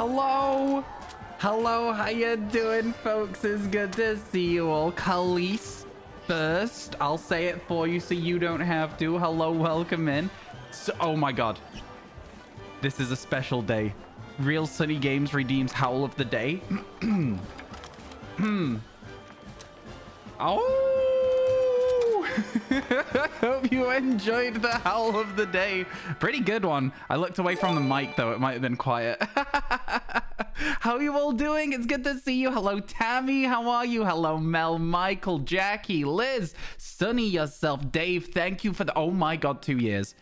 Hello. Hello, how you doing, folks? It's good to see you all. Khalees first. I'll say it for you so you don't have to. Hello, welcome in. So, oh my god. This is a special day. Real Sunny Games redeems Howl of the Day. Oh! Hope you enjoyed the Howl of the Day. Pretty good one. I looked away from the mic, though. It might have been quiet. How are you all doing? It's good to see you. Hello, Tammy. How are you? Hello, Mel, Michael, Jackie, Liz, Sunny, yourself, Dave. Thank you for the... Oh, my God, 2 years.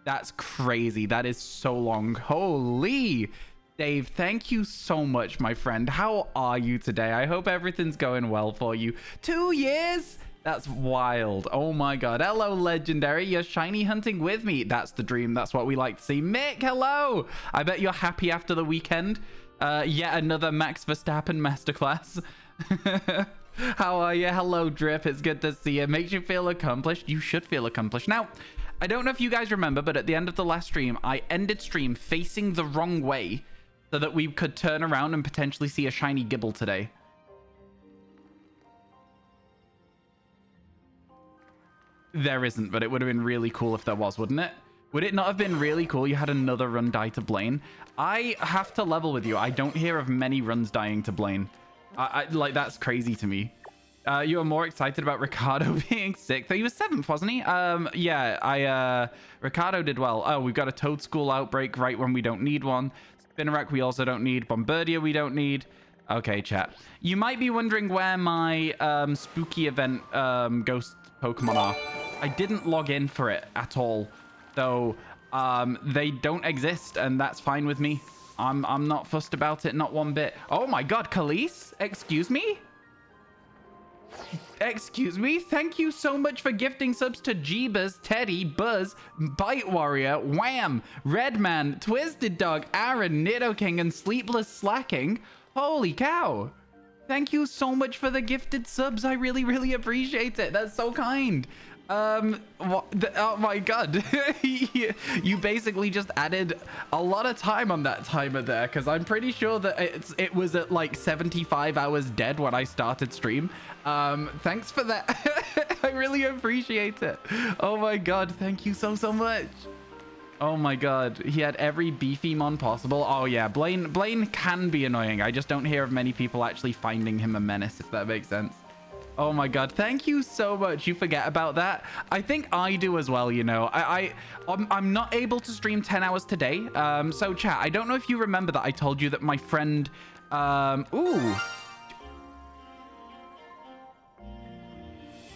That's crazy. That is so long. Holy... Dave, thank you so much, my friend. How are you today? I hope everything's going well for you. 2 years? That's wild. Oh my god. Hello, Legendary. You're shiny hunting with me. That's the dream. That's what we like to see. Mick, hello. I bet you're happy after the weekend. Yet another Max Verstappen masterclass. How are you? Hello, Drip. It's good to see you. Makes you feel accomplished. You should feel accomplished. Now, I don't know if you guys remember, but at the end of the last stream, I ended stream facing the wrong way, so that we could turn around and potentially see a shiny Gibble today. There isn't, but it would have been really cool if there was, wouldn't it? Would it not have been really cool? You had another run die to Blaine. I have to level with you. I don't hear of many runs dying to Blaine. Like, that's crazy to me. You were more excited about Ricardo being sick. He was 7th, wasn't he? Yeah, Ricardo did well. Oh, we've got a Toad School outbreak right when we don't need one. Spinnerack we also don't need. Bombardier we don't need. Okay, chat. You might be wondering where my spooky event ghost Pokemon are. I didn't log in for it at all. So they don't exist, and that's fine with me. I'm not fussed about it, not one bit. Oh my god, Khalees? Excuse me? Excuse me? Thank you so much for gifting subs to Jeebus, Teddy, Buzz, Bite Warrior, Wham, Redman, Twisted Dog, Aaron, Nidoking, and Sleepless Slacking. Holy cow. Thank you so much for the gifted subs. I really, really appreciate it. That's so kind. Oh my god. You basically just added a lot of time on that timer there, because I'm pretty sure that it was at like 75 hours dead when I started stream. Thanks for that. I really appreciate it. Oh my god, thank you so much. Oh my god, he had every beefy mon possible. Oh yeah, Blaine can be annoying. I just don't hear of many people actually finding him a menace, if that makes sense. Oh my god, thank you so much. You forget about that. I think I do as well, you know. I'm not able to stream 10 hours today. So chat, I don't know if you remember that I told you that my friend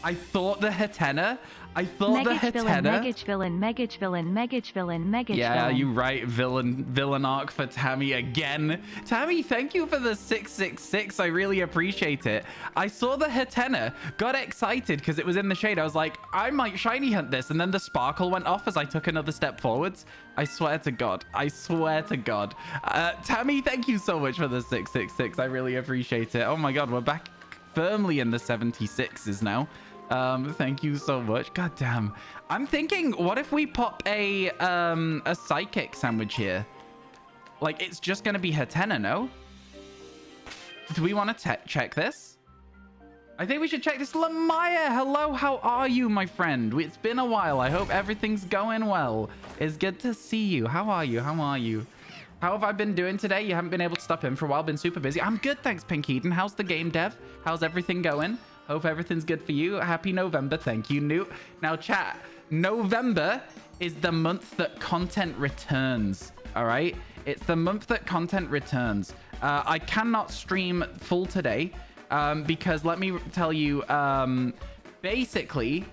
I thought the Hatena. Megage. Yeah, you're right. Villain arc for Tammy again. Tammy, thank you for the 666. I really appreciate it. I saw the Hatena, got excited because it was in the shade. I was like, I might shiny hunt this. And then the sparkle went off as I took another step forwards. I swear to God. I swear to God. Tammy, thank you so much for the 666. I really appreciate it. Oh my God, we're back firmly in the 76s now. Thank you so much. God damn. I'm thinking, what if we pop a psychic sandwich here? Like, it's just gonna be Hatena, no? Do we want to check this? I think we should check this. Lamaya, hello, how are you, my friend? It's been a while. I hope everything's going well. It's good to see you. How are you? How are you? How have I been doing today? You haven't been able to stop in for a while. Been super busy. I'm good, thanks, Pink Eden. How's the game dev? How's everything going? Hope everything's good for you. Happy November. Thank you, Newt. Now, chat, November is the month that content returns. All right? It's the month that content returns. I cannot stream full today because let me tell you, basically,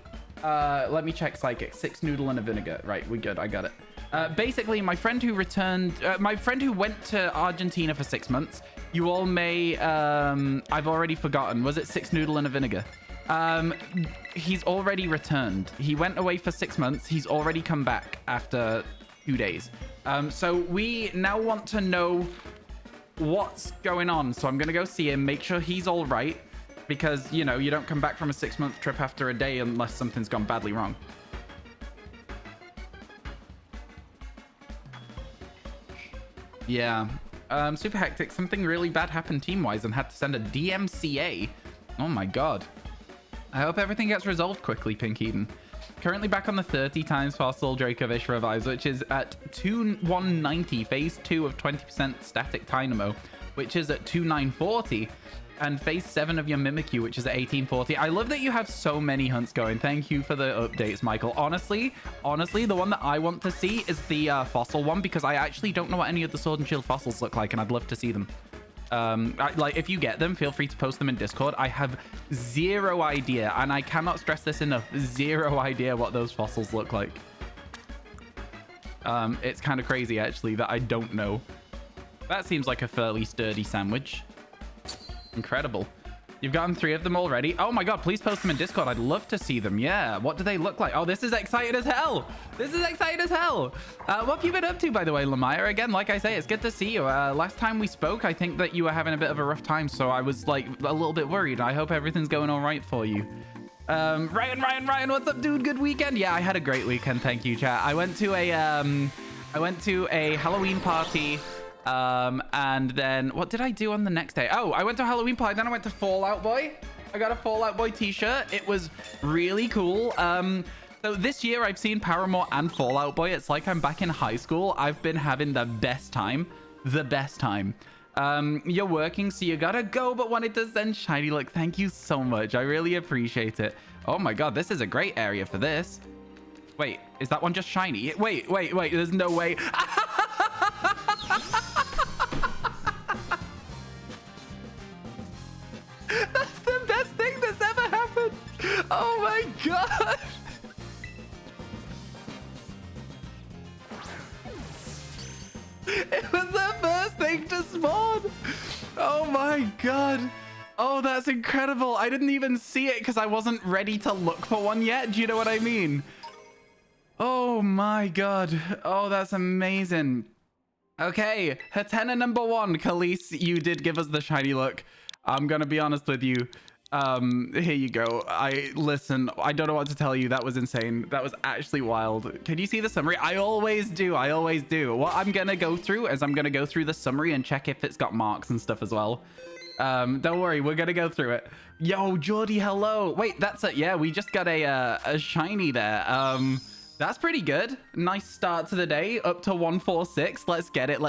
let me check Psychic. 6 noodle and a vinegar. Right, we're good. I got it. Basically, my friend who returned, my friend who went to Argentina for 6 months, you all may, I've already forgotten. Was it 6 noodle and a vinegar? He's already returned. He went away for 6 months. He's already come back after 2 days. So we now want to know what's going on. So I'm going to go see him, make sure he's all right. Because, you know, you don't come back from a 6-month trip after a day unless something's gone badly wrong. Yeah. Super hectic. Something really bad happened team-wise and had to send a DMCA. Oh my god. I hope everything gets resolved quickly, Pink Eden. Currently back on the 30 times fossil Dracovish revives, which is at 2190, phase 2 of 20% static dynamo, which is at 2940, and phase 7 of your Mimikyu, which is at 1840. I love that you have so many hunts going. Thank you for the updates, Michael. Honestly, the one that I want to see is the fossil one, because I actually don't know what any of the Sword and Shield fossils look like, and I'd love to see them. Like, if you get them, feel free to post them in Discord. I have zero idea, and I cannot stress this enough, zero idea what those fossils look like. It's kind of crazy, actually, that I don't know. That seems like a fairly sturdy sandwich. Incredible. You've gotten 3 of them already. Oh my god, please post them in Discord. I'd love to see them. Yeah, what do they look like? Oh, this is exciting as hell. This is exciting as hell. What have you been up to, by the way, Lamaya? Again, like I say, it's good to see you. Last time we spoke, I think that you were having a bit of a rough time, so I was like a little bit worried. I hope everything's going all right for you. Ryan, what's up, dude? Good weekend? Yeah, I had a great weekend. Thank you, chat. I went to a Halloween party. And then what did I do on the next day? Oh, I went to a Halloween party. Then I went to Fallout Boy. I got a Fallout Boy t-shirt. It was really cool. So this year I've seen Paramore and Fallout Boy. It's like I'm back in high school. I've been having the best time. You're working, so you gotta go, but wanted to send shiny. Look, thank you so much. I really appreciate it. Oh my god, this is a great area for this. Wait, is that one just shiny? Wait. There's no way. That's the best thing that's ever happened. Oh my god. It was the first thing to spawn. Oh my god. Oh, that's incredible. I didn't even see it because I wasn't ready to look for one yet. Do you know what I mean? Oh my god. Oh, that's amazing. Okay, Hatena number 1. Khalees, you did give us the shiny look. I'm gonna be honest with you. Here you go. Listen, I don't know what to tell you. That was insane. That was actually wild. Can you see the summary? I always do. What I'm gonna go through is I'm gonna go through the summary and check if it's got marks and stuff as well. Don't worry, we're gonna go through it. Yo, Jordy, hello. Wait, that's it. Yeah, we just got a shiny there. That's pretty good. Nice start to the day. Up to 146. Let's get it.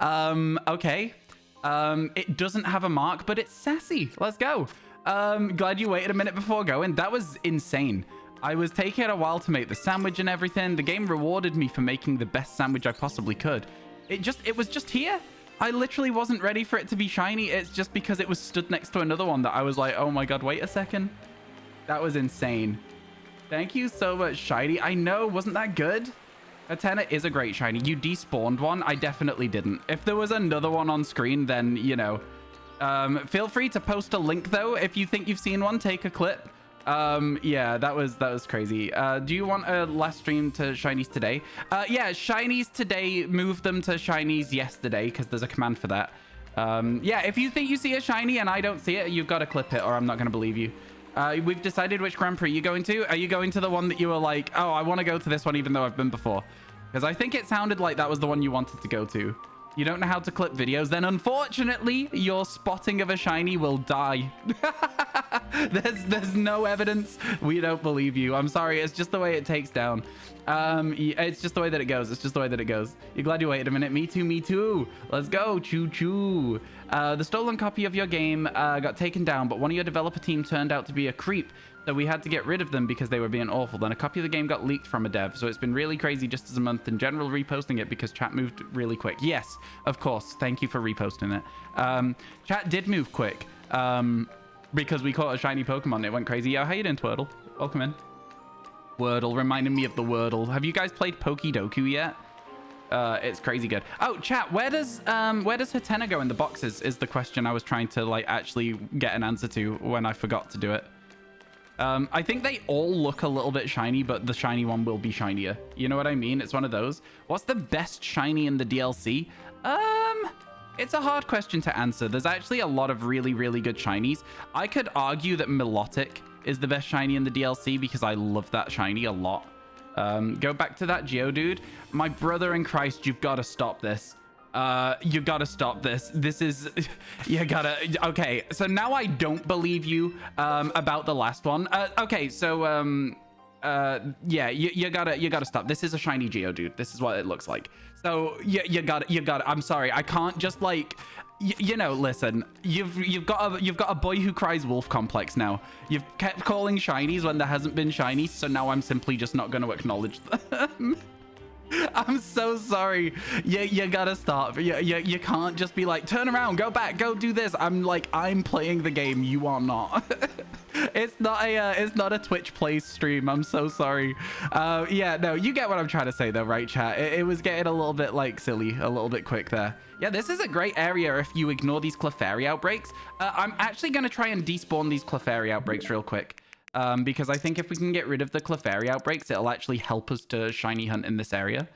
Okay. It doesn't have a mark, but it's sassy. Let's go. Glad you waited a minute before going. That was insane. I was taking a while to make the sandwich and everything. The game rewarded me for making the best sandwich I possibly could. It was just here. I literally wasn't ready for it to be shiny. It's just because it was stood next to another one that I was like, oh my god, wait a second. That was insane. Thank you so much, shiny. I know, wasn't that good? Hatena is a great shiny. You despawned one. I definitely didn't. If there was another one on screen, then, you know. Feel free to post a link, though. If you think you've seen one, take a clip. Yeah, that was crazy. Do you want a last stream to shinies today? Yeah, shinies today. Moved them to shinies yesterday because there's a command for that. Yeah, if you think you see a shiny and I don't see it, you've got to clip it or I'm not going to believe you. We've decided which Grand Prix you're going to. Are you going to the one that you were like, oh, I want to go to this one even though I've been before? Because I think it sounded like that was the one you wanted to go to. You don't know how to clip videos, then unfortunately, your spotting of a shiny will die. There's no evidence. We don't believe you. I'm sorry. It's just the way it takes down. It's just the way that it goes. You're glad you waited a minute. Me too. Let's go. Choo. The stolen copy of your game got taken down, but one of your developer team turned out to be a creep. So we had to get rid of them because they were being awful. Then a copy of the game got leaked from a dev. So it's been really crazy just as a month in general reposting it because chat moved really quick. Yes, of course. Thank you for reposting it. Chat did move quick because we caught a shiny Pokemon. It went crazy. Yo, how you doing, Twirtle? Welcome in. Wordle, reminding me of the Wordle. Have you guys played Pokidoku yet? It's crazy good. Oh, chat, where does Hatena go in the boxes is the question I was trying to like actually get an answer to when I forgot to do it. I think they all look a little bit shiny, but the shiny one will be shinier. You know what I mean? It's one of those. What's the best shiny in the DLC? It's a hard question to answer. There's actually a lot of really, really good shinies. I could argue that Milotic is the best shiny in the DLC because I love that shiny a lot. Go back to that Geodude. My brother in Christ, you've got to stop this. You gotta stop this. This is, you gotta, okay. So now I don't believe you, about the last one. Okay, so, yeah, you gotta stop. This is a shiny Geodude. This is what it looks like. So you gotta, I'm sorry. I can't just like, you know, listen, you've got a boy who cries wolf complex now. You've kept calling shinies when there hasn't been shinies. So now I'm simply just not going to acknowledge them. I'm so sorry. You gotta stop. You can't just be like, turn around, go back, go do this. I'm playing the game. You are not. It's not a Twitch Plays stream. I'm so sorry. Yeah, no, you get what I'm trying to say though, right, chat? It was getting a little bit like silly, a little bit quick there. Yeah, this is a great area if you ignore these Clefairy outbreaks. I'm actually gonna try and despawn these Clefairy outbreaks real quick. Because I think if we can get rid of the Clefairy outbreaks, it'll actually help us to shiny hunt in this area.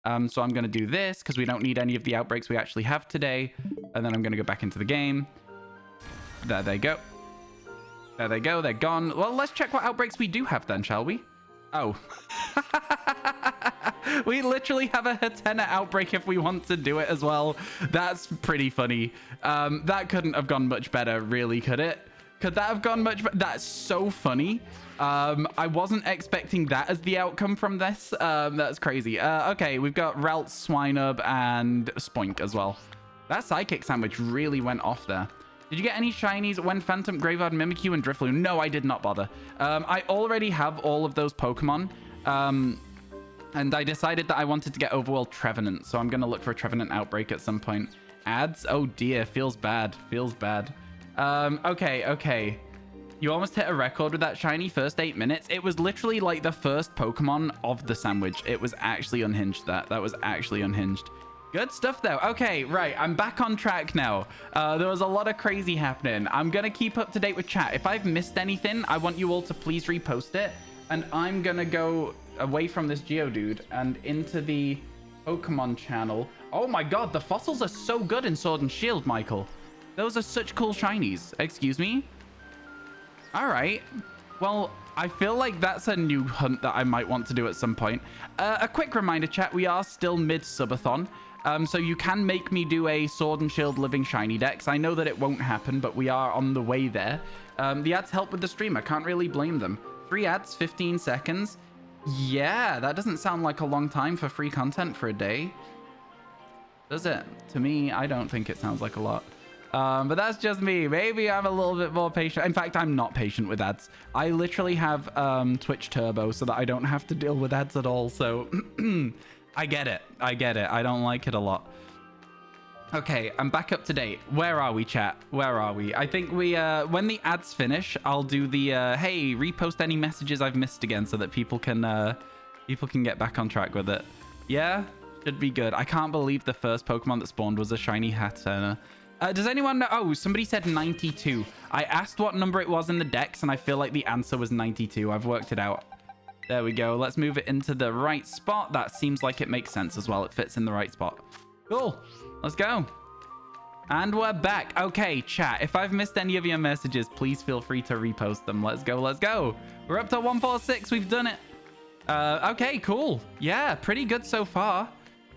So I'm going to do this because we don't need any of the outbreaks we actually have today. And then I'm going to go back into the game. There they go. There they go. They're gone. Well, let's check what outbreaks we do have then, shall we? Oh. We literally have a Hatena outbreak if we want to do it as well. That's pretty funny. That couldn't have gone much better, really, could it? Could that have gone much better? That's so funny. I wasn't expecting that as the outcome from this. That's crazy. Okay, we've got Relt, Swinub, and Spoink as well. That Psychic sandwich really went off there. Did you get any shinies when Phantom, Graveyard, Mimikyu, and Drifloon? No, I did not bother. I already have all of those Pokemon. And I decided that I wanted to get Overworld Trevenant, so I'm going to look for a Trevenant outbreak at some point. Ads? Oh dear, feels bad. Feels bad. Okay. You almost hit a record with that shiny first 8 minutes. It was literally like the first Pokemon of the sandwich. It was actually unhinged. That was actually unhinged. Good stuff though. Okay, right. I'm back on track now. There was a lot of crazy happening. I'm going to keep up to date with chat. If I've missed anything, I want you all to please repost it. And I'm going to go away from this Geodude and into the Pokemon channel. Oh my God, the fossils are so good in Sword and Shield, Michael. Those are such cool shinies. Excuse me? All right. Well, I feel like that's a new hunt that I might want to do at some point. A quick reminder, chat, we are still mid-subathon. So you can make me do a Sword and Shield Living Shiny Dex. I know that it won't happen, but we are on the way there. The ads help with the stream. I can't really blame them. 3 ads, 15 seconds. Yeah, that doesn't sound like a long time for free content for a day. Does it? To me, I don't think it sounds like a lot. But that's just me. Maybe I'm a little bit more patient. In fact, I'm not patient with ads. I literally have Twitch Turbo so that I don't have to deal with ads at all. So I get it. I don't like it a lot. Okay, I'm back up to date. Where are we, chat? Where are we? I think we, when the ads finish, I'll do the, hey, repost any messages I've missed again so that people can get back on track with it. Yeah, should be good. I can't believe the first Pokemon that spawned was a shiny Hatena. Does anyone know? Oh, somebody said 92. I asked what number it was in the dex, and I feel like the answer was 92. I've worked it out. There we go. Let's move it into the right spot. That seems like it makes sense as well. It fits in the right spot. Cool. Let's go. And we're back. Okay, chat. If I've missed any of your messages, please feel free to repost them. Let's go. Let's go. We're up to 146. We've done it. Okay, cool. Yeah, pretty good so far.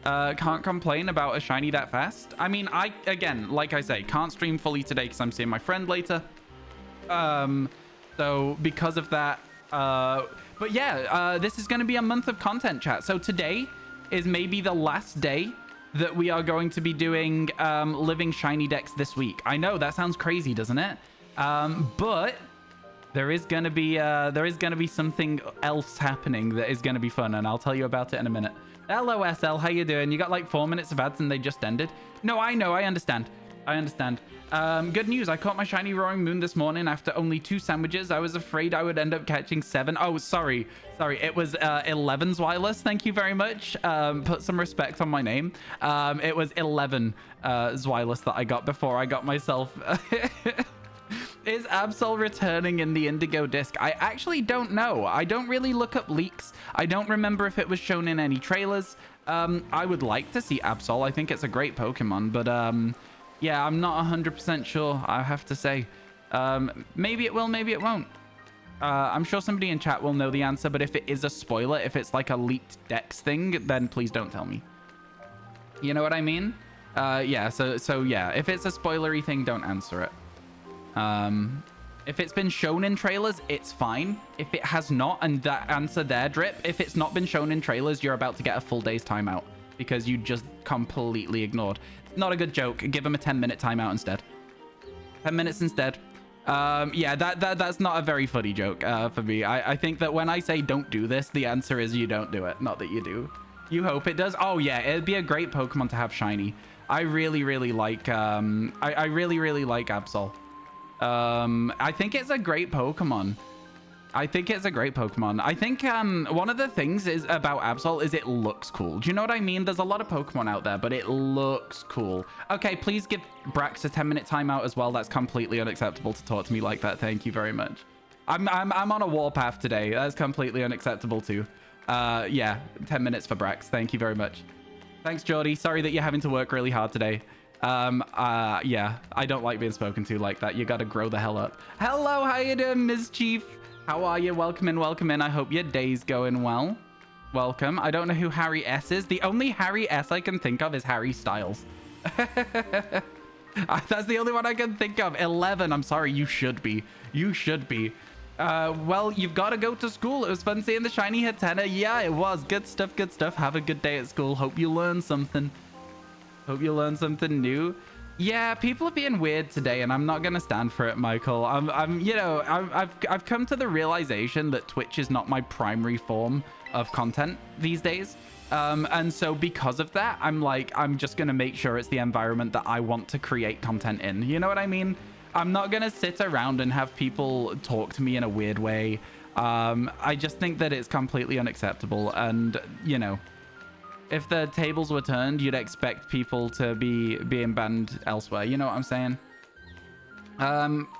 Can't complain about a shiny that fast. I mean, again, like I say, can't stream fully today because I'm seeing my friend later. So because of that, but yeah, this is going to be a month of content, chat. So today is maybe the last day that we are going to be doing living shiny decks this week. I know that sounds crazy, doesn't it? But there is going to be something else happening that is going to be fun, and I'll tell you about it in a minute. Hello, SL. How you doing? You got like 4 minutes of ads and they just ended. No, I know. I understand. Good news. I caught my shiny Roaring Moon this morning after only 2 sandwiches. I was afraid I would end up catching 7. Oh, sorry. It was 11 Zwilus. Thank you very much. Put some respect on my name. It was 11 Zwilus that I got before I got myself... Is Absol returning in the Indigo Disc? I actually don't know. I don't really look up leaks. I don't remember if it was shown in any trailers. I would like to see Absol. I think it's a great Pokemon, but yeah, I'm not 100% sure, I have to say. Maybe it will, maybe it won't. I'm sure somebody in chat will know the answer, but if it is a spoiler, if it's like a leaked Dex thing, then please don't tell me. You know what I mean? Yeah, so yeah, if it's a spoilery thing, don't answer it. If it's been shown in trailers, it's fine. If it has not, and that answer there, Drip, if it's not been shown in trailers, you're about to get a full day's timeout because you just completely ignored. Not a good joke. Give them a 10-minute timeout instead. 10 minutes instead. Yeah, that's not a very funny joke for me. I think that when I say don't do this, the answer is you don't do it, not that you do. You hope it does. Oh yeah, it'd be a great Pokemon to have shiny. I really like I really like Absol. I think it's a great Pokemon. I think one of the things is about Absol is it looks cool. Do you know what I mean? There's a lot of Pokemon out there, but it looks cool. Okay, please give Brax a 10-minute timeout as well. That's completely unacceptable to talk to me like that. Thank you very much. I'm on a warpath today. That's completely unacceptable too. Yeah, 10 minutes for Brax. Thank you very much. Thanks, Jordy. Sorry that you're having to work really hard today. Yeah, I don't like being spoken to like that. You gotta grow the hell up. Hello, how you doing, Ms. Chief? How are you? Welcome in. I hope your day's going well. Welcome. I don't know who Harry S is. The only Harry S I can think of is Harry Styles. That's the only one I can think of. 11. I'm sorry. You should be. Well, you've got to go to school. It was fun seeing the shiny Hatena. Yeah, it was. Good stuff. Have a good day at school. Hope you learn something. New. Yeah, people are being weird today, and I'm not gonna stand for it, Michael. I've come to the realization that Twitch is not my primary form of content these days. And so because of that, I'm just gonna make sure it's the environment that I want to create content in. You know what I mean? I'm not gonna sit around and have people talk to me in a weird way. I just think that it's completely unacceptable, and you know, if the tables were turned, you'd expect people to be being banned elsewhere. You know what I'm saying?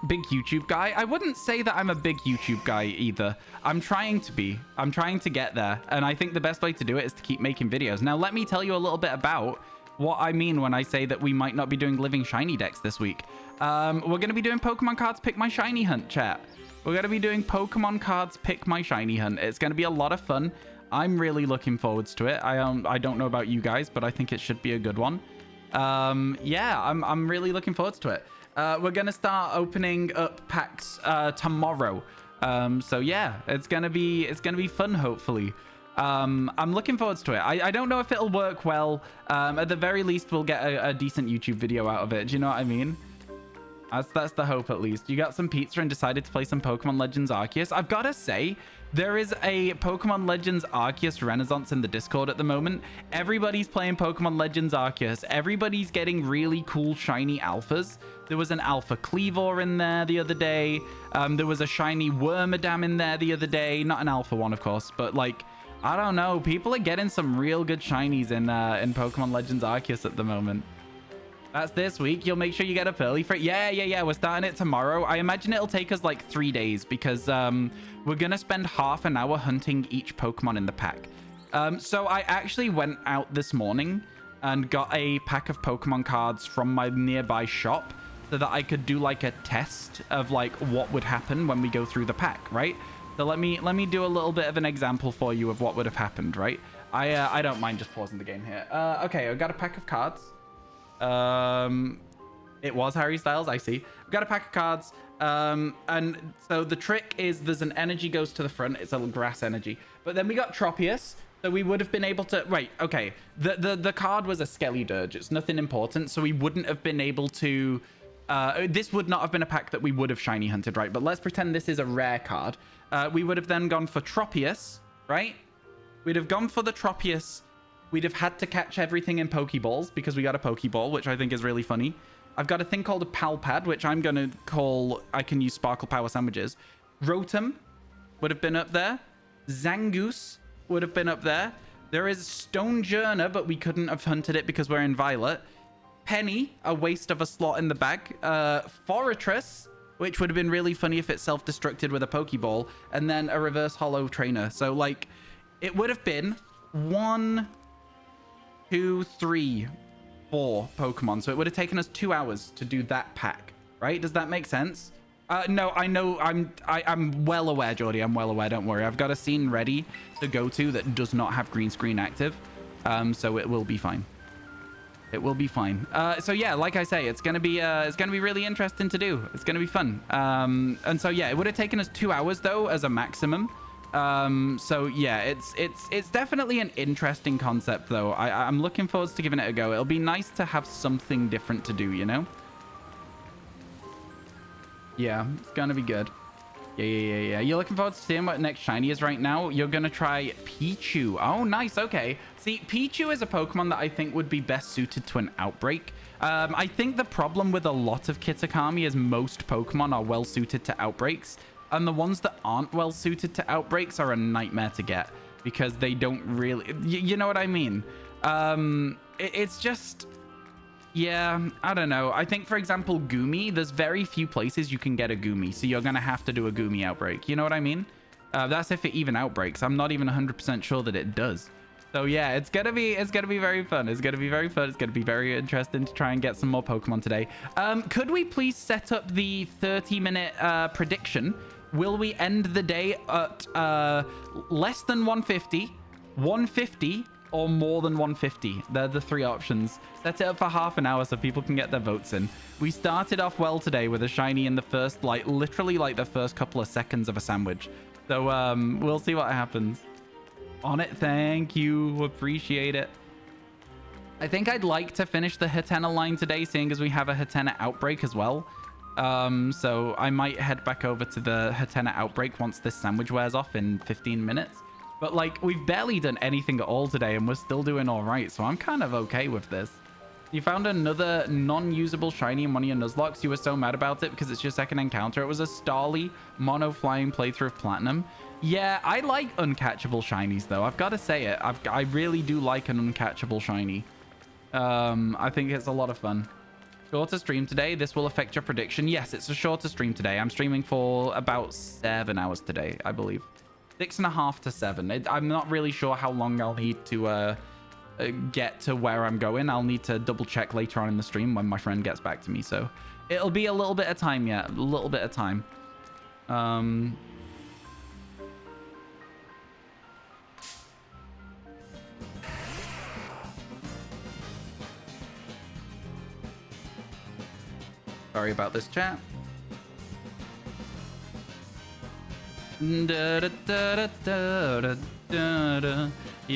Big YouTube guy. I wouldn't say that I'm a big YouTube guy either. I'm trying to be. I'm trying to get there. And I think the best way to do it is to keep making videos. Now, let me tell you a little bit about what I mean when I say that we might not be doing living shiny decks this week. We're going to be doing Pokemon cards pick my shiny hunt, chat. We're going to be doing Pokemon cards pick my shiny hunt. It's going to be a lot of fun. I'm really looking forwards to it. I don't know about you guys, but I think it should be a good one. Yeah, I'm really looking forward to it. We're gonna start opening up packs tomorrow. So yeah, it's gonna be fun, hopefully. I'm looking forward to it. I don't know if it'll work well. At the very least, we'll get a decent YouTube video out of it. Do you know what I mean? That's the hope, at least. You got some pizza and decided to play some Pokemon Legends Arceus. I've got to say, there is a Pokemon Legends Arceus renaissance in the Discord at the moment. Everybody's playing Pokemon Legends Arceus. Everybody's getting really cool shiny alphas. There was an Alpha Cleavor in there the other day. There was a shiny Wormadam in there the other day. Not an Alpha one, of course, but like, I don't know. People are getting some real good shinies in Pokemon Legends Arceus at the moment. That's this week. You'll make sure you get up early for it. Yeah. We're starting it tomorrow. I imagine it'll take us like 3 days because we're going to spend half an hour hunting each Pokemon in the pack. So I actually went out this morning and got a pack of Pokemon cards from my nearby shop so that I could do like a test of like what would happen when we go through the pack, right? So let me do a little bit of an example for you of what would have happened, right? I don't mind just pausing the game here. Okay, I got a pack of cards. It was Harry Styles, I see. We've got a pack of cards, and so the trick is there's an energy goes to the front. It's a grass energy, but then we got Tropius, so we would have been able to wait. Okay, the card was a Skellydirge. It's nothing important, so we wouldn't have been able to this would not have been a pack that we would have shiny hunted, right? But let's pretend this is a rare card. We would have then gone for Tropius, right? We'd have gone for the Tropius. We'd have had to catch everything in Pokeballs because we got a Pokeball, which I think is really funny. I've got a thing called a Palpad, which I'm going to call... I can use Sparkle Power Sandwiches. Rotom would have been up there. Zangoose would have been up there. There is Stonejourner, but we couldn't have hunted it because we're in Violet. Penny, a waste of a slot in the bag. Forretress, which would have been really funny if it self-destructed with a Pokeball. And then a Reverse Hollow Trainer. So, like, it would have been 1... 2, 3, 4 Pokemon. So it would have taken us 2 hours to do that pack, right? Does that make sense? No, I know. I'm well aware, Jordy. I'm well aware. Don't worry. I've got a scene ready to go to that does not have green screen active. So it will be fine. It will be fine. So yeah, like I say, it's gonna be really interesting to do. It's gonna be fun. And so yeah, it would have taken us 2 hours though as a maximum. So yeah, it's definitely an interesting concept though. I'm looking forward to giving it a go. It'll be nice to have something different to do, you know? Yeah, it's gonna be good. Yeah. You're looking forward to seeing what next shiny is right now? You're gonna try Pichu. Oh, nice. Okay. See, Pichu is a Pokemon that I think would be best suited to an outbreak. I think the problem with a lot of Kitakami is most Pokemon are well suited to outbreaks. And the ones that aren't well suited to outbreaks are a nightmare to get because they don't really... You know what I mean? It's just... Yeah, I don't know. I think, for example, Gumi, there's very few places you can get a Gumi, so you're going to have to do a Gumi outbreak. You know what I mean? That's if it even outbreaks. I'm not even 100% sure that it does. So yeah, it's gonna be very fun. It's gonna be very fun. It's gonna be very interesting to try and get some more Pokemon today. Could we please set up the 30-minute prediction? Will we end the day at less than 150, 150, or more than 150? They're the three options. Set it up for half an hour so people can get their votes in. We started off well today with a shiny in the first, literally the first couple of seconds of a sandwich. So we'll see what happens. On it. Thank you. Appreciate it. I think I'd like to finish the Hatena line today, seeing as we have a Hatena outbreak as well. So I might head back over to the Hatena outbreak once this sandwich wears off in 15 minutes. But we've barely done anything at all today and we're still doing all right. So I'm kind of okay with this. You found another non-usable shiny in one of your Nuzlocks. You were so mad about it because it's your second encounter. It was a Starly mono flying playthrough of Platinum. Yeah, I like uncatchable shinies though. I've got to say it. I really do like an uncatchable shiny. I think it's a lot of fun. Shorter stream today. This will affect your prediction. Yes, it's a shorter stream today. I'm streaming for about 7 hours today, I believe. 6.5 to 7. I'm not really sure how long I'll need to get to where I'm going. I'll need to double check later on in the stream when my friend gets back to me. So it'll be a little bit of time yet. A little bit of time. Sorry about this, chat. You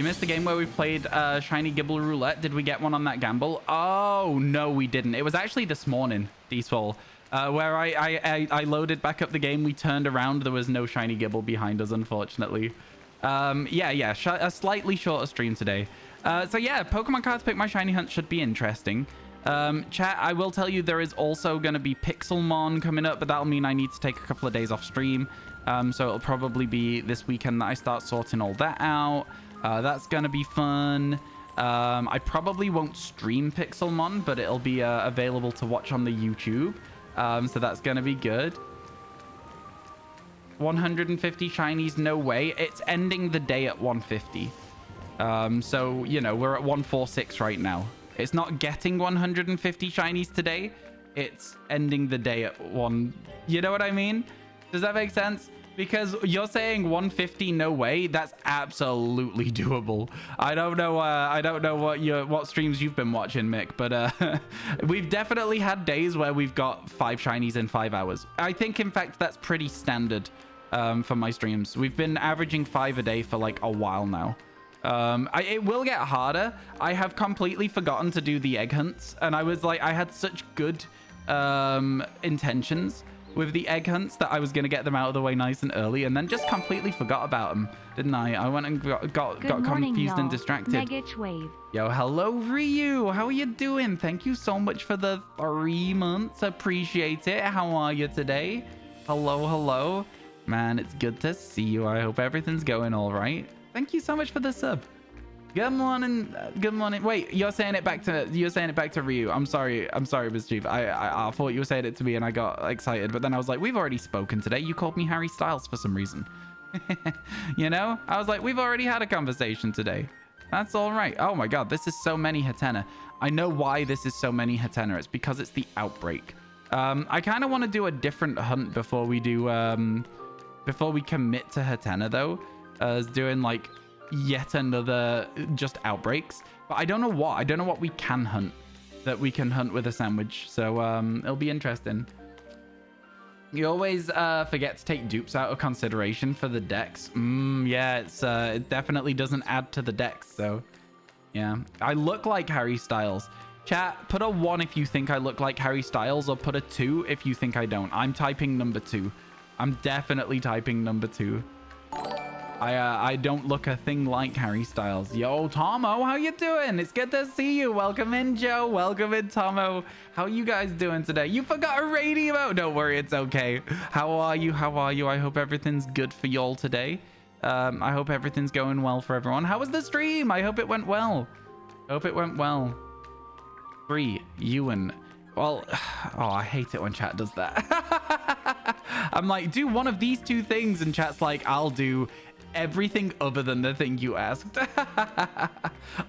missed the game where we played Shiny Gibble Roulette. Did we get one on that gamble? Oh, no, we didn't. It was actually this morning, Diesel, where I loaded back up the game. We turned around. There was no Shiny Gibble behind us, unfortunately. Yeah, a slightly shorter stream today. So yeah, Pokemon cards pick my shiny hunt should be interesting. Chat, I will tell you there is also going to be Pixelmon coming up, but that'll mean I need to take a couple of days off stream. So it'll probably be this weekend that I start sorting all that out. That's going to be fun. I probably won't stream Pixelmon, but it'll be available to watch on the YouTube. So that's going to be good. 150 shinies, no way. It's ending the day at 150. So, you know, we're at 146 right now. It's not getting 150 shinies today. It's ending the day at 1. You know what I mean? Does that make sense? Because you're saying 150, no way. That's absolutely doable. I don't know what streams you've been watching, Mick, but we've definitely had days where we've got 5 shinies in 5 hours. I think, in fact, that's pretty standard for my streams. We've been averaging 5 a day for like a while now. It will get harder. I have completely forgotten to do the egg hunts, and I was like, I had such good intentions with the egg hunts that I was going to get them out of the way nice and early, and then just completely forgot about them, didn't I? I went and got confused and distracted. Megich wave. Yo, hello Ryu, how are you doing? Thank you so much for the 3 months. Appreciate it. How are you today? Hello. Man, it's good to see you. I hope everything's going all right. Thank you so much for the sub. Good morning. Good morning. Wait, you're saying it back to Ryu. I'm sorry, Mischief. I thought you were saying it to me and I got excited, but then I was like, we've already spoken today. You called me Harry Styles for some reason. You know? I was like, we've already had a conversation today. That's all right. Oh my god, this is so many Hatena. I know why this is so many Hatena. It's because it's the outbreak. I kind of want to do a different hunt before we do before we commit to Hatena though. As doing like yet another just outbreaks, but I don't know what we can hunt. that we can hunt with a sandwich. So it'll be interesting. You always forget to take dupes out of consideration for the decks. Yeah, it definitely doesn't add to the decks. So yeah, I look like Harry Styles. Chat, put a 1 if you think I look like Harry Styles, or put a 2 if you think I don't. I'm typing number 2. I'm definitely typing number 2. I don't look a thing like Harry Styles. Yo, Tomo, how you doing? It's good to see you. Welcome in, Joe. Welcome in, Tomo. How you guys doing today? You forgot a raid emote. Don't worry, it's okay. How are you? How are you? I hope everything's good for y'all today. I hope everything's going well for everyone. How was the stream? I hope it went well. Hope it went well. Free, Ewan. Well, oh, I hate it when chat does that. I'm like, do one of these 2 things, and chat's like, I'll do everything other than the thing you asked.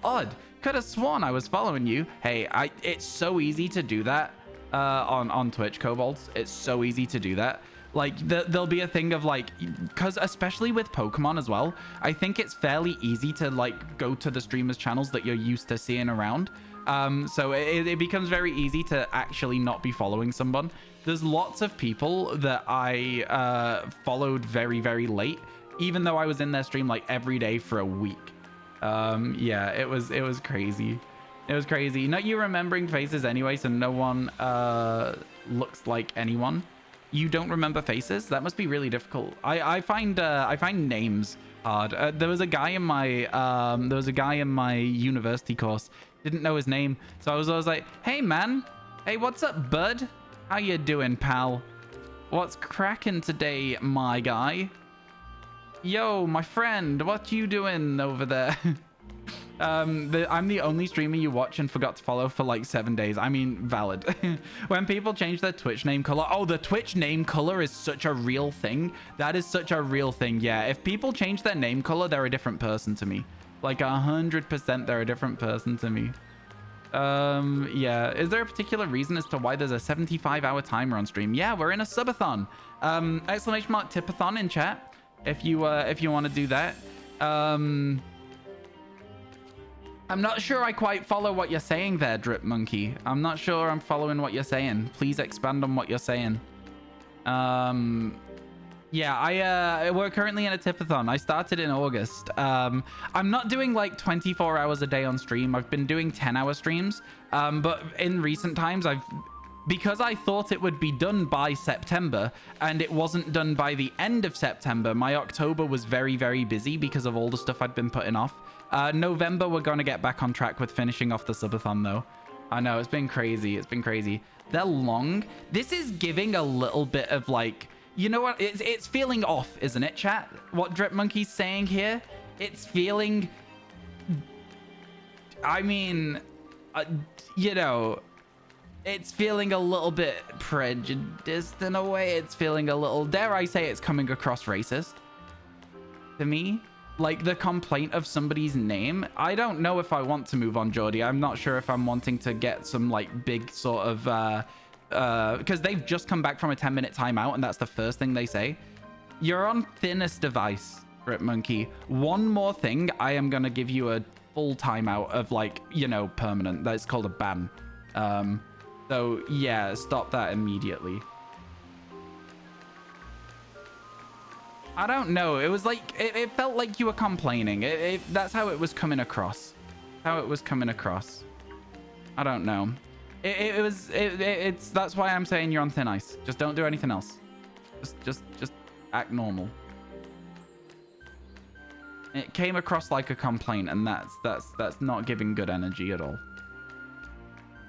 Odd. Could have sworn I was following you. Hey, it's so easy to do that on Twitch, Kobolds. It's so easy to do that. Like, there'll be a thing of like, because especially with Pokemon as well, I think it's fairly easy to like go to the streamers' channels that you're used to seeing around. So it becomes very easy to actually not be following someone. There's lots of people that I followed very, very late, even though I was in their stream like every day for a week. Yeah, it was crazy. It was crazy. Not you remembering faces anyway, so no one looks like anyone. You don't remember faces? That must be really difficult. I find names hard. There was a guy in my university course. Didn't know his name, so I was always like, hey man, hey, what's up, bud? How you doing, pal? What's cracking today, my guy? Yo, my friend, what you doing over there? I'm the only streamer you watch and forgot to follow for like 7 days. I mean, valid. When people change their Twitch name color, oh, the Twitch name color is such a real thing. That is such a real thing. Yeah, if people change their name color, they're a different person to me. Like 100% they're a different person to me. Yeah, is there a particular reason as to why there's a 75-hour timer on stream? Yeah, we're in a subathon. Exclamation mark tipathon in chat if you want to do that. I'm not sure I quite follow what you're saying there, Drip Monkey. I'm not sure I'm following what you're saying. Please expand on what you're saying. Yeah, we're currently in a tipathon. I started in August. I'm not doing like 24 hours a day on stream. I've been doing 10-hour streams. But in recent times, because I thought it would be done by September and it wasn't done by the end of September, my October was very, very busy because of all the stuff I'd been putting off. November, we're going to get back on track with finishing off the subathon though. I know, it's been crazy. It's been crazy. They're long. This is giving a little bit of like, you know what? It's feeling off, isn't it, chat? What Drip Monkey's saying here? It's feeling... I mean, you know, it's feeling a little bit prejudiced in a way. It's feeling a little... Dare I say it's coming across racist to me? Like the complaint of somebody's name. I don't know if I want to move on, Geordie. I'm not sure if I'm wanting to get some like big sort of... because they've just come back from a 10-minute timeout and that's the first thing they say. You're on thinnest device, Rip Monkey. One more thing, I am gonna give you a full timeout of like, you know, permanent. That's called a ban. So yeah, stop that immediately. I don't know. It was like, it felt like you were complaining. That's how it was coming across. How it was coming across. I don't know. It's that's why I'm saying you're on thin ice. Just don't do anything else. Just act normal. It came across like a complaint, and that's not giving good energy at all.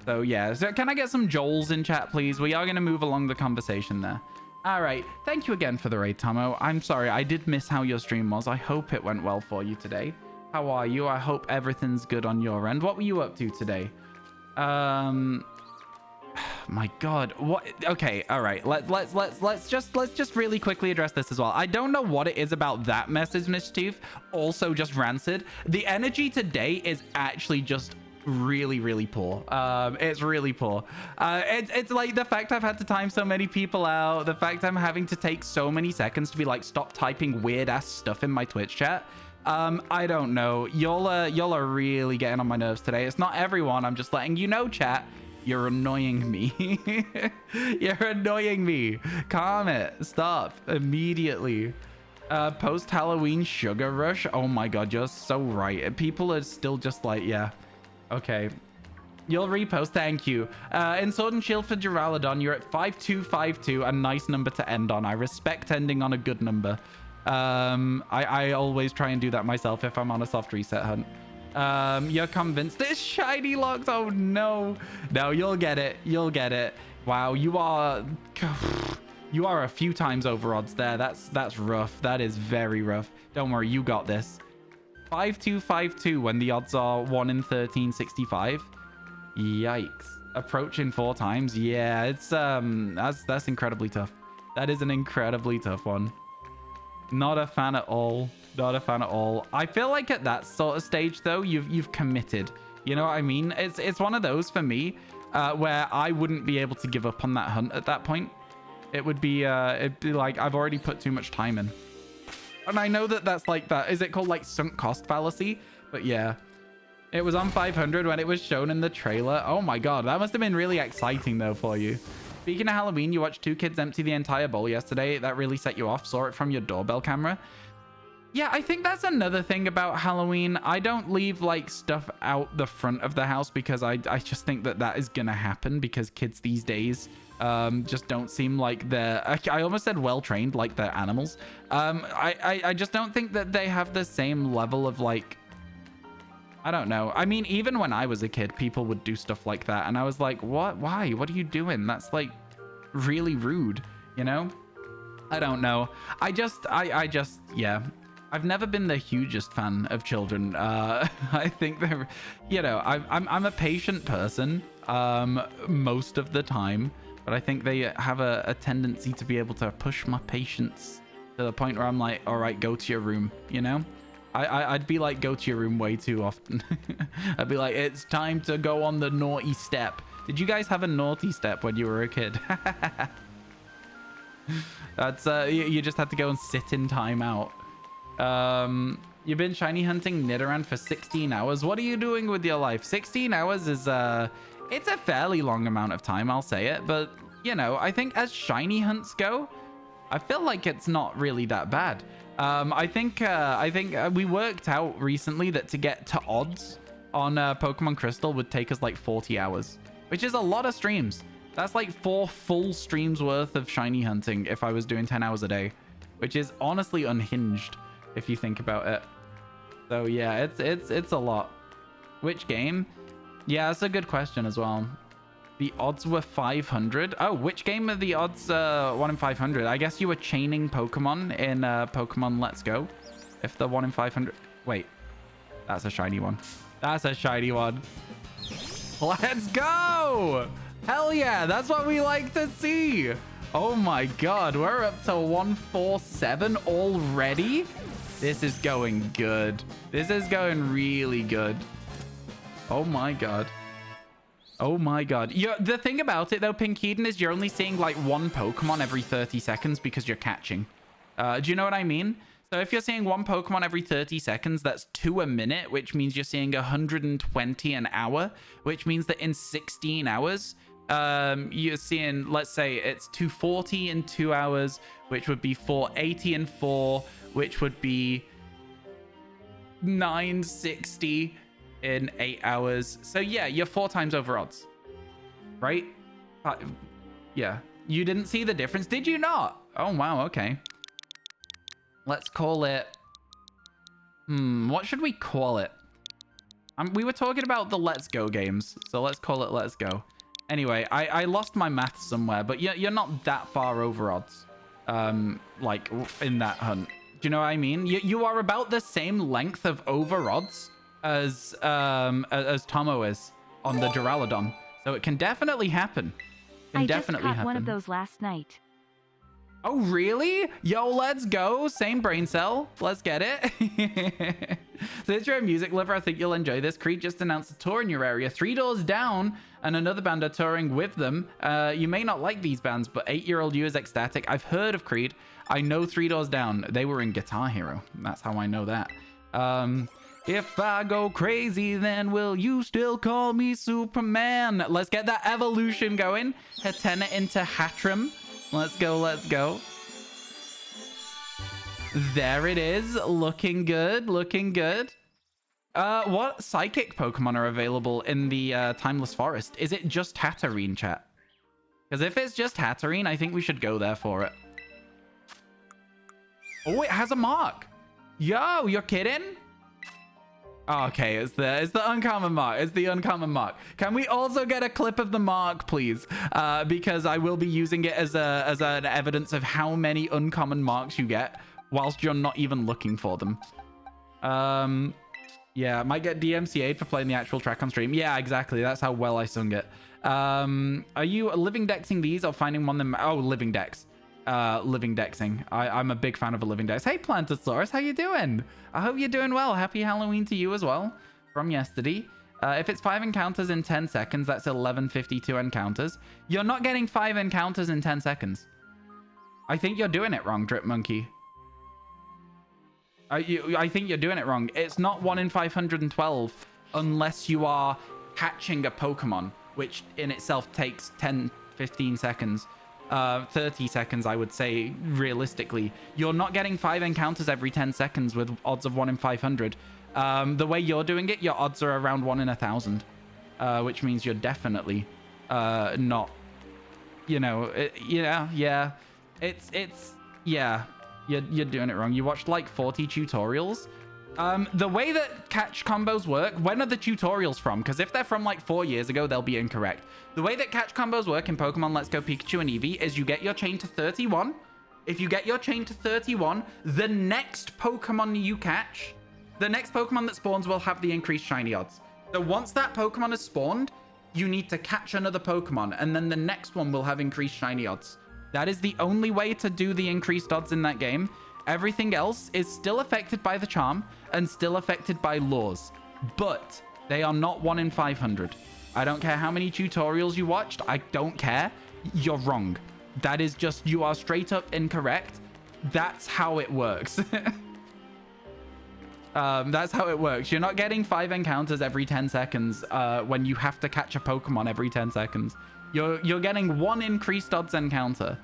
So yeah, so can I get some Joels in chat, please? We are going to move along the conversation there. All right, thank you again for the raid, Tomo. I'm sorry, I did miss how your stream was. I hope it went well for you today. How are you? I hope everything's good on your end. What were you up to today? My God, what? Okay, all right. Let's just really quickly address this as well. I don't know what it is about that message, Mischief. Also, just rancid. The energy today is actually just really poor. It's really poor. It's like the fact I've had to time so many people out. The fact I'm having to take so many seconds to be like, stop typing weird ass stuff in my Twitch chat. I don't know. Y'all are really getting on my nerves today. It's not everyone. I'm just letting you know, chat. You're annoying me. You're annoying me. Calm it. Stop immediately. Post-Halloween sugar rush. Oh my god, you're so right. People are still just like, yeah. Okay. You'll repost. Thank you. In Sword and Shield for Duraludon, you're at 5252. A nice number to end on. I respect ending on a good number. I always try and do that myself if I'm on a soft reset hunt. You're convinced it's shiny locks. Oh no. No, you'll get it. You'll get it. Wow, you are a few times over odds there. That's rough. That is very rough. Don't worry, you got this. 5252 when the odds are 1 in 1365. Yikes. Approaching 4 times. Yeah, it's that's incredibly tough. That is an incredibly tough one. Not a fan at all. Not a fan at all. I feel like at that sort of stage though, you've committed. You know what I mean? It's one of those for me where I wouldn't be able to give up on that hunt at that point. It'd be like I've already put too much time in. And I know that that's like that. Is it called like sunk cost fallacy? But yeah, it was on 500 when it was shown in the trailer. Oh my god, that must have been really exciting though for you. Speaking of Halloween, you watched 2 kids empty the entire bowl yesterday. That really set you off. Saw it from your doorbell camera. Yeah, I think that's another thing about Halloween. I don't leave like stuff out the front of the house because I just think that is gonna happen because kids these days just don't seem like they're, I almost said well-trained, like they're animals. I just don't think that they have the same level of like, I don't know. I mean, even when I was a kid, people would do stuff like that. And I was like, what? Why? What are you doing? That's like really rude, you know? I don't know. I just, yeah. I've never been the hugest fan of children. I think they're, you know, I'm a patient person most of the time. But I think they have a tendency to be able to push my patience to the point where I'm like, all right, go to your room, you know? I'd be like, go to your room way too often. I'd be like, it's time to go on the naughty step. Did you guys have a naughty step when you were a kid? That's you just had to go and sit in timeout. You've been shiny hunting Nidoran for 16 hours. What are you doing with your life? 16 hours is it's a fairly long amount of time, I'll say it. But you know, I think as shiny hunts go, I feel like it's not really that bad. I think we worked out recently that to get to odds on Pokemon Crystal would take us like 40 hours, which is a lot of streams. That's like 4 full streams worth of shiny hunting if I was doing 10 hours a day, which is honestly unhinged if you think about it. So yeah, it's a lot. Which game? Yeah, that's a good question as well. The odds were 500. Oh, which game are the odds 1 in 500? I guess you were chaining Pokemon in Pokemon Let's Go. If the 1 in 500... Wait. That's a shiny one. That's a shiny one. Let's go! Hell yeah, that's what we like to see. Oh my god, we're up to 147 already? This is going good. This is going really good. Oh my god. Oh my god. The thing about it though, Pinkeden, is you're only seeing like 1 Pokemon every 30 seconds because you're catching. Do you know what I mean? So if you're seeing 1 Pokemon every 30 seconds, that's 2 a minute, which means you're seeing 120 an hour, which means that in 16 hours, you're seeing, let's say it's 240 in 2 hours, which would be 480 in 4, which would be 960 in 8 hours. So yeah, you're 4 times over odds, right? Yeah, you didn't see the difference, did you not? Oh wow, okay. Let's call it, what should we call it? We were talking about the Let's Go games, so let's call it Let's Go. Anyway, I lost my math somewhere, but you're not that far over odds, like in that hunt. Do you know what I mean? You are about the same length of over odds as Tomo is on the Duraludon, so it can definitely happen. I just caught one of those last night. Oh really? Yo, let's go. Same brain cell. Let's get it. Since you're a music lover, I think you'll enjoy this. Creed just announced a tour in your area. 3 Doors Down and another band are touring with them. You may not like these bands, but 8-year-old you is ecstatic. I've heard of Creed. I know 3 Doors Down. They were in Guitar Hero. That's how I know that. If I go crazy, then will you still call me Superman? Let's get that evolution going. Hatena into Hatrim. Let's go, let's go. There it is. Looking good, looking good. What psychic Pokemon are available in the Timeless Forest? Is it just Hatterene, chat? Because if it's just Hatterene, I think we should go there for it. Oh, it has a mark. Yo, you're kidding? Oh, okay, it's the uncommon mark. It's the uncommon mark. Can we also get a clip of the mark, please? Because I will be using it as an evidence of how many uncommon marks you get whilst you're not even looking for them. Yeah, I might get DMCA'd for playing the actual track on stream. Yeah, exactly. That's how well I sung it. Are you living dexing these or finding one of them? Oh, living dex. Living dexing. I'm a big fan of a living dex. Hey, Plantosaurus, how you doing? I hope you're doing well. Happy Halloween to you as well from yesterday. If it's 5 encounters in 10 seconds, that's 1152 encounters. You're not getting 5 encounters in 10 seconds. I think you're doing it wrong, Drip Monkey. I think you're doing it wrong. It's not 1 in 512 unless you are hatching a Pokemon, which in itself takes 10, 15 seconds. 30 seconds, I would say, realistically. You're not getting 5 encounters every 10 seconds with odds of 1 in 500. The way you're doing it, your odds are around 1 in 1,000, which means you're definitely not, you know, yeah. You're doing it wrong. You watched like 40 tutorials. The way that catch combos work, when are the tutorials from? Because if they're from like 4 years ago, they'll be incorrect. The way that catch combos work in Pokemon Let's Go Pikachu and Eevee is you get your chain to 31. If you get your chain to 31, the next Pokemon you catch, the next Pokemon that spawns will have the increased shiny odds. So once that Pokemon is spawned, you need to catch another Pokemon, and then the next one will have increased shiny odds. That is the only way to do the increased odds in that game. Everything else is still affected by the charm and still affected by laws, but they are not 1 in 500. I don't care how many tutorials you watched. I don't care. You're wrong. That is just, you are straight up incorrect. That's how it works. That's how it works. You're not getting 5 encounters every 10 seconds when you have to catch a Pokemon every 10 seconds. You're getting 1 increased odds encounter.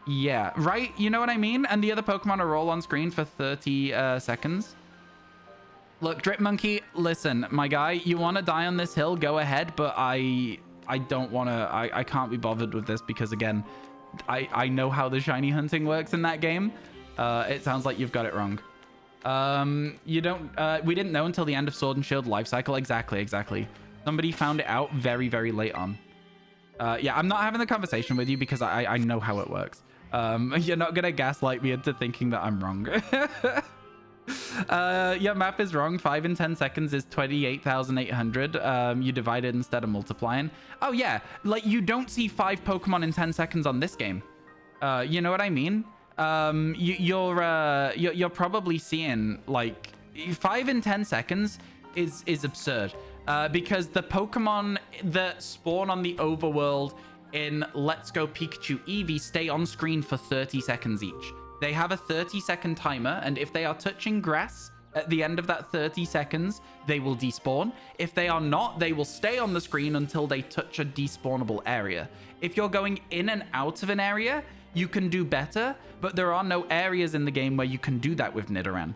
Yeah, right? You know what I mean? And the other Pokemon are all on screen for 30 seconds. Look, Drip Monkey, listen, my guy, you want to die on this hill, go ahead, but I don't want to, I can't be bothered with this because, again, I know how the shiny hunting works in that game. It sounds like you've got it wrong. We didn't know until the end of Sword and Shield life cycle. Exactly. Somebody found it out very, very late on. Yeah, I'm not having the conversation with you because I know how it works. You're not gonna gaslight me into thinking that I'm wrong. Your map is wrong. 5 in 10 seconds is 28,800. You divide it instead of multiplying. Oh yeah, like you don't see 5 Pokemon in 10 seconds on this game. You know what I mean? You're probably seeing like 5 in 10 seconds is absurd. Because the Pokemon that spawn on the overworld in Let's Go Pikachu Eevee stay on screen for 30 seconds each. They have a 30-second timer, and if they are touching grass at the end of that 30 seconds, they will despawn. If they are not, they will stay on the screen until they touch a despawnable area. If you're going in and out of an area, you can do better, but there are no areas in the game where you can do that with Nidoran.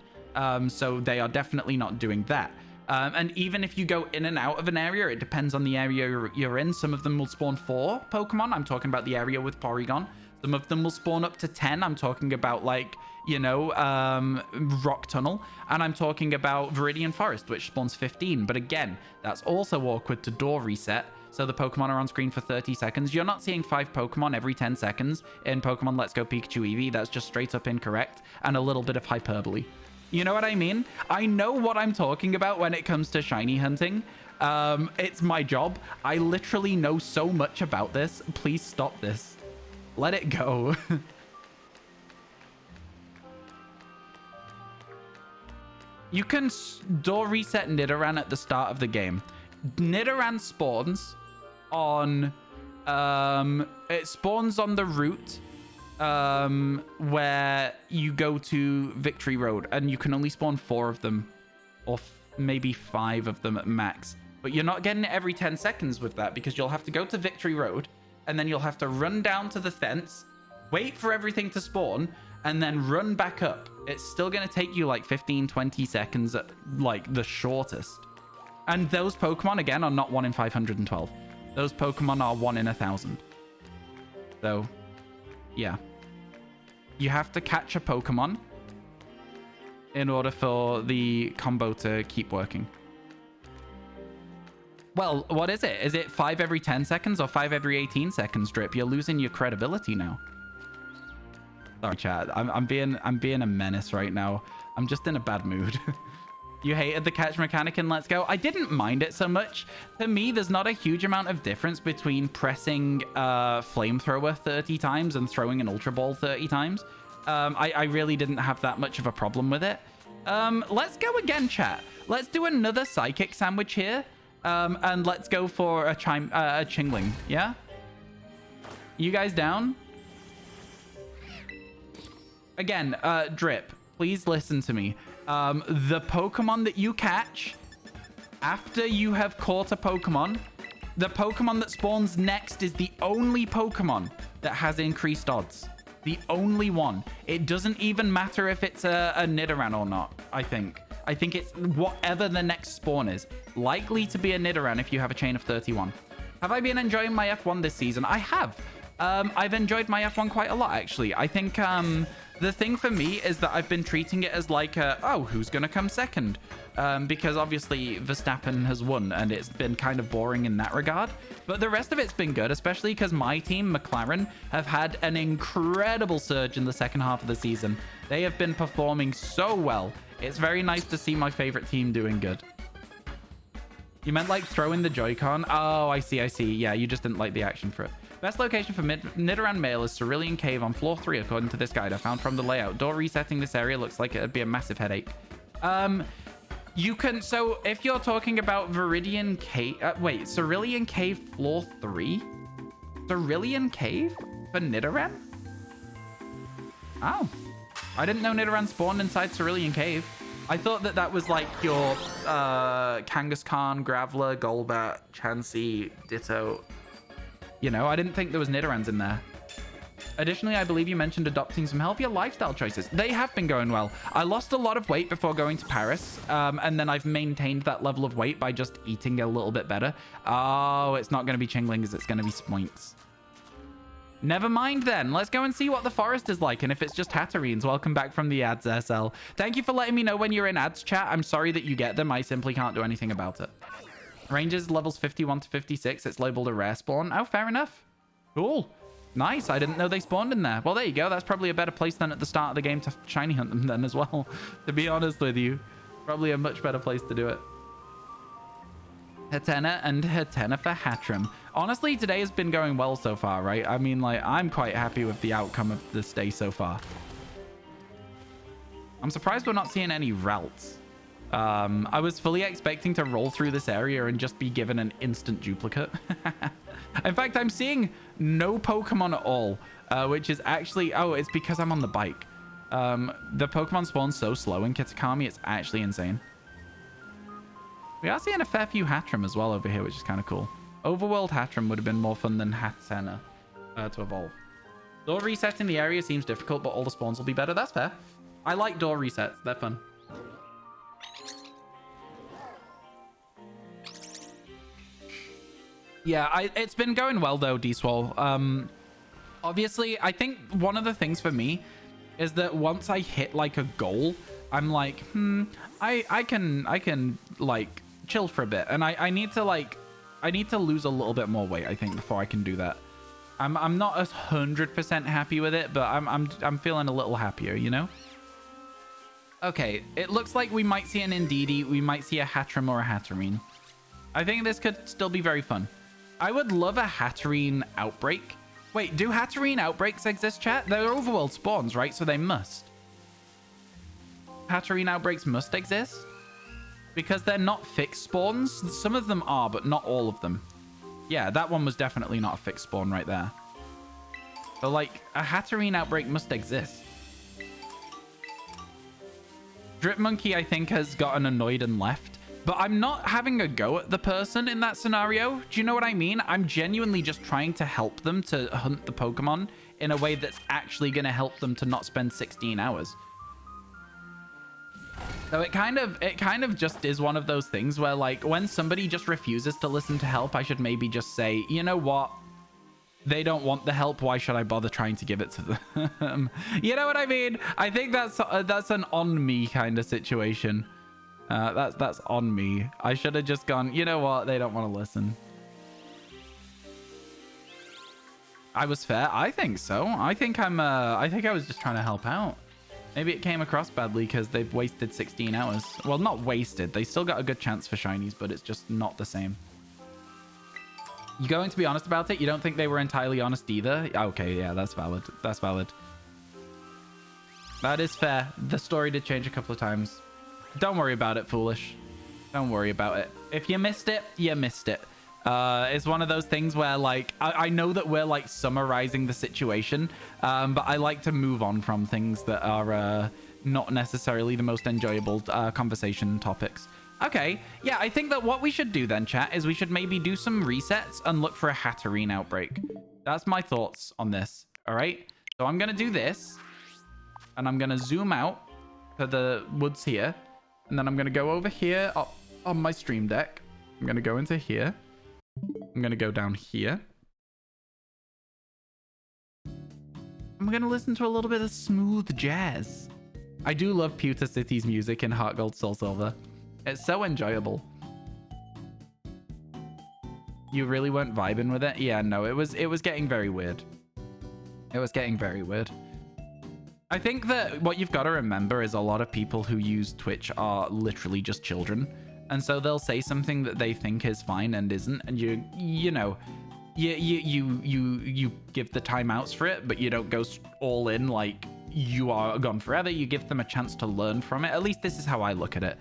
So they are definitely not doing that. And even if you go in and out of an area, it depends on the area you're in. Some of them will spawn 4 Pokemon. I'm talking about the area with Porygon. Some of them will spawn up to 10. I'm talking about, like, you know, Rock Tunnel. And I'm talking about Viridian Forest, which spawns 15. But again, that's also awkward to door reset. So the Pokemon are on screen for 30 seconds. You're not seeing 5 Pokemon every 10 seconds in Pokemon Let's Go Pikachu Eevee. That's just straight up incorrect and a little bit of hyperbole. You know what I mean? I know what I'm talking about when it comes to shiny hunting. It's my job. I literally know so much about this. Please stop this. Let it go. You can door reset Nidoran at the start of the game. Nidoran spawns on... it spawns on the route where you go to Victory Road and you can only spawn 4 of them, or maybe 5 of them at max. But you're not getting it every 10 seconds with that, because you'll have to go to Victory Road and then you'll have to run down to the fence, wait for everything to spawn, and then run back up. It's still going to take you like 15-20 seconds at like the shortest. And those Pokemon, again, are not 1 in 512. Those Pokemon are 1 in 1,000. So, yeah. You have to catch a Pokemon in order for the combo to keep working. Well, what is it? Is it 5 every 10 seconds or 5 every 18 seconds, Drip? You're losing your credibility now. Sorry, chat. I'm being a menace right now. I'm just in a bad mood. You hated the catch mechanic in Let's Go? I didn't mind it so much. To me, there's not a huge amount of difference between pressing Flamethrower 30 times and throwing an Ultra Ball 30 times. I really didn't have that much of a problem with it. Let's go again, chat. Let's do another Psychic Sandwich here. And let's go for a Chingling, yeah? You guys down? Again, Drip, please listen to me. The Pokemon that you catch after you have caught a Pokemon, the Pokemon that spawns next is the only Pokemon that has increased odds. The only one. It doesn't even matter if it's a Nidoran or not, I think. I think it's whatever the next spawn is. Likely to be a Nidoran if you have a chain of 31. Have I been enjoying my F1 this season? I have. I've enjoyed my F1 quite a lot, actually. I think the thing for me is that I've been treating it as like, oh, who's going to come second? Because obviously Verstappen has won and it's been kind of boring in that regard. But the rest of it's been good, especially because my team, McLaren, have had an incredible surge in the second half of the season. They have been performing so well. It's very nice to see my favorite team doing good. You meant like throwing the Joy-Con? Oh, I see. Yeah, you just didn't like the action for it. Best location for Nidoran male is Cerulean Cave on floor 3, according to this guide I found from the layout. Door resetting this area looks like it'd be a massive headache. You can... So, if you're talking about Viridian Cave... wait, Cerulean Cave floor 3? Cerulean Cave for Nidoran? Oh. I didn't know Nidoran spawned inside Cerulean Cave. I thought that that was like your Kangaskhan, Graveler, Golbat, Chansey, Ditto... You know, I didn't think there was Nidorans in there. Additionally, I believe you mentioned adopting some healthier lifestyle choices. They have been going well. I lost a lot of weight before going to Paris, and then I've maintained that level of weight by just eating a little bit better. Oh, it's not going to be Chinglings, it's going to be Spoints. Never mind then. Let's go and see what the forest is like, and if it's just Hatterines. Welcome back from the ads, SL. Thank you for letting me know when you're in ads, chat. I'm sorry that you get them. I simply can't do anything about it. Ranges levels 51 to 56. It's labeled a rare spawn. Oh, fair enough. Cool. Nice. I didn't know they spawned in there. Well, there you go. That's probably a better place than at the start of the game to shiny hunt them then as well. To be honest with you. Probably a much better place to do it. Hatena and Hatena for Hatrim. Honestly, today has been going well so far, right? I mean, like, I'm quite happy with the outcome of this day so far. I'm surprised we're not seeing any routes. I was fully expecting to roll through this area and just be given an instant duplicate. In fact, I'm seeing no Pokemon at all, which is actually... Oh, it's because I'm on the bike. The Pokemon spawn so slow in Kitakami, it's actually insane. We are seeing a fair few Hatrim as well over here, which is kind of cool. Overworld Hatrim would have been more fun than Hatena to evolve. Door resetting the area seems difficult, but all the spawns will be better. That's fair. I like door resets. They're fun. Yeah, it's been going well though, D-Swole. Obviously, I think one of the things for me is that once I hit like a goal, I'm like, I can like chill for a bit, and I need to lose a little bit more weight, I think, before I can do that. I'm not 100% happy with it, but I'm feeling a little happier, you know? Okay, it looks like we might see an Indeedee, we might see a Hatrim or a Hatterene. I think this could still be very fun. I would love a Hatterene outbreak. Wait, do Hatterene outbreaks exist, chat? They're overworld spawns, right? So they must. Hatterene outbreaks must exist? Because they're not fixed spawns. Some of them are, but not all of them. Yeah, that one was definitely not a fixed spawn right there. So, like, a Hatterene outbreak must exist. Drip Monkey, I think, has gotten annoyed and left. But I'm not having a go at the person in that scenario. Do you know what I mean? I'm genuinely just trying to help them to hunt the Pokemon in a way that's actually going to help them to not spend 16 hours. So it kind of just is one of those things where, like, when somebody just refuses to listen to help, I should maybe just say, you know what? They don't want the help. Why should I bother trying to give it to them? You know what I mean? I think that's an on me kind of situation. That's on me. I should have just gone, you know what? They don't want to listen. I was fair. I think so. I think I was just trying to help out. Maybe it came across badly because they've wasted 16 hours. Well, not wasted. They still got a good chance for shinies, but it's just not the same. You going to be honest about it? You don't think they were entirely honest either? Okay, yeah, that's valid. That's valid. That is fair. The story did change a couple of times. Don't worry about it, Foolish. Don't worry about it. If you missed it, you missed it. It's one of those things where, like, I know that we're, like, summarizing the situation, but I like to move on from things that are not necessarily the most enjoyable conversation topics. Okay, yeah, I think that what we should do then, chat, is we should maybe do some resets and look for a Hatterene outbreak. That's my thoughts on this, all right? So I'm going to do this, and I'm going to zoom out to the woods here, and then I'm going to go over here up on my stream deck. I'm going to go into here. I'm going to go down here. I'm going to listen to a little bit of smooth jazz. I do love Pewter City's music in Heart Gold Soul Silver. It's so enjoyable. You really weren't vibing with it? Yeah, no, it was getting very weird. It was getting very weird. I think that what you've got to remember is a lot of people who use Twitch are literally just children. And so they'll say something that they think is fine and isn't, and you know, you give the timeouts for it, but you don't go all in like you are gone forever. You give them a chance to learn from it. At least this is how I look at it.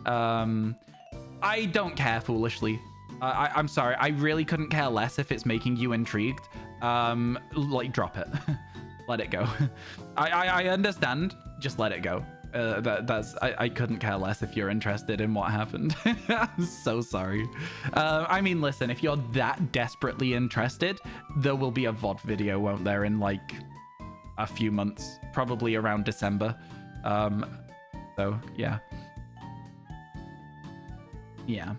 I don't care, Foolishly. I'm sorry. I really couldn't care less if it's making you intrigued. Like, drop it. Let it go. I understand. Just let it go. I couldn't care less if you're interested in what happened. I'm so sorry. I mean, listen, if you're that desperately interested, there will be a VOD video, won't there, in like a few months, probably around December. So yeah. Yeah.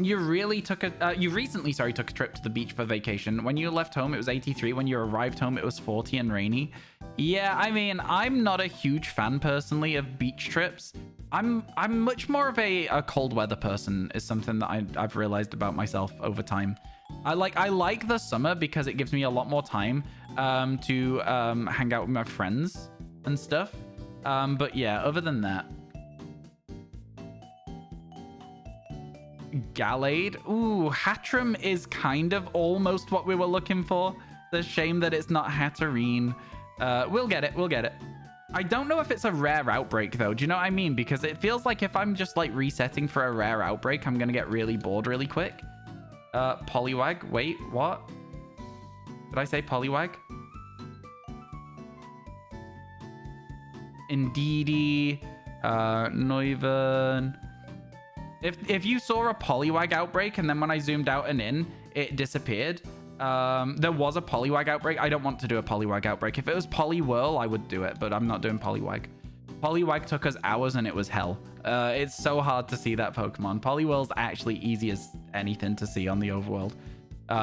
You recently took a trip to the beach for vacation. When you left home, it was 83. When you arrived home, it was 40 and rainy. Yeah, I mean, I'm not a huge fan personally of beach trips. I'm much more of a cold weather person, is something that I've realized about myself over time. I like the summer because it gives me a lot more time to hang out with my friends and stuff. But yeah, other than that. Gallade. Ooh, Hatterene is kind of almost what we were looking for. The shame that it's not Hatterene. We'll get it. We'll get it. I don't know if it's a rare outbreak, though. Do you know what I mean? Because it feels like if I'm just, like, resetting for a rare outbreak, I'm going to get really bored really quick. Poliwag. Wait, what? Did I say Poliwag? Indeedee. Neuven. If you saw a Poliwag outbreak and then when I zoomed out and in, it disappeared. There was a Poliwag outbreak. I don't want to do a Poliwag outbreak. If it was Poliwhirl, I would do it, but I'm not doing Poliwag. Poliwag took us hours and it was hell. It's so hard to see that Pokemon. Poliwhirl's actually easy as anything to see on the overworld.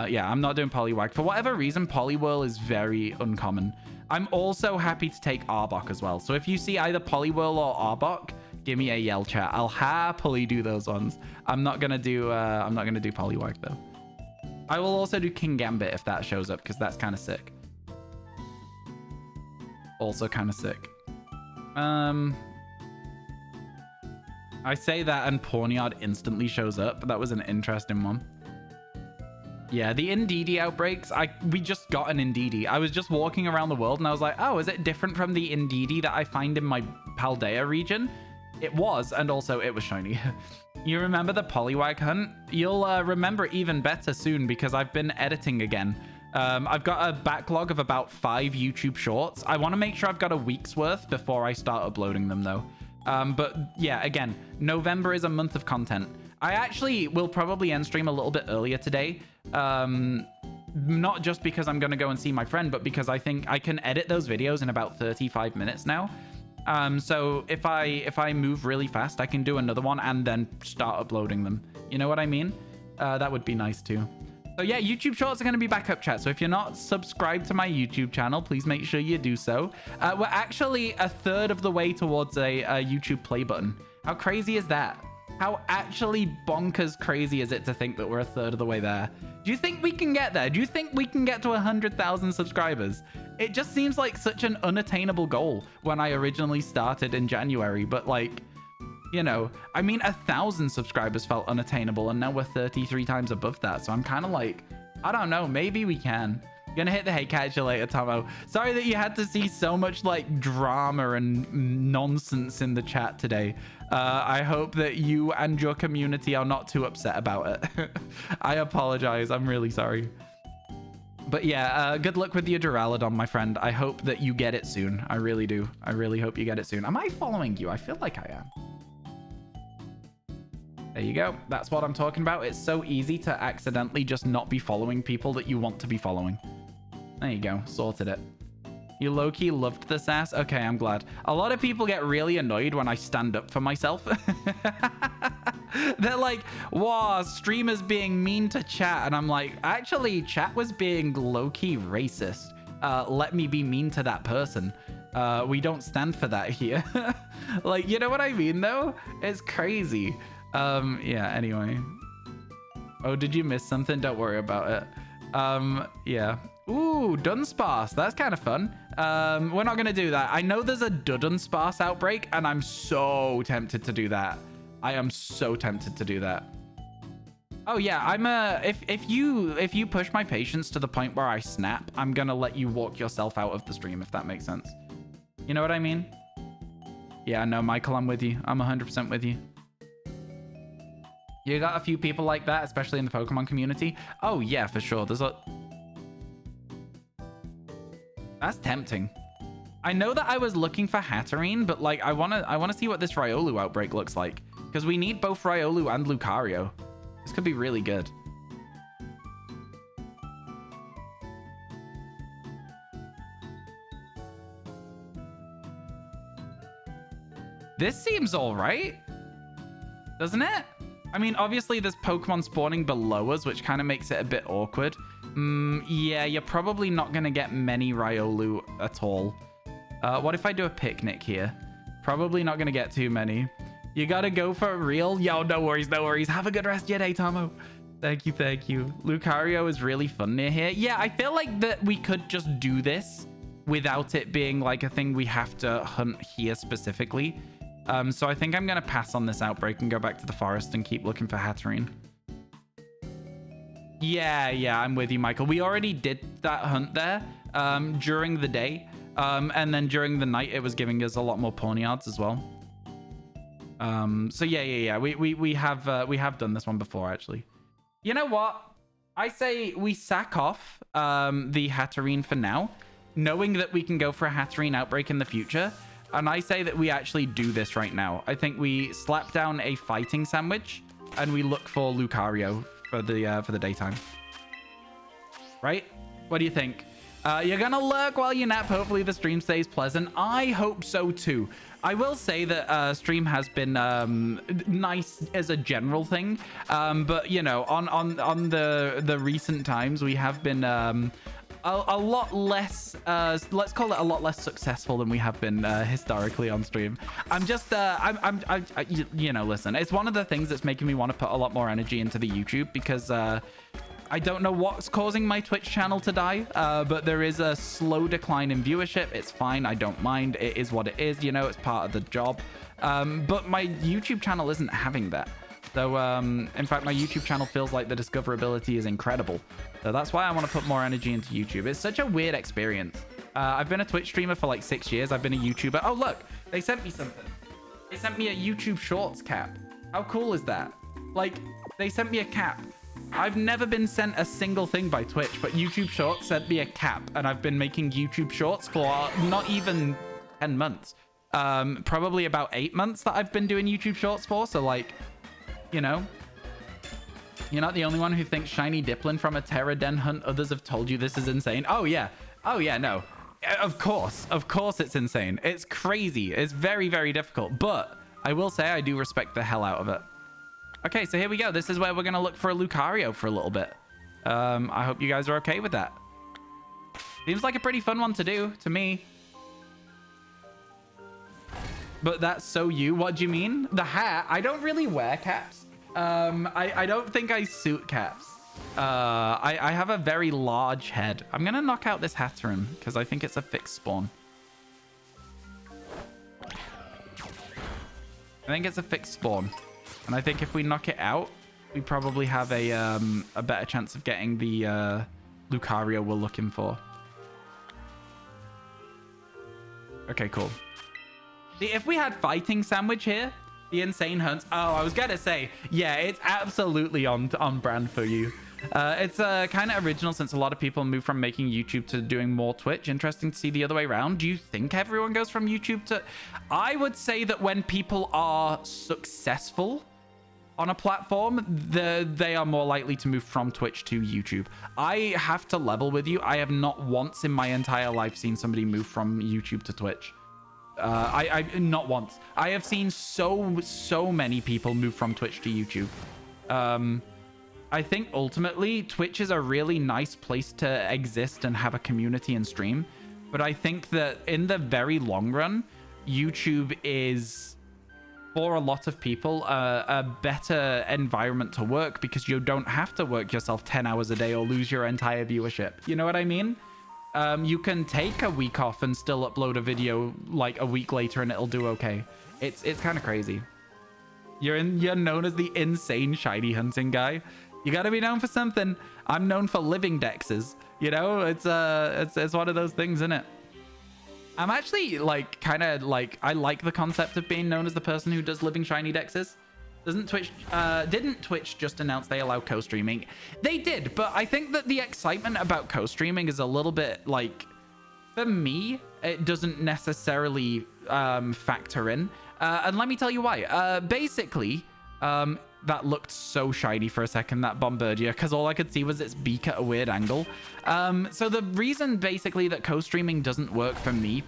Yeah, I'm not doing Poliwag. For whatever reason, Poliwhirl is very uncommon. I'm also happy to take Arbok as well. So if you see either Poliwhirl or Arbok, give me a yell, chat. I'll happily do those ones. I'm not gonna do Poliwag though. I will also do King Gambit if that shows up because that's kind of sick. Also kind of sick. I say that and Pawniard instantly shows up. That was an interesting one. Yeah, the Indeedee outbreaks. We just got an Indeedee. I was just walking around the world and I was like, oh, is it different from the Indeedee that I find in my Paldea region? It was, and also it was shiny. You remember the Poliwag hunt? You'll remember even better soon because I've been editing again. I've got a backlog of about 5 YouTube shorts. I want to make sure I've got a week's worth before I start uploading them, though. But yeah, again, November is a month of content. I actually will probably end stream a little bit earlier today. Not just because I'm going to go and see my friend, but because I think I can edit those videos in about 35 minutes now. So if I move really fast, I can do another one and then start uploading them. You know what I mean? That would be nice too. So yeah, YouTube Shorts are going to be back up, chat. So if you're not subscribed to my YouTube channel, please make sure you do so. We're actually a third of the way towards a YouTube play button. How crazy is that? How actually bonkers crazy is it to think that we're a third of the way there? Do you think we can get there? Do you think we can get to 100,000 subscribers? It just seems like such an unattainable goal when I originally started in January. But like, you know, I mean, 1,000 subscribers felt unattainable, and now we're 33 times above that. So I'm kind of like, I don't know, maybe we can. Gonna hit the hey, catch you later, Tomo. Sorry that you had to see so much like drama and nonsense in the chat today. I hope that you and your community are not too upset about it. I apologize. I'm really sorry. But yeah, good luck with your Duraludon, my friend. I hope that you get it soon. I really do. I really hope you get it soon. Am I following you? I feel like I am. There you go. That's what I'm talking about. It's so easy to accidentally just not be following people that you want to be following. There you go. Sorted it. You low-key loved the sass? Okay, I'm glad. A lot of people get really annoyed when I stand up for myself. They're like, wow, streamers being mean to chat. And I'm like, actually, chat was being low-key racist. Let me be mean to that person. We don't stand for that here. Like, you know what I mean, though? It's crazy. Yeah, anyway. Oh, did you miss something? Don't worry about it. Yeah. Ooh, Dunsparce. That's kind of fun. We're not going to do that. I know there's a Dunsparce outbreak, and I'm so tempted to do that. I am so tempted to do that. Oh, yeah. If you push my patience to the point where I snap, I'm going to let you walk yourself out of the stream, if that makes sense. You know what I mean? Yeah, no, Michael, I'm with you. I'm 100% with you. You got a few people like that, especially in the Pokemon community. Oh, yeah, for sure. There's a... That's tempting. I know that I was looking for Hatterene, but like I wanna see what this Riolu outbreak looks like. Because we need both Riolu and Lucario. This could be really good. This seems alright. Doesn't it? I mean, obviously there's Pokemon spawning below us, which kind of makes it a bit awkward. Yeah, you're probably not going to get many Riolu at all. What if I do a picnic here? Probably not going to get too many. You got to go for real? Yo, no worries, no worries. Have a good rest of your day, Tomo. Thank you, thank you. Lucario is really fun near here. Yeah, I feel like that we could just do this without it being like a thing we have to hunt here specifically. So I think I'm going to pass on this outbreak and go back to the forest and keep looking for Hatterene. Yeah, I'm with you, Michael. We already did that hunt there during the day. And then during the night, it was giving us a lot more Pawniards as well. So yeah. We have done this one before, actually. You know what? I say we sack off the Hatterene for now, knowing that we can go for a Hatterene outbreak in the future. And I say that we actually do this right now. I think we slap down a fighting sandwich and we look for Lucario for the daytime. Right? What do you think? You're gonna lurk while you nap. Hopefully the stream stays pleasant. I hope so too. I will say that stream has been nice as a general thing, but you know, on the recent times we have been a lot less, let's call it a lot less successful than we have been historically on stream. I'm just, you know, listen, it's one of the things that's making me want to put a lot more energy into the YouTube because I don't know what's causing my Twitch channel to die, but there is a slow decline in viewership. It's fine. I don't mind. It is what it is. You know, it's part of the job. But my YouTube channel isn't having that. So, in fact, my YouTube channel feels like the discoverability is incredible. So that's why I want to put more energy into YouTube. It's such a weird experience. I've been a Twitch streamer for like 6 years. I've been a YouTuber. Oh, look, they sent me something. They sent me a YouTube Shorts cap. How cool is that? Like, they sent me a cap. I've never been sent a single thing by Twitch, but YouTube Shorts sent me a cap, and I've been making YouTube Shorts for not even 10 months. Probably about 8 months that I've been doing YouTube Shorts for. So, like, you know, you're not the only one who thinks shiny Dipplin from a Terra Den hunt. Others have told you this is insane. Oh, yeah. Oh, yeah, no. Of course it's insane. It's crazy. It's very, very difficult. But I will say I do respect the hell out of it. Okay, so here we go. This is where we're going to look for a Lucario for a little bit. I hope you guys are okay with that. Seems like a pretty fun one to do, to me. But that's so you. What do you mean? The hat? I don't really wear caps. I don't think I suit caps. I have a very large head. I'm going to knock out this Hatteran because I think it's a fixed spawn. I think it's a fixed spawn. And I think if we knock it out, we probably have a better chance of getting the Lucario we're looking for. Okay, cool. See, if we had Fighting Sandwich here, the insane hunts. Oh, I was going to say, yeah, it's absolutely on brand for you. It's kind of original since a lot of people move from making YouTube to doing more Twitch. Interesting to see the other way around. Do you think everyone goes from YouTube to... I would say that when people are successful on a platform, they are more likely to move from Twitch to YouTube. I have to level with you. I have not once in my entire life seen somebody move from YouTube to Twitch. I not once. I have seen so many people move from Twitch to YouTube. I think ultimately Twitch is a really nice place to exist and have a community and stream. But I think that in the very long run, YouTube is, for a lot of people, a better environment to work because you don't have to work yourself 10 hours a day or lose your entire viewership. You know what I mean? You can take a week off and still upload a video like a week later and it'll do okay. It's kind of crazy. You're known as the insane shiny hunting guy. You got to be known for something. I'm known for living dexes. You know, it's one of those things, isn't it? I'm actually like kind of like, I like the concept of being known as the person who does living shiny dexes. Didn't Twitch just announce they allow co-streaming? They did, but I think that the excitement about co-streaming is a little bit like, for me, it doesn't necessarily factor in. And let me tell you why. Basically, that looked so shiny for a second, that Bombardier, because all I could see was its beak at a weird angle. So the reason basically that co-streaming doesn't work for me,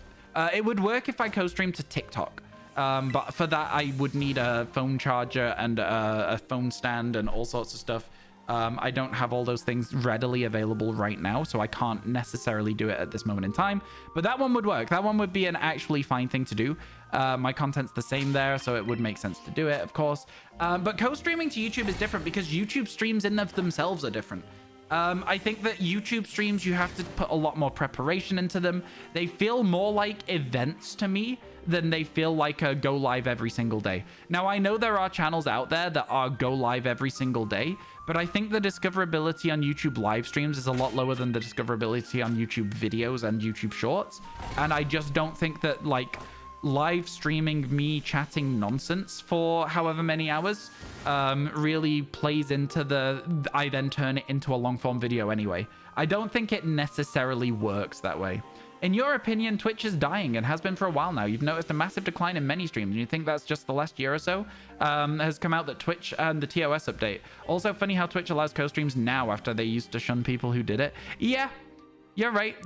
it would work if I co-stream to TikTok. But for that, I would need a phone charger and a phone stand and all sorts of stuff. I don't have all those things readily available right now, so I can't necessarily do it at this moment in time. But that one would work. That one would be an actually fine thing to do. My content's the same there, so it would make sense to do it, of course. But co-streaming to YouTube is different because YouTube streams in of themselves are different. I think that YouTube streams, you have to put a lot more preparation into them. They feel more like events to me than they feel like a go live every single day. Now, I know there are channels out there that are go live every single day, but I think the discoverability on YouTube live streams is a lot lower than the discoverability on YouTube videos and YouTube shorts. And I just don't think that like live streaming me chatting nonsense for however many hours really plays into I then turn it into a long form video anyway. I don't think it necessarily works that way. In your opinion, Twitch is dying and has been for a while now. You've noticed a massive decline in many streams, and you think that's just the last year or so? Has come out that Twitch and the TOS update. Also funny how Twitch allows co-streams now after they used to shun people who did it. Yeah, you're right.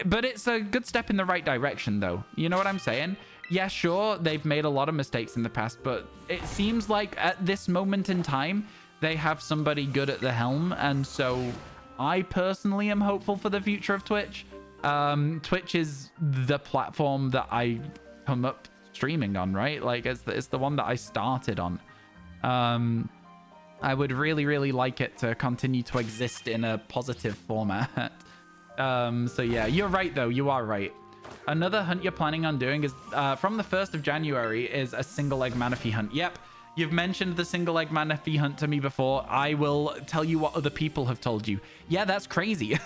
But it's a good step in the right direction, though. You know what I'm saying? Yeah, sure, they've made a lot of mistakes in the past, but it seems like at this moment in time, they have somebody good at the helm, and so I personally am hopeful for the future of Twitch. Twitch is the platform that I come up streaming on, right? Like it's the one that I started on. I would really, really like it to continue to exist in a positive format. So yeah, you're right though. You are right. Another hunt you're planning on doing is from the 1st of January is a single egg Manaphy hunt. Yep. You've mentioned the single egg Manaphy hunt to me before. I will tell you what other people have told you. Yeah, that's crazy.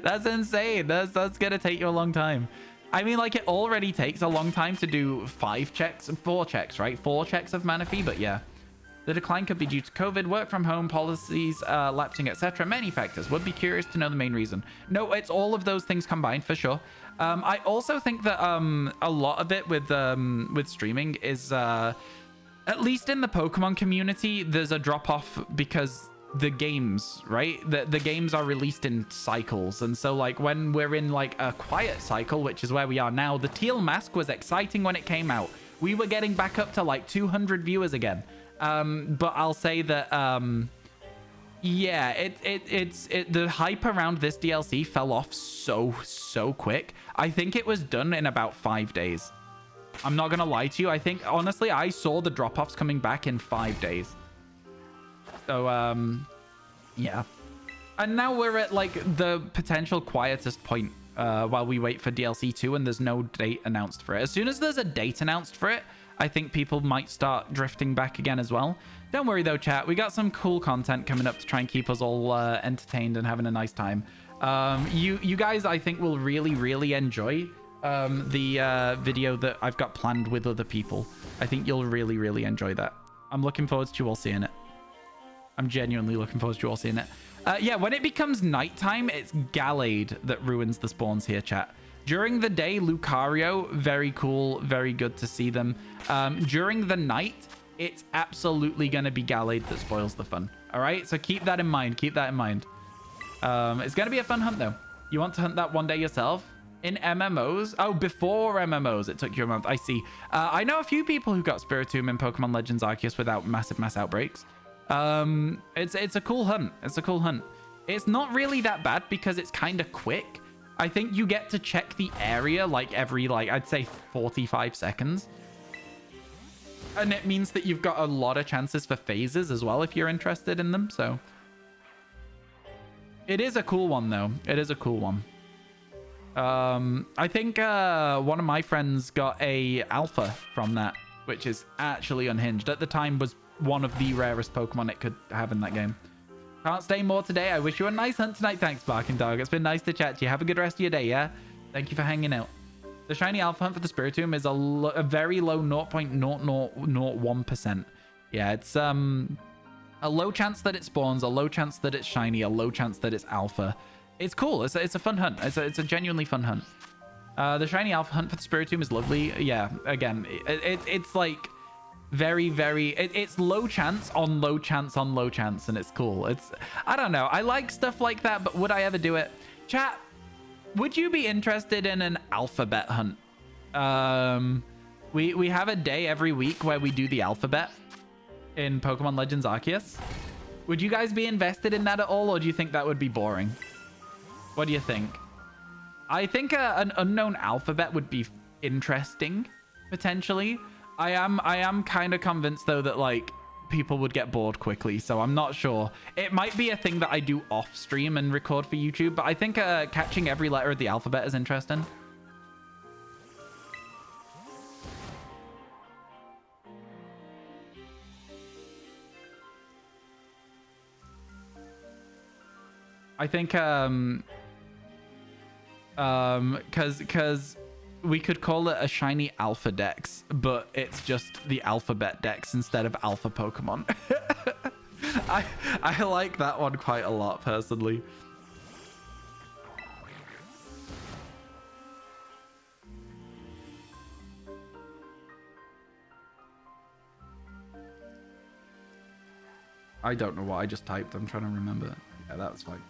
That's insane. That's gonna take you a long time. I mean, like, it already takes a long time to do 4 checks, right? 4 checks of Manaphy, but yeah. The decline could be due to COVID, work from home policies, lapsing, etc. Many factors. Would be curious to know the main reason. No, it's all of those things combined for sure. I also think that a lot of it with streaming is at least in the Pokemon community, there's a drop off because the games, right? The games are released in cycles, and so like when we're in like a quiet cycle, which is where we are now, the Teal mask was exciting when it came out. We were getting back up to like 200 viewers again. But I'll say that yeah, the hype around this DLC fell off so quick. I think it was done in about 5 days. I'm not gonna lie to you. I think honestly I saw the drop-offs coming back in 5 days. So yeah, and now we're at like the potential quietest point while we wait for DLC 2, and there's no date announced for it. As soon as there's a date announced for it, I think people might start drifting back again as well. Don't worry though, chat. We got some cool content coming up to try and keep us all entertained and having a nice time. You guys, I think, will really enjoy the video that I've got planned with other people. I think you'll really enjoy that. I'm looking forward to you all seeing it. I'm genuinely looking forward to you all seeing it. Yeah, when it becomes nighttime, it's Gallade that ruins the spawns here, chat. During the day, Lucario, very cool, very good to see them. During the night, it's absolutely going to be Gallade that spoils the fun. All right, so keep that in mind. Keep that in mind. It's going to be a fun hunt, though. You want to hunt that one day yourself? In MMOs? Oh, before MMOs, it took you a month. I see. I know a few people who got Spiritomb in Pokemon Legends Arceus without massive mass outbreaks. It's a cool hunt. It's a cool hunt. It's not really that bad because it's kind of quick. I think you get to check the area like every, like, I'd say 45 seconds. And it means that you've got a lot of chances for phases as well if you're interested in them. So it is a cool one, though. It is a cool one. I think one of my friends got a alpha from that, which is actually unhinged. At the time was one of the rarest Pokemon it could have in that game. Can't stay more today. I wish you a nice hunt tonight. Thanks, Barking Dog. It's been nice to chat to you. Have a good rest of your day, yeah? Thank you for hanging out. The shiny alpha hunt for the Spiritomb is a very low 0.0001%. Yeah, it's a low chance that it spawns, a low chance that it's shiny, a low chance that it's alpha. It's cool. It's a fun hunt. It's a genuinely fun hunt. The shiny alpha hunt for the Spiritomb is lovely. Yeah, again, it's like it's low chance on low chance on low chance, and it's cool. I don't know, I like stuff like that, but would I ever do it? Chat, would you be interested in an alphabet hunt? We have a day every week where we do the alphabet in Pokemon Legends Arceus. Would you guys be invested in that at all, or do you think that would be boring? What do you think? I think an unknown alphabet would be interesting, potentially. I am kind of convinced, though, that, like, people would get bored quickly, so I'm not sure. It might be a thing that I do off stream and record for YouTube, but I think catching every letter of the alphabet is interesting. I think because we could call it a shiny alpha dex, but it's just the alphabet dex instead of alpha Pokemon. I like that one quite a lot, personally. I don't know what I just typed. I'm trying to remember. Yeah, that was fine.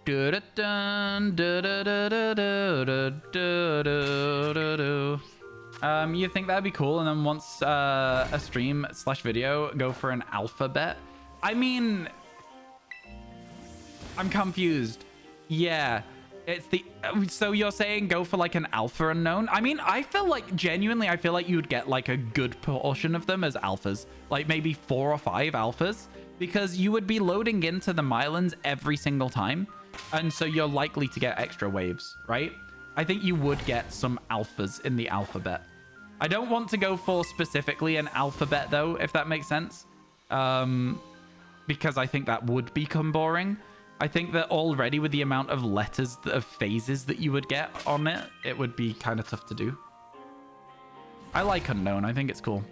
You think that'd be cool, and then once a stream / video go for an alphabet? I mean, I'm confused. Yeah, it's the so you're saying go for like an alpha unknown? I mean, I feel like genuinely I feel like you'd get like a good portion of them as alphas, like maybe 4 or 5 alphas, because you would be loading into the Mylans every single time, and so you're likely to get extra waves, right? I think you would get some alphas in the alphabet. I don't want to go for specifically an alphabet, though, if that makes sense, because I think that would become boring. I think that already with the amount of letters, of phases that you would get on it, it would be kind of tough to do. I like unknown. I think it's cool.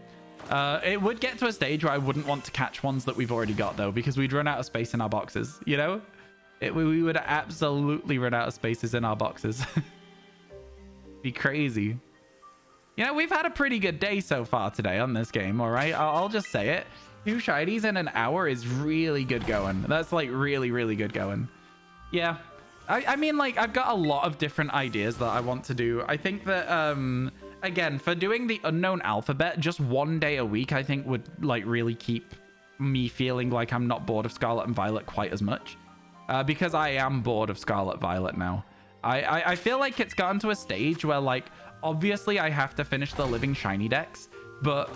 It would get to a stage where I wouldn't want to catch ones that we've already got, though, because we'd run out of space in our boxes, you know? We would absolutely run out of spaces in our boxes. Be crazy. You know, we've had a pretty good day so far today on this game, all right? I'll just say it. 2 shinies in an hour is really good going. That's, like, really, really good going. Yeah. I mean, like, I've got a lot of different ideas that I want to do. I think that, again, for doing the unknown alphabet, just 1 day a week, I think would, like, really keep me feeling like I'm not bored of Scarlet and Violet quite as much. Because I am bored of Scarlet Violet now. I feel like it's gotten to a stage where, like, obviously I have to finish the living shiny decks, but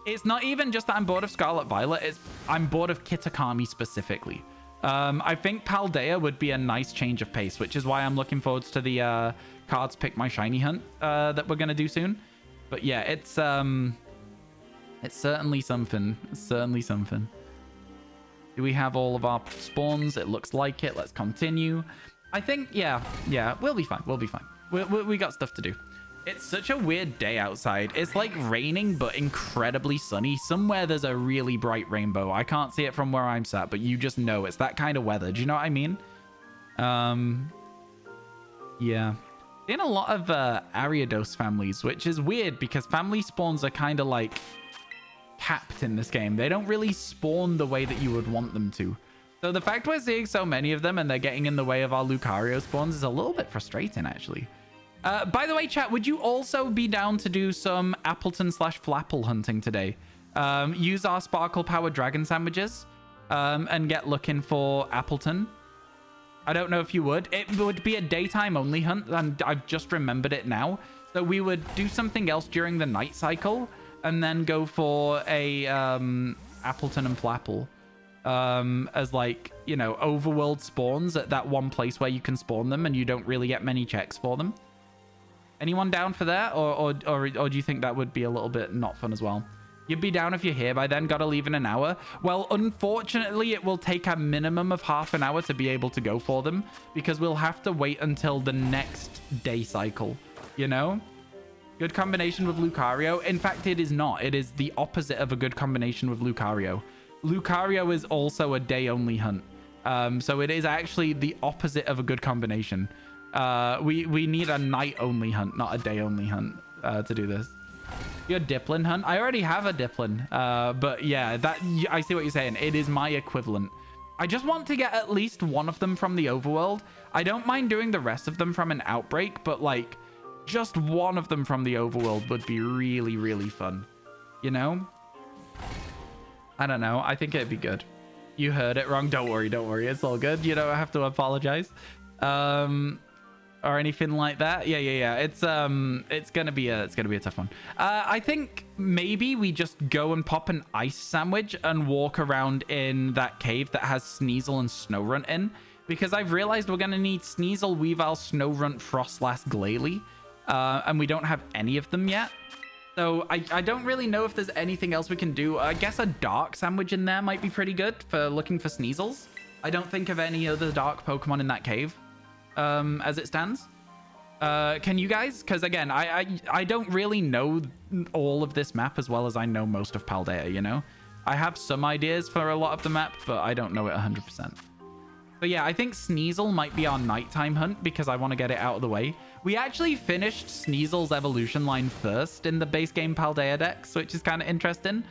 it's not even just that I'm bored of Scarlet Violet, it's I'm bored of Kitakami specifically. I think Paldea would be a nice change of pace, which is why I'm looking forward to the cards pick my shiny hunt that we're going to do soon. But yeah, it's certainly something. It's certainly something. Do we have all of our spawns? It looks like it. Let's continue. I think, yeah, we'll be fine. We'll be fine. We got stuff to do. It's such a weird day outside. It's like raining, but incredibly sunny. Somewhere there's a really bright rainbow. I can't see it from where I'm sat, but you just know it's that kind of weather. Do you know what I mean? Yeah. In a lot of Ariados families, which is weird because family spawns are kind of like capped in this game. They don't really spawn the way that you would want them to. So the fact we're seeing so many of them and they're getting in the way of our Lucario spawns is a little bit frustrating, actually. By the way, chat, would you also be down to do some Appleton/Flapple hunting today? Use our Sparkle-powered dragon sandwiches and get looking for Appleton. I don't know if you would. It would be a daytime-only hunt, and I've just remembered it now. So we would do something else during the night cycle and then go for a Appleton and Flapple as, like, you know, overworld spawns at that one place where you can spawn them and you don't really get many checks for them. Anyone down for that? Or do you think that would be a little bit not fun as well? You'd be down if you're here by then. Gotta leave in an hour. Well, unfortunately, it will take a minimum of half an hour to be able to go for them because we'll have to wait until the next day cycle, you know? Good combination with Lucario. In fact, it is not. It is the opposite of a good combination with Lucario. Lucario is also a day-only hunt. So it is actually the opposite of a good combination. We need a night-only hunt, not a day-only hunt to do this. Your Diplin hunt? I already have a Diplin. But yeah, that I see what you're saying. It is my equivalent. I just want to get at least one of them from the overworld. I don't mind doing the rest of them from an outbreak, but like just one of them from the overworld would be really, really fun. You know? I don't know. I think it'd be good. You heard it wrong. Don't worry. Don't worry. It's all good. You don't have to apologize. Or anything like that. Yeah. It's gonna be a tough one. I think maybe we just go and pop an ice sandwich and walk around in that cave that has Sneasel and Snowrunt in, because I've realized we're gonna need Sneasel, Weavile, Snowrunt, Frostlass, Glalie, and we don't have any of them yet. So I don't really know if there's anything else we can do. I guess a dark sandwich in there might be pretty good for looking for Sneasels. I don't think of any other dark Pokemon in that cave. As it stands. Can you guys? Because again, I don't really know all of this map as well as I know most of Paldea, you know? I have some ideas for a lot of the map, but I don't know it 100%. But yeah, I think Sneasel might be our nighttime hunt because I want to get it out of the way. We actually finished Sneasel's evolution line first in the base game Paldea decks, which is kind of interesting.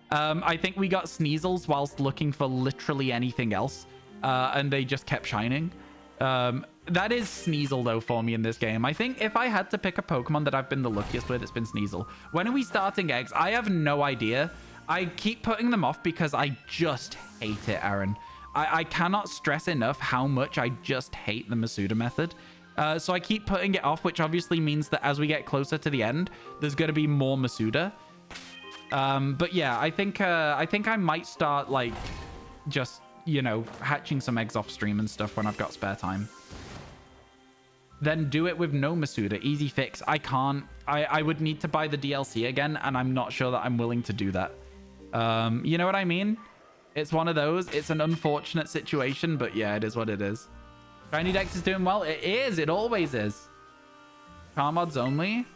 I think we got Sneasels whilst looking for literally anything else, and they just kept shining. That is Sneasel, though, for me in this game. I think if I had to pick a Pokemon that I've been the luckiest with, it's been Sneasel. When are we starting eggs? I have no idea. I keep putting them off because I just hate it, Aaron. I cannot stress enough how much I just hate the Masuda method. So I keep putting it off, which obviously means that as we get closer to the end, there's going to be more Masuda. But yeah, I think I might start, like, just, you know, hatching some eggs off stream and stuff when I've got spare time. Then do it with no Masuda. Easy fix. I can't. I would need to buy the DLC again, and I'm not sure that I'm willing to do that. You know what I mean? It's one of those. It's an unfortunate situation, but yeah, it is what it is. Shiny Dex is doing well. It is. It always is. Car mods only.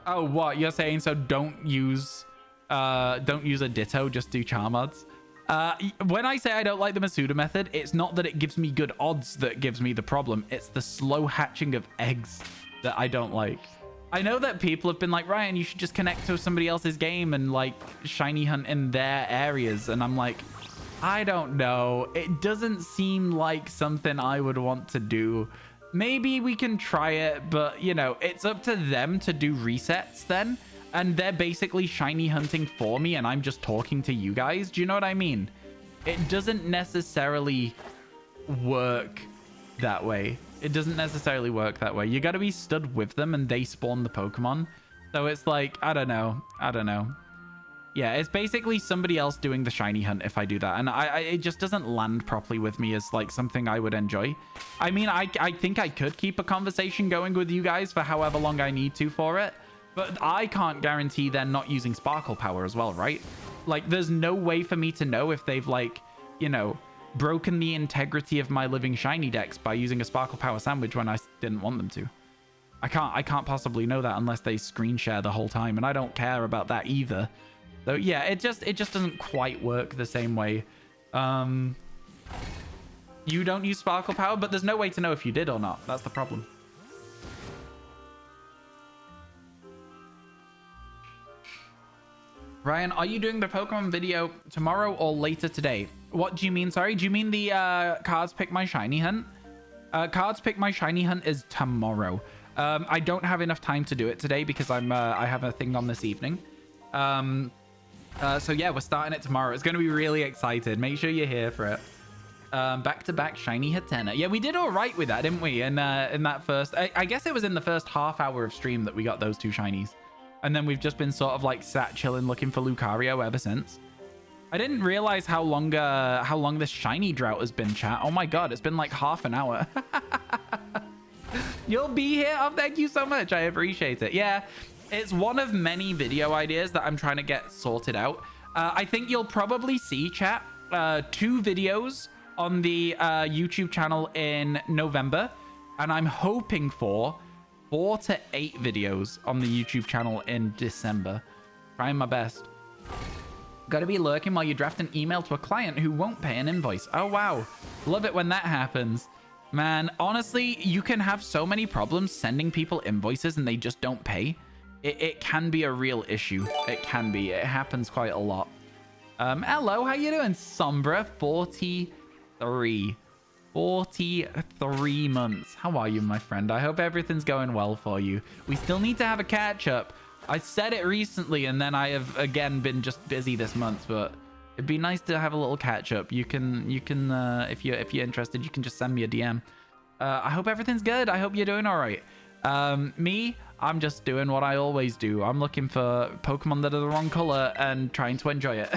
Oh, what? You're saying so don't use Don't use a Ditto, just do Charm odds. When I say I don't like the Masuda method, it's not that it gives me good odds that gives me the problem. It's the slow hatching of eggs that I don't like. I know that people have been like, Ryan, you should just connect to somebody else's game and like shiny hunt in their areas. And I'm like, I don't know. It doesn't seem like something I would want to do. Maybe we can try it, but you know, it's up to them to do resets then. And they're basically shiny hunting for me and I'm just talking to you guys. Do you know what I mean? It doesn't necessarily work that way. It doesn't necessarily work that way. You got to be stood with them and they spawn the Pokemon. So it's like, I don't know. Yeah, it's basically somebody else doing the shiny hunt if I do that. And it just doesn't land properly with me as like something I would enjoy. I mean, I think I could keep a conversation going with you guys for however long I need to for it. But I can't guarantee they're not using Sparkle Power as well, right? Like, there's no way for me to know if they've, like, you know, broken the integrity of my living shiny decks by using a Sparkle Power sandwich when I didn't want them to. I can't possibly know that unless they screen share the whole time, and I don't care about that either. So yeah, it just doesn't quite work the same way. You don't use Sparkle Power, but there's no way to know if you did or not. That's the problem. Ryan, are you doing the Pokemon video tomorrow or later today? What do you mean? Sorry, do you mean the Cards Pick My Shiny Hunt? Cards Pick My Shiny Hunt is tomorrow. I don't have enough time to do it today because I have a thing on this evening. So yeah, we're starting it tomorrow. It's going to be really excited. Make sure you're here for it. Back-to-back shiny Hatena. Yeah, we did all right with that, didn't we? In that first... I guess it was in the first half hour of stream that we got those two shinies. And then we've just been sort of like sat chilling looking for Lucario ever since. I didn't realize how long this shiny drought has been, chat. Oh my god, it's been like half an hour. You'll be here? Oh, thank you so much. I appreciate it. Yeah, it's one of many video ideas that I'm trying to get sorted out. I think you'll probably see, chat, 2 videos on the YouTube channel in November. And I'm hoping for 4 to 8 videos on the YouTube channel in December. Trying my best. Gotta be lurking while you draft an email to a client who won't pay an invoice. Oh, wow. Love it when that happens. Man, honestly, you can have so many problems sending people invoices and they just don't pay. It can be a real issue. It can be. It happens quite a lot. Hello, how you doing? Sombra, 43. 43 months. How are you, my friend? I hope everything's going well for you. We still need to have a catch-up. I said it recently, and then I have, again, been just busy this month, but it'd be nice to have a little catch-up. You can, if you're interested, you can just send me a DM. I hope everything's good. I hope you're doing all right. Me, I'm just doing what I always do. I'm looking for Pokemon that are the wrong color and trying to enjoy it.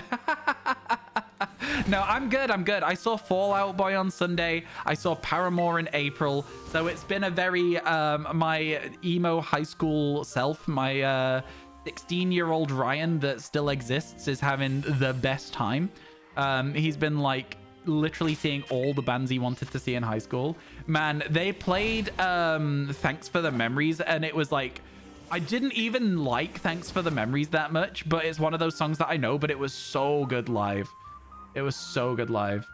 No, I'm good. I saw Fallout Boy on Sunday. I saw Paramore in April. So it's been a very, my emo high school self, my 16-year-old Ryan that still exists is having the best time. He's been like literally seeing all the bands he wanted to see in high school. Man, they played Thanks for the Memories, and it was like, I didn't even like Thanks for the Memories that much, but it's one of those songs that I know, but it was so good live. It was so good live.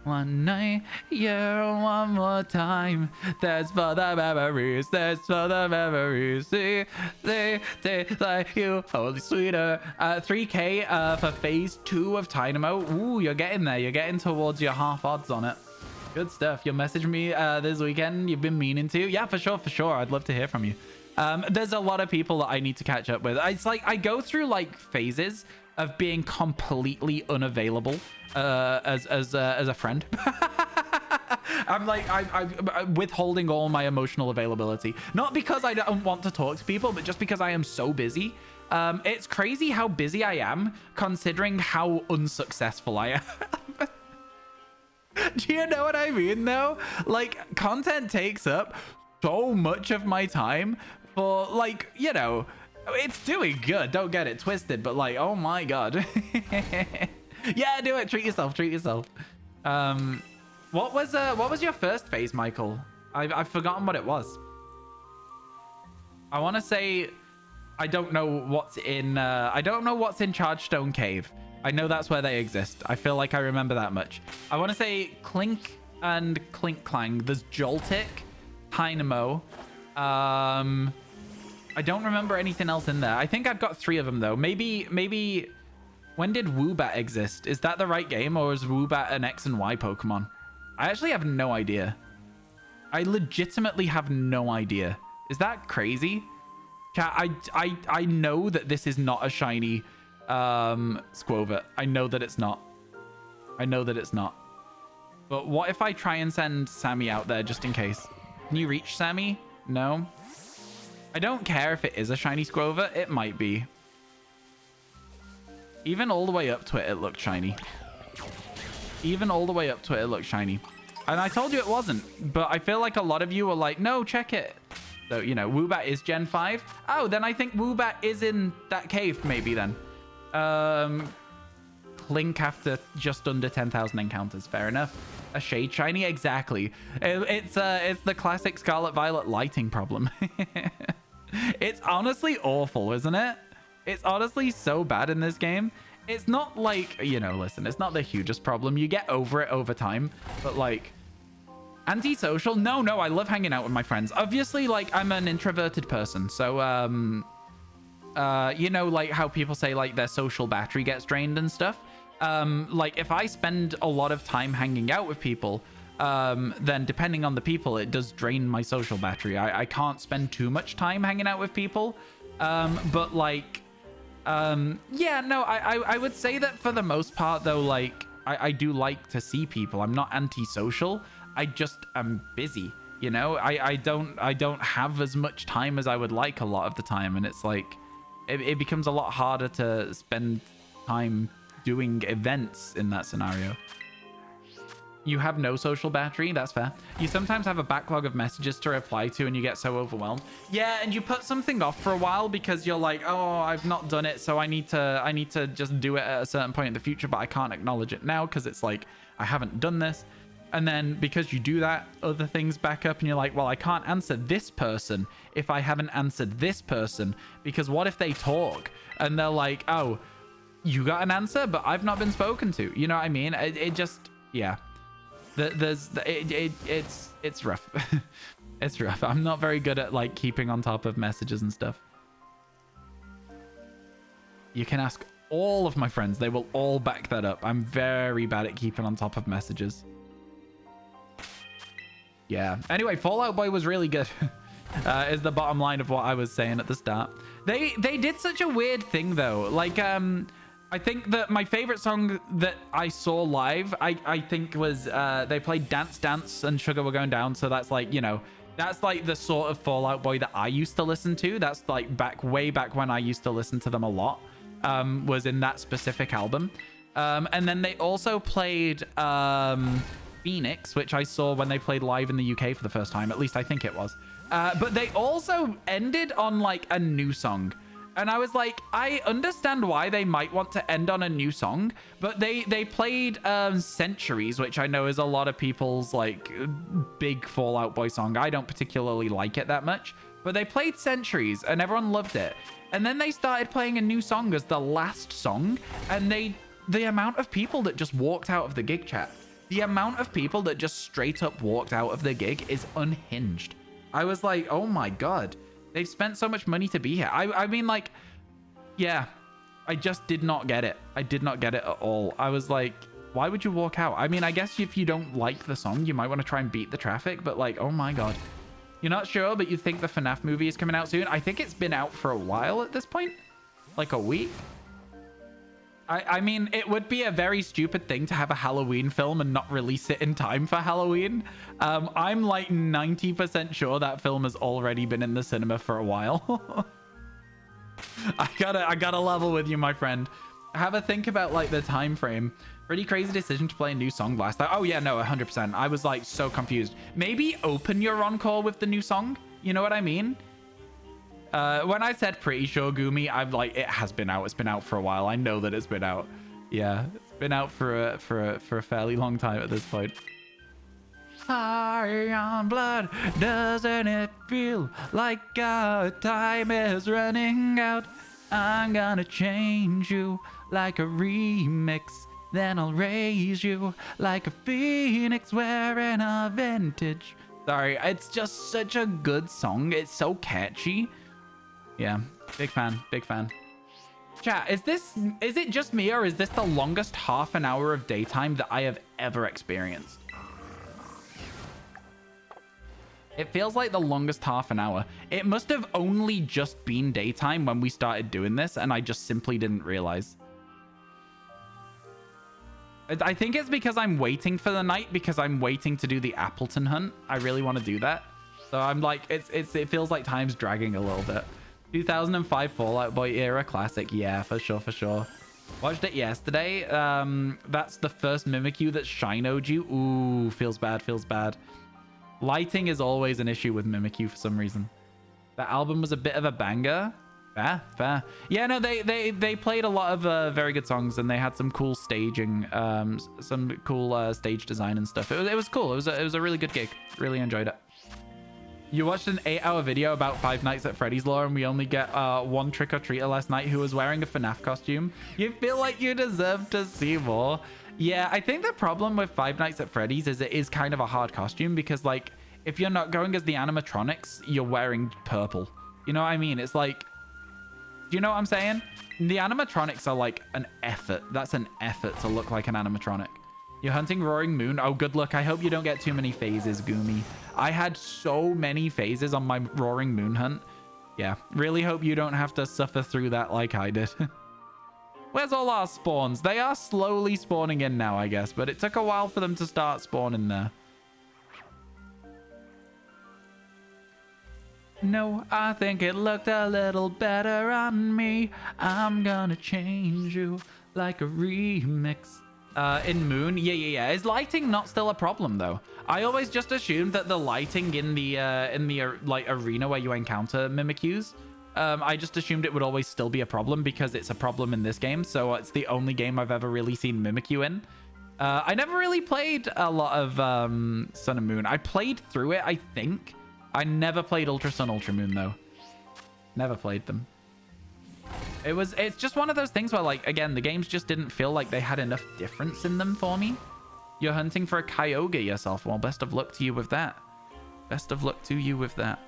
One night, yeah, one more time. That's for the memories. That's for the memories. See, they like you, holy sweeter. 3K for phase 2 of Dynamo. Ooh, you're getting there. You're getting towards your half odds on it. Good stuff. You'll message me this weekend. You've been meaning to. Yeah, for sure. I'd love to hear from you. There's a lot of people that I need to catch up with. It's like I go through like phases of being completely unavailable as a friend. I'm like I'm withholding all my emotional availability, not because I don't want to talk to people, but just because I am so busy. It's crazy how busy I am considering how unsuccessful I am. Do you know what I mean though? Like, content takes up so much of my time for, like, you know, it's doing good, don't get it twisted, but like, oh my god. Yeah, do it. Treat yourself. What was your first phase, Michael? I've forgotten what it was. I want to say I don't know what's in Chargestone Cave. I know that's where they exist. I feel like I remember that much. I want to say Clink and Clink Clang. There's Joltik, Dynamo. I don't remember anything else in there. I think I've got 3 of them though. Maybe when did Woobat exist? Is that the right game, or is Woobat an X and Y Pokemon? I actually have no idea. I legitimately have no idea. Is that crazy? Chat, I know that this is not a shiny Squovit. I know that it's not. I know that it's not. But what if I try and send Sammy out there just in case? Can you reach Sammy? No? I don't care if it is a shiny Squovit. It might be. Even all the way up to it, it looked shiny. Even all the way up to it, it looked shiny. And I told you it wasn't. But I feel like a lot of you were like, no, check it. So, you know, Woobat is Gen 5. Oh, then I think Woobat is in that cave, maybe then. Clink after just under 10,000 encounters. Fair enough. A shade shiny? Exactly. It's the classic Scarlet Violet lighting problem. It's honestly awful, isn't it? It's honestly so bad in this game. It's not like, you know, listen, it's not the hugest problem. You get over it over time. But like, antisocial? No, I love hanging out with my friends. Obviously, like, I'm an introverted person. So, you know, like how people say like their social battery gets drained and stuff. Like if I spend a lot of time hanging out with people, then depending on the people, it does drain my social battery. I can't spend too much time hanging out with people. But like, yeah, no, I would say that for the most part though, like I do like to see people. I'm not antisocial. I just am busy, you know. I don't have as much time as I would like a lot of the time, and it's like it becomes a lot harder to spend time doing events in that scenario. You have no social battery? That's fair. You sometimes have a backlog of messages to reply to and you get so overwhelmed. Yeah, and you put something off for a while because you're like, oh, I've not done it, so I need to just do it at a certain point in the future, but I can't acknowledge it now because it's like I haven't done this. And then because you do that, other things back up and you're like, well, I can't answer this person if I haven't answered this person, because what if they talk and they're like, oh, you got an answer, but I've not been spoken to. You know what I mean? It just, yeah. It's rough. It's rough. I'm not very good at like keeping on top of messages and stuff. You can ask all of my friends. They will all back that up. I'm very bad at keeping on top of messages. Yeah. Anyway, Fallout Boy was really good. Is the bottom line of what I was saying at the start. They did such a weird thing though. Like, I think that my favorite song that I saw live, I think was, they played Dance Dance and Sugar We're Going Down. So that's like, you know, that's like the sort of Fallout Boy that I used to listen to. That's like way back when I used to listen to them a lot, was in that specific album. And then they also played Phoenix, which I saw when they played live in the UK for the first time. At least I think it was. But they also ended on like a new song. And I was like, I understand why they might want to end on a new song, but they played Centuries, which I know is a lot of people's like big Fallout Boy song. I don't particularly like it that much, but they played Centuries and everyone loved it. And then they started playing a new song as the last song, and the amount of people that just walked out of the gig, chat, the amount of people that just straight up walked out of the gig is unhinged. I was like, oh my God. They've spent so much money to be here. I mean, like, yeah, I just did not get it. I did not get it at all. I was like, why would you walk out? I mean, I guess if you don't like the song, you might want to try and beat the traffic, but like, oh my God. You're not sure, but you think the FNAF movie is coming out soon? I think it's been out for a while at this point. Like a week. I mean, it would be a very stupid thing to have a Halloween film and not release it in time for Halloween. I'm like 90% sure that film has already been in the cinema for a while. I gotta level with you, my friend. Have a think about like the time frame. Pretty crazy decision to play a new song last time. Oh yeah, no, 100%. I was like so confused. Maybe open your encore with the new song. You know what I mean? When I said pretty sure, Gumi, I'm like, it has been out. It's been out for a while. I know that it's been out. Yeah, it's been out for a fairly long time at this point. high on blood. Doesn't it feel like our time is running out? I'm gonna change you like a remix. Then I'll raise you like a phoenix wearing a vintage. Sorry, it's just such a good song. It's so catchy. Yeah, big fan, big fan. Chat, is it just me, or is this the longest half an hour of daytime that I have ever experienced? It feels like the longest half an hour. It must have only just been daytime when we started doing this, and I just simply didn't realize. I think it's because I'm waiting for the night, because I'm waiting to do the Appleton hunt. I really want to do that. So I'm like, it feels like time's dragging a little bit. 2005 Fallout Boy era classic. Yeah, for sure, for sure. Watched it yesterday. That's the first Mimikyu that Shinoed you. Ooh, feels bad, feels bad. Lighting is always an issue with Mimikyu for some reason. The album was a bit of a banger. Fair, fair. Yeah, no, they played a lot of very good songs, and they had some cool staging, some cool stage design and stuff. It was cool. It was a really good gig. Really enjoyed it. You watched an 8-hour video about Five Nights at Freddy's lore, and we only get one trick-or-treater last night who was wearing a FNAF costume. You feel like you deserve to see more. Yeah, I think the problem with Five Nights at Freddy's is it is kind of a hard costume, because like if you're not going as the animatronics, you're wearing purple. You know what I mean? It's like, do you know what I'm saying? The animatronics are like an effort. That's an effort to look like an animatronic. You're hunting Roaring Moon. Oh, good luck. I hope you don't get too many phases, Goomy. I had so many phases on my Roaring Moon hunt. Yeah, really hope you don't have to suffer through that like I did. Where's all our spawns? They are slowly spawning in now, I guess, but it took a while for them to start spawning there. No, I think it looked a little better on me. I'm gonna change you like a remix. In Moon, yeah. Is lighting not still a problem though? I always just assumed that the lighting in the like arena where you encounter Mimikyus, I just assumed it would always still be a problem because it's a problem in this game. So it's the only game I've ever really seen Mimikyu in. I never really played a lot of Sun and Moon. I played through it, I think. I never played Ultra Sun, Ultra Moon though. Never played them. It's just one of those things where, like, again, the games just didn't feel like they had enough difference in them for me. You're hunting for a Kyogre yourself. Well, best of luck to you with that. Best of luck to you with that.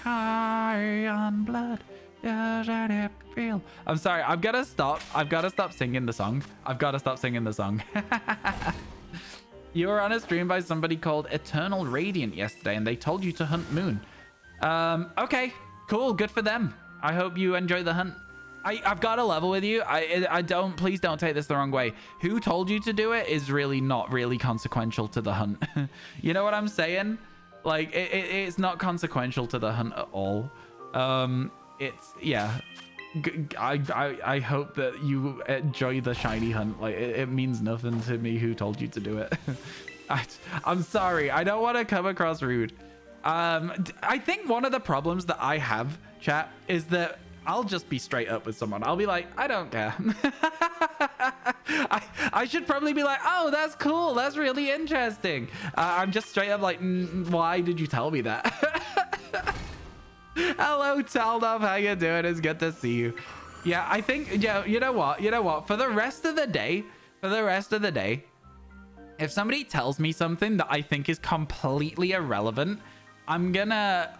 High on blood, doesn't it feel? I'm sorry, I've got to stop singing the song. I've got to stop singing the song. You were on a stream by somebody called Eternal Radiant yesterday, and they told you to hunt Moon. Okay, cool, good for them. I hope you enjoy the hunt. I've got a level with you. Please don't take this the wrong way. Who told you to do it is really not really consequential to the hunt. You know what I'm saying? Like, it's not consequential to the hunt at all. Yeah. I hope that you enjoy the shiny hunt. Like, it means nothing to me who told you to do it. I'm sorry. I don't want to come across rude. I think one of the problems that I have, chat, is that I'll just be straight up with someone. I'll be like, I don't care. I should probably be like, oh, that's cool. That's really interesting. I'm just straight up like, why did you tell me that? Hello, Taldov. How you doing? It's good to see you. Yeah, I think, yeah, you know what? For the rest of the day, if somebody tells me something that I think is completely irrelevant, I'm gonna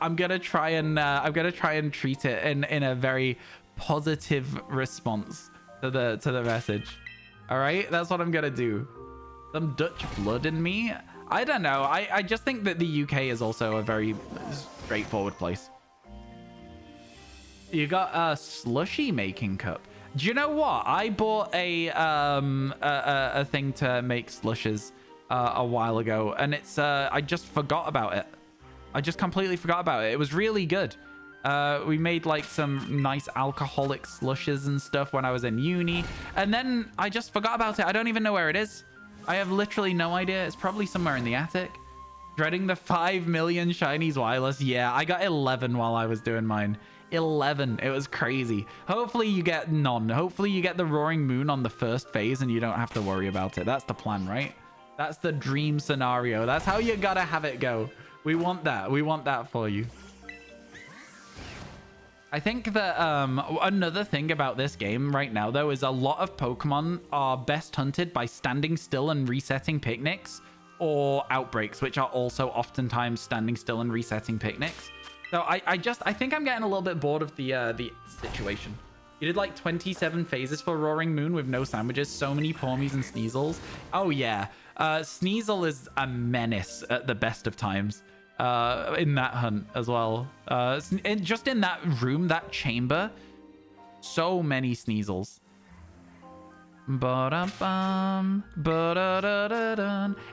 try and treat it in a very positive response to the message. All right, that's what I'm gonna do. Some Dutch blood in me. I don't know. I just think that the UK is also a very straightforward place. You got a slushy making cup. Do you know what? I bought a thing to make slushes a while ago, and it's I just forgot about it. I just completely forgot about it. It was really good. We made like some nice alcoholic slushes and stuff when I was in uni, and then I just forgot about it. I don't even know where it is. I have literally no idea. It's probably somewhere in the attic. Dreading the 5 million shinies wireless. Yeah, I got 11 while I was doing mine. 11. It was crazy. Hopefully you get none. Hopefully you get the Roaring Moon on the first phase and you don't have to worry about it. That's the plan, right? That's the dream scenario. That's how you gotta have it go. We want that. We want that for you. I think that another thing about this game right now, though, is a lot of Pokemon are best hunted by standing still and resetting picnics, or outbreaks, which are also oftentimes standing still and resetting picnics. So I think I'm getting a little bit bored of the situation. You did like 27 phases for Roaring Moon with no sandwiches, so many Pormies and Sneasels. Oh yeah, Sneasel is a menace at the best of times. In that hunt as well. Just in that room, that chamber, so many Sneasels.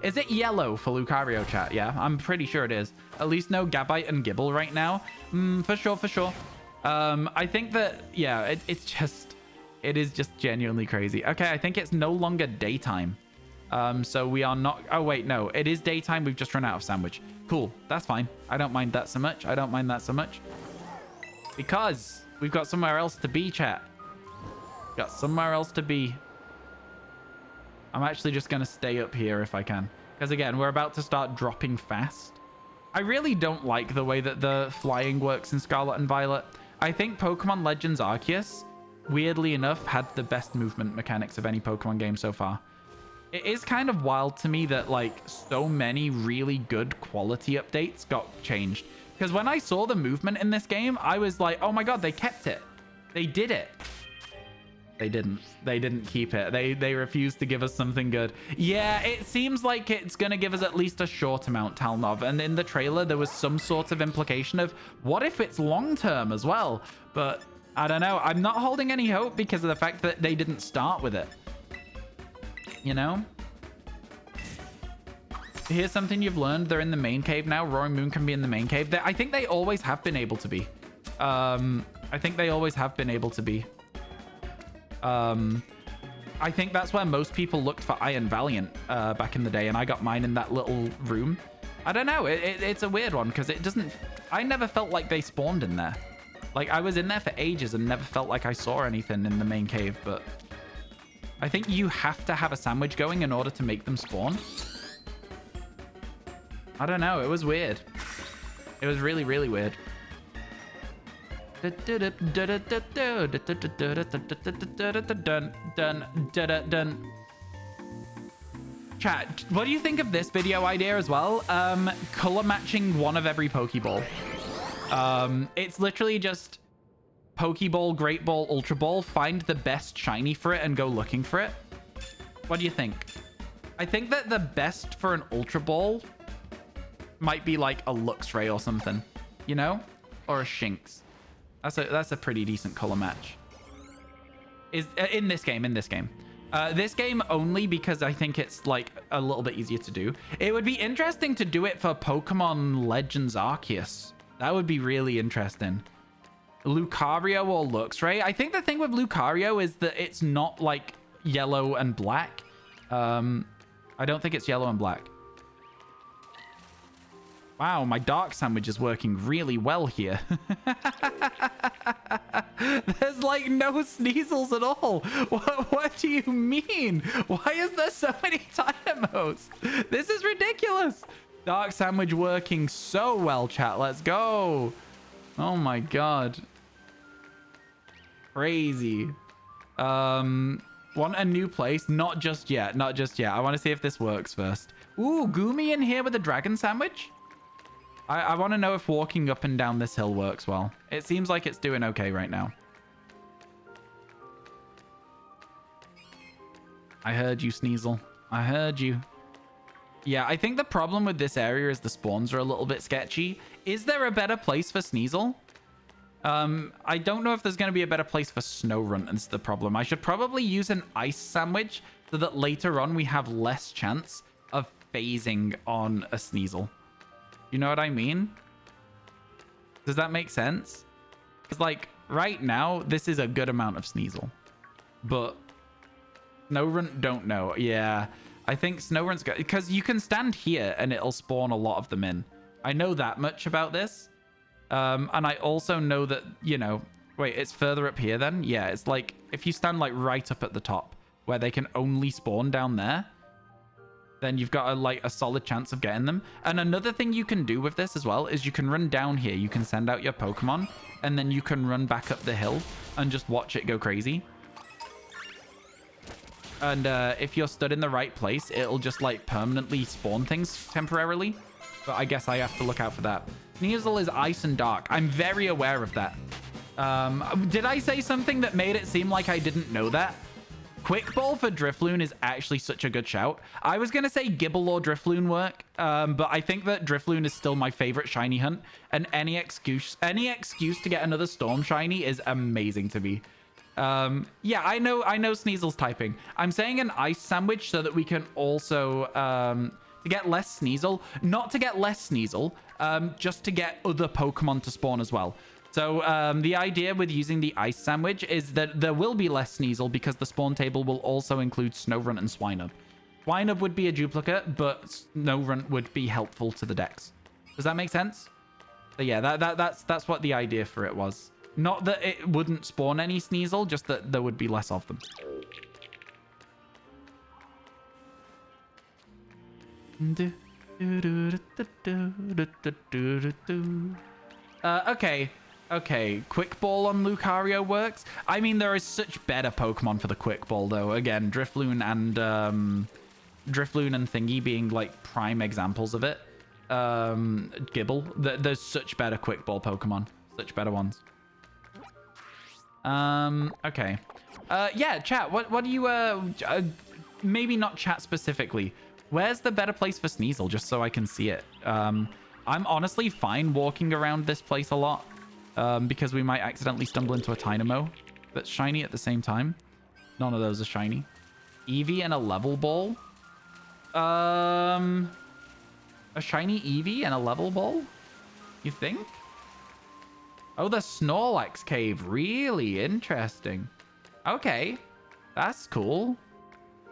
Is it yellow for Lucario, chat? Yeah, I'm pretty sure it is. At least no Gabite and Gibble right now. For sure, for sure. I think that, yeah, it is just genuinely crazy. Okay, I think it's no longer daytime. So we are not... Oh, wait, no. It is daytime. We've just run out of sandwich. Cool. That's fine. I don't mind that so much. I don't mind that so much. Because we've got somewhere else to be, chat. Got somewhere else to be. I'm actually just going to stay up here if I can. Because, again, we're about to start dropping fast. I really don't like the way that the flying works in Scarlet and Violet. I think Pokemon Legends Arceus, weirdly enough, had the best movement mechanics of any Pokemon game so far. It is kind of wild to me that, like, so many really good quality updates got changed. Because when I saw the movement in this game, I was like, oh my god, they kept it. They did it. They didn't. They didn't keep it. They refused to give us something good. Yeah, it seems like it's going to give us at least a short amount, Talnov. And in the trailer, there was some sort of implication of, what if it's long-term as well? But I don't know. I'm not holding any hope because of the fact that they didn't start with it. You know? Here's something you've learned. They're in the main cave now. Roaring Moon can be in the main cave. I think they always have been able to be. I think they always have been able to be. I think that's where most people looked for Iron Valiant back in the day, and I got mine in that little room. I don't know. It's a weird one because it doesn't... I never felt like they spawned in there. Like, I was in there for ages and never felt like I saw anything in the main cave, but... I think you have to have a sandwich going in order to make them spawn. I don't know. It was weird. It was really, really weird. Chat, what do you think of this video idea as well? Color matching one of every Pokeball. It's literally just... Pokeball, Great Ball, Ultra Ball, find the best shiny for it and go looking for it. What do you think? I think that the best for an Ultra Ball might be like a Luxray or something, you know? Or a Shinx. That's a pretty decent color match. Is in this game. This game only because I think it's like a little bit easier to do. It would be interesting to do it for Pokemon Legends Arceus. That would be really interesting. Lucario or Luxray. I think the thing with Lucario is that it's not like yellow and black. I don't think it's yellow and black. Wow, my dark sandwich is working really well here. There's like no Sneasels at all. What do you mean? Why is there so many dynamos? This is ridiculous. Dark sandwich working so well, chat. Let's go. Oh my god. Crazy. Want a new place? Not just yet. Not just yet. I want to see if this works first. Ooh, Goomy in here with a dragon sandwich? I want to know if walking up and down this hill works well. It seems like it's doing okay right now. I heard you, Sneasel. I heard you. Yeah, I think the problem with this area is the spawns are a little bit sketchy. Is there a better place for Sneasel? I don't know if there's going to be a better place for Snorunt. That's the problem. I should probably use an ice sandwich so that later on we have less chance of phasing on a Sneasel. You know what I mean? Does that make sense? Because, like, right now, this is a good amount of Sneasel. But Snorunt, don't know. Yeah, I think Snorunt's good. Because you can stand here and it'll spawn a lot of them in. I know that much about this. And I also know that, you know... Wait, it's further up here then? Yeah, it's like, if you stand, like, right up at the top, where they can only spawn down there. then you've got a solid chance of getting them. And another thing you can do with this as well is you can run down here. You can send out your Pokemon, and then you can run back up the hill and just watch it go crazy. And if you're stood in the right place, it'll just like permanently spawn things temporarily. But I guess I have to look out for that. Sneasel is ice and dark. I'm very aware of that. Did I say something that made it seem like I didn't know that? Quick Ball for Drifloon is actually such a good shout. I was going to say Gibble or Drifloon work, but I think that Drifloon is still my favorite shiny hunt, and any excuse to get another Storm shiny is amazing to me. Yeah, I know Sneasel's typing. I'm saying an ice sandwich so that we can also, to get less Sneasel, not to get less Sneasel, just to get other Pokemon to spawn as well. So the idea with using the ice sandwich is that there will be less Sneasel because the spawn table will also include Snorunt and Swinub. Swinub would be a duplicate, but Snorunt would be helpful to the decks. Does that make sense? So yeah, that's what the idea for it was. Not that it wouldn't spawn any Sneasel, just that there would be less of them. Okay, Quick Ball on Lucario works. I mean, there is such better Pokemon for the Quick Ball, though. Again, Drifloon and Thingy being like prime examples of it. Gibble. There's such better Quick Ball Pokemon. Such better ones. Okay. Yeah, chat. What do you maybe not chat specifically. Where's the better place for Sneasel, just so I can see it? I'm honestly fine walking around this place a lot. Because we might accidentally stumble into a Tynamo that's shiny at the same time. None of those are shiny. Eevee and a level ball? A shiny Eevee and a level ball? You think? Oh, the Snorlax cave. Really interesting. Okay. That's cool.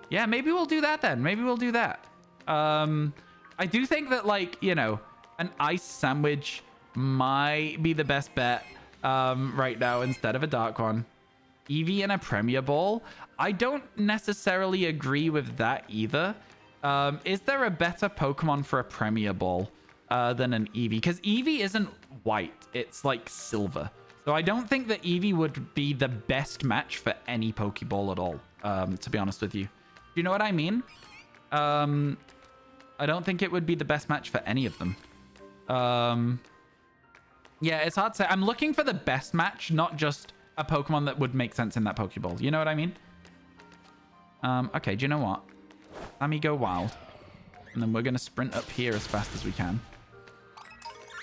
Yeah, maybe we'll do that then. Maybe we'll do that. I do think that, like, you know, an ice sandwich might be the best bet right now instead of a dark one. Eevee and a Premier Ball? I don't necessarily agree with that either. Is there a better Pokemon for a Premier Ball than an Eevee? Because Eevee isn't white. It's like silver. So I don't think that Eevee would be the best match for any Pokeball at all, to be honest with you. Do you know what I mean? I don't think it would be the best match for any of them. Yeah, it's hard to say. I'm looking for the best match, not just a Pokemon that would make sense in that Pokeball. You know what I mean? Okay, do you know what? Let me go wild. And then we're going to sprint up here as fast as we can.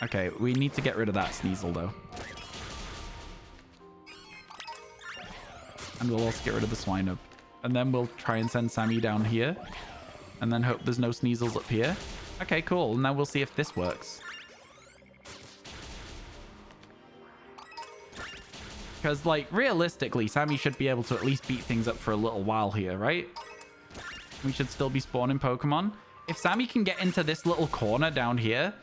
Okay, we need to get rid of that Sneasel, though. And we'll also get rid of the Swinub. And then we'll try and send Sammy down here. And then hope there's no Sneasels up here. Okay, cool. Now we'll see if this works. Because, like, realistically, Sammy should be able to at least beat things up for a little while here, right? We should still be spawning Pokemon. If Sammy can get into this little corner down here,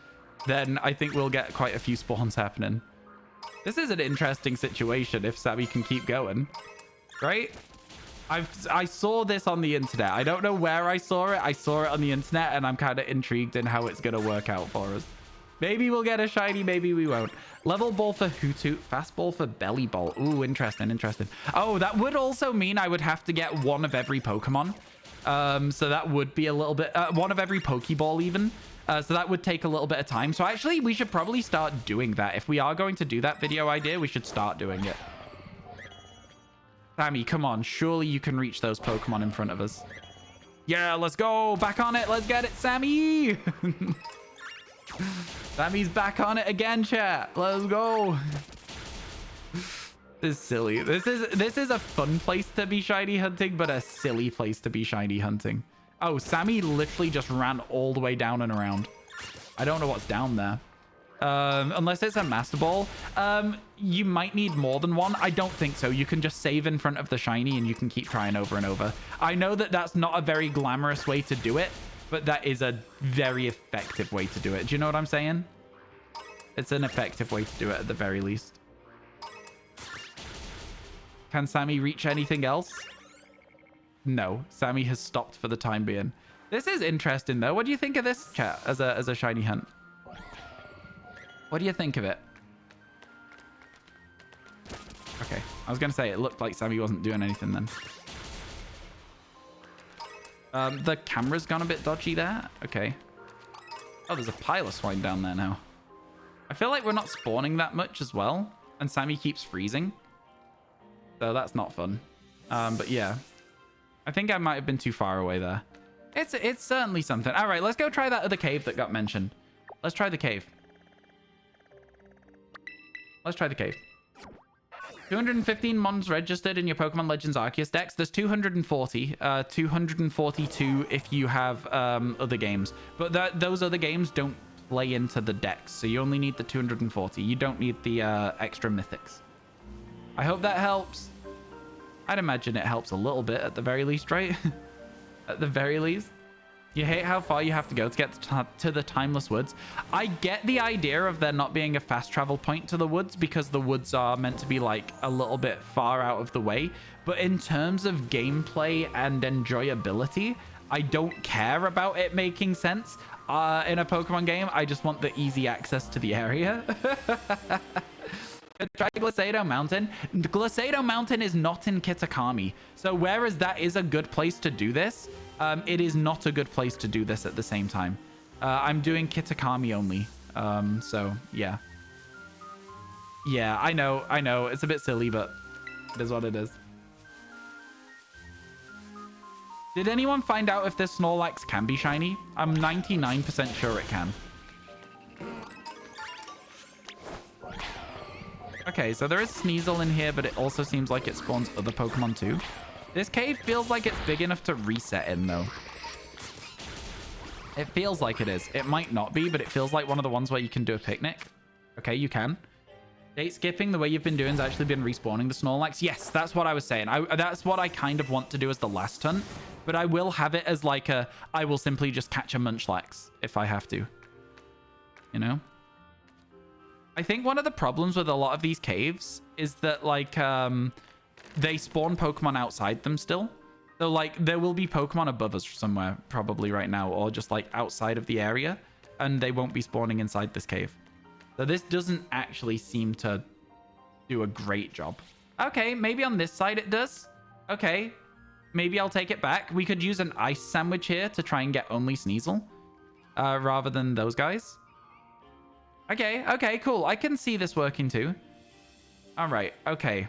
then I think we'll get quite a few spawns happening. This is an interesting situation if Sammy can keep going, right? I saw this on the internet. I don't know where I saw it. I saw it on the internet, and I'm kind of intrigued in how it's going to work out for us. Maybe we'll get a shiny, maybe we won't. Level ball for Hoothoot, fast ball for Belly Ball. Ooh, interesting, interesting. Oh, that would also mean I would have to get one of every Pokemon. So that would be a little bit... one of every Pokeball, even. So that would take a little bit of time. So actually, we should probably start doing that. If we are going to do that video idea, we should start doing it. Sammy, come on. Surely you can reach those Pokemon in front of us. Yeah, let's go. Back on it. Let's get it, Sammy. Sammy's back on it again, chat. Let's go. This is silly. This is a fun place to be shiny hunting, but a silly place to be shiny hunting. Oh, Sammy literally just ran all the way down and around. I don't know what's down there. Unless it's a Master Ball. You might need more than one. I don't think so. You can just save in front of the shiny and you can keep trying over and over. I know that that's not a very glamorous way to do it, but that is a very effective way to do it. Do you know what I'm saying? It's an effective way to do it at the very least. Can Sammy reach anything else? No, Sammy has stopped for the time being. This is interesting, though. What do you think of this, chat, as a shiny hunt? What do you think of it? Okay. I was going to say, it looked like Sammy wasn't doing anything then. The camera's gone a bit dodgy there. Okay. Oh, there's a pile of swine down there now. I feel like we're not spawning that much as well. And Sammy keeps freezing. So that's not fun. But yeah. I think I might have been too far away there. It's certainly something. All right, let's go try that other cave that got mentioned. Let's try the cave. Let's try the cave. 215 mons registered in your Pokemon Legends Arceus Dex. There's 240. 242 if you have other games. But those other games don't play into the Dex. So you only need the 240. You don't need the extra mythics. I hope that helps. I'd imagine it helps a little bit at the very least, right? At the very least. You hate how far you have to go to get to the Timeless Woods. I get the idea of there not being a fast travel point to the woods because the woods are meant to be like a little bit far out of the way. But in terms of gameplay and enjoyability, I don't care about it making sense in a Pokemon game. I just want the easy access to the area. Try Glacado Mountain. Glacado Mountain is not in Kitakami. So whereas that is a good place to do this, it is not a good place to do this at the same time. I'm doing Kitakami only. So yeah. Yeah, I know. It's a bit silly, but it is what it is. Did anyone find out if this Snorlax can be shiny? I'm 99% sure it can. Okay, so there is Sneasel in here, but it also seems like it spawns other Pokemon too. This cave feels like it's big enough to reset in, though. It feels like it is. It might not be, but it feels like one of the ones where you can do a picnic. Okay, you can. Date skipping, the way you've been doing has actually been respawning the Snorlax. Yes, that's what I was saying. That's what I kind of want to do as the last hunt. But I will have it as like I will simply just catch a Munchlax if I have to. You know? I think one of the problems with a lot of these caves is that, like, they spawn Pokemon outside them still. So, like, there will be Pokemon above us somewhere probably right now, or just, like, outside of the area, and they won't be spawning inside this cave. So this doesn't actually seem to do a great job. Okay, maybe on this side it does. Okay, maybe I'll take it back. We could use an ice sandwich here to try and get only Sneasel, rather than those guys. Okay, cool. I can see this working too. All right, okay.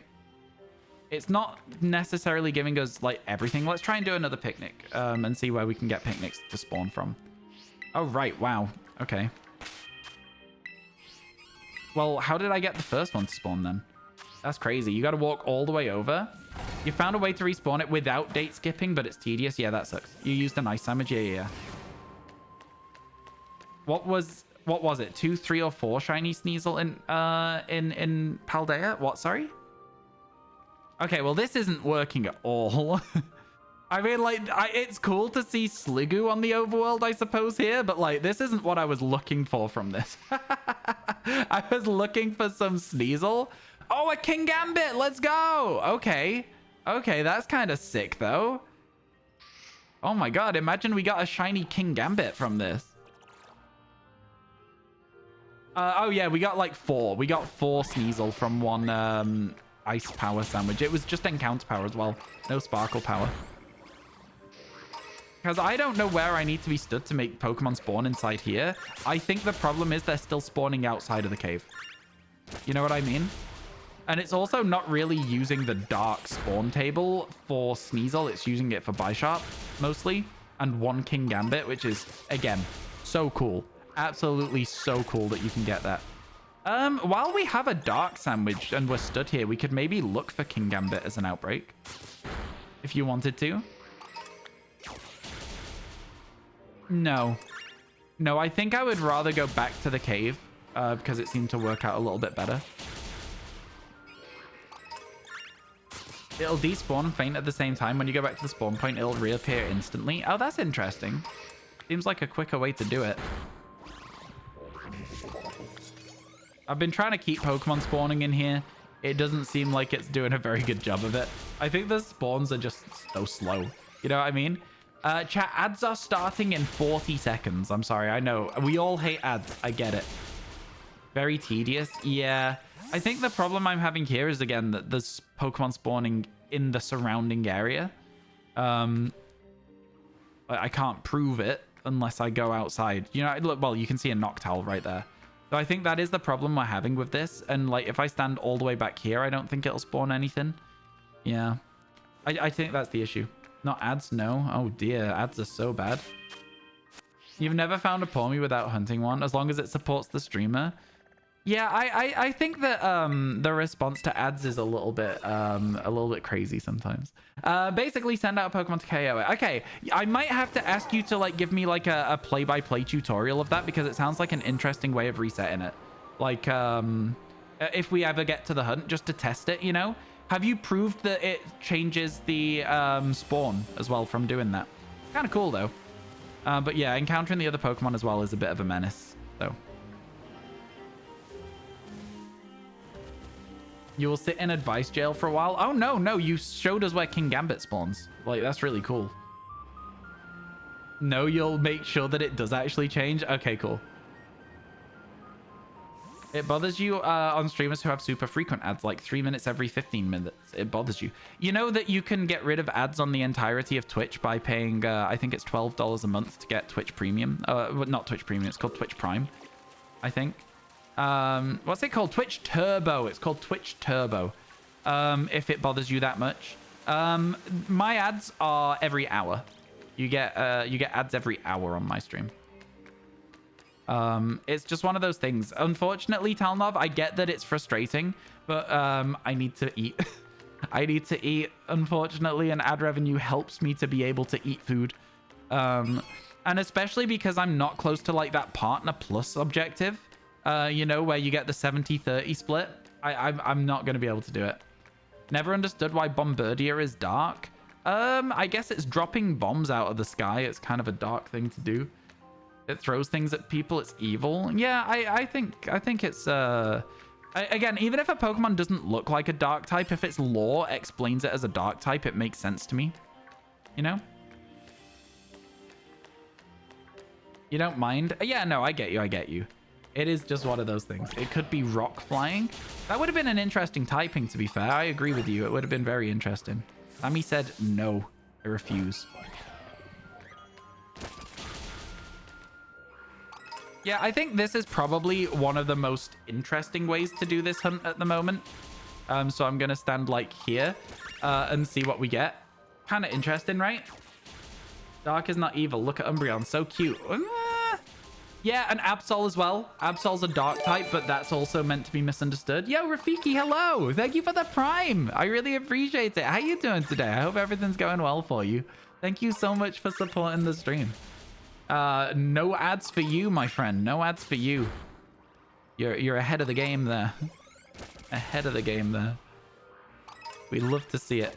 It's not necessarily giving us, like, everything. Let's try and do another picnic and see where we can get picnics to spawn from. Oh, right. Wow. Okay. Well, how did I get the first one to spawn then? That's crazy. You got to walk all the way over. You found a way to respawn it without date skipping, but it's tedious. Yeah, that sucks. You used an ice sandwich. Yeah. What was it? 2, 3, or 4 shiny Sneasel in Paldea? What? Sorry. Okay, well, this isn't working at all. I mean, like, it's cool to see Sliggoo on the overworld, I suppose, here, but, like, this isn't what I was looking for from this. I was looking for some Sneasel. Oh, a King Gambit! Let's go! Okay, that's kind of sick, though. Oh my god, imagine we got a shiny King Gambit from this. Oh yeah, we got like 4. We got 4 Sneasel from one ice power sandwich. It was just encounter power as well. No sparkle power. Because I don't know where I need to be stood to make Pokemon spawn inside here. I think the problem is they're still spawning outside of the cave. You know what I mean? And it's also not really using the dark spawn table for Sneasel. It's using it for Bisharp mostly. And 1 King Gambit, which is, again, so cool. Absolutely so cool that you can get that. While we have a dark sandwich and we're stood here, we could maybe look for King Gambit as an outbreak. If you wanted to. No, I think I would rather go back to the cave because it seemed to work out a little bit better. It'll despawn and faint at the same time. When you go back to the spawn point, it'll reappear instantly. Oh, that's interesting. Seems like a quicker way to do it. I've been trying to keep Pokemon spawning in here. It doesn't seem like it's doing a very good job of it. I think the spawns are just so slow. You know what I mean? Chat, ads are starting in 40 seconds. I'm sorry. I know. We all hate ads. I get it. Very tedious. Yeah. I think the problem I'm having here is, again, that there's Pokemon spawning in the surrounding area. I can't prove it unless I go outside. You know, look, well, you can see a Noctowl right there. So I think that is the problem we're having with this. And, like, if I stand all the way back here, I don't think it'll spawn anything. Yeah. I think that's the issue. Not ads, no. Oh, dear. Ads are so bad. You've never found a Pawmi without hunting one, as long as it supports the streamer. Yeah, I think that the response to ads is a little bit crazy sometimes. Basically, send out a Pokemon to KO it. Okay, I might have to ask you to like give me like a play-by-play tutorial of that, because it sounds like an interesting way of resetting it. Like if we ever get to the hunt, just to test it, you know. Have you proved that it changes the spawn as well from doing that? Kind of cool though. But yeah, encountering the other Pokemon as well is a bit of a menace. So. You will sit in advice jail for a while. Oh, no. You showed us where King Gambit spawns. Like, that's really cool. No, you'll make sure that it does actually change. Okay, cool. It bothers you on streamers who have super frequent ads, like 3 minutes every 15 minutes. It bothers you. You know that you can get rid of ads on the entirety of Twitch by paying, I think it's $12 a month to get Twitch Premium. Not Twitch Premium, it's called Twitch Prime, I think. What's it called? Twitch Turbo. It's called Twitch Turbo. If it bothers you that much. My ads are every hour. You get ads every hour on my stream. It's just one of those things. Unfortunately, Talnov, I get that it's frustrating, but I need to eat. I need to eat, unfortunately, and ad revenue helps me to be able to eat food. And especially because I'm not close to like that Partner Plus objective. You know, where you get the 70-30 split. I'm not going to be able to do it. Never understood why Bombardier is dark. I guess it's dropping bombs out of the sky. It's kind of a dark thing to do. It throws things at people. It's evil. Yeah, I think it's... again, even if a Pokemon doesn't look like a dark type, if its lore explains it as a dark type, it makes sense to me. You know? You don't mind? Yeah, no, I get you. It is just one of those things. It could be rock flying. That would have been an interesting typing, to be fair. I agree with you. It would have been very interesting. Sammy said no. I refuse. Yeah, I think this is probably one of the most interesting ways to do this hunt at the moment. So I'm going to stand like here and see what we get. Kind of interesting, right? Dark is not evil. Look at Umbreon. So cute. Yeah, and Absol as well. Absol's a dark type, but that's also meant to be misunderstood. Yo, Rafiki, hello. Thank you for the Prime. I really appreciate it. How you doing today? I hope everything's going well for you. Thank you so much for supporting the stream. No ads for you, my friend. No ads for you. You're ahead of the game there. Ahead of the game there. We love to see it.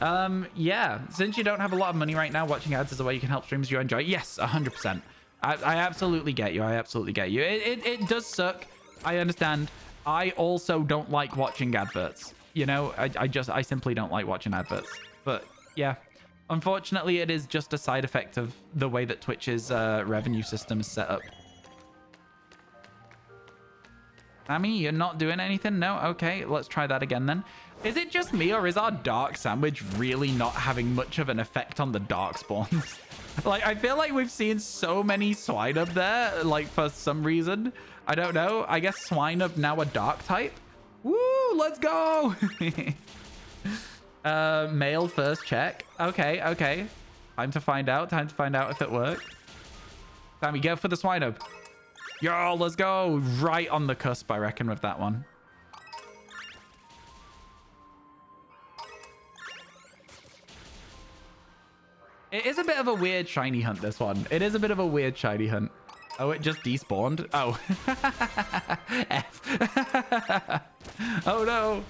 Yeah, since you don't have a lot of money right now, watching ads is a way you can help streamers you enjoy. Yes, 100%. I absolutely get you. I absolutely get you. It does suck. I understand. I also don't like watching adverts. You know, I simply don't like watching adverts. But yeah, unfortunately, it is just a side effect of the way that Twitch's revenue system is set up. Sammy, you're not doing anything? No? Okay, let's try that again then. Is it just me, or is our dark sandwich really not having much of an effect on the dark spawns? Like, I feel like we've seen so many swine up there, like, for some reason. I don't know. I guess swine up now a dark type. Woo, let's go. Male first check. Okay. Time to find out if it works. Sammy, go for the swine up. Yo, let's go. Right on the cusp, I reckon, with that one. It is a bit of a weird shiny hunt, this one. It is a bit of a weird shiny hunt. Oh, it just despawned. Oh. F. Oh, no.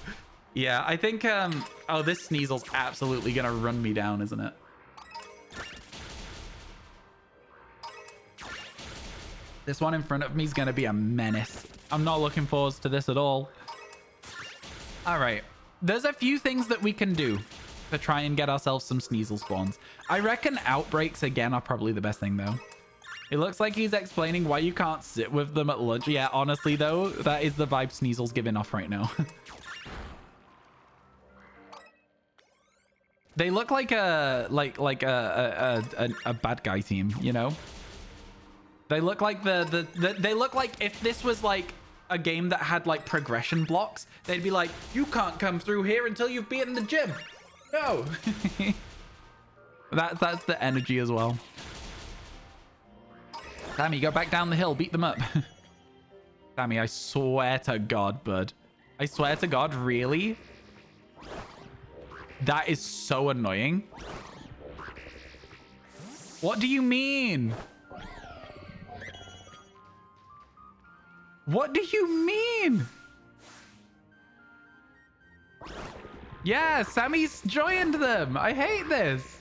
Yeah, I think... Oh, this Sneasel's absolutely going to run me down, isn't it? This one in front of me is going to be a menace. I'm not looking forward to this at all. All right. There's a few things that we can do. to try and get ourselves some Sneasel spawns. I reckon outbreaks again are probably the best thing though. It looks like he's explaining why you can't sit with them at lunch. Yeah, honestly though, that is the vibe Sneasel's giving off right now. They look like a bad guy team, you know? They look like they look like if this was like a game that had like progression blocks, they'd be like, you can't come through here until you've beaten the gym. No. That's the energy as well. Sammy, go back down the hill, beat them up. Sammy, I swear to God, bud. I swear to God, really? That is so annoying. What do you mean? What do you mean? Yeah, Sammy's joined them. I hate this.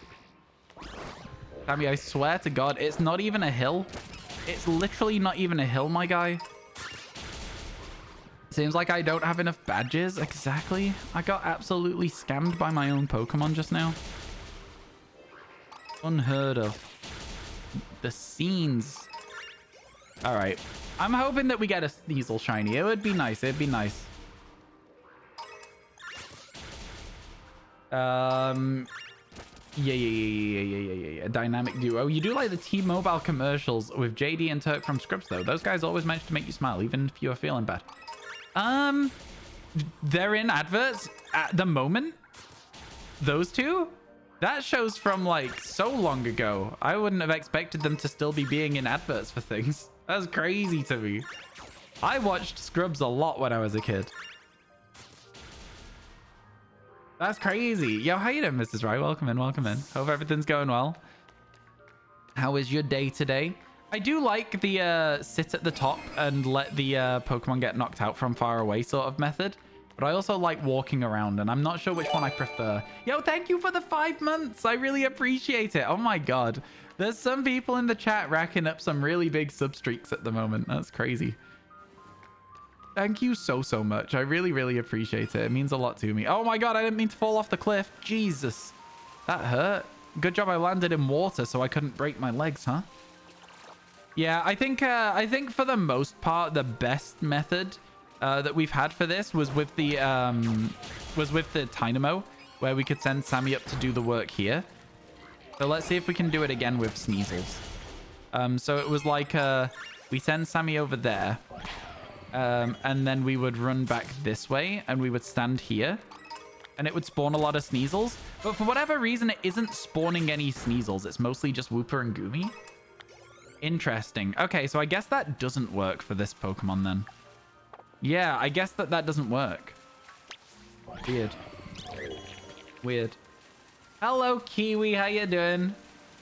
Sammy, I swear to God, it's not even a hill. It's literally not even a hill, my guy. Seems like I don't have enough badges. Exactly. I got absolutely scammed by my own Pokemon just now. Unheard of. The scenes. All right. I'm hoping that we get a Sneasel shiny. It would be nice. It'd be nice. Yeah. Dynamic duo. You do like the T-Mobile commercials with JD and Turk from Scrubs, though. Those guys always manage to make you smile, even if you're feeling bad. They're in adverts at the moment. Those two? That show's from like so long ago. I wouldn't have expected them to still be being in adverts for things. That's crazy to me. I watched Scrubs a lot when I was a kid. That's crazy. Yo, how you doing, Mrs. Wright? Welcome in, welcome in. Hope everything's going well. How is your day today? I do like the sit at the top and let the Pokemon get knocked out from far away sort of method. But I also like walking around, and I'm not sure which one I prefer. Yo, thank you for the 5 months. I really appreciate it. Oh my God. There's some people in the chat racking up some really big sub streaks at the moment. That's crazy. Thank you so much. I really appreciate it. It means a lot to me. Oh my God, I didn't mean to fall off the cliff. Jesus. That hurt. Good job I landed in water so I couldn't break my legs, huh? Yeah, I think for the most part, the best method that we've had for this was with the Dynamo, where we could send Sammy up to do the work here. So let's see if we can do it again with Sneasels. So it was like we send Sammy over there, and then we would run back this way, and we would stand here, and it would spawn a lot of Sneasels. But for whatever reason, it isn't spawning any Sneasels. It's mostly just Wooper and Goomy. Interesting. Okay, so I guess that doesn't work for this Pokemon then. Yeah, I guess that doesn't work. Weird. Hello, Kiwi. How you doing?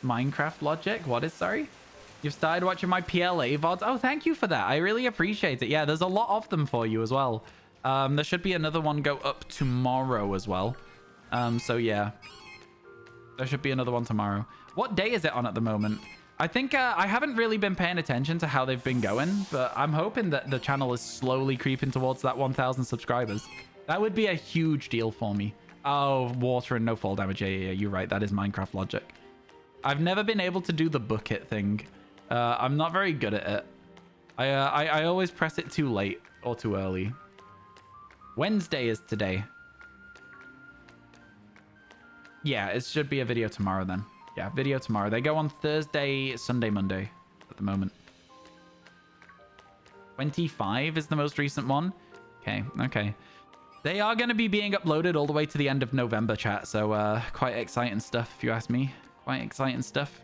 Minecraft logic? What is, sorry? You've started watching my PLA VoDs? Oh, thank you for that. I really appreciate it. Yeah, there's a lot of them for you as well. There should be another one go up tomorrow as well. So yeah. There should be another one tomorrow. What day is it on at the moment? I think I haven't really been paying attention to how they've been going, but I'm hoping that the channel is slowly creeping towards that 1,000 subscribers. That would be a huge deal for me. Oh, water and no fall damage. Yeah, you're right. That is Minecraft logic. I've never been able to do the bucket thing. I'm not very good at it. I always press it too late or too early. Wednesday is today. Yeah, it should be a video tomorrow then. Yeah, video tomorrow. They go on Thursday, Sunday, Monday at the moment. 25 is the most recent one. Okay. They are going to be being uploaded all the way to the end of November, chat. So quite exciting stuff, if you ask me. Quite exciting stuff.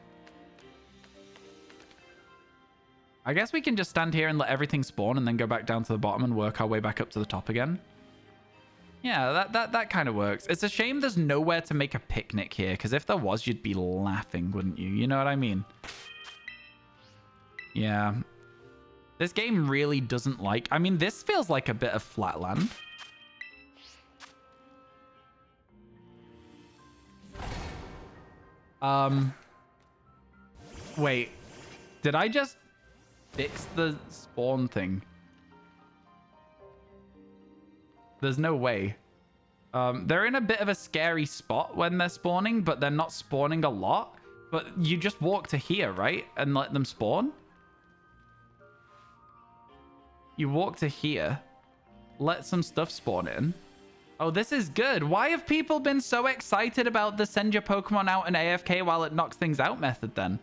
I guess we can just stand here and let everything spawn and then go back down to the bottom and work our way back up to the top again. Yeah, that kind of works. It's a shame there's nowhere to make a picnic here, because if there was, you'd be laughing, wouldn't you? You know what I mean? Yeah. This game really doesn't like... I mean, this feels like a bit of flatland. Wait. Did I just fix the spawn thing? There's no way. They're in a bit of a scary spot when they're spawning, but they're not spawning a lot. But you just walk to here, right? And let them spawn. You walk to here. Let some stuff spawn in. Oh, this is good. Why have people been so excited about the send your Pokemon out and AFK while it knocks things out method then?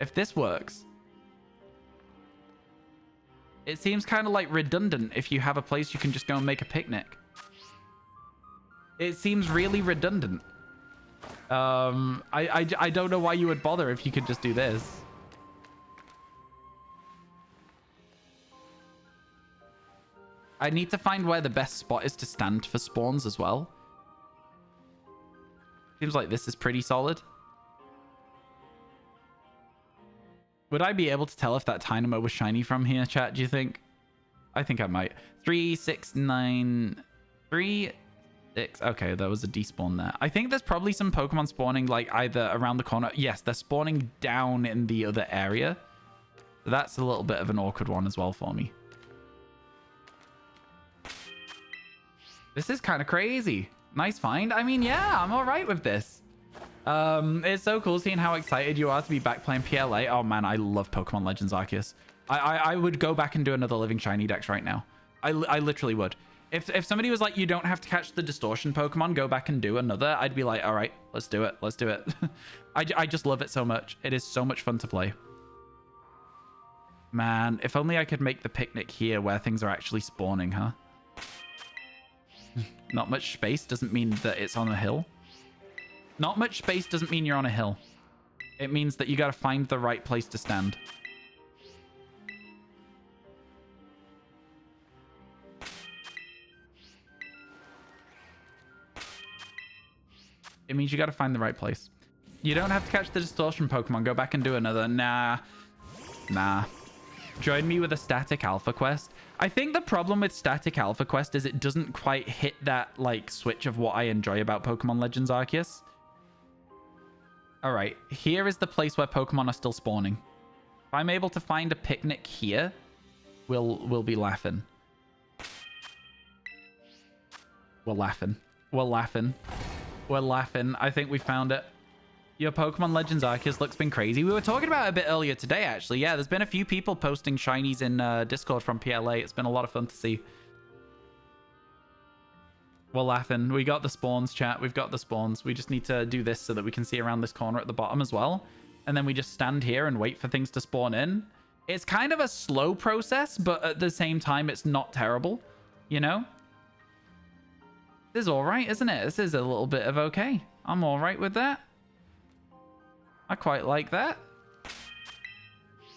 If this works. It seems kind of like redundant if you have a place you can just go and make a picnic. It seems really redundant. I don't know why you would bother if you could just do this. I need to find where the best spot is to stand for spawns as well. Seems like this is pretty solid. Would I be able to tell if that Dynamo was shiny from here, chat, do you think? I think I might. 3, 6, 9... 3, 6... Okay, there was a despawn there. I think there's probably some Pokemon spawning, like, either around the corner. Yes, they're spawning down in the other area. So that's a little bit of an awkward one as well for me. This is kind of crazy. Nice find. I mean, yeah, I'm all right with this. It's so cool seeing how excited you are to be back playing PLA. Oh, man, I love Pokemon Legends Arceus. I would go back and do another Living Shiny Dex right now. I literally would. If somebody was like, you don't have to catch the Distortion Pokemon, go back and do another, I'd be like, all right, let's do it. Let's do it. I just love it so much. It is so much fun to play. Man, if only I could make the picnic here where things are actually spawning, huh? Not much space doesn't mean that it's on a hill. Not much space doesn't mean you're on a hill. It means that you got to find the right place to stand. It means you got to find the right place. You don't have to catch the Distortion Pokemon. Go back and do another. Nah. Join me with a Static Alpha quest. I think the problem with Static Alpha quest is it doesn't quite hit that, like, switch of what I enjoy about Pokemon Legends Arceus. All right, here is the place where Pokemon are still spawning. If I'm able to find a picnic here, we'll be laughing. We're laughing. We're laughing. We're laughing. I think we found it. Your Pokemon Legends Arceus looks been crazy. We were talking about it a bit earlier today, actually. Yeah, there's been a few people posting shinies in Discord from PLA. It's been a lot of fun to see. We're laughing. We got the spawns, chat. We've got the spawns. We just need to do this so that we can see around this corner at the bottom as well. And then we just stand here and wait for things to spawn in. It's kind of a slow process, but at the same time, it's not terrible. You know? This is all right, isn't it? This is a little bit of okay. I'm all right with that. I quite like that.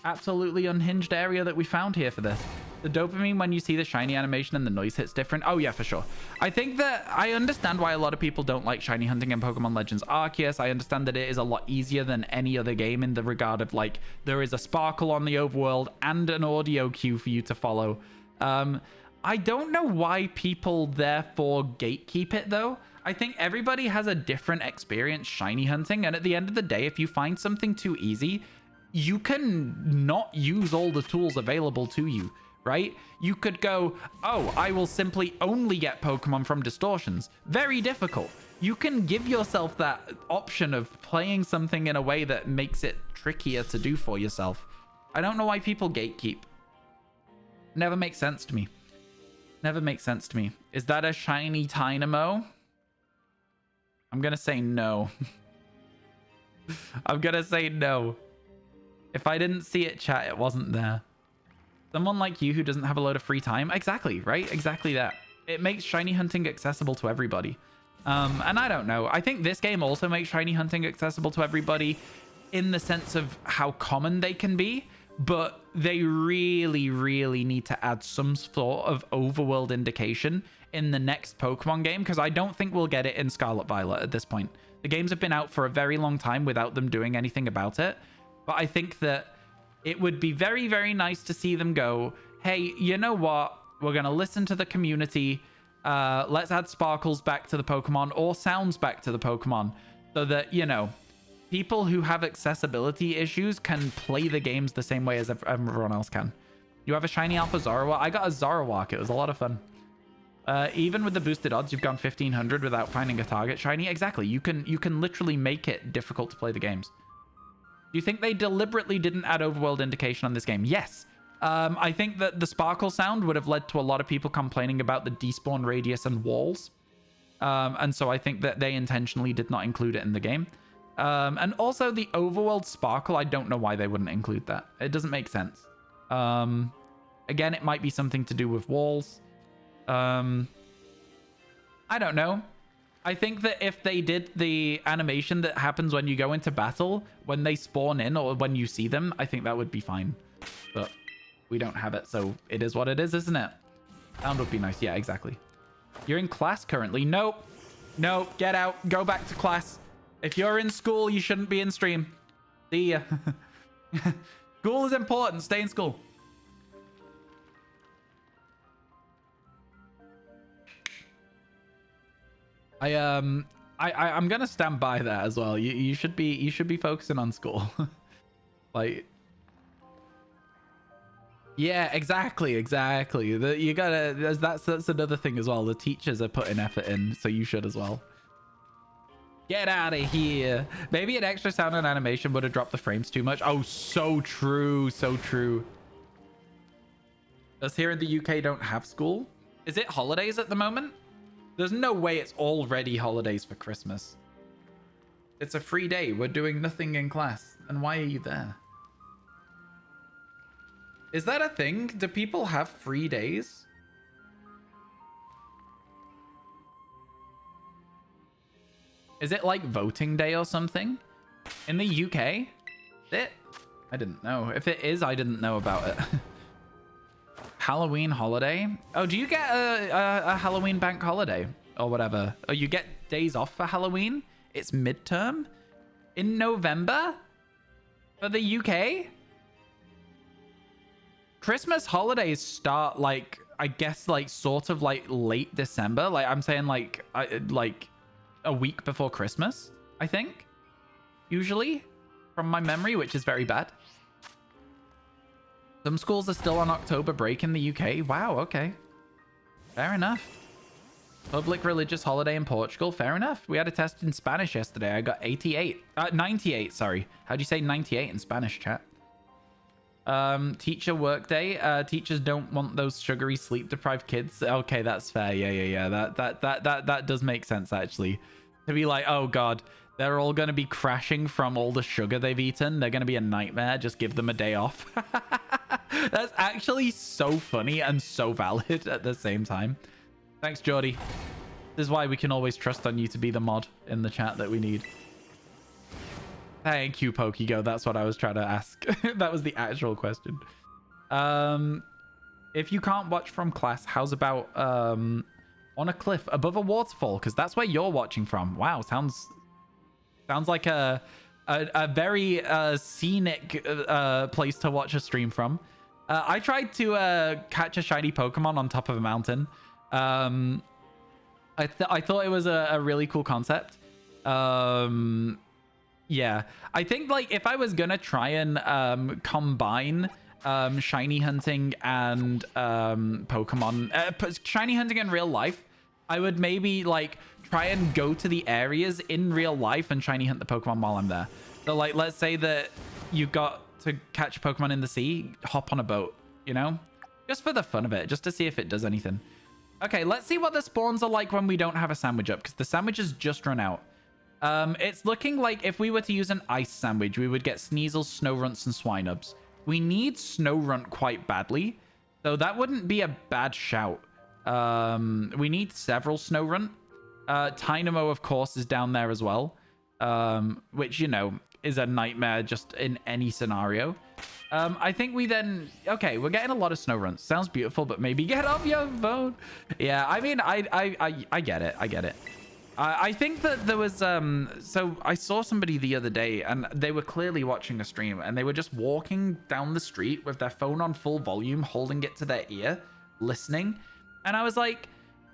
Absolutely unhinged area that we found here for this. The dopamine when you see the shiny animation and the noise hits different. Oh yeah, for sure. I think that I understand why a lot of people don't like shiny hunting in Pokemon Legends Arceus. I understand that it is a lot easier than any other game in the regard of, like, there is a sparkle on the overworld and an audio cue for you to follow. I don't know why people therefore gatekeep it though. I think everybody has a different experience shiny hunting, and at the end of the day, if you find something too easy, you can not use all the tools available to you, right? You could go, oh, I will simply only get Pokemon from distortions. Very difficult. You can give yourself that option of playing something in a way that makes it trickier to do for yourself. I don't know why people gatekeep. Never makes sense to me. Never makes sense to me. Is that a shiny Dynamo? I'm gonna say no. I'm gonna say no. If I didn't see it, chat, it wasn't there. Someone like you who doesn't have a load of free time. Exactly, right? Exactly that. It makes shiny hunting accessible to everybody. And I don't know. I think this game also makes shiny hunting accessible to everybody in the sense of how common they can be. But they really, really need to add some sort of overworld indication in the next Pokemon game, because I don't think we'll get it in Scarlet Violet at this point. The games have been out for a very long time without them doing anything about it. But I think that it would be very, very nice to see them go, hey, you know what? We're going to listen to the community. Let's add sparkles back to the Pokemon or sounds back to the Pokemon so that, you know, people who have accessibility issues can play the games the same way as everyone else can. You have a shiny Alpha Zoroark? I got a Zoroark. It was a lot of fun. Even with the boosted odds, you've gone 1500 without finding a target shiny. Exactly. You can literally make it difficult to play the games. Do you think they deliberately didn't add overworld indication on this game? Yes. I think that the sparkle sound would have led to a lot of people complaining about the despawn radius and walls. And so I think that they intentionally did not include it in the game. And also the overworld sparkle, I don't know why they wouldn't include that. It doesn't make sense. Again, it might be something to do with walls. I don't know. I think that if they did the animation that happens when you go into battle, when they spawn in or when you see them, I think that would be fine. But we don't have it, so it is what it is, isn't it? Sound would be nice. Yeah, exactly. You're in class currently. Nope. Nope. Get out. Go back to class. If you're in school, you shouldn't be in stream. See ya. School is important. Stay in school. I'm gonna stand by that as well. You should be focusing on school. Like, yeah, exactly. You gotta. That's another thing as well. The teachers are putting effort in, so you should as well. Get out of here. Maybe an extra sound and animation would have dropped the frames too much. Oh, so true. So true. Us here in the UK don't have school. Is it holidays at the moment? There's no way it's already holidays for Christmas. It's a free day. We're doing nothing in class. And why are you there? Is that a thing? Do people have free days? Is it like voting day or something? In the UK? Is it? I didn't know. If it is, I didn't know about it. Halloween holiday? Oh, do you get a Halloween bank holiday or whatever? Oh, you get days off for Halloween? It's midterm? In November? For the UK? Christmas holidays start like, I guess like sort of like late December. Like I'm saying like a week before Christmas, I think. Usually from my memory, which is very bad. Some schools are still on October break in the UK. Wow, okay. Fair enough. Public religious holiday in Portugal. Fair enough. We had a test in Spanish yesterday. I got 98, sorry. How do you say 98 in Spanish, chat? Teacher work day. Teachers don't want those sugary sleep deprived kids. Okay, that's fair. Yeah. That does make sense, actually. To be like, oh god, they're all going to be crashing from all the sugar they've eaten. They're going to be a nightmare. Just give them a day off. That's actually so funny and so valid at the same time. Thanks, Jordy. This is why we can always trust on you to be the mod in the chat that we need. Thank you, Pokego. That's what I was trying to ask. That was the actual question. If you can't watch from class, how's about on a cliff above a waterfall? Because that's where you're watching from. Wow, sounds like a very scenic place to watch a stream from. I tried to catch a shiny Pokemon on top of a mountain. I thought it was a really cool concept. Yeah, I think like if I was gonna try and combine shiny hunting and Pokemon, shiny hunting in real life, I would maybe like try and go to the areas in real life and shiny hunt the Pokemon while I'm there. So like, let's say that you got to catch Pokemon in the sea, hop on a boat, you know, just for the fun of it, just to see if it does anything. Okay, let's see what the spawns are like when we don't have a sandwich up, because the sandwich has just run out. It's looking like if we were to use an ice sandwich, we would get Sneasels, Snowrunts, and Swinubs. We need Snowrunt quite badly, so that wouldn't be a bad shout. We need several Snowrunt. Tynamo, of course, is down there as well, which, you know, is a nightmare just in any scenario. I think we then... Okay, we're getting a lot of Snowrunts. Sounds beautiful, but maybe get off your phone. Yeah, I mean, I get it. I get it. I think that there was... So I saw somebody the other day, and they were clearly watching a stream, and they were just walking down the street with their phone on full volume, holding it to their ear, listening. And I was like,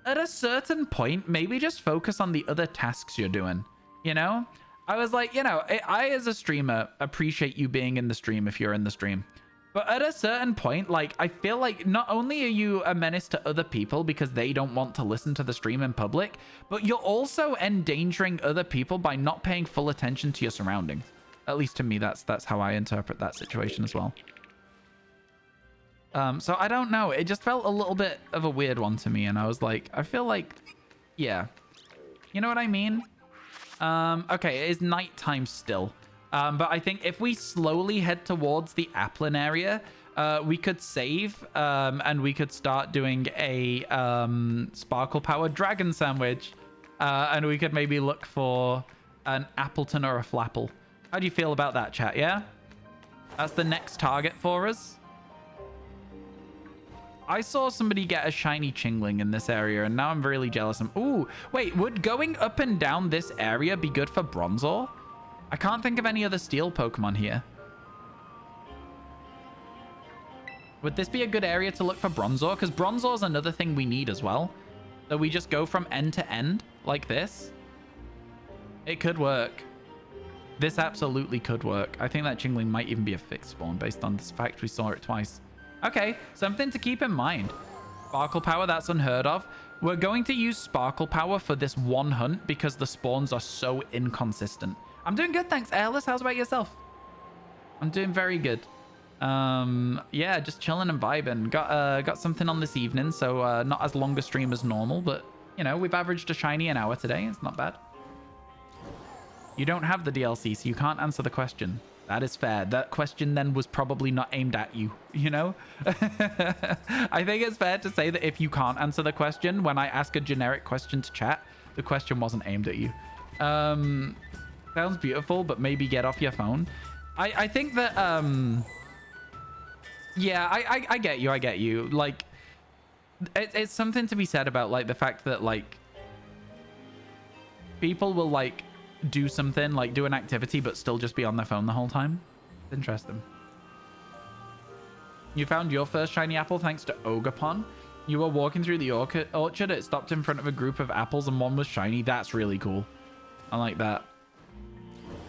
at a certain point, maybe just focus on the other tasks you're doing, you know? I was like, you know, I as a streamer appreciate you being in the stream if you're in the stream. But at a certain point, like, I feel like not only are you a menace to other people because they don't want to listen to the stream in public, but you're also endangering other people by not paying full attention to your surroundings. At least to me, that's how I interpret that situation as well. So I don't know. It just felt a little bit of a weird one to me. And I was like, I feel like, yeah. You know what I mean? Okay, it is nighttime still. But I think if we slowly head towards the Applin area, we could save and we could start doing a sparkle powered dragon sandwich. And we could maybe look for an Appleton or a Flapple. How do you feel about that, chat? Yeah? That's the next target for us. I saw somebody get a shiny Chingling in this area, and now I'm really jealous. Ooh, wait, would going up and down this area be good for Bronzor? I can't think of any other steel Pokemon here. Would this be a good area to look for Bronzor? Because Bronzor is another thing we need as well. So we just go from end to end like this. It could work. This absolutely could work. I think that Chingling might even be a fixed spawn based on the fact we saw it twice. Okay, something to keep in mind. Sparkle Power, that's unheard of. We're going to use Sparkle Power for this one hunt because the spawns are so inconsistent. I'm doing good, thanks, Airless. How's about yourself? I'm doing very good. Yeah, just chilling and vibing. Got something on this evening, so not as long a stream as normal, but, you know, we've averaged a shiny an hour today. It's not bad. You don't have the DLC, so you can't answer the question. That is fair. That question then was probably not aimed at you, you know? I think it's fair to say that if you can't answer the question, when I ask a generic question to chat, the question wasn't aimed at you. Sounds beautiful, but maybe get off your phone. I think that, yeah, I get you. I get you. Like, it's something to be said about, like, the fact that, like, people will, like, do something, like do an activity, but still just be on their phone the whole time. Interesting. You found your first shiny apple thanks to Ogapon. You were walking through the orchard. It stopped in front of a group of apples and one was shiny. That's really cool. I like that.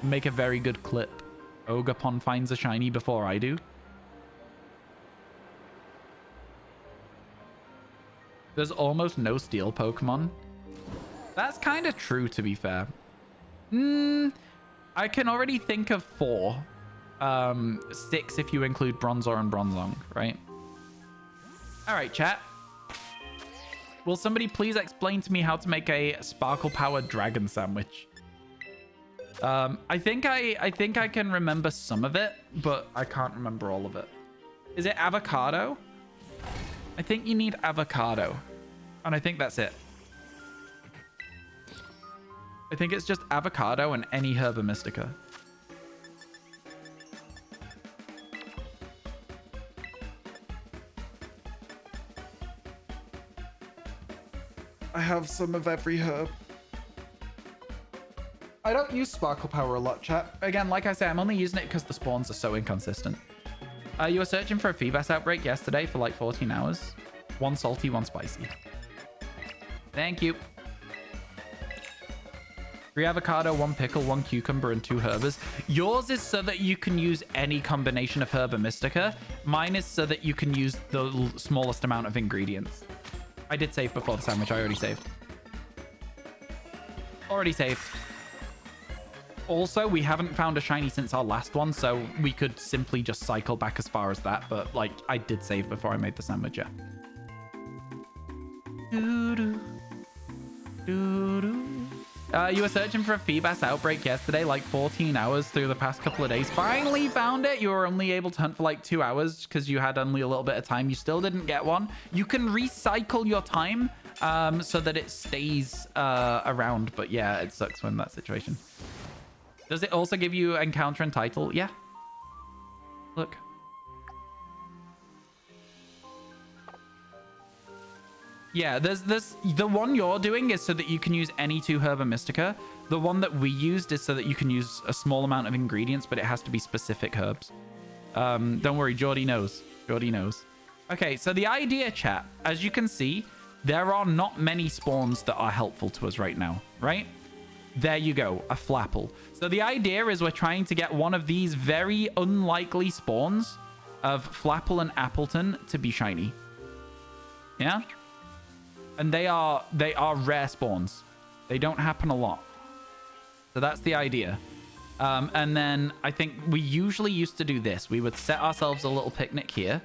Make a very good clip. Ogapon finds a shiny before I do. There's almost no steel Pokemon. That's kind of true, to be fair. I can already think of 4. 6 if you include Bronzor and Bronzong, right? All right, chat. Will somebody please explain to me how to make a sparkle-powered dragon sandwich? I think I can remember some of it, but I can't remember all of it. Is it avocado? I think you need avocado, and I think that's it. I think it's just avocado and any Herba Mystica. I have some of every herb. I don't use Sparkle Power a lot, chat. Again, like I say, I'm only using it because the spawns are so inconsistent. You were searching for a Feebas outbreak yesterday for like 14 hours. 1 salty, 1 spicy. Thank you. 3 avocado, 1 pickle, 1 cucumber, and 2 herbers. Yours is so that you can use any combination of Herba Mystica. Mine is so that you can use the smallest amount of ingredients. I did save before the sandwich. I already saved. Already saved. Also, we haven't found a shiny since our last one, so we could simply just cycle back as far as that. But, like, I did save before I made the sandwich, yeah. Doo-doo. Doo-doo. You were searching for a Feebas outbreak yesterday, like 14 hours through the past couple of days. Finally found it. You were only able to hunt for like 2 hours because you had only a little bit of time. You still didn't get one. You can recycle your time so that it stays around. But yeah, it sucks when that situation. Does it also give you encounter and title? Yeah. Look. Yeah, there's the one you're doing is so that you can use any 2 Herba Mystica. The one that we used is so that you can use a small amount of ingredients, but it has to be specific herbs. Don't worry, Geordie knows. Geordie knows. Okay, so the idea, chat, as you can see, there are not many spawns that are helpful to us right now, right? There you go, a Flapple. So the idea is we're trying to get one of these very unlikely spawns of Flapple and Appleton to be shiny. Yeah? And they are rare spawns. They don't happen a lot. So that's the idea. And then I think we usually used to do this. We would set ourselves a little picnic here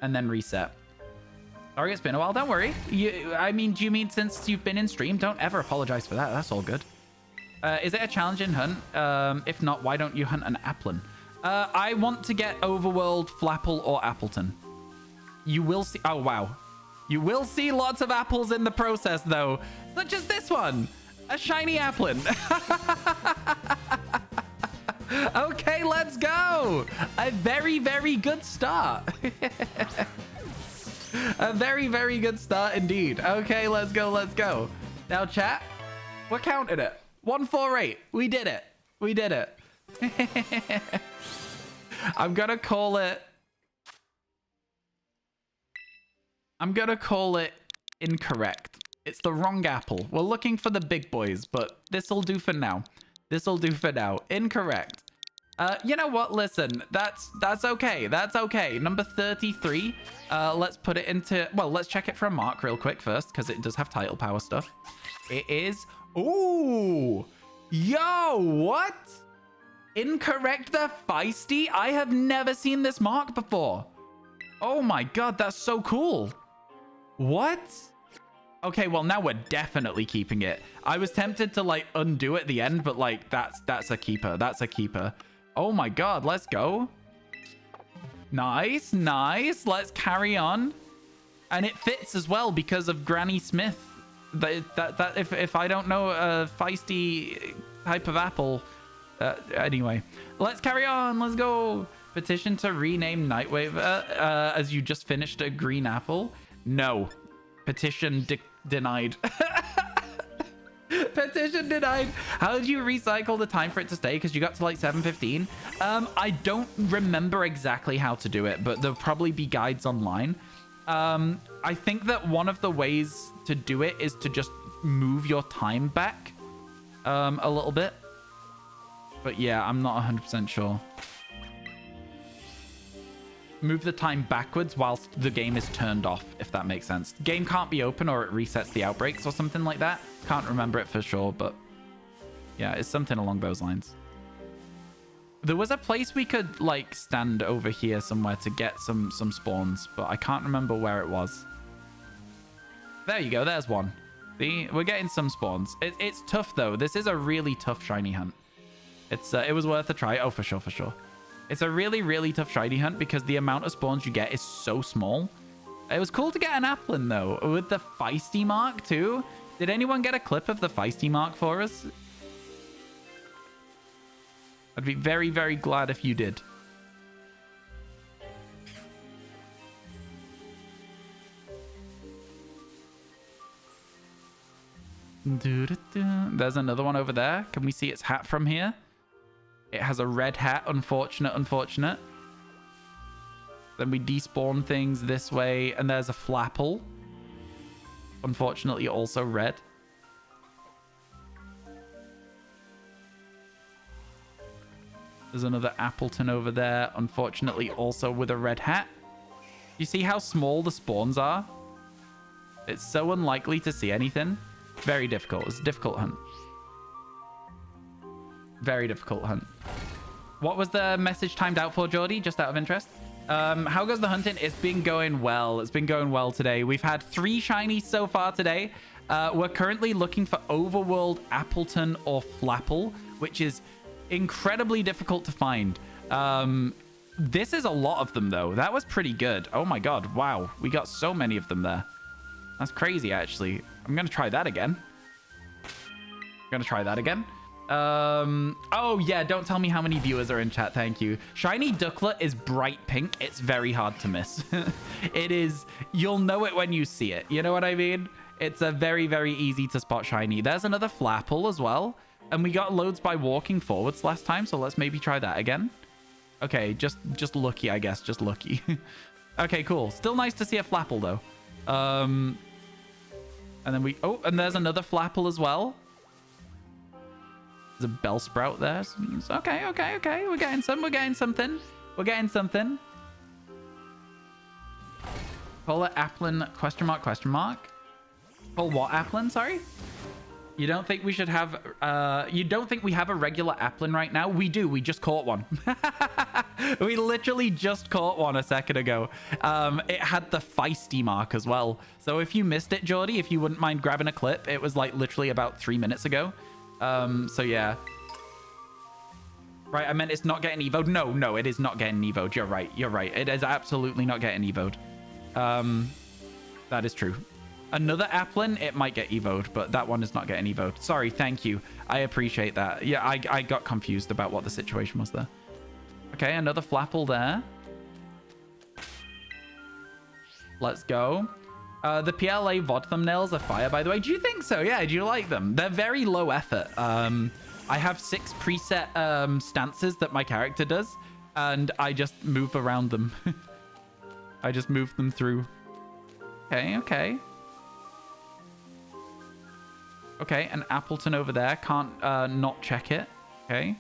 and then reset. Sorry, it's been a while. Don't worry. I mean, do you mean since you've been in stream? Don't ever apologize for that. That's all good. Is it a challenging hunt? If not, why don't you hunt an Applin? I want to get Overworld, Flapple, or Appleton. You will see... Oh, wow. You will see lots of apples in the process, though. Such as this one. A shiny Applin. Okay, let's go. A very, very good start. A very, very good start indeed. Okay, let's go. Let's go. Now, chat, we're counting it. 148. We did it. We did it. I'm going to call it... I'm going to call it incorrect. It's the wrong apple. We're looking for the big boys, but this'll do for now. This'll do for now. Incorrect. You know what? Listen, that's okay. That's okay. Number 33. Let's put it into... Well, let's check it for a mark real quick first, because it does have title power stuff. It is... Ooh! Yo, what? Incorrect the Feisty? I have never seen this mark before. Oh my god, that's so cool. What? Okay, well, now we're definitely keeping it. I was tempted to, like, undo at the end, but, like, that's a keeper. That's a keeper. Oh, my God. Let's go. Nice. Nice. Let's carry on. And it fits as well because of Granny Smith. If I don't know a feisty type of apple... anyway. Let's carry on. Let's go. Petition to rename Nightwave as you just finished a green apple. No. Petition denied. Petition denied. How did you recycle the time for it to stay? Because you got to like 7:15. I don't remember exactly how to do it, but there'll probably be guides online. I think that one of the ways to do it is to just move your time back a little bit. But yeah, I'm not 100% sure. Move the time backwards whilst the game is turned off, if that makes sense. The game can't be open or it resets the outbreaks or something like that. Can't remember it for sure, but yeah, it's something along those lines. There was a place we could like stand over here somewhere to get some spawns, but I can't remember where it was. There you go. There's one. See, we're getting some spawns. It's tough though. This is a really tough shiny hunt. It was worth a try. Oh, for sure, for sure. It's a really, really tough shiny hunt because the amount of spawns you get is so small. It was cool to get an Applin, though, with the Feisty mark, too. Did anyone get a clip of the Feisty mark for us? I'd be very, very glad if you did. There's another one over there. Can we see its hat from here? It has a red hat. Unfortunate, unfortunate. Then we despawn things this way. And there's a Flapple. Unfortunately, also red. There's another Appleton over there. Unfortunately, also with a red hat. You see how small the spawns are? It's so unlikely to see anything. Very difficult. It's a difficult hunt. Very difficult hunt. What was the message timed out for, Geordie? Just out of interest. How goes the hunting? It's been going well. It's been going well today. We've had 3 shinies so far today. We're currently looking for Overworld, Appleton, or Flapple, which is incredibly difficult to find. This is a lot of them, though. That was pretty good. Oh, my God. Wow. We got so many of them there. That's crazy, actually. I'm going to try that again. Oh, yeah. Don't tell me how many viewers are in chat. Thank you. Shiny Ducklet is bright pink. It's very hard to miss. It is. You'll know it when you see it. You know what I mean? It's a very, very easy to spot shiny. There's another Flapple as well. And we got loads by walking forwards last time. So let's maybe try that again. Okay. Just lucky, I guess. Just lucky. Okay, cool. Still nice to see a Flapple, though. And then oh, and there's another Flapple as well. There's a Bellsprout there. Okay. We're getting something. Polar Applin, question mark, question mark. Pull what Applin, sorry? You don't think we should have, you don't think we have a regular Applin right now? We do, we just caught one. We literally just caught one a second ago. It had the feisty mark as well. So if you missed it, Geordie, if you wouldn't mind grabbing a clip, it was like literally about 3 minutes ago. So yeah. Right, I meant it's not getting evoed. No, it is not getting evoed. You're right. It is absolutely not getting evoed. That is true. Another Applin, it might get evoed, but that one is not getting evoed. Sorry, thank you. I appreciate that. Yeah, I got confused about what the situation was there. Okay, another Flapple there. Let's go. The PLA VOD thumbnails are fire, by the way. Do you think so? Yeah, do you like them? They're very low effort. I have 6 preset stances that my character does, and I just move around them. I just move them through. Okay. Okay, an Appleton over there. Can't not check it. Okay.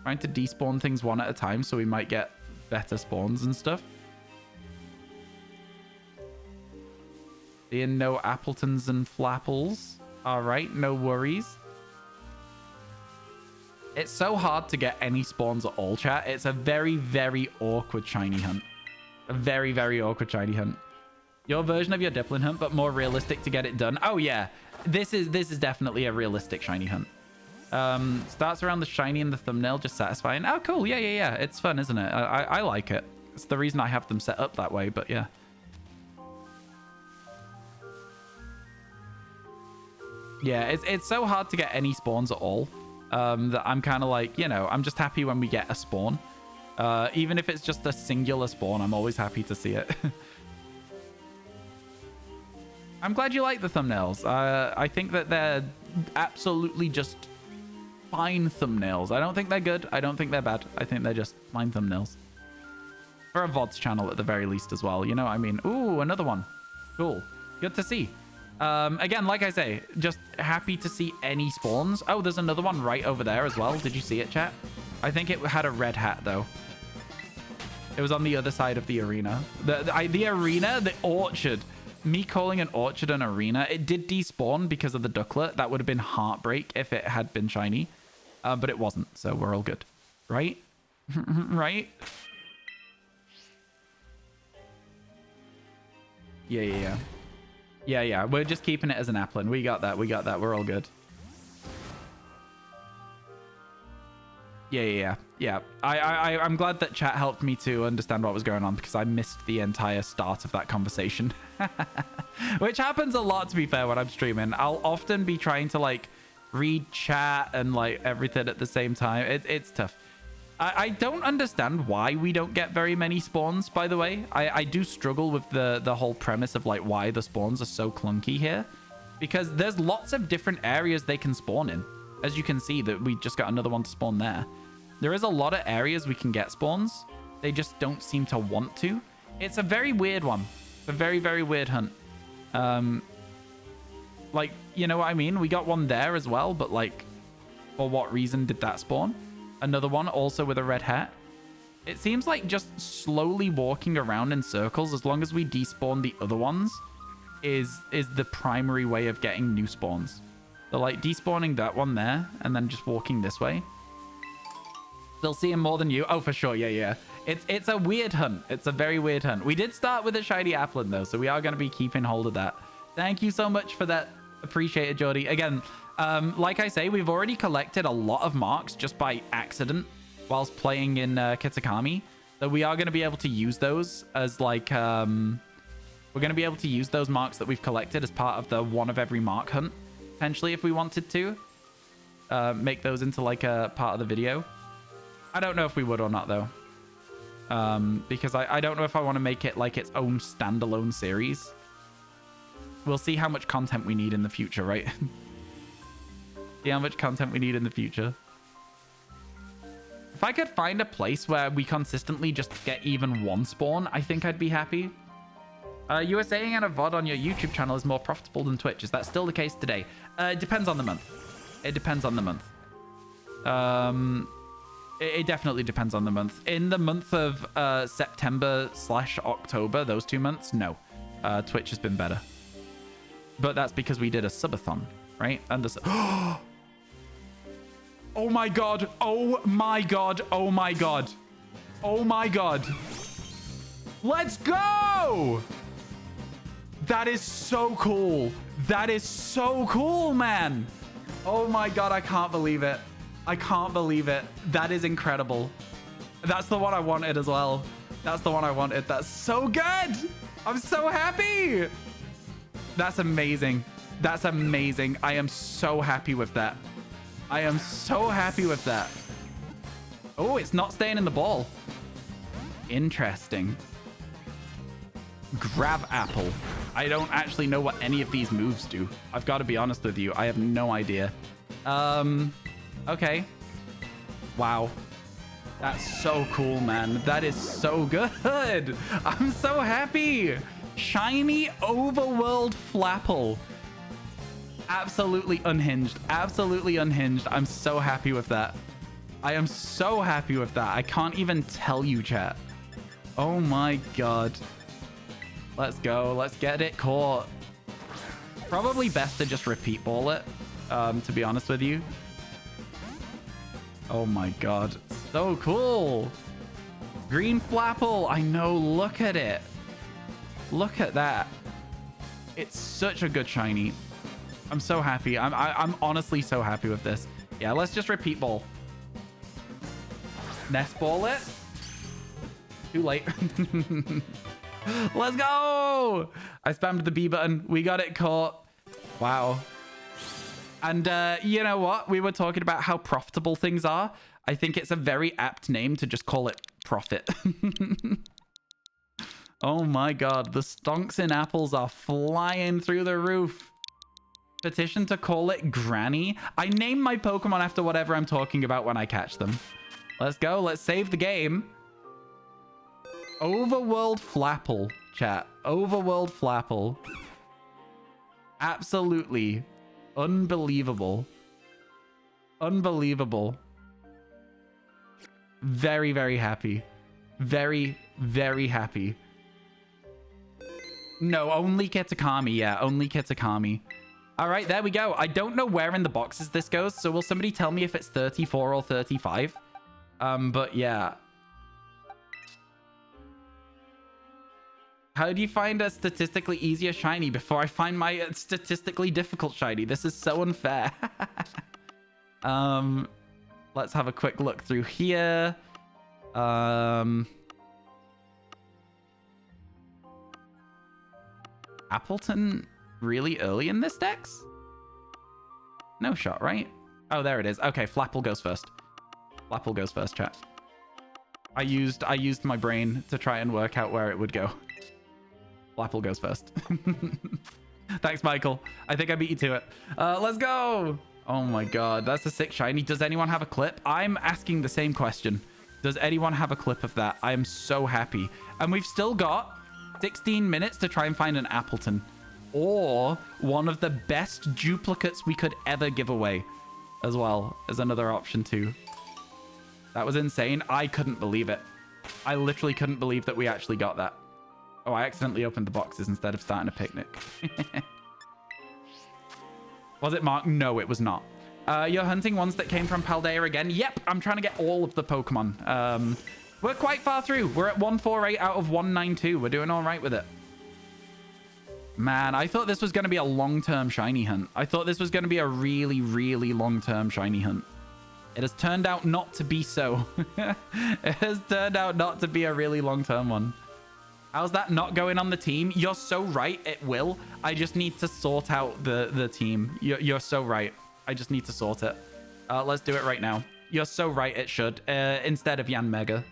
Trying to despawn things one at a time so we might get better spawns and stuff. Seeing no Appletons and Flapples. Alright, no worries. It's so hard to get any spawns at all, chat. It's a very, very awkward shiny hunt. A very, very awkward shiny hunt. Your version of your Diplin hunt, but more realistic to get it done. Oh, yeah. This is definitely a realistic shiny hunt. Starts around the shiny and the thumbnail, just satisfying. Oh, cool. Yeah. It's fun, isn't it? I like it. It's the reason I have them set up that way, but yeah. Yeah, it's so hard to get any spawns at all. That I'm kind of like, you know, I'm just happy when we get a spawn. Even if it's just a singular spawn, I'm always happy to see it. I'm glad you like the thumbnails. I think that they're absolutely just fine thumbnails. I don't think they're good. I don't think they're bad. I think they're just fine thumbnails. For a VODs channel at the very least as well. You know what I mean? Ooh, another one. Cool. Good to see. Again, like I say, just happy to see any spawns. Oh, there's another one right over there as well. Did you see it, chat? I think it had a red hat, though. It was on the other side of the arena. The arena, the orchard. Me calling an orchard an arena. It did despawn because of the ducklet. That would have been heartbreak if it had been shiny. But it wasn't, so we're all good. Right? Right? Yeah. We're just keeping it as an Applin. We got that. We're all good. Yeah. I'm glad that chat helped me to understand what was going on because I missed the entire start of that conversation. Which happens a lot, to be fair, when I'm streaming. I'll often be trying to, like, read chat and, like, everything at the same time. It's tough. I don't understand why we don't get very many spawns, by the way. I do struggle with the whole premise of, like, why the spawns are so clunky here. Because there's lots of different areas they can spawn in. As you can see, that we just got another one to spawn there. There is a lot of areas we can get spawns. They just don't seem to want to. It's a very weird one. It's a very, very weird hunt. Like, you know what I mean? We got one there as well, but, like, for what reason did that spawn? Another one also with a red hat. It seems like just slowly walking around in circles, as long as we despawn the other ones, is the primary way of getting new spawns. So, like, despawning that one there and then just walking this way. They'll see him more than you. Oh, for sure. Yeah. It's a weird hunt. It's a very weird hunt. We did start with a shiny Applin, though, so we are going to be keeping hold of that. Thank you so much for that. Appreciate it, Jordy. Again, like I say, we've already collected a lot of marks just by accident whilst playing in Kitakami. So we are going to be able to use those as, like, we're going to be able to use those marks that we've collected as part of the one of every mark hunt, potentially, if we wanted to. Make those into, like, a part of the video. I don't know if we would or not, though. Because I don't know if I want to make it, like, its own standalone series. We'll see how much content we need in the future, right? See how much content we need in the future. If I could find a place where we consistently just get even one spawn, I think I'd be happy. You were saying a VOD on your YouTube channel is more profitable than Twitch. Is that still the case today? It depends on the month. It depends on the month. It definitely depends on the month. In the month of September/October, those 2 months, no. Twitch has been better. But that's because we did a subathon, right? And the oh my god. Oh my god. Oh my god. Oh my god. Let's go! That is so cool. That is so cool, man. Oh my god, I can't believe it. I can't believe it. That is incredible. That's the one I wanted as well. That's the one I wanted. That's so good. I'm so happy. That's amazing. That's amazing. I am so happy with that. I am so happy with that. Oh, it's not staying in the ball. Interesting. Grab apple. I don't actually know what any of these moves do. I've got to be honest with you. I have no idea. Okay. Wow. That's so cool, man. That is so good. I'm so happy. Shiny overworld Flapple. Absolutely unhinged. Absolutely unhinged. I'm so happy with that. I am so happy with that. I can't even tell you, chat. Oh my god. Let's go. Let's get it caught. Probably best to just repeat ball it, to be honest with you. Oh my god. So cool. Green Flapple. I know. Look at it. Look at that. It's such a good shiny. I'm so happy. I'm honestly so happy with this. Yeah, let's just repeat ball. Nest ball it. Too late. Let's go. I spammed the B button. We got it caught. Wow. And you know what? We were talking about how profitable things are. I think it's a very apt name to just call it profit. Oh my god. The stonks in apples are flying through the roof. Petition to call it Granny. I name my Pokemon after whatever I'm talking about when I catch them. Let's go. Let's save the game. Overworld Flapple, chat. Overworld Flapple. Absolutely unbelievable. Unbelievable. Very, very happy. Very, very happy. No, only Kitakami. Yeah, only Kitakami. All right, there we go. I don't know where in the boxes this goes, so will somebody tell me if it's 34 or 35? But yeah. How do you find a statistically easier shiny before I find my statistically difficult shiny? This is so unfair. Let's have a quick look through here. Appleton really early in this dex? No shot, right? Oh, there it is. Okay, Flapple goes first. Flapple goes first, chat. I used my brain to try and work out where it would go. Flapple goes first. Thanks, Michael. I think I beat you to it. Let's go. Oh my god, that's a sick shiny. Does anyone have a clip? I'm asking the same question. Does anyone have a clip of that? I am so happy. And we've still got 16 minutes to try and find an Appleton. Or one of the best duplicates we could ever give away as well as another option too. That was insane. I couldn't believe it. I literally couldn't believe that we actually got that. Oh, I accidentally opened the boxes instead of starting a picnic. Was it Mark? No, it was not. You're hunting ones that came from Paldea again? Yep, I'm trying to get all of the Pokemon. We're quite far through. We're at 148 out of 192. We're doing all right with it. Man, I thought this was going to be a long-term shiny hunt. I thought this was going to be a really, really long-term shiny hunt. It has turned out not to be so. It has turned out not to be a really long-term one. How's that not going on the team? You're so right. It will. I just need to sort out the team. You're so right. I just need to sort it. Let's do it right now. You're so right. It should. Instead of Yanmega.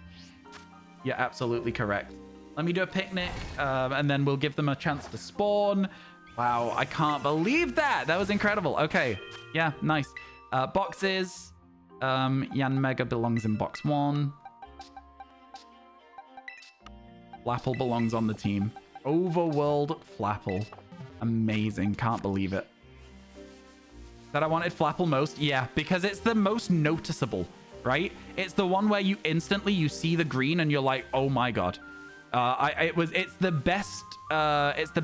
You're absolutely correct. Let me do a picnic, and then we'll give them a chance to spawn. Wow, I can't believe that. That was incredible. Okay. Yeah, nice. Boxes. Yanmega belongs in box 1. Flapple belongs on the team. Overworld Flapple. Amazing. Can't believe it. That I wanted Flapple most? Yeah, because it's the most noticeable. right? It's the one where you instantly, you see the green and you're like, oh my God. It's the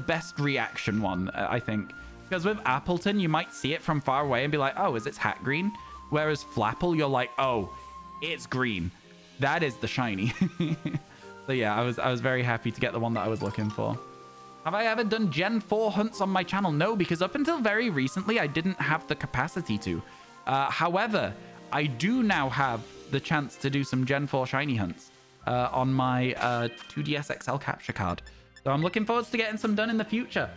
best reaction one, I think. Because with Appleton, you might see it from far away and be like, oh, is its hat green? Whereas Flapple, you're like, oh, it's green. That is the shiny. So yeah, I was very happy to get the one that I was looking for. Have I ever done Gen 4 hunts on my channel? No, because up until very recently, I didn't have the capacity to. However, I do now have the chance to do some Gen 4 shiny hunts on my 2DS XL capture card. So I'm looking forward to getting some done in the future.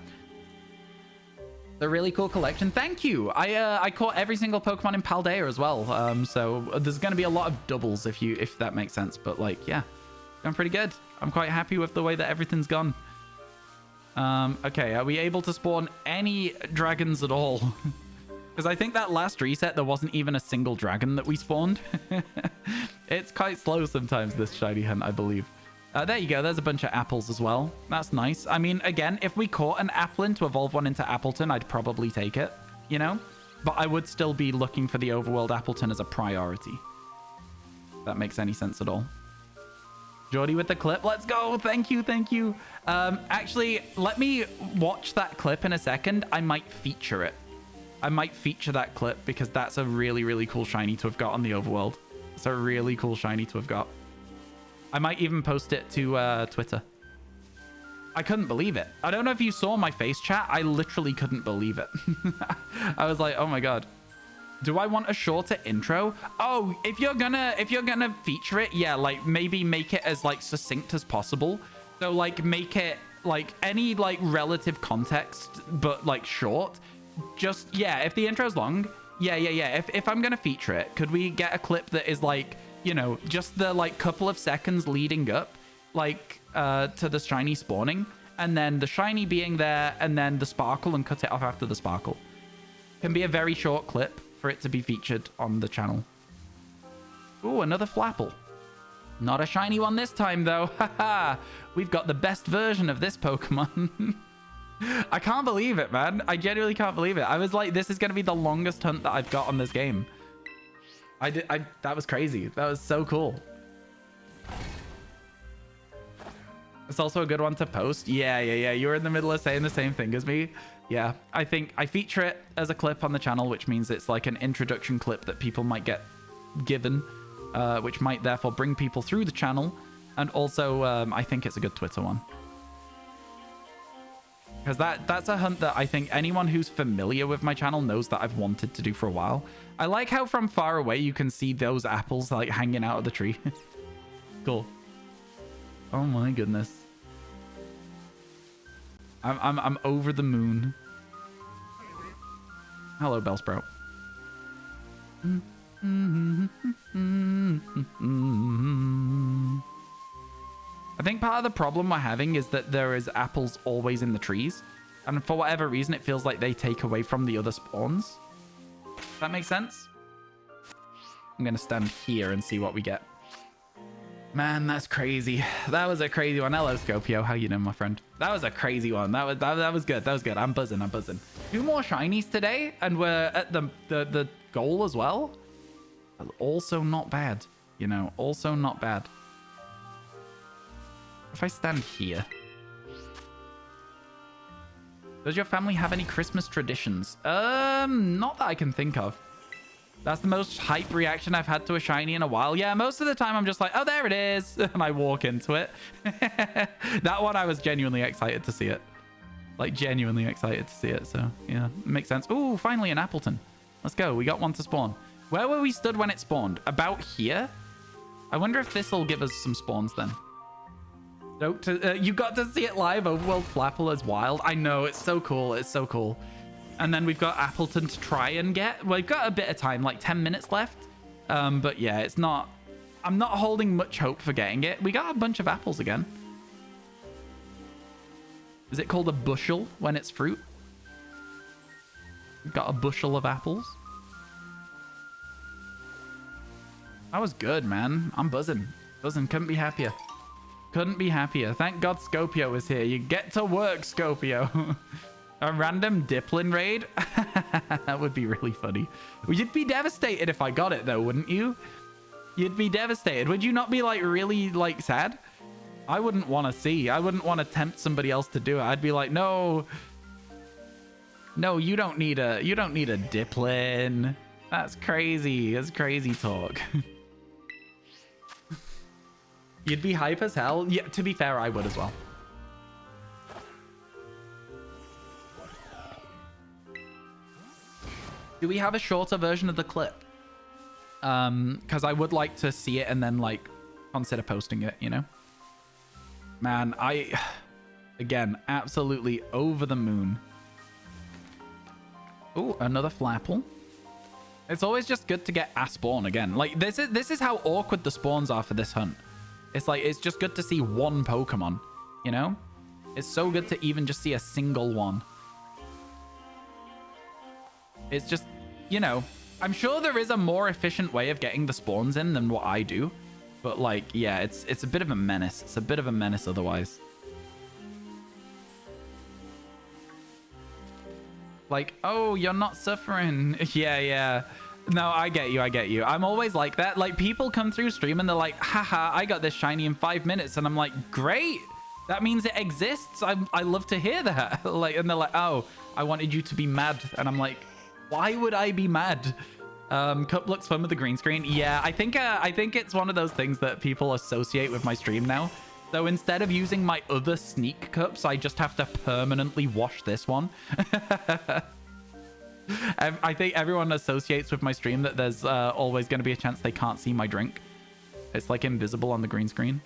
The really cool collection. Thank you. I caught every single Pokemon in Paldea as well. So there's going to be a lot of doubles if that makes sense. But like, yeah, going pretty good. I'm quite happy with the way that everything's gone. Okay, are we able to spawn any dragons at all? Because I think that last reset, there wasn't even a single dragon that we spawned. It's quite slow sometimes, this shiny hunt, I believe. There you go. There's a bunch of apples as well. That's nice. I mean, again, if we caught an Applin to evolve one into Appleton, I'd probably take it, you know? But I would still be looking for the overworld Appleton as a priority. If that makes any sense at all. Jordy with the clip. Let's go. Thank you. Thank you. Actually, let me watch that clip in a second. I might feature it. I might feature that clip because that's a really, really cool shiny to have got on the overworld. It's a really cool shiny to have got. I might even post it to Twitter. I couldn't believe it. I don't know if you saw my face chat. I literally couldn't believe it. I was like, oh my God. Do I want a shorter intro? Oh, if you're gonna feature it, yeah, like maybe make it as like succinct as possible. So like make it like any like relative context, but like short. Just, yeah, if the intro's long, yeah. If I'm gonna feature it, could we get a clip that is like, you know, just the like couple of seconds leading up, like to the shiny spawning, and then the shiny being there, and then the sparkle, and cut it off after the sparkle. Can be a very short clip for it to be featured on the channel. Ooh, another Flapple. Not a shiny one this time, though. Haha. We've got the best version of this Pokemon. I can't believe it, man. I genuinely can't believe it. I was like, this is going to be the longest hunt that I've got on this game. That was crazy. That was so cool. It's also a good one to post. Yeah. You were in the middle of saying the same thing as me. Yeah, I think I feature it as a clip on the channel, which means it's like an introduction clip that people might get given, which might therefore bring people through the channel. And also, I think it's a good Twitter one. Because that's a hunt that I think anyone who's familiar with my channel knows that I've wanted to do for a while. I like how from far away you can see those apples like hanging out of the tree. Cool. Oh my goodness. I'm over the moon. Hello, Bellsprout. I think part of the problem we're having is that there is apples always in the trees. And for whatever reason, it feels like they take away from the other spawns. Does that make sense? I'm going to stand here and see what we get. Man, that's crazy. That was a crazy one. Hello, Scopio. How you doing, my friend? That was a crazy one. That was good. That was good. I'm buzzing. 2 more shinies today, and we're at the goal as well. Also not bad. You know, also not bad. If I stand here. Does your family have any Christmas traditions? Not that I can think of. That's the most hype reaction I've had to a shiny in a while. Yeah, most of the time I'm just like, oh, there it is. And I walk into it. That one, I was genuinely excited to see it. Like, genuinely excited to see it. So, yeah, it makes sense. Ooh, finally an Appleton. Let's go. We got one to spawn. Where were we stood when it spawned? About here? I wonder if this will give us some spawns then. You got to see it live. Overworld Flapple is wild. I know. It's so cool. It's so cool. And then we've got Appleton to try and get. Well, we've got a bit of time, like 10 minutes left. But yeah, it's not... I'm not holding much hope for getting it. We got a bunch of apples again. Is it called a bushel when it's fruit? We've got a bushel of apples. That was good, man. I'm buzzing. Buzzing. Couldn't be happier. Couldn't be happier. Thank God Scopio is here. You get to work, Scopio. A random Diplin raid? That would be really funny. You'd be devastated if I got it, though, wouldn't you? You'd be devastated. Would you not be like really like sad? I wouldn't want to see. I wouldn't want to tempt somebody else to do it. I'd be like, no, you don't need a Diplin. That's crazy. That's crazy talk. You'd be hype as hell. Yeah, to be fair, I would as well. Do we have a shorter version of the clip? Because I would like to see it and then like consider posting it, you know? Man, again, absolutely over the moon. Oh, another Flapple. It's always just good to get a spawn again. Like this is how awkward the spawns are for this hunt. It's like, it's just good to see one Pokemon, you know? It's so good to even just see a single one. It's just, you know, I'm sure there is a more efficient way of getting the spawns in than what I do. But like, yeah, it's a bit of a menace. It's a bit of a menace otherwise. Like, oh, you're not suffering. Yeah. No, I get you. I'm always like that. Like, people come through stream and they're like, haha, I got this shiny in 5 minutes. And I'm like, great. That means it exists. I love to hear that. Like, and they're like, oh, I wanted you to be mad. And I'm like, why would I be mad? Cup looks fun with the green screen. Yeah, I think it's one of those things that people associate with my stream now. So instead of using my other sneak cups, I just have to permanently wash this one. I think everyone associates with my stream that there's always going to be a chance they can't see my drink. It's like invisible on the green screen.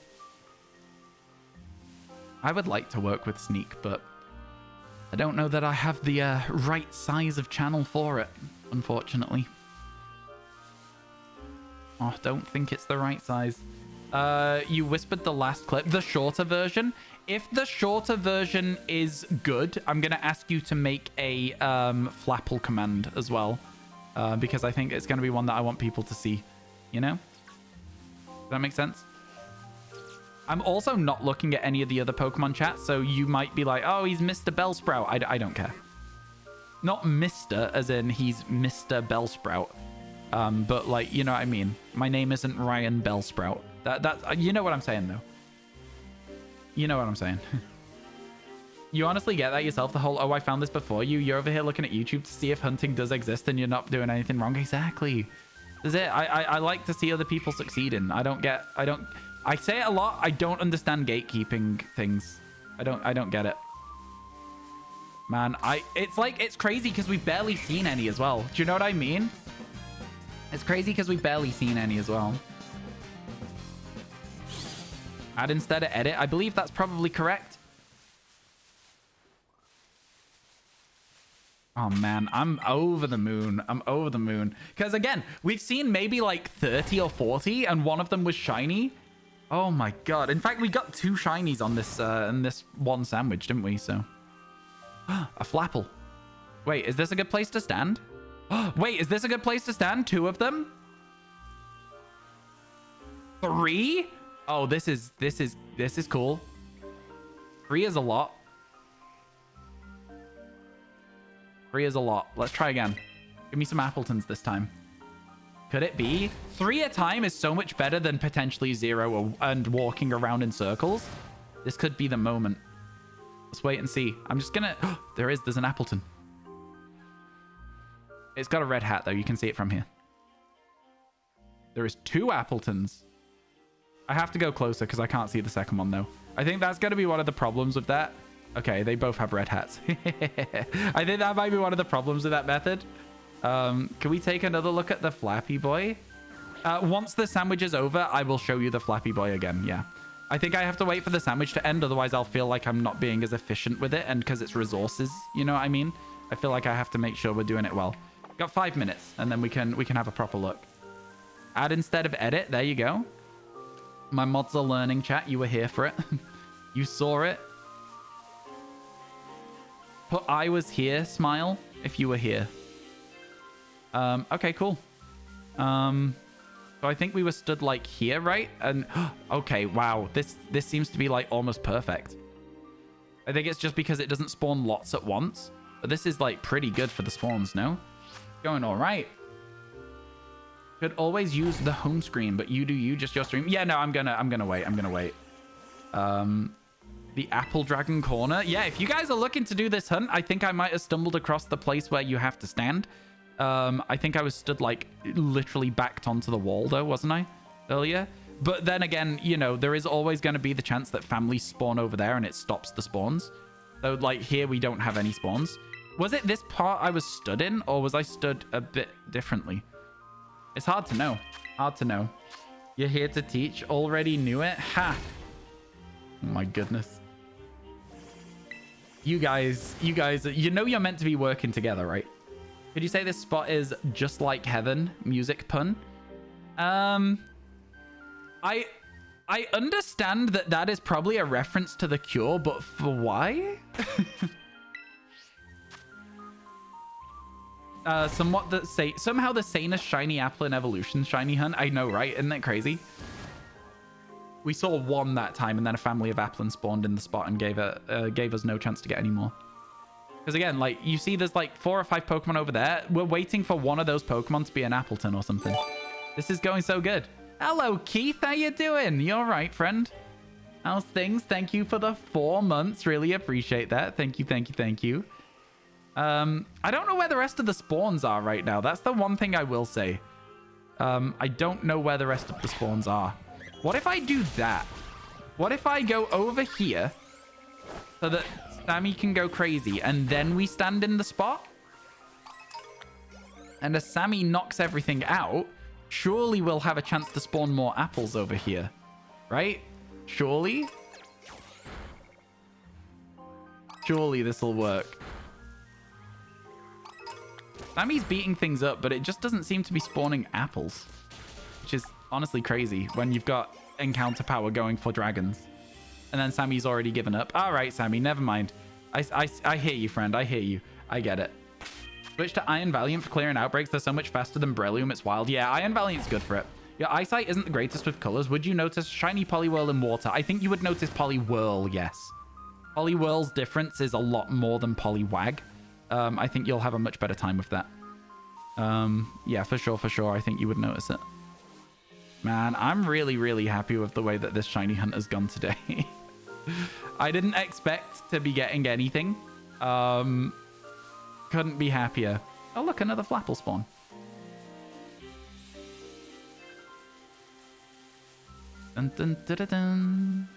I would like to work with sneak, but I don't know that I have the right size of channel for it, unfortunately. Oh, don't think it's the right size. You whispered the last clip, the shorter version. If the shorter version is good, I'm going to ask you to make a Flapple command as well. Because I think it's going to be one that I want people to see. You know? Does that make sense? I'm also not looking at any of the other Pokemon chats, so you might be like, oh, he's Mr. Bellsprout. I don't care. Not Mr. as in he's Mr. Bellsprout. But like, you know what I mean? My name isn't Ryan Bellsprout. That you know what I'm saying, though. You know what I'm saying. You honestly get that yourself? The whole, oh, I found this before you. You're over here looking at YouTube to see if hunting does exist and you're not doing anything wrong. Exactly. That's it. I like to see other people succeeding. I say it a lot. I don't understand gatekeeping things. I don't get it. Man, it's crazy because we've barely seen any as well. Do you know what I mean? It's crazy because we've barely seen any as well. Add instead of edit. I believe that's probably correct. Oh, man. I'm over the moon. I'm over the moon. Because, again, we've seen maybe like 30 or 40, and one of them was shiny. Oh, my God. In fact, we got 2 shinies on this in this one sandwich, didn't we? So, a Flapple. Wait, is this a good place to stand? Wait, is this a good place to stand? 2 of them? 3? Oh, this is cool. 3 is a lot. 3 is a lot. Let's try again. Give me some Appletons this time. Could it be? 3 a time is so much better than potentially 0 and walking around in circles. This could be the moment. Let's wait and see. I'm just gonna... there's an Appleton. It's got a red hat, though. You can see it from here. There is 2 Appletons. I have to go closer because I can't see the second one, though. I think that's going to be one of the problems with that. Okay, they both have red hats. I think that might be one of the problems with that method. Can we take another look at the Flappy Boy? Once the sandwich is over, I will show you the Flappy Boy again, yeah. I think I have to wait for the sandwich to end, otherwise I'll feel like I'm not being as efficient with it, and because it's resources, you know what I mean? I feel like I have to make sure we're doing it well. Got 5 minutes, and then we can have a proper look. Add instead of edit, there you go. My mods are learning, chat. You were here for it. You saw it. Put I was here, smile, if you were here. Okay, cool. So I think we were stood like here, right? And okay, wow. This seems to be like almost perfect. I think it's just because it doesn't spawn lots at once. But this is like pretty good for the spawns, no? Going all right. Could always use the home screen, but you do you, just your stream. Yeah, no, I'm gonna wait. The Apple Dragon Corner. Yeah, if you guys are looking to do this hunt, I think I might have stumbled across the place where you have to stand. I think I was stood like literally backed onto the wall though, wasn't I? Earlier. But then again, you know, there is always going to be the chance that families spawn over there and it stops the spawns. So like here we don't have any spawns. Was it this part I was stood in, or was I stood a bit differently? It's hard to know. Hard to know. You're here to teach. Already knew it. Ha! Oh my goodness. You guys, you know you're meant to be working together, right? Could you say this spot is just like heaven? Music pun. I understand that that is probably a reference to The Cure, but for why? Somehow the sanest shiny apple in evolution shiny hunt. I know, right? Isn't that crazy? We saw one that time, and then a family of applin spawned in the spot and gave us no chance to get any more. Because again, like, you see there's like 4 or 5 Pokemon over there. We're waiting for one of those Pokemon to be an Appleton or something. This is going so good. Hello, Keith. How you doing? You all right, friend? How's things? Thank you for the 4 months. Really appreciate that. Thank you, thank you, thank you. I don't know where the rest of the spawns are right now. That's the one thing I will say. I don't know where the rest of the spawns are. What if I do that? What if I go over here so that Sammy can go crazy and then we stand in the spot? And as Sammy knocks everything out, surely we'll have a chance to spawn more apples over here. Right? Surely? Surely this will work. Sammy's beating things up, but it just doesn't seem to be spawning apples. Which is honestly crazy when you've got encounter power going for dragons. And then Sammy's already given up. All right, Sammy, never mind. I hear you, friend. I hear you. I get it. Switch to Iron Valiant for clearing outbreaks. They're so much faster than Breloom. It's wild. Yeah, Iron Valiant's good for it. Your eyesight isn't the greatest with colors. Would you notice shiny Poliwhirl in water? I think you would notice Poliwhirl, yes. Poliwhirl's difference is a lot more than Poliwag. I think you'll have a much better time with that. Yeah, for sure. I think you would notice it. Man, I'm really, really happy with the way that this shiny hunt has gone today. I didn't expect to be getting anything. Couldn't be happier. Oh, look, another Flapple spawn. Dun, dun, dun, dun, dun.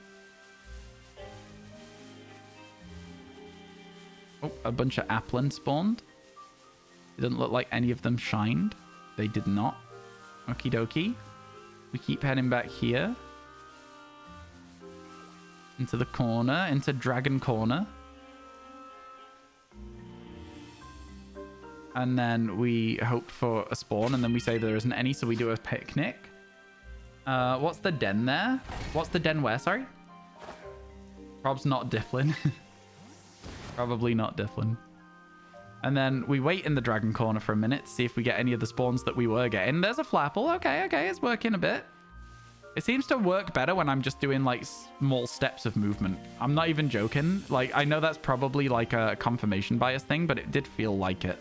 Oh, a bunch of Applin spawned. It didn't look like any of them shined. They did not. Okie dokie. We keep heading back here. Into the corner. Into Dragon Corner. And then we hope for a spawn. And then we say there isn't any. So we do a picnic. What's the den there? What's the den where? Sorry? Prob's not Difflin. Probably not Difflin. And then we wait in the Dragon Corner for a minute to see if we get any of the spawns that we were getting. There's a Flapple. Okay, it's working a bit. It seems to work better when I'm just doing like small steps of movement. I'm not even joking. Like, I know that's probably like a confirmation bias thing, but it did feel like it.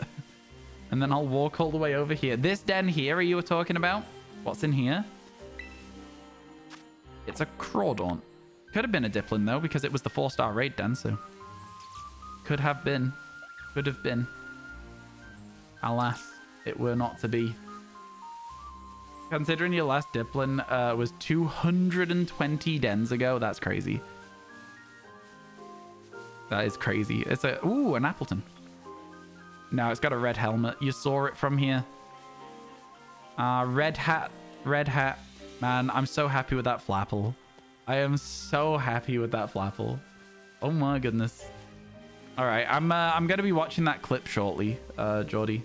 And then I'll walk all the way over here. This den here you were talking about? What's in here? It's a Crawdaunt. Could have been a Difflin though, because it was the 4-star raid den, so... Could have been. Could have been. Alas, it were not to be. Considering your last Difflin was 220 dens ago, that's crazy. That is crazy. It's a... Ooh, an Appleton. No, it's got a red helmet. You saw it from here. Red hat. Red hat. Man, I'm so happy with that Flapple. I am so happy with that Flapple. Oh my goodness. All right, I'm gonna be watching that clip shortly, Geordie.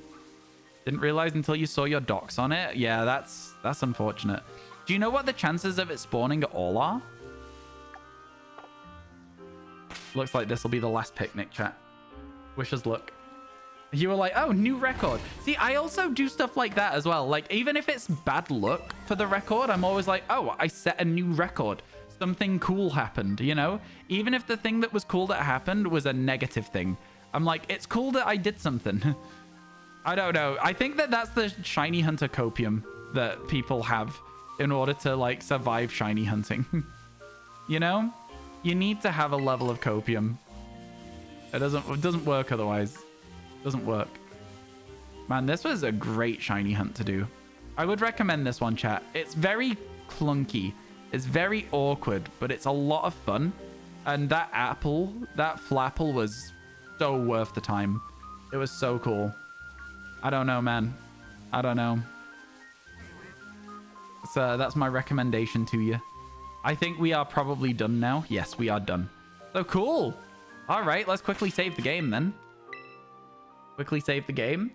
Didn't realize until you saw your docs on it. Yeah, that's unfortunate. Do you know what the chances of it spawning at all are? Looks like this will be the last picnic, chat. Wish us luck. You were like, oh, new record. See, I also do stuff like that as well. Like, even if it's bad luck for the record, I'm always like, oh, I set a new record. Something cool happened, you know? Even if the thing that was cool that happened was a negative thing. I'm like, it's cool that I did something. I don't know. I think that that's the Shiny Hunter copium. that people have in order to like survive shiny hunting. You know, you need to have a level of copium. It doesn't work otherwise. It doesn't work. Man, this was a great shiny hunt to do. I would recommend this one, chat. It's very clunky. It's very awkward, but it's a lot of fun. And that apple, that flapple was so worth the time. It was so cool. I don't know, man. I don't know. So that's my recommendation to you. I think we are probably done now. Yes, we are done. So cool. All right, let's quickly save the game then. Quickly save the game.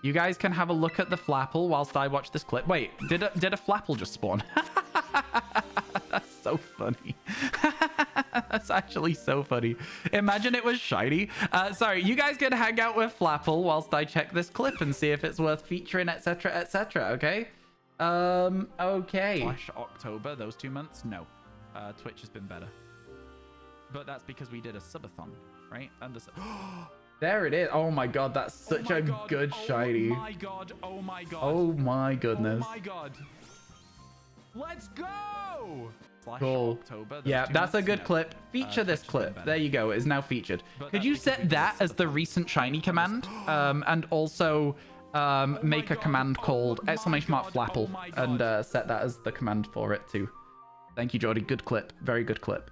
You guys can have a look at the flapple whilst I watch this clip. Wait, did a flapple just spawn? That's so funny. That's actually so funny. Imagine it was shiny. Sorry, you guys can hang out with flapple whilst I check this clip and see if it's worth featuring, etc., etc., okay? Okay. October, those 2 months? No. Twitch has been better. But that's because we did a subathon, right? And there it is. Oh my god, that's such a good shiny. Oh my god. Oh my god. Oh my goodness. Oh my god. Let's go. Cool. Yeah, that's a good clip. Feature this clip. There you go. It is now featured. Could you set that as the recent shiny command? And also make a command called !flapple and set that as the command for it too. Thank you, Jordy. Good clip. Very good clip.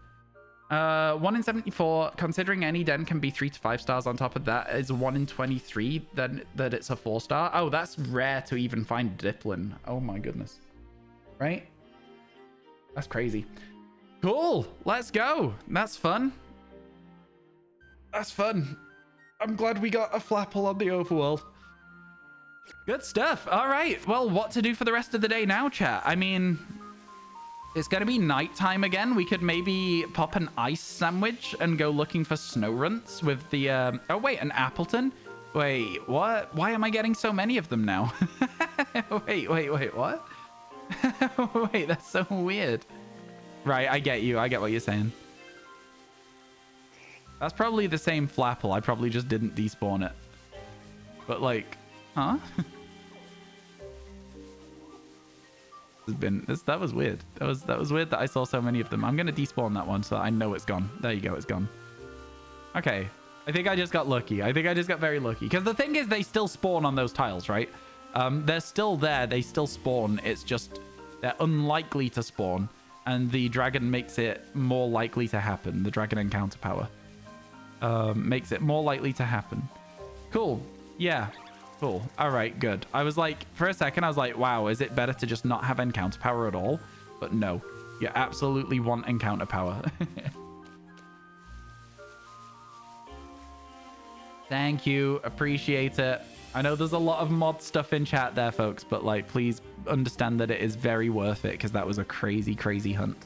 1 in 74. Considering any den can be 3 to 5 stars on top of that is 1 in 23. Then that it's a 4-star. Oh, that's rare to even find Diplin. Oh my goodness. Right? That's crazy. Cool. Let's go. That's fun. That's fun. I'm glad we got a flapple on the overworld. Good stuff. All right. Well, what to do for the rest of the day now, chat? I mean, it's going to be nighttime again. We could maybe pop an ice sandwich and go looking for snow runts with the... Oh, wait, an Appleton? Wait, what? Why am I getting so many of them now? wait, what? Wait, that's so weird. Right, I get you. I get what you're saying. That's probably the same flapple. I probably just didn't despawn it. But like, huh? That was weird. That was weird that I saw so many of them. I'm gonna despawn that one so I know it's gone. There you go, it's gone. Okay. I think I just got lucky. I think I just got very lucky. Because the thing is, they still spawn on those tiles, right? They're still there. They still spawn. It's just they're unlikely to spawn. And the dragon makes it more likely to happen. The dragon encounter power makes it more likely to happen. Cool. Yeah. Cool. All right. Good. I was like, for a second, I was like, wow, is it better to just not have encounter power at all? But no. You absolutely want encounter power. Thank you. Appreciate it. I know there's a lot of mod stuff in chat there, folks, but like, please understand that it is very worth it because that was a crazy, crazy hunt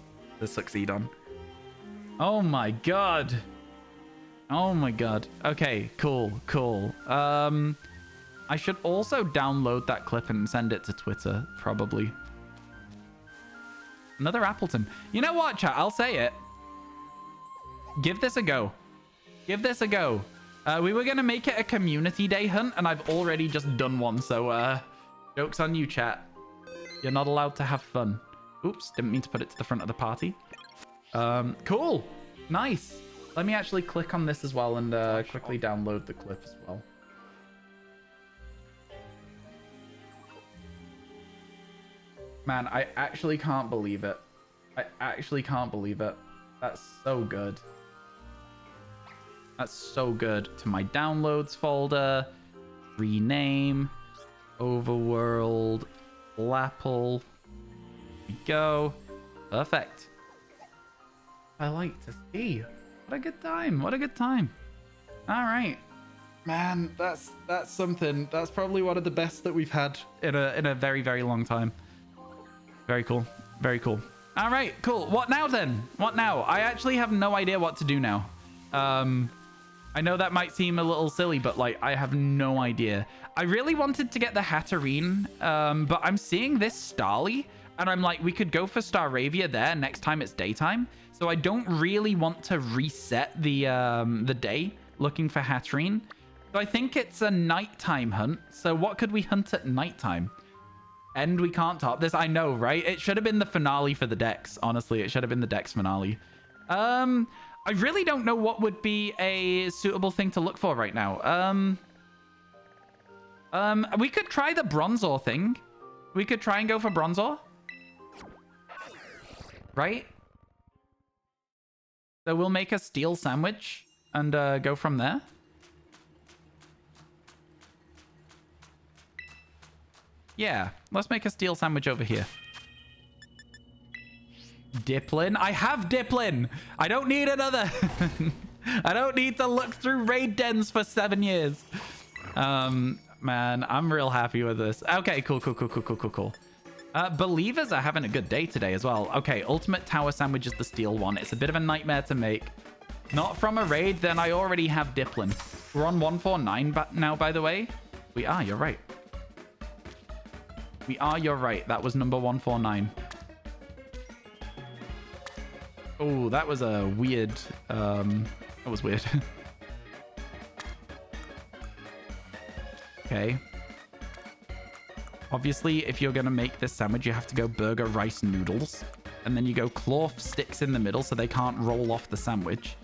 to succeed on. Oh my god. Oh my god. Okay, cool, cool. I should also download that clip and send it to Twitter, probably. Another Appleton. You know what, chat? I'll say it. Give this a go. Give this a go. We were going to make it a community day hunt, and I've already just done one. So, joke's on you, chat. You're not allowed to have fun. Oops, didn't mean to put it to the front of the party. Cool. Nice. Let me actually click on this as well and quickly download the clip as well. Man, I actually can't believe it. I actually can't believe it. That's so good. That's so good. To my downloads folder. Rename. Overworld. Lapple. Here we go. Perfect. I like to see. What a good time. What a good time. All right. Man, that's something. That's probably one of the best that we've had in a very, very long time. Very cool. Very cool. All right, cool. What now then? What now? I actually have no idea what to do now. I know that might seem a little silly, but like I have no idea. I really wanted to get the Hatterene, but I'm seeing this Starly, and I'm like, we could go for Staravia there next time it's daytime. So I don't really want to reset the day looking for Hatterene. So I think it's a nighttime hunt. So what could we hunt at nighttime? End, we can't top this. I know, right? It should have been the finale for the decks. Honestly, it should have been the decks finale. I really don't know what would be a suitable thing to look for right now. We could try the Bronzor thing. We could try and go for Bronzor. Right? So we'll make a steel sandwich and go from there. Yeah, let's make a steel sandwich over here. Diplin? I have Diplin! I don't need another! I don't need to look through raid dens for 7 years. Man, I'm real happy with this. Okay, cool. Believers are having a good day today as well. Okay, ultimate tower sandwich is the steel one. It's a bit of a nightmare to make. Not from a raid, then I already have Diplin. We're on 149 now, by the way. We are, you're right. You're right. That was number 149. Oh, that was a weird... that was weird. Okay. Obviously, if you're going to make this sandwich, you have to go burger rice noodles. And then you go cloth sticks in the middle so they can't roll off the sandwich.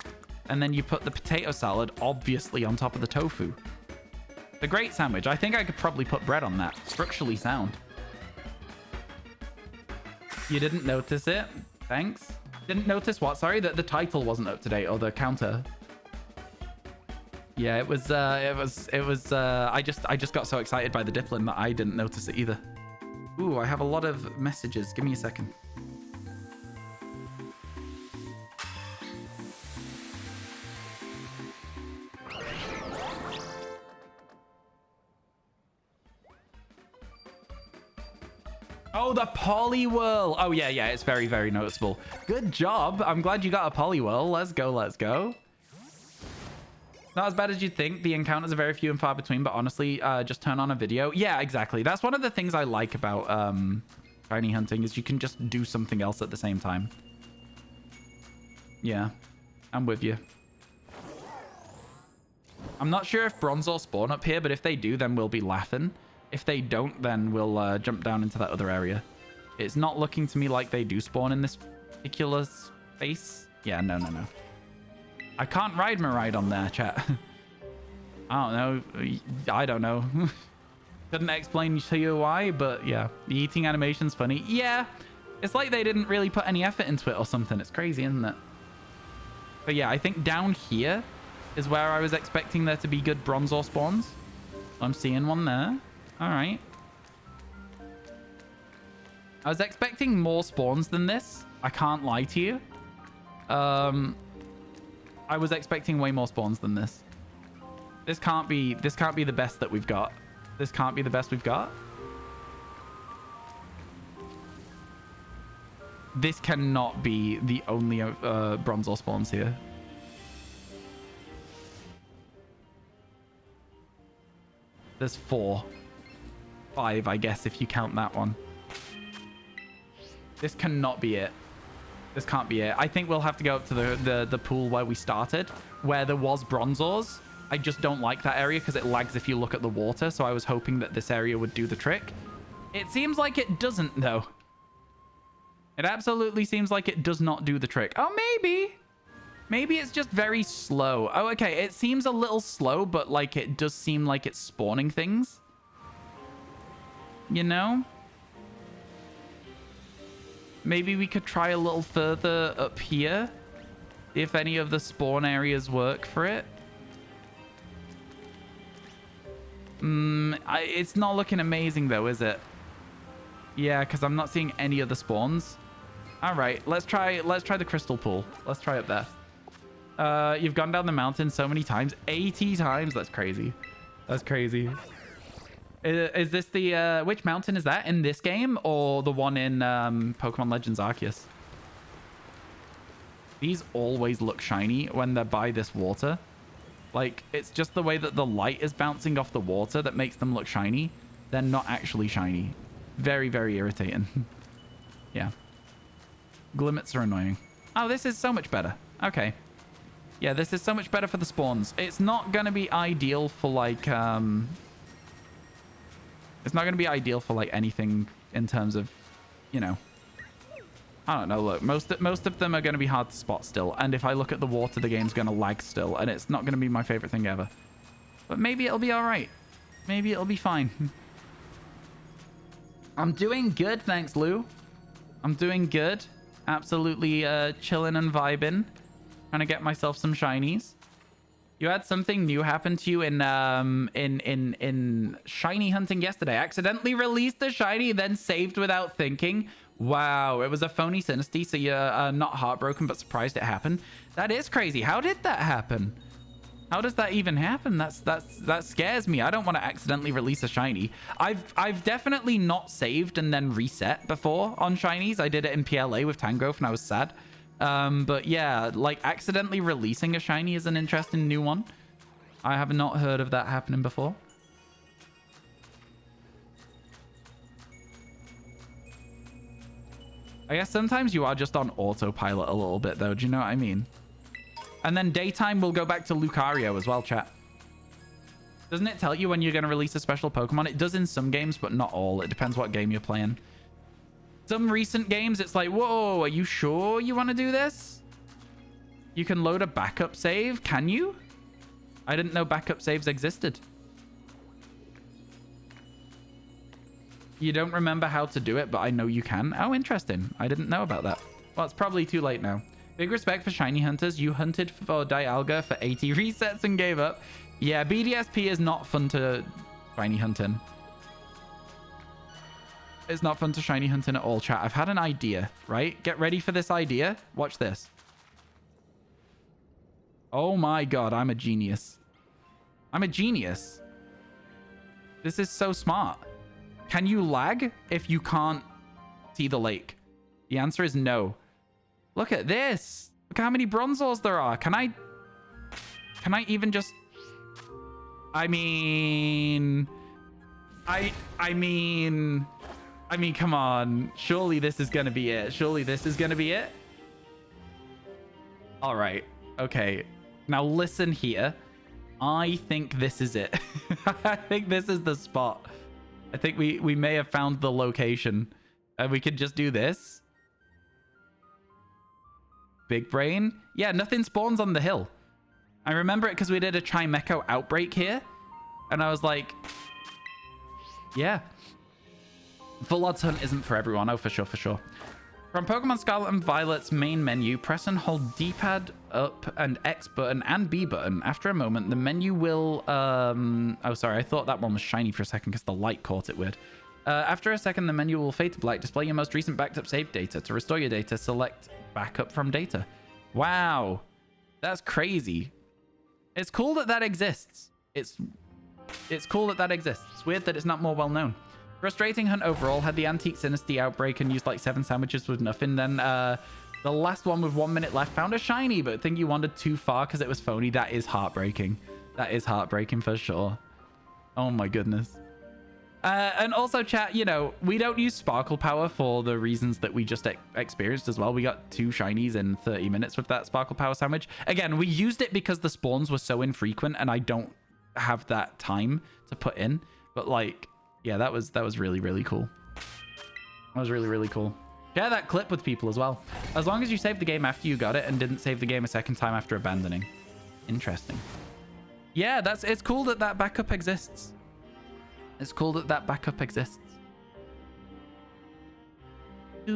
And then you put the potato salad, obviously, on top of the tofu. The great sandwich. I think I could probably put bread on that. Structurally sound. You didn't notice it? Thanks. Didn't notice what? Sorry, that the title wasn't up to date, or the counter. Yeah, it was. I just got so excited by the Diplin that I didn't notice it either. Ooh, I have a lot of messages. Give me a second. Oh, the Poliwhirl. Oh, yeah. It's very, very noticeable. Good job. I'm glad you got a Poliwhirl. Let's go. Not as bad as you'd think. The encounters are very few and far between, but honestly, just turn on a video. Yeah, exactly. That's one of the things I like about shiny hunting is you can just do something else at the same time. Yeah, I'm with you. I'm not sure if Bronzor spawn up here, but if they do, then we'll be laughing. If they don't, then we'll jump down into that other area. It's not looking to me like they do spawn in this particular space. Yeah, no. I can't ride my ride on there, chat. I don't know. Couldn't explain to you why, but yeah. The eating animation's funny. Yeah, it's like they didn't really put any effort into it or something. It's crazy, isn't it? But yeah, I think down here is where I was expecting there to be good Bronzor spawns. I'm seeing one there. All right. I was expecting more spawns than this. I can't lie to you. I was expecting way more spawns than this. This can't be the best that we've got. This can't be the best we've got. This cannot be the only Bronzor spawns here. There's 4. 5, I guess, if you count that one. This cannot be it. This can't be it. I think we'll have to go up to the pool where we started, where there was Bronzors. I just don't like that area because it lags if you look at the water, so I was hoping that this area would do the trick. It seems like it doesn't, though. It absolutely seems like it does not do the trick. Oh, maybe. Maybe it's just very slow. Oh, okay. It seems a little slow, but like it does seem like it's spawning things. You know? Maybe we could try a little further up here. If any of the spawn areas work for it. It's not looking amazing though, is it? Yeah, because I'm not seeing any of the spawns. All right, let's try the crystal pool. Let's try up there. You've gone down the mountain so many times. 80 times. That's crazy. That's crazy. Is this the which mountain is that in this game or the one in Pokemon Legends Arceus? These always look shiny when they're by this water. Like, it's just the way that the light is bouncing off the water that makes them look shiny. They're not actually shiny. Very, very irritating. Yeah. Glimmets are annoying. Oh, this is so much better. Okay. Yeah, this is so much better for the spawns. It's not going to be ideal for, like, it's not going to be ideal for, like, anything in terms of, you know, I don't know. Look, most of them are going to be hard to spot still. And if I look at the water, the game's going to lag still. And it's not going to be my favorite thing ever. But maybe it'll be all right. Maybe it'll be fine. I'm doing good, thanks, Lou. I'm doing good. Absolutely chilling and vibing. Trying to get myself some shinies. You had something new happen to you in shiny hunting yesterday. Accidentally released a shiny, then saved without thinking. Wow, it was a phony Synesty, so you're not heartbroken but surprised it happened. That is crazy. How did that happen? How does that even happen? That scares me. I don't want to accidentally release a shiny. I've definitely not saved and then reset before on shinies. I did it in PLA with Tangrowth and I was sad. But yeah, like accidentally releasing a shiny is an interesting new one. I have not heard of that happening before. I guess sometimes you are just on autopilot a little bit though. Do you know what I mean? And then daytime will go back to Lucario as well, chat. Doesn't it tell you when you're going to release a special Pokemon? It does in some games, but not all. It depends what game you're playing. Some recent games, it's like, whoa, are you sure you want to do this? You can load a backup save. Can you? I didn't know backup saves existed. You don't remember how to do it, but I know you can. Oh, interesting. I didn't know about that. Well, it's probably too late now. Big respect for shiny hunters. You hunted for Dialga for 80 resets and gave up. Yeah, BDSP is not fun to shiny hunting. It's not fun to shiny hunting at all, chat. I've had an idea, right? Get ready for this idea. Watch this. Oh my god, I'm a genius. I'm a genius. This is so smart. Can you lag if you can't see the lake? The answer is no. Look at this. Look how many Bronzors there are. Can I even just... I mean, come on. Surely this is going to be it. Surely this is going to be it. All right. Okay. Now listen here. I think this is it. I think this is the spot. I think we may have found the location. And we could just do this. Big brain. Yeah, nothing spawns on the hill. I remember it because we did a Chimecho outbreak here. And I was like, yeah. Full odds hunt isn't for everyone. Oh, for sure, for sure. From Pokemon Scarlet and Violet's main menu, press and hold D-pad up and X button and B button. After a moment, the menu will... Oh, sorry. I thought that one was shiny for a second because the light caught it weird. After a second, the menu will fade to black. Display your most recent backed up save data. To restore your data, select backup from data. Wow. That's crazy. It's cool that that exists. It's cool that that exists. It's weird that it's not more well known. Frustrating hunt overall. Had the Antique Synesty outbreak and used like 7 sandwiches with nothing. Then the last one with 1 minute left found a shiny, but I think you wandered too far because it was phony. That is heartbreaking. That is heartbreaking for sure. Oh my goodness. And also, chat, you know, we don't use Sparkle Power for the reasons that we just experienced as well. We got 2 shinies in 30 minutes with that Sparkle Power sandwich. Again, we used it because the spawns were so infrequent and I don't have that time to put in. But like, yeah, that was really, really cool. That was really, really cool. Share that clip with people as well. As long as you saved the game after you got it and didn't save the game a second time after abandoning. Interesting. Yeah, it's cool that that backup exists. It's cool that that backup exists. I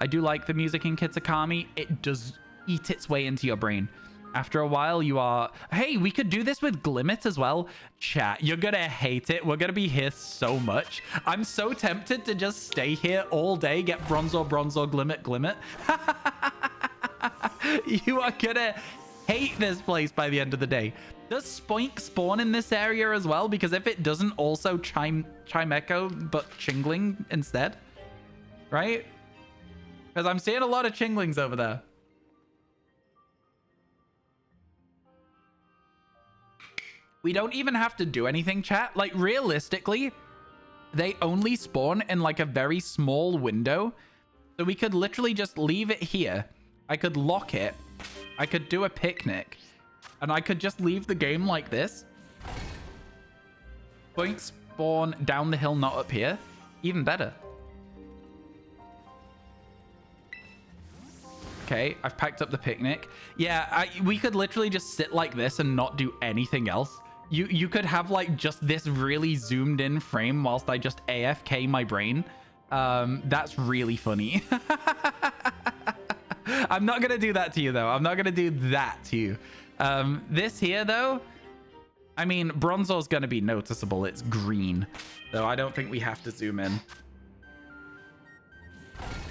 do like the music in Kitakami. It does eat its way into your brain. After a while, you are... Hey, we could do this with Glimmet as well. Chat, you're going to hate it. We're going to be here so much. I'm so tempted to just stay here all day, get Bronzor, Glimmet. You are going to hate this place by the end of the day. Does Spoink spawn in this area as well? Because if it doesn't, also Chimecho, but Chingling instead. Right? Because I'm seeing a lot of Chinglings over there. We don't even have to do anything, chat. Like, realistically, they only spawn in, like, a very small window. So we could literally just leave it here. I could lock it. I could do a picnic. And I could just leave the game like this. Point spawn down the hill, not up here. Even better. Okay, I've packed up the picnic. Yeah, we could literally just sit like this and not do anything else. You could have like just this really zoomed in frame whilst I just AFK my brain. That's really funny. I'm not gonna do that to you though. I'm not gonna do that to you. This here though, I mean, Bronzor's gonna be noticeable. It's green, so I don't think we have to zoom in.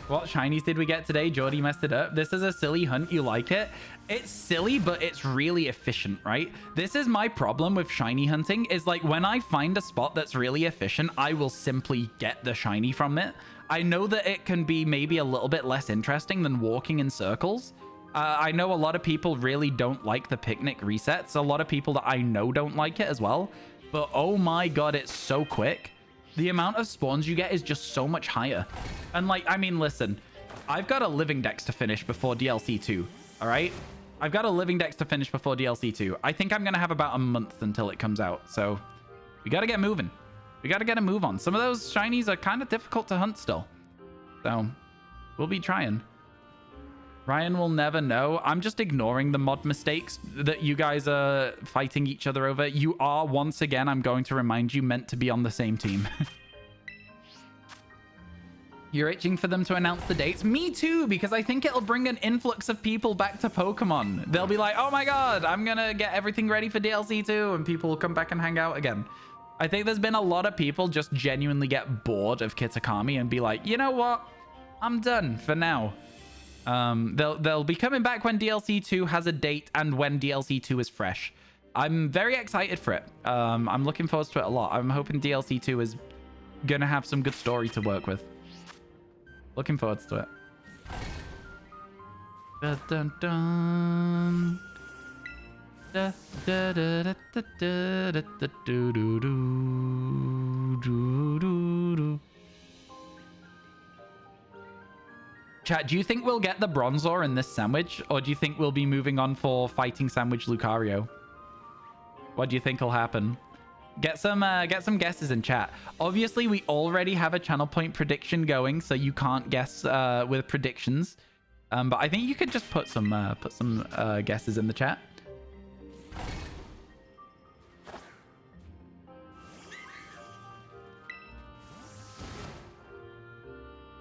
What shinies did we get today? Jordy messed it up. This is a silly hunt. You like it? It's silly, but it's really efficient, right? This is my problem with shiny hunting is like when I find a spot that's really efficient, I will simply get the shiny from it. I know that it can be maybe a little bit less interesting than walking in circles. I know a lot of people really don't like the picnic resets. A lot of people that I know don't like it as well. But oh my god, it's so quick. The amount of spawns you get is just so much higher. And like, I mean, listen, I've got a living dex to finish before DLC 2, all right? I've got a living dex to finish before DLC 2. I think I'm going to have about a month until it comes out. So we got to get moving. We got to get a move on. Some of those shinies are kind of difficult to hunt still. So we'll be trying. Ryan will never know. I'm just ignoring the mod mistakes that you guys are fighting each other over. You are, once again, I'm going to remind you, meant to be on the same team. You're itching for them to announce the dates? Me too, because I think it'll bring an influx of people back to Pokemon. They'll be like, oh my god, I'm going to get everything ready for DLC 2, and people will come back and hang out again. I think there's been a lot of people just genuinely get bored of Kitakami and be like, you know what? I'm done for now. They'll be coming back when DLC 2 has a date and when DLC 2 is fresh. I'm very excited for it. I'm looking forward to it a lot. I'm hoping DLC 2 is gonna have some good story to work with. Looking forward to it. Dun, dun, dun. Da, da, da, da, da, da, da, da, do, do, do, do, do, do. Chat, do you think we'll get the Bronzor in this sandwich, or do you think we'll be moving on for fighting sandwich Lucario? What do you think will happen? Get some guesses in chat. Obviously, we already have a channel point prediction going, so you can't guess with predictions. But I think you could just put some guesses in the chat.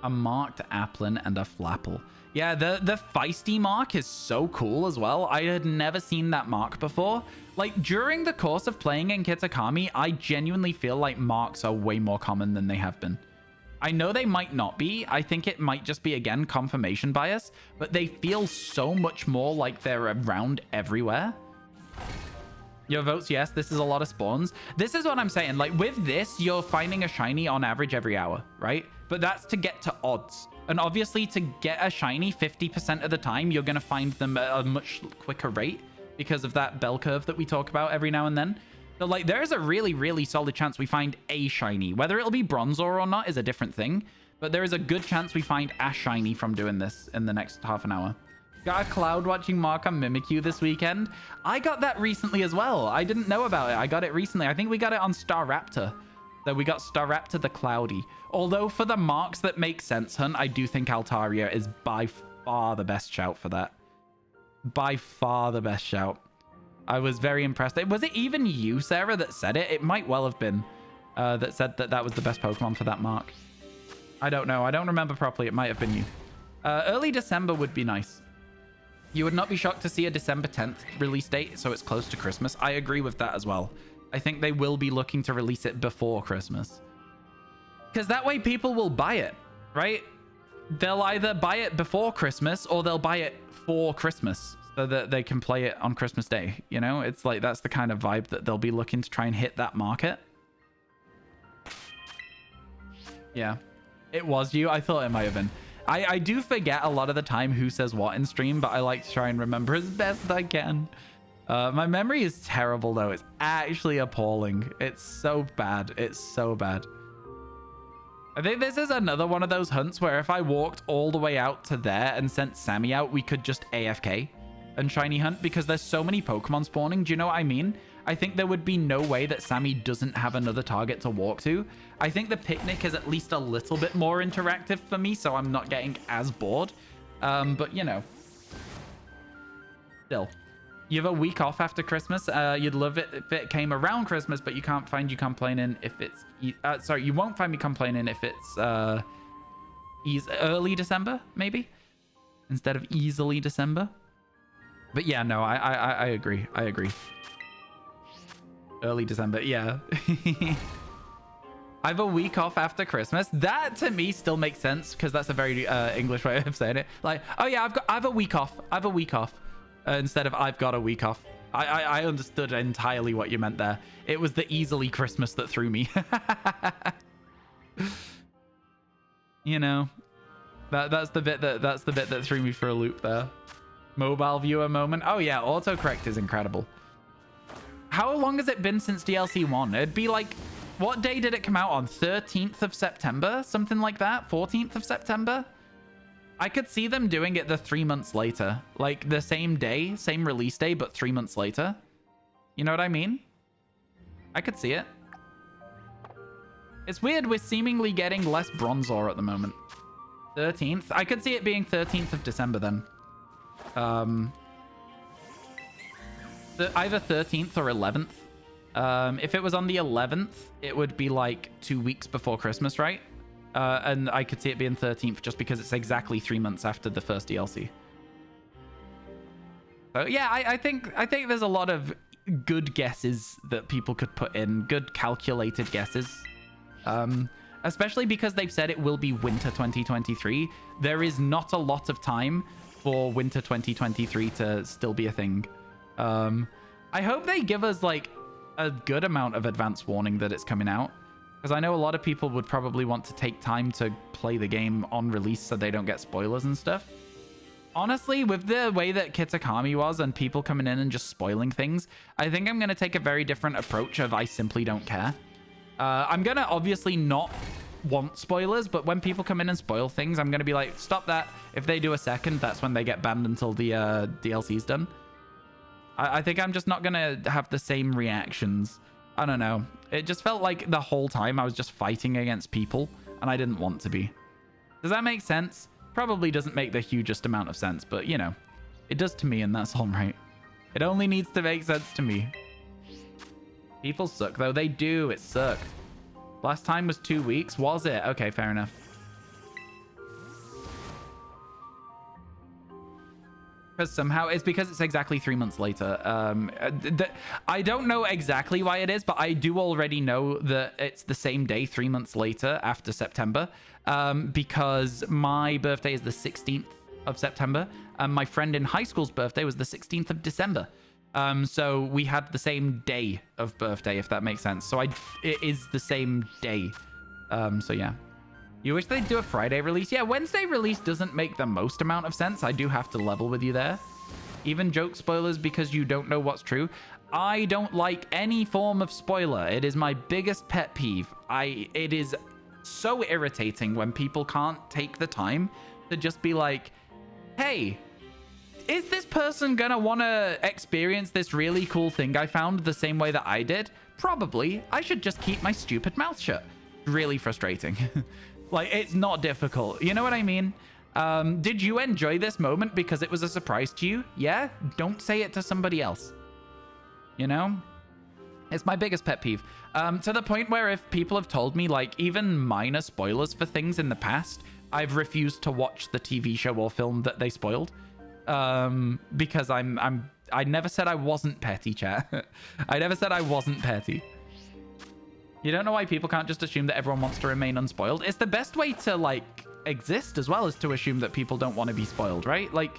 A marked Applin and a Flapple. Yeah, the feisty mark is so cool as well. I had never seen that mark before. Like, during the course of playing in Kitakami, I genuinely feel like marks are way more common than they have been. I know they might not be. I think it might just be, again, confirmation bias. But they feel so much more like they're around everywhere. Your votes, yes. This is a lot of spawns. This is what I'm saying. Like, with this, you're finding a shiny on average every hour, right? But that's to get to odds. And obviously, to get a shiny 50% of the time, you're going to find them at a much quicker rate because of that bell curve that we talk about every now and then. So, like, there's a really, really solid chance we find a shiny. Whether it'll be Bronzor or not is a different thing. But there is a good chance we find a shiny from doing this in the next half an hour. Got a cloud watching mark on Mimikyu this weekend. I got that recently as well. I didn't know about it. I got it recently. I think we got it on Staraptor. So we got Staraptor the Cloudy. Although for the marks that make sense, Hunt, I do think Altaria is by far the best shout for that. By far the best shout. I was very impressed. Was it even you, Sarah, that said it? It might well have been that said that that was the best Pokemon for that mark. I don't know. I don't remember properly. It might have been you. Early December would be nice. You would not be shocked to see a December 10th release date, so it's close to Christmas. I agree with that as well. I think they will be looking to release it before Christmas. Because that way people will buy it, right? They'll either buy it before Christmas or they'll buy it for Christmas so that they can play it on Christmas Day. You know, it's like that's the kind of vibe that they'll be looking to try and hit that market. Yeah, it was you. I thought it might have been. I do forget a lot of the time who says what in stream, but I like to try and remember as best I can. My memory is terrible, though. It's actually appalling. It's so bad. It's so bad. I think this is another one of those hunts where if I walked all the way out to there and sent Sammy out, we could just AFK and shiny hunt because there's so many Pokemon spawning. Do you know what I mean? I think there would be no way that Sammy doesn't have another target to walk to. I think the picnic is at least a little bit more interactive for me, so I'm not getting as bored. But, you know, still. You have a week off after Christmas. You'd love it if it came around Christmas, but you can't find you complaining if it's... sorry, you won't find me complaining if it's early December, maybe? Instead of easily December. But yeah, no, I agree. I agree. Early December, yeah. I have a week off after Christmas. That to me still makes sense because that's a very English way of saying it. Like, oh yeah, I have a week off. I have a week off instead of I've got a week off. I understood entirely what you meant there. It was the easily Christmas that threw me. You know, that's the bit that threw me for a loop there. Mobile viewer moment. Oh yeah, autocorrect is incredible. How long has it been since DLC 1? It'd be like, what day did it come out on? 13th of September? Something like that? 14th of September? I could see them doing it the 3 months later. Like the same day, same release day, but 3 months later. You know what I mean? I could see it. It's weird, we're seemingly getting less bronze ore at the moment. 13th? I could see it being 13th of December then. Either 13th or 11th. If it was on the 11th, it would be like 2 weeks before Christmas, right? And I could see it being 13th just because it's exactly 3 months after the first DLC. So yeah, I think there's a lot of good guesses that people could put in, good calculated guesses. Especially because they've said it will be winter 2023. There is not a lot of time for winter 2023 to still be a thing. I hope they give us like a good amount of advance warning that it's coming out, because I know a lot of people would probably want to take time to play the game on release so they don't get spoilers and stuff. Honestly, with the way that Kitakami was and people coming in and just spoiling things, I think I'm going to take a very different approach of I simply don't care. I'm going to obviously not want spoilers, but when people come in and spoil things, I'm going to be like, stop that. If they do a second, that's when they get banned until the DLC's done. I think I'm just not going to have the same reactions. I don't know. It just felt like the whole time I was just fighting against people, and I didn't want to be. Does that make sense? Probably doesn't make the hugest amount of sense, but, you know, it does to me, and that's all right. It only needs to make sense to me. People suck, though. They do. It sucked. Last time was 2 weeks. Was it? Okay, fair enough. Because somehow it's because it's exactly 3 months later. I don't know exactly why it is, but I do already know that it's the same day 3 months later after September, because my birthday is the 16th of September, and my friend in high school's birthday was the 16th of December. So we had the same day of birthday, if that makes sense. So it is the same day. So yeah. You wish they'd do a Friday release? Yeah, Wednesday release doesn't make the most amount of sense. I do have to level with you there. Even joke spoilers because you don't know what's true. I don't like any form of spoiler. It is my biggest pet peeve. It is so irritating when people can't take the time to just be like, hey, is this person gonna want to experience this really cool thing I found the same way that I did? Probably. I should just keep my stupid mouth shut. Really frustrating. Like, it's not difficult. You know what I mean? Did you enjoy this moment because it was a surprise to you? Yeah? Don't say it to somebody else. You know? It's my biggest pet peeve. To the point where if people have told me, like, even minor spoilers for things in the past, I've refused to watch the TV show or film that they spoiled. Because I never said I wasn't petty, chat. I never said I wasn't petty. You don't know why people can't just assume that everyone wants to remain unspoiled. It's the best way to, like, exist as well as to assume that people don't want to be spoiled, right? Like,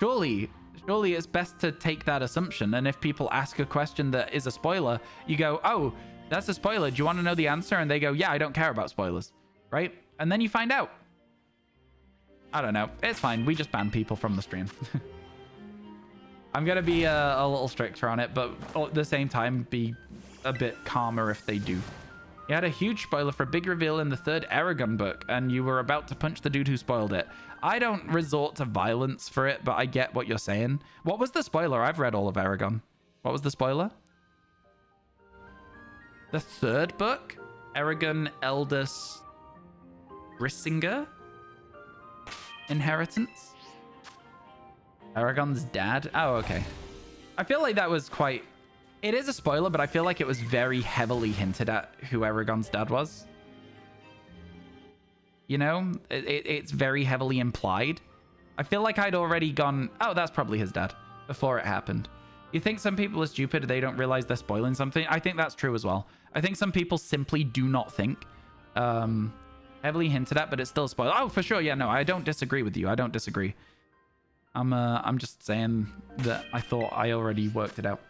surely it's best to take that assumption. And if people ask a question that is a spoiler, you go, oh, that's a spoiler. Do you want to know the answer? And they go, yeah, I don't care about spoilers, right? And then you find out. I don't know. It's fine. We just ban people from the stream. I'm going to be a little stricter on it, but at the same time, be a bit calmer if they do. You had a huge spoiler for a big reveal in the 3rd Aragon book, and you were about to punch the dude who spoiled it. I don't resort to violence for it, but I get what you're saying. What was the spoiler? I've read all of Aragon. What was the spoiler? the third book, Eragon Eldest Grissinger Inheritance. Eragon's dad. Oh, okay. I feel like that was quite... It is a spoiler, but I feel like it was very heavily hinted at who Eragon's dad was. You know, it's very heavily implied. I feel like I'd already gone, oh, that's probably his dad before it happened. You think some people are stupid, they don't realize they're spoiling something? I think that's true as well. I think some people simply do not think. Heavily hinted at, but it's still a spoiler. Oh, for sure. Yeah, no, I don't disagree with you. I don't disagree. I'm just saying that I thought I already worked it out.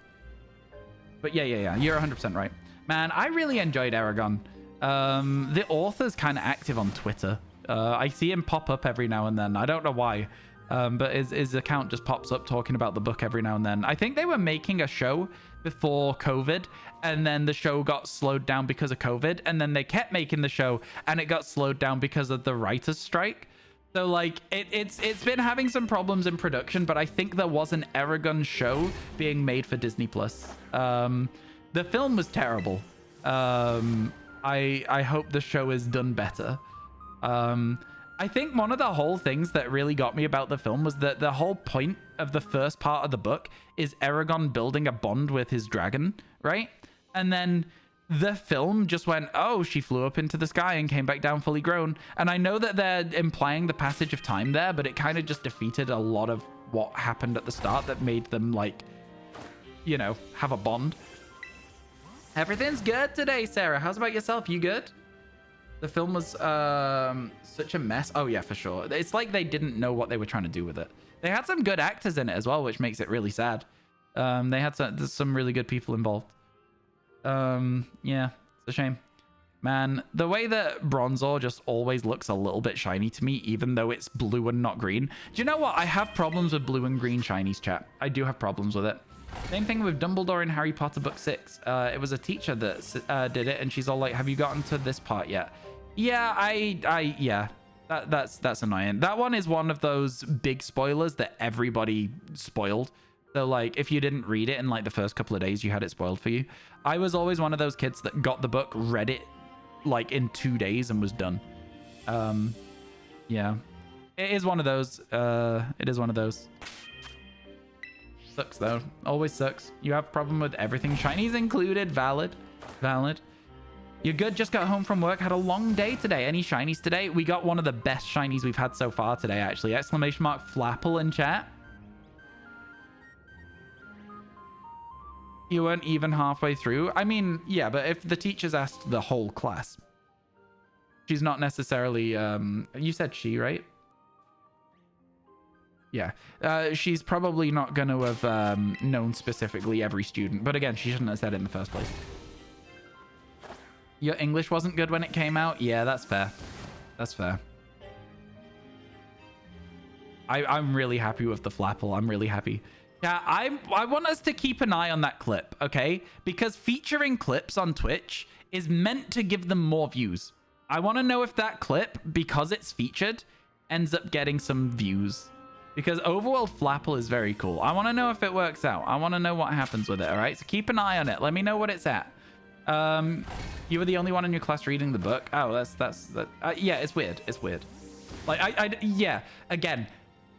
But yeah. You're 100% right. Man, I really enjoyed Eragon. The author's kind of active on Twitter. I see him pop up every now and then. I don't know why. But his account just pops up talking about the book every now and then. I think they were making a show before COVID, and then the show got slowed down because of COVID, and then they kept making the show, and it got slowed down because of the writer's strike. So, like, it's been having some problems in production, but I think there was an Eragon show being made for Disney+. The film was terrible. I hope the show is done better. I think one of the whole things that really got me about the film was that the whole point of the first part of the book is Eragon building a bond with his dragon, right? And then the film just went, oh, she flew up into the sky and came back down fully grown. And I know that they're implying the passage of time there, but it kind of just defeated a lot of what happened at the start that made them, like, you know, have a bond. Everything's good today, Sarah. How's about yourself? You good? The film was such a mess. Oh, yeah, for sure. It's like they didn't know what they were trying to do with it. They had some good actors in it as well, which makes it really sad. They had some really good people involved. Yeah, it's a shame. Man, the way that Bronzor just always looks a little bit shiny to me, even though it's blue and not green. Do you know what? I have problems with blue and green shinies, chat. I do have problems with it. Same thing with Dumbledore in Harry Potter book 6. It was a teacher that did it, and she's all like, have you gotten to this part yet? Yeah, yeah. That's annoying. That one is one of those big spoilers that everybody spoiled. So, like, if you didn't read it in, like, the first couple of days, you had it spoiled for you. I was always one of those kids that got the book, read it, like, in 2 days and was done. Yeah. It is one of those. It is one of those. Sucks, though. Always sucks. You have a problem with everything. Shinies included. Valid. Valid. You're good. Just got home from work. Had a long day today. Any shinies today? We got one of the best shinies we've had so far today, actually. Exclamation mark Flapple in chat. You weren't even halfway through. I mean, yeah, but if the teachers asked the whole class, she's not necessarily, you said she, right? Yeah. She's probably not going to have known specifically every student. But again, she shouldn't have said it in the first place. Your English wasn't good when it came out? Yeah, that's fair. That's fair. I'm really happy with the Flapple. I'm really happy. Yeah, I want us to keep an eye on that clip, okay? Because featuring clips on Twitch is meant to give them more views. I want to know if that clip, because it's featured, ends up getting some views. Because Overworld Flapple is very cool. I want to know if it works out. I want to know what happens with it, all right? So keep an eye on it. Let me know what it's at. You were the only one in your class reading the book. Oh, yeah, it's weird. It's weird. Like, yeah, again,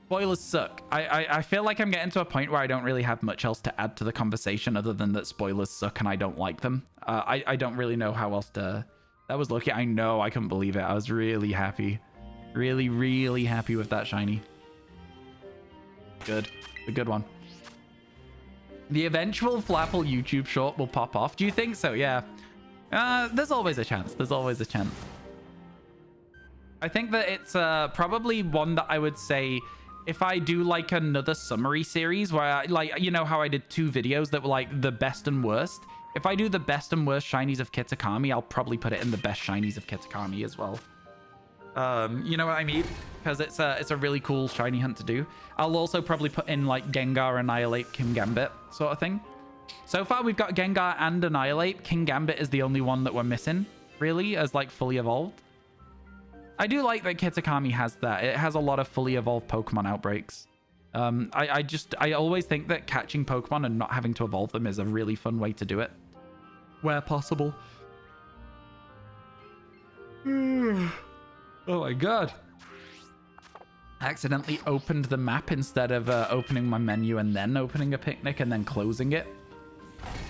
spoilers suck. I feel like I'm getting to a point where I don't really have much else to add to the conversation other than that spoilers suck and I don't like them. I don't really know how else to... That was lucky. I know. I couldn't believe it. I was really happy. Really, really happy with that shiny. Good. A good one. The eventual Flapple YouTube short will pop off. Do you think so? Yeah. There's always a chance. There's always a chance. I think that it's probably one that I would say if I do like another summary series where I, like, you know how I did 2 videos that were like the best and worst. If I do the best and worst shinies of Kitakami, I'll probably put it in the best shinies of Kitakami as well. You know what I mean? Because it's a really cool shiny hunt to do. I'll also probably put in like Gengar, Annihilate, Kingambit sort of thing. So far we've got Gengar and Annihilate. Kingambit is the only one that we're missing, really, as like fully evolved. I do like that Kitakami has that. It has a lot of fully evolved Pokemon outbreaks. I always think that catching Pokemon and not having to evolve them is a really fun way to do it. where possible. Oh my god. I accidentally opened the map instead of opening my menu and then opening a picnic and then closing it.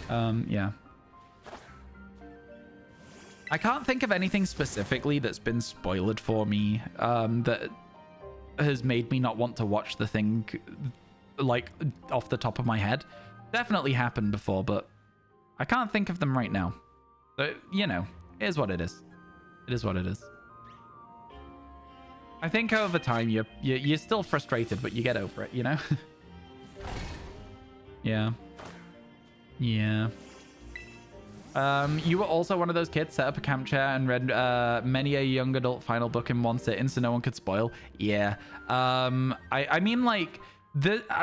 Yeah. I can't think of anything specifically that's been spoiled for me that has made me not want to watch the thing, like, off the top of my head. Definitely happened before, but I can't think of them right now. But, you know, it is what it is. It is what it is. I think over time you're still frustrated, but you get over it, you know? Yeah. Yeah. You were also one of those kids set up a camp chair and read many a young adult final book in one sitting so no one could spoil. Yeah. I mean, like,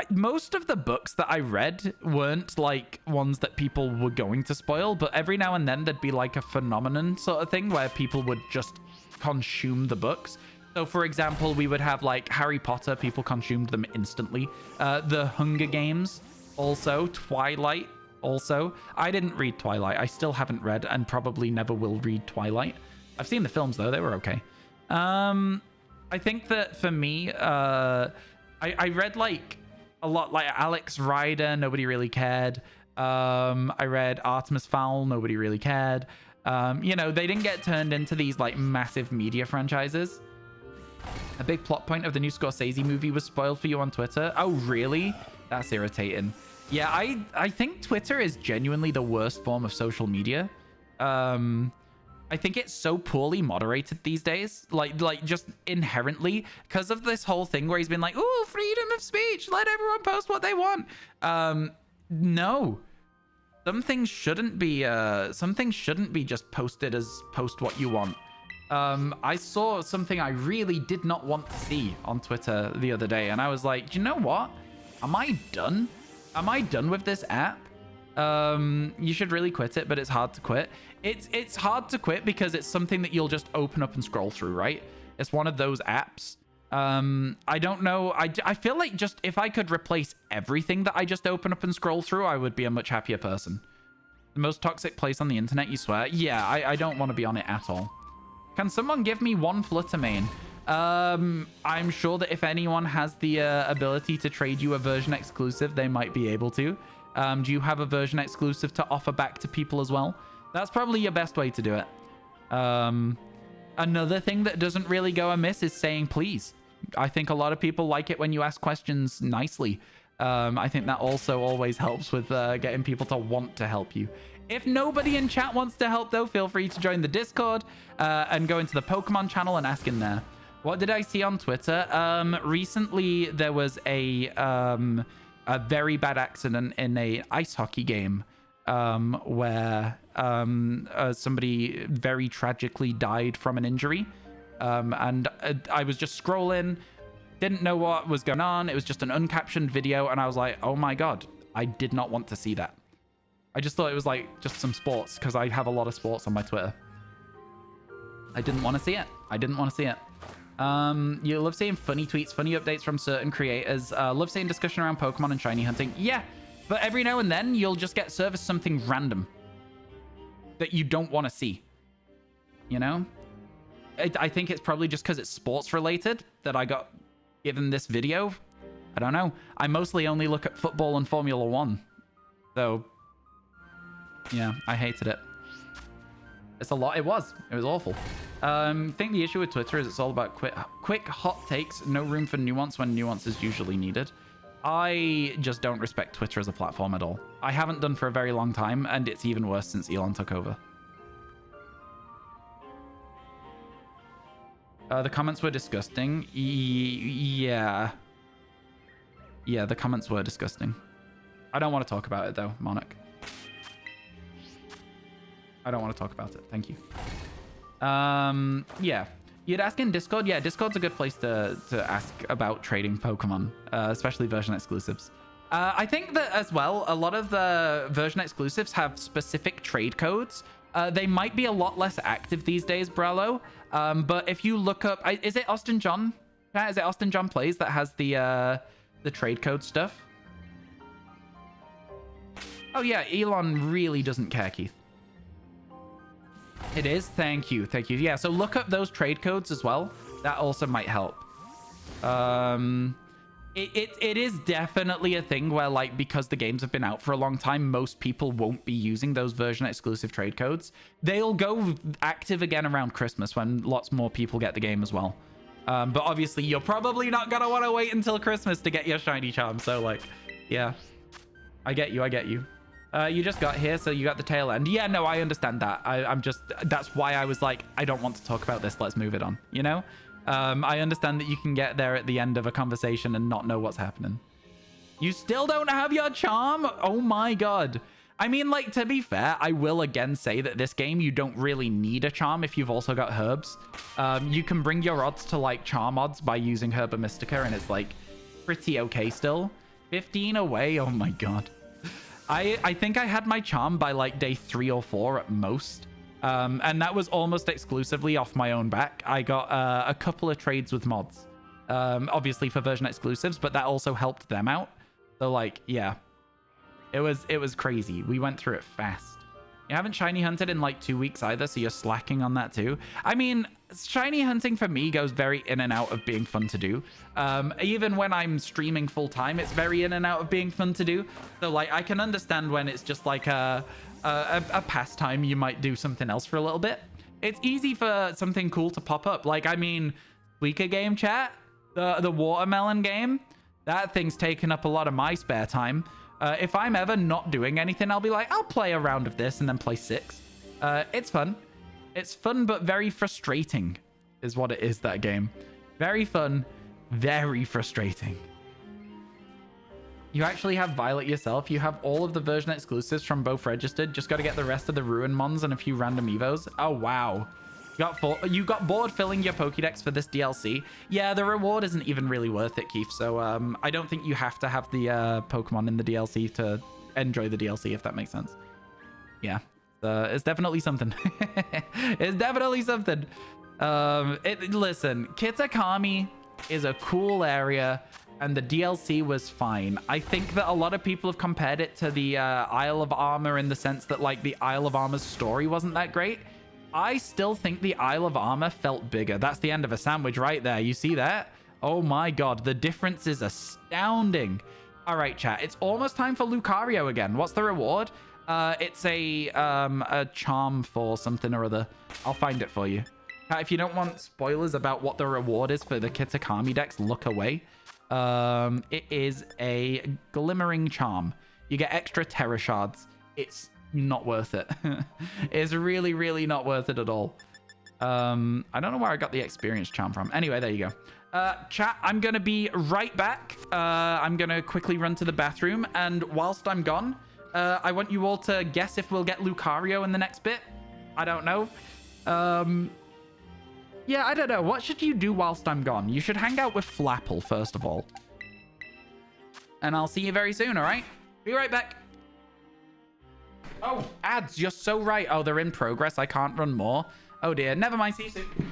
most of the books that I read weren't like ones that people were going to spoil, but every now and then there'd be like a phenomenon sort of thing where people would just consume the books. So, for example, we would have like Harry Potter, people consumed them instantly. The Hunger Games, also. Twilight, also. I didn't read Twilight. I still haven't read and probably never will read Twilight. I've seen the films, though. They were okay. I think that for me, I read like a lot, like Alex Rider, nobody really cared. I read Artemis Fowl, nobody really cared. You know, they didn't get turned into these like massive media franchises. A big plot point of the new Scorsese movie was spoiled for you on Twitter. Oh, really? That's irritating. Yeah, I think Twitter is genuinely the worst form of social media. I think it's so poorly moderated these days. Like just inherently, because of this whole thing where he's been like, "Oh, freedom of speech. Let everyone post what they want." No. Some things shouldn't be just posted as post what you want. I saw something I really did not want to see on Twitter the other day, and I was like, you know what? Am I done? Am I done with this app? You should really quit it, but it's hard to quit. It's hard to quit because it's something that you'll just open up and scroll through, right? It's one of those apps. I don't know. I feel like just if I could replace everything that I just open up and scroll through, I would be a much happier person. The most toxic place on the internet, you swear? Yeah, I don't want to be on it at all. Can someone give me one Flutter main? I'm sure that if anyone has the ability to trade you a version exclusive, they might be able to. Do you have a version exclusive to offer back to people as well? That's probably your best way to do it. Another thing that doesn't really go amiss is saying please. I think a lot of people like it when you ask questions nicely. I think that also always helps with getting people to want to help you. If nobody in chat wants to help, though, feel free to join the Discord and go into the Pokemon channel and ask in there. What did I see on Twitter? Recently, there was a very bad accident in a ice hockey game where somebody very tragically died from an injury. And I was just scrolling, didn't know what was going on. It was just an uncaptioned video, and I was like, oh my god, I did not want to see that. I just thought it was like just some sports because I have a lot of sports on my Twitter. I didn't want to see it. I didn't want to see it. You love seeing funny tweets, funny updates from certain creators. Love seeing discussion around Pokemon and shiny hunting. Yeah, but every now and then you'll just get serviced something random that you don't want to see. You know? I think it's probably just because it's sports related that I got given this video. I don't know. I mostly only look at football and Formula 1. So, yeah, I hated it. It's a lot. It was awful. I think the issue with Twitter is it's all about quick hot takes, no room for nuance when nuance is usually needed. I just don't respect Twitter as a platform at all. I haven't done for a very long time, and it's even worse since Elon took over. The comments were disgusting. Yeah, the comments were disgusting. I don't want to talk about it, though, Monarch. I don't want to talk about it. Thank you. Yeah. You'd ask in Discord? Yeah, Discord's a good place to ask about trading Pokemon, especially version exclusives. I think that as well, a lot of the version exclusives have specific trade codes. They might be a lot less active these days, Bralo. But if you look up... Is it Austin John? Is it Austin John Plays that has the trade code stuff? Oh, yeah. Elon really doesn't care, Keith. It is. Thank you. Thank you. Yeah, so look up those trade codes as well. That also might help. It is definitely a thing where, like, because the games have been out for a long time, most people won't be using those version exclusive trade codes. They'll go active again around Christmas when lots more people get the game as well. But obviously, you're probably not gonna want to wait until Christmas to get your shiny charm. So, like, yeah, I get you. I get you. You just got here, so you got the tail end. Yeah, no, I understand that. That's why I was like, I don't want to talk about this. Let's move it on, you know? I understand that you can get there at the end of a conversation and not know what's happening. You still don't have your charm? Oh my god. I mean, like, to be fair, I will again say that this game, you don't really need a charm if you've also got herbs. You can bring your odds to, like, charm odds by using Herba Mystica, and it's, like, pretty okay still. 15 away? Oh my god. I think I had my charm by, like, day 3 or 4 at most. And that was almost exclusively off my own back. I got a couple of trades with mods, obviously for version exclusives, but that also helped them out. So, like, yeah, it was crazy. We went through it fast. You haven't shiny hunted in like 2 weeks either, so you're slacking on that too. I mean, shiny hunting for me goes very in and out of being fun to do. Even when I'm streaming full time, it's very in and out of being fun to do. So, like, I can understand when it's just like a pastime, you might do something else for a little bit. It's easy for something cool to pop up. Like, I mean, Squeaker game chat, the watermelon game, that thing's taken up a lot of my spare time. If I'm ever not doing anything, I'll be like, I'll play a round of this and then play 6. It's fun. It's fun, but very frustrating is what it is, that game. Very fun, very frustrating. You actually have Violet yourself. You have all of the version exclusives from both registered. Just got to get the rest of the Ruin Mons and a few random Evos. Oh, wow. You got bored filling your Pokédex for this DLC. Yeah, the reward isn't even really worth it, Keith. So I don't think you have to have the Pokemon in the DLC to enjoy the DLC, if that makes sense. Yeah, it's definitely something. It's definitely something. Listen, Kitakami is a cool area, and the DLC was fine. I think that a lot of people have compared it to the Isle of Armor in the sense that, like, the Isle of Armor's story wasn't that great. I still think the Isle of Armor felt bigger. That's the end of a sandwich right there. You see that? Oh my god, the difference is astounding. All right, chat. It's almost time for Lucario again. What's the reward? It's a charm for something or other. I'll find it for you. If you don't want spoilers about what the reward is for the Kitakami Dex, look away. It is a glimmering charm. You get extra Terra Shards. It's not worth it. It's really, really not worth it at all. I don't know where I got the experience charm from. Anyway, there you go. Chat, I'm gonna be right back. I'm gonna quickly run to the bathroom, and whilst I'm gone, I want you all to guess if we'll get Lucario in the next bit. I don't know. Yeah, I don't know. What should you do whilst I'm gone? You should hang out with Flapple, first of all. And I'll see you very soon, all right? Be right back. Oh, ads, you're so right. Oh, they're in progress. I can't run more. Oh, dear. Never mind. See you soon.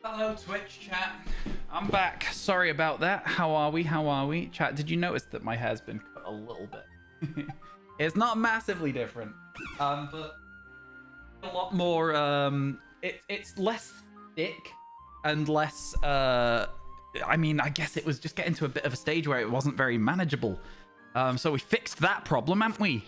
Hello, Twitch chat. I'm back. Sorry about that. How are we? How are we? Chat, did you notice that my hair's been cut a little bit? It's not massively different, but a lot more, it's less thick and less, I mean, I guess it was just getting to a bit of a stage where it wasn't very manageable. So we fixed that problem, haven't we?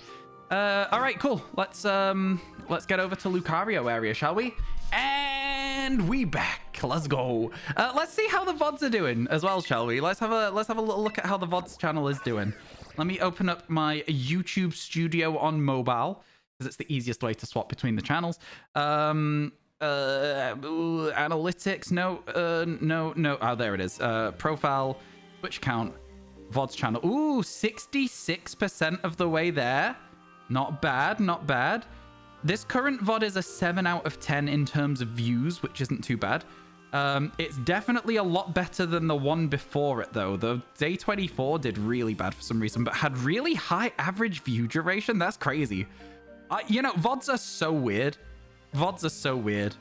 All right, cool. Let's get over to Lucario area, shall we? And we back. Let's go. Let's see how the VoDs are doing as well, shall we? Let's have a little look at how the VoDs channel is doing. Let me open up my YouTube studio on mobile because it's the easiest way to swap between the channels. Analytics, no. Oh, there it is. Profile, Twitch account, VoDs channel. Ooh, 66% of the way there. Not bad, not bad. This current VoD is a 7 out of 10 in terms of views, which isn't too bad. It's definitely a lot better than the one before it, though. The day 24 did really bad for some reason, but had really high average view duration. That's crazy. You know, VoDs are so weird. VoDs are so weird.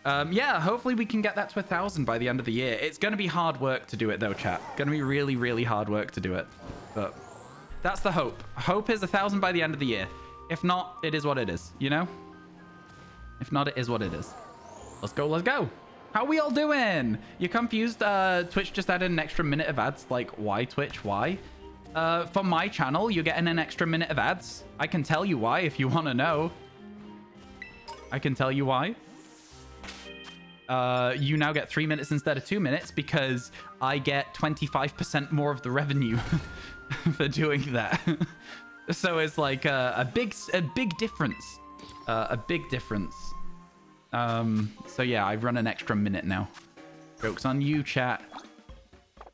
Yeah, hopefully we can get that to 1,000 by the end of the year. It's going to be hard work to do it, though, chat. Going to be really, really hard work to do it. But that's the hope. Hope is 1,000 by the end of the year. If not, it is what it is, you know? If not, it is what it is. Let's go, let's go. How we all doing? You're confused? Twitch just added an extra minute of ads. Like, why, Twitch? Why? For my channel, you're getting an extra minute of ads. I can tell you why if you want to know. I can tell you why. You now get 3 minutes instead of 2 minutes because I get 25% more of the revenue for doing that. So it's like a big difference. A big difference. So yeah, I run an extra minute now. Joke's on you, chat.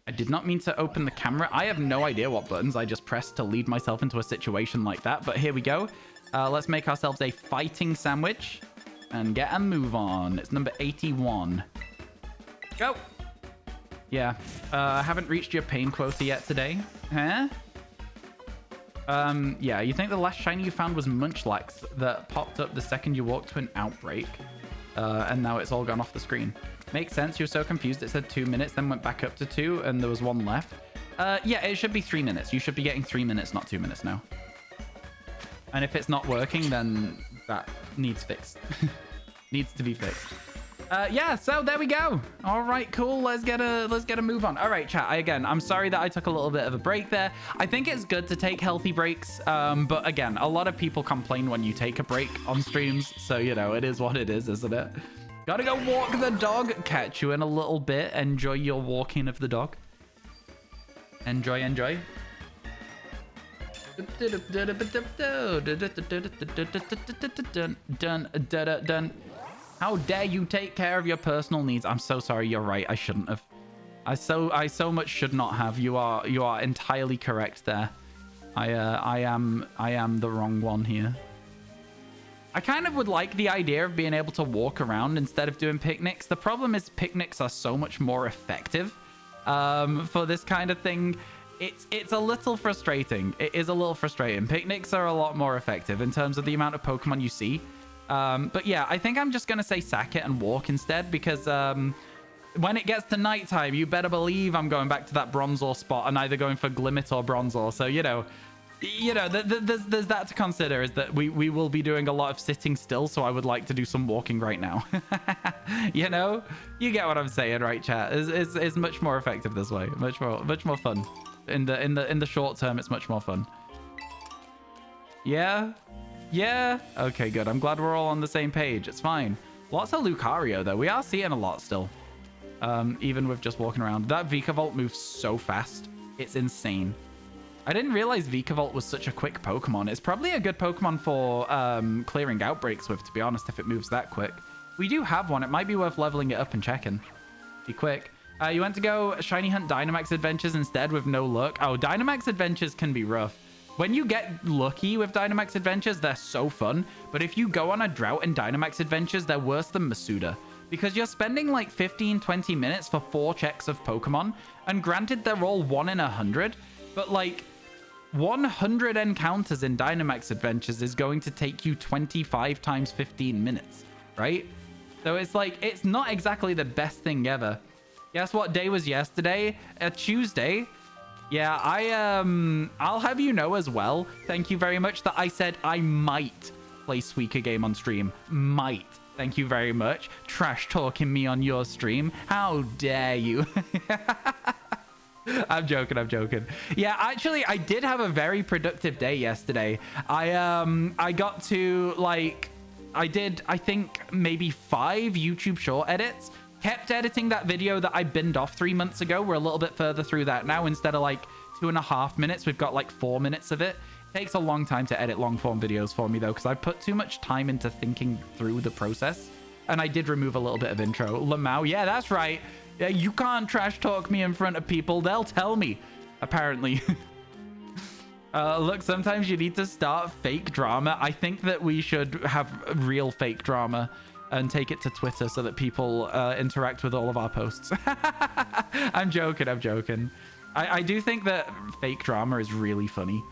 I did not mean to open the camera. I have no idea what buttons I just pressed to lead myself into a situation like that. But here we go. Let's make ourselves a fighting sandwich and get a move on. It's number 81. Go. Yeah. I haven't reached your pain quota yet today. Huh? Yeah, you think the last shiny you found was Munchlax that popped up the second you walked to an outbreak, and now it's all gone off the screen. Makes sense. You were so confused. It said 2 minutes, then went back up to 2, and there was 1 left. Yeah, it should be 3 minutes. You should be getting 3 minutes, not 2 minutes now. And if it's not working, then that needs fixed. Needs to be fixed. Yeah, so there we go. All right, cool. Let's get a move on. All right, chat. I'm sorry that I took a little bit of a break there. I think it's good to take healthy breaks. But again, a lot of people complain when you take a break on streams. So, you know, it is what it is, isn't it? Gotta go walk the dog. Catch you in a little bit. Enjoy your walking of the dog. Enjoy, enjoy. Done. How dare you take care of your personal needs? I'm so sorry. You're right. I shouldn't have. I so much should not have. You are entirely correct there. I am the wrong one here. I kind of would like the idea of being able to walk around instead of doing picnics. The problem is picnics are so much more effective for this kind of thing. It's a little frustrating. It is a little frustrating. Picnics are a lot more effective in terms of the amount of Pokemon you see. But yeah, I think I'm just going to say sack it and walk instead because when it gets to nighttime, you better believe I'm going back to that Bronzor spot and either going for Glimmet or Bronzor. So, you know, there's that to consider is that we will be doing a lot of sitting still. So I would like to do some walking right now. You know, you get what I'm saying, right, chat? It's much more effective this way. Much more fun. In the short term, it's much more fun. Yeah. Yeah. Okay, good. I'm glad we're all on the same page. It's fine. Lots of Lucario, though. We are seeing a lot still. Even with just walking around. That Vikavolt moves so fast. It's insane. I didn't realize Vikavolt was such a quick Pokemon. It's probably a good Pokemon for clearing outbreaks with, to be honest, if it moves that quick. We do have one. It might be worth leveling it up and checking. Be quick. You went to go Shiny Hunt Dynamax Adventures instead with no luck. Oh, Dynamax Adventures can be rough. When you get lucky with Dynamax Adventures, they're so fun. But if you go on a drought in Dynamax Adventures, they're worse than Masuda. Because you're spending like 15-20 minutes for 4 checks of Pokemon. And granted, they're all 1 in 100. But like 100 encounters in Dynamax Adventures is going to take you 25 times 15 minutes, right? So it's like, it's not exactly the best thing ever. Guess what day was yesterday? A Tuesday. Yeah, I'll have you know as well. Thank you very much that I said I might play Suika game on stream. Might. Thank you very much. Trash talking me on your stream. How dare you? I'm joking. Yeah, actually, I did have a very productive day yesterday. I got to, like, I did, I think, maybe 5 YouTube short edits. Kept editing that video that I binned off 3 months ago. We're a little bit further through that now. Instead of like 2.5 minutes, we've got like 4 minutes of it. Takes a long time to edit long form videos for me though, because I put too much time into thinking through the process. And I did remove a little bit of intro. Lamau, yeah, that's right. Yeah, you can't trash talk me in front of people. They'll tell me, apparently. Look, sometimes you need to start fake drama. I think that we should have real fake drama and take it to Twitter so that people interact with all of our posts. I'm joking. I do think that fake drama is really funny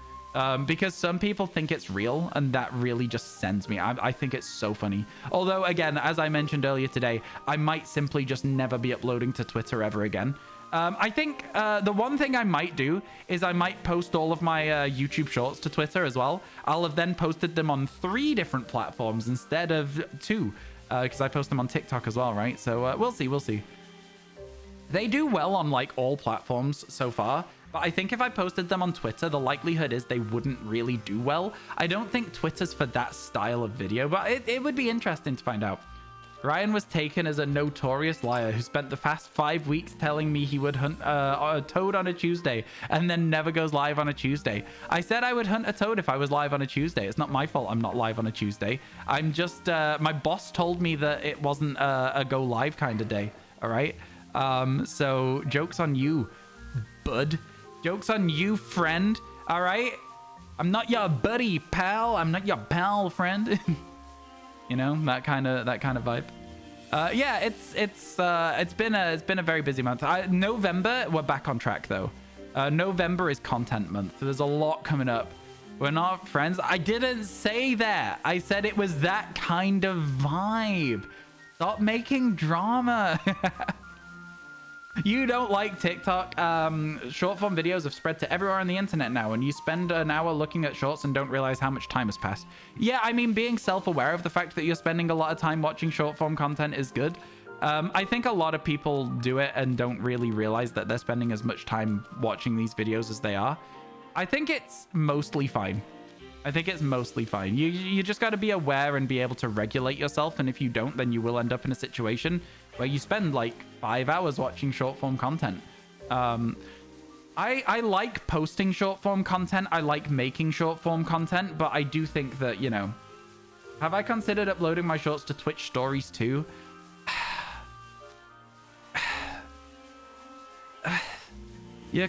because some people think it's real, and that really just sends me. I think it's so funny. Although, again, as I mentioned earlier today, I might simply just never be uploading to Twitter ever again. I think the one thing I might do is I might post all of my YouTube shorts to Twitter as well. I'll have then posted them on 3 different platforms instead of 2. Because I post them on TikTok as well, right? So we'll see. They do well on like all platforms so far, but I think if I posted them on Twitter, the likelihood is they wouldn't really do well. I don't think Twitter's for that style of video, but it would be interesting to find out. RyanWasTaken as a notorious liar who spent the past 5 weeks telling me he would hunt a toad on a Tuesday and then never goes live on a Tuesday. I said I would hunt a toad if I was live on a Tuesday. It's not my fault I'm not live on a Tuesday. I'm just, my boss told me that it wasn't a go live kind of day. All right. So joke's on you, bud. Joke's on you, friend. All right. I'm not your buddy, pal. I'm not your pal, friend. You know, that kind of vibe. Yeah, it's been a very busy month. November, we're back on track though. November is content month. There's a lot coming up. We're not friends. I didn't say that. I said it was that kind of vibe. Stop making drama. You don't like TikTok. Short form videos have spread to everywhere on the internet now, and you spend an hour looking at shorts and don't realize how much time has passed. Yeah, I mean, being self-aware of the fact that you're spending a lot of time watching short form content is good. I think a lot of people do it and don't really realize that they're spending as much time watching these videos as they are. I think it's mostly fine. You just got to be aware and be able to regulate yourself, and if you don't, then you will end up in a situation where you spend like 5 hours watching short form content. I like posting short form content. I like making short form content, but I do think that, you know, have I considered uploading my shorts to Twitch stories too? You're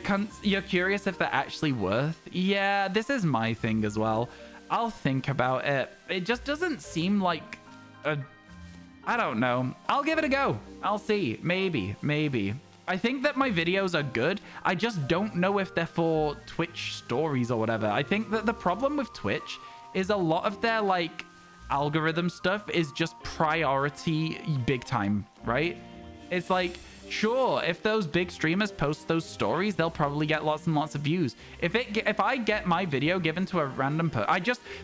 curious if they're actually worth? Yeah, this is my thing as well. I'll think about it. It just doesn't seem like a... I don't know. I'll give it a go. I'll see. Maybe. I think that my videos are good. I just don't know if they're for Twitch stories or whatever. I think that the problem with Twitch is a lot of their, like, algorithm stuff is just priority big time, right? It's like... Sure, if those big streamers post those stories, they'll probably get lots and lots of views. If I get my video given to a random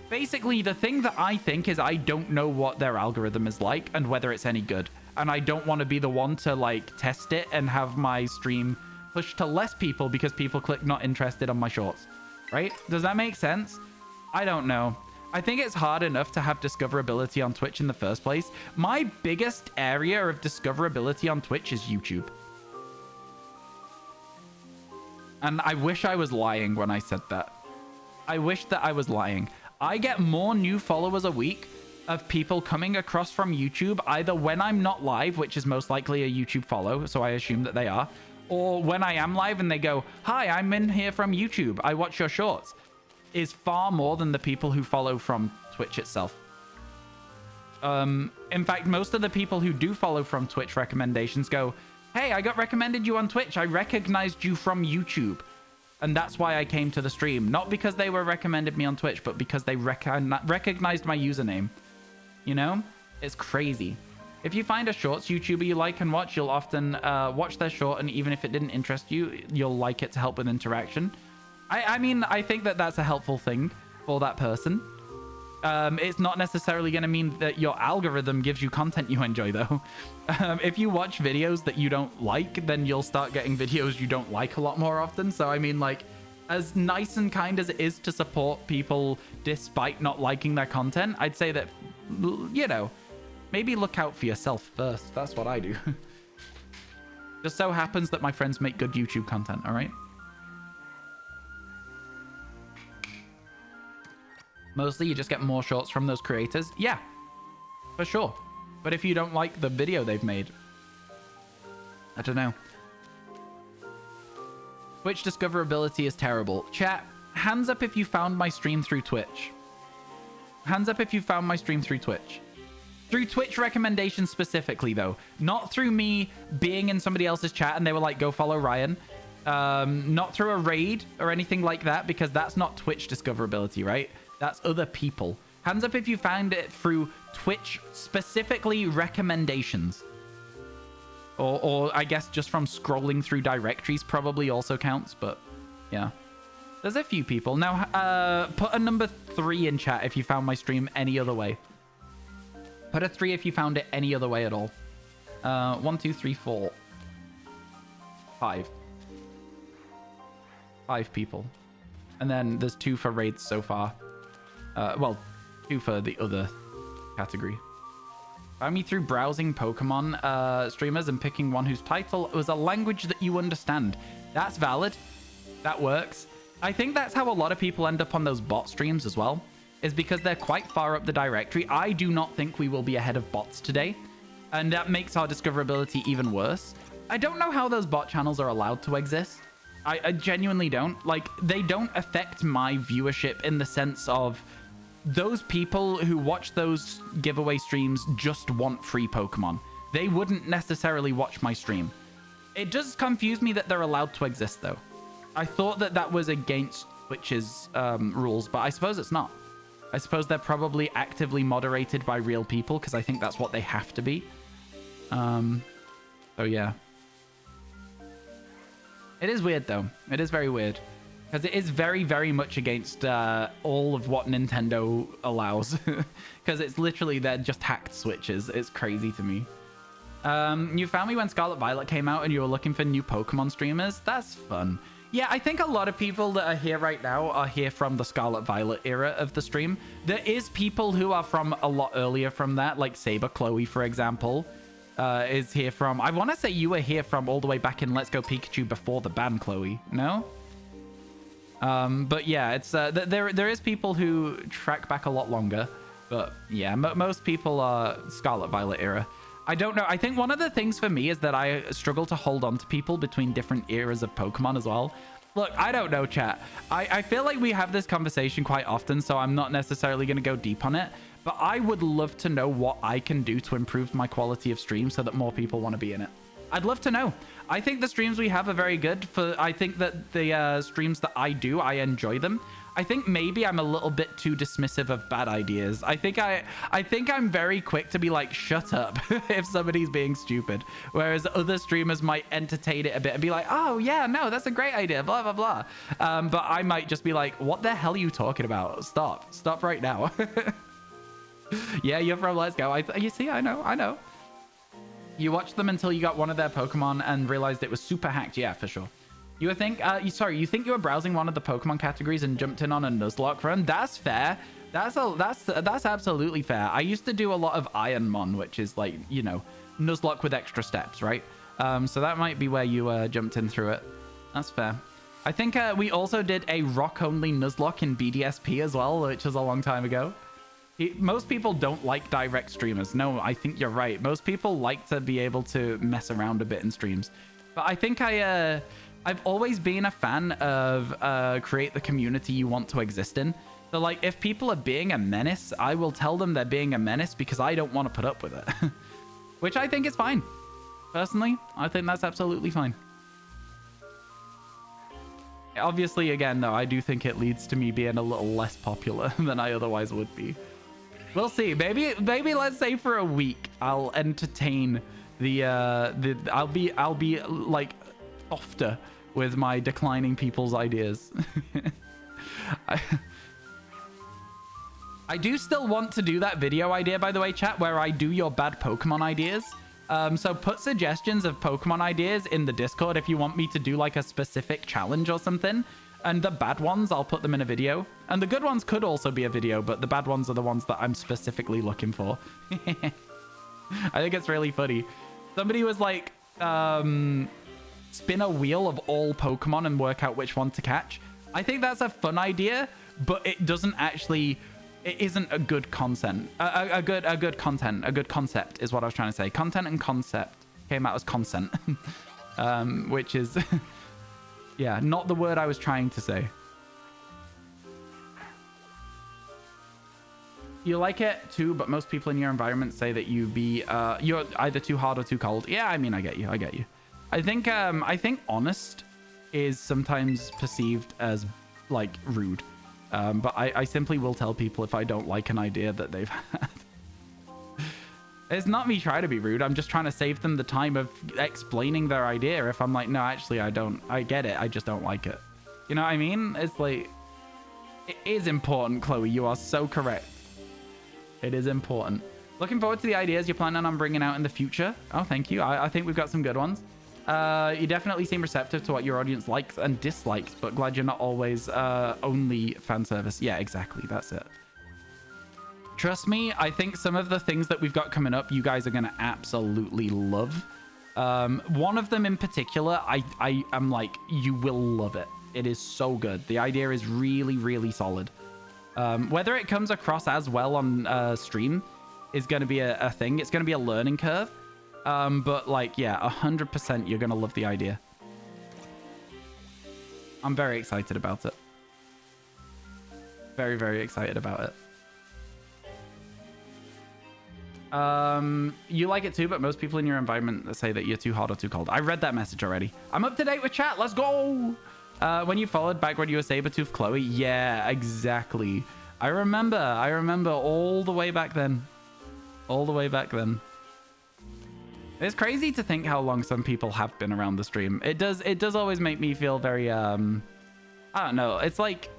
basically the thing that I think is I don't know what their algorithm is like and whether it's any good. And I don't want to be the one to like test it and have my stream pushed to less people because people click not interested on my shorts, right? Does that make sense? I don't know. I think it's hard enough to have discoverability on Twitch in the first place. My biggest area of discoverability on Twitch is YouTube. And I wish I was lying when I said that. I wish that I was lying. I get more new followers a week of people coming across from YouTube, either when I'm not live, which is most likely a YouTube follow, so I assume that they are, or when I am live and they go, "Hi, I'm in here from YouTube. I watch your shorts," is far more than the people who follow from Twitch itself. In fact, most of the people who do follow from Twitch recommendations go, "Hey, I got recommended you on Twitch. I recognized you from YouTube. And that's why I came to the stream." Not because they were recommended me on Twitch, but because they recognized my username. You know? It's crazy. If you find a shorts YouTuber you like and watch, you'll often watch their short, and even if it didn't interest you, you'll like it to help with interaction. I mean, I think that that's a helpful thing for that person. It's not necessarily going to mean that your algorithm gives you content you enjoy, though. If you watch videos that you don't like, then you'll start getting videos you don't like a lot more often. So, I mean, like, as nice and kind as it is to support people despite not liking their content, I'd say that, you know, maybe look out for yourself first. That's what I do. Just so happens that my friends make good YouTube content, all right? Mostly you just get more shorts from those creators. Yeah, for sure. But if you don't like the video they've made, I don't know. Twitch discoverability is terrible. Chat, hands up if you found my stream through Twitch. Hands up if you found my stream through Twitch. Through Twitch recommendations specifically, though. Not through me being in somebody else's chat and they were like, go follow Ryan. Not through a raid or anything like that, because that's not Twitch discoverability, right? That's other people. Hands up if you found it through Twitch, specifically recommendations. Or I guess just from scrolling through directories probably also counts, but yeah. There's a few people. Now, put a number 3 in chat if you found my stream any other way. Put a 3 if you found it any other way at all. 1, 2, 3, 4. 5. 5 people. And then there's 2 for raids so far. Well, 2 for the other category. Found me through browsing Pokemon streamers and picking one whose title was a language that you understand. That's valid. That works. I think that's how a lot of people end up on those bot streams as well, is because they're quite far up the directory. I do not think we will be ahead of bots today, and that makes our discoverability even worse. I don't know how those bot channels are allowed to exist. I genuinely don't. Like, they don't affect my viewership in the sense of those people who watch those giveaway streams just want free Pokemon. They wouldn't necessarily watch my stream. It does confuse me that they're allowed to exist, though. I thought that that was against Twitch's rules, but I suppose it's not. I suppose they're probably actively moderated by real people, because I think that's what they have to be. So yeah. It is weird, though. It is very weird. Because it is very, very much against all of what Nintendo allows. Because it's literally, they're just hacked switches. It's crazy to me. You found me when Scarlet Violet came out and you were looking for new Pokemon streamers? That's fun. Yeah, I think a lot of people that are here right now are here from the Scarlet Violet era of the stream. There is people who are from a lot earlier from that, like Saber Chloe, for example, is here from... I want to say you were here from all the way back in Let's Go Pikachu before the ban, Chloe. No? But yeah, it's there is people who track back a lot longer, but yeah, most people are Scarlet Violet era. I don't know. I think one of the things for me is that I struggle to hold on to people between different eras of Pokemon as well. Look, I don't know, chat. I feel like we have this conversation quite often, so I'm not necessarily going to go deep on it, but I would love to know what I can do to improve my quality of stream so that more people want to be in it. I'd love to know. I think the streams we have are very good. I think that the streams that I do, I enjoy them. I think maybe I'm a little bit too dismissive of bad ideas. I think I'm very quick to be like, shut up if somebody's being stupid. Whereas other streamers might entertain it a bit and be like, oh yeah, no, that's a great idea, blah, blah, blah. But I might just be like, what the hell are you talking about? Stop right now. Yeah, you're from Let's Go. You see, I know. You watched them until you got one of their Pokemon and realized it was super hacked. Yeah, for sure. You think, you think you were browsing one of the Pokemon categories and jumped in on a Nuzlocke run? That's fair. That's absolutely fair. I used to do a lot of Ironmon, which is like, you know, Nuzlocke with extra steps, right? So that might be where you jumped in through it. That's fair. I think we also did a rock-only Nuzlocke in BDSP as well, which was a long time ago. Most people don't like direct streamers. No, I think you're right. Most people like to be able to mess around a bit in streams. But I think I've always been a fan of create the community you want to exist in. So like if people are being a menace, I will tell them they're being a menace because I don't want to put up with it. Which I think is fine. Personally, I think that's absolutely fine. Obviously, again, though, I do think it leads to me being a little less popular than I otherwise would be. We'll see. Maybe let's say for a week I'll entertain I'll be like softer with my declining people's ideas. I do still want to do that video idea, by the way, chat, where I do your bad Pokemon ideas. So put suggestions of Pokemon ideas in the Discord if you want me to do like a specific challenge or something. And the bad ones, I'll put them in a video. And the good ones could also be a video, but the bad ones are the ones that I'm specifically looking for. I think it's really funny. Somebody was like, spin a wheel of all Pokemon and work out which one to catch. I think that's a fun idea, but it doesn't actually... It isn't a good content. A good concept is what I was trying to say. Content and concept came out as consent, which is, yeah, not the word I was trying to say. You like it too, but most people in your environment say that you're either too hard or too cold. Yeah, I mean, I get you. I think honest is sometimes perceived as like rude. But I simply will tell people if I don't like an idea that they've had. It's not me trying to be rude. I'm just trying to save them the time of explaining their idea. If I'm like, no, actually, I get it. I just don't like it. You know what I mean? It's like, it is important, Chloe. You are so correct. It is important. Looking forward to the ideas you're planning on bringing out in the future. Oh, thank you. I think we've got some good ones. You definitely seem receptive to what your audience likes and dislikes, but glad you're not always only fan service. Yeah, exactly. That's it. Trust me, I think some of the things that we've got coming up, you guys are going to absolutely love. One of them in particular, I'm like, you will love it. It is so good. The idea is really, really solid. Whether it comes across as well on stream is going to be a thing. It's going to be a learning curve. But like, yeah, 100% you're going to love the idea. I'm very excited about it. Very, very excited about it. You like it too, but most people in your environment say that you're too hot or too cold. I read that message already. I'm up to date with chat. Let's go. When you followed back when you were Sabertooth Chloe. Yeah, exactly. I remember all the way back then. It's crazy to think how long some people have been around the stream. It does always make me feel very, I don't know. It's like,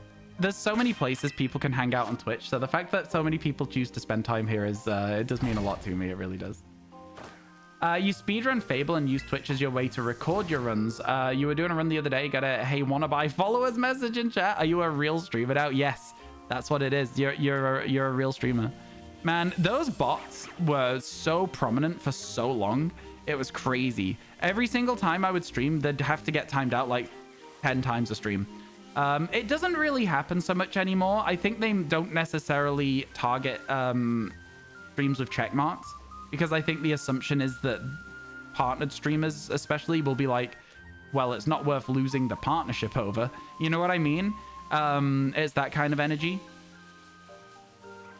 there's so many places people can hang out on Twitch. So the fact that so many people choose to spend time here is, it does mean a lot to me. It really does. You speedrun Fable and use Twitch as your way to record your runs. You were doing a run the other day. Got a, hey, wanna buy followers message in chat. Are you a real streamer now? Yes, that's what it is. You're a real streamer. Man, those bots were so prominent for so long. It was crazy. Every single time I would stream, they'd have to get timed out like 10 times a stream. It doesn't really happen so much anymore. I think they don't necessarily target streams with check marks, because I think the assumption is that partnered streamers especially will be like, well, it's not worth losing the partnership over. You know what I mean? It's that kind of energy.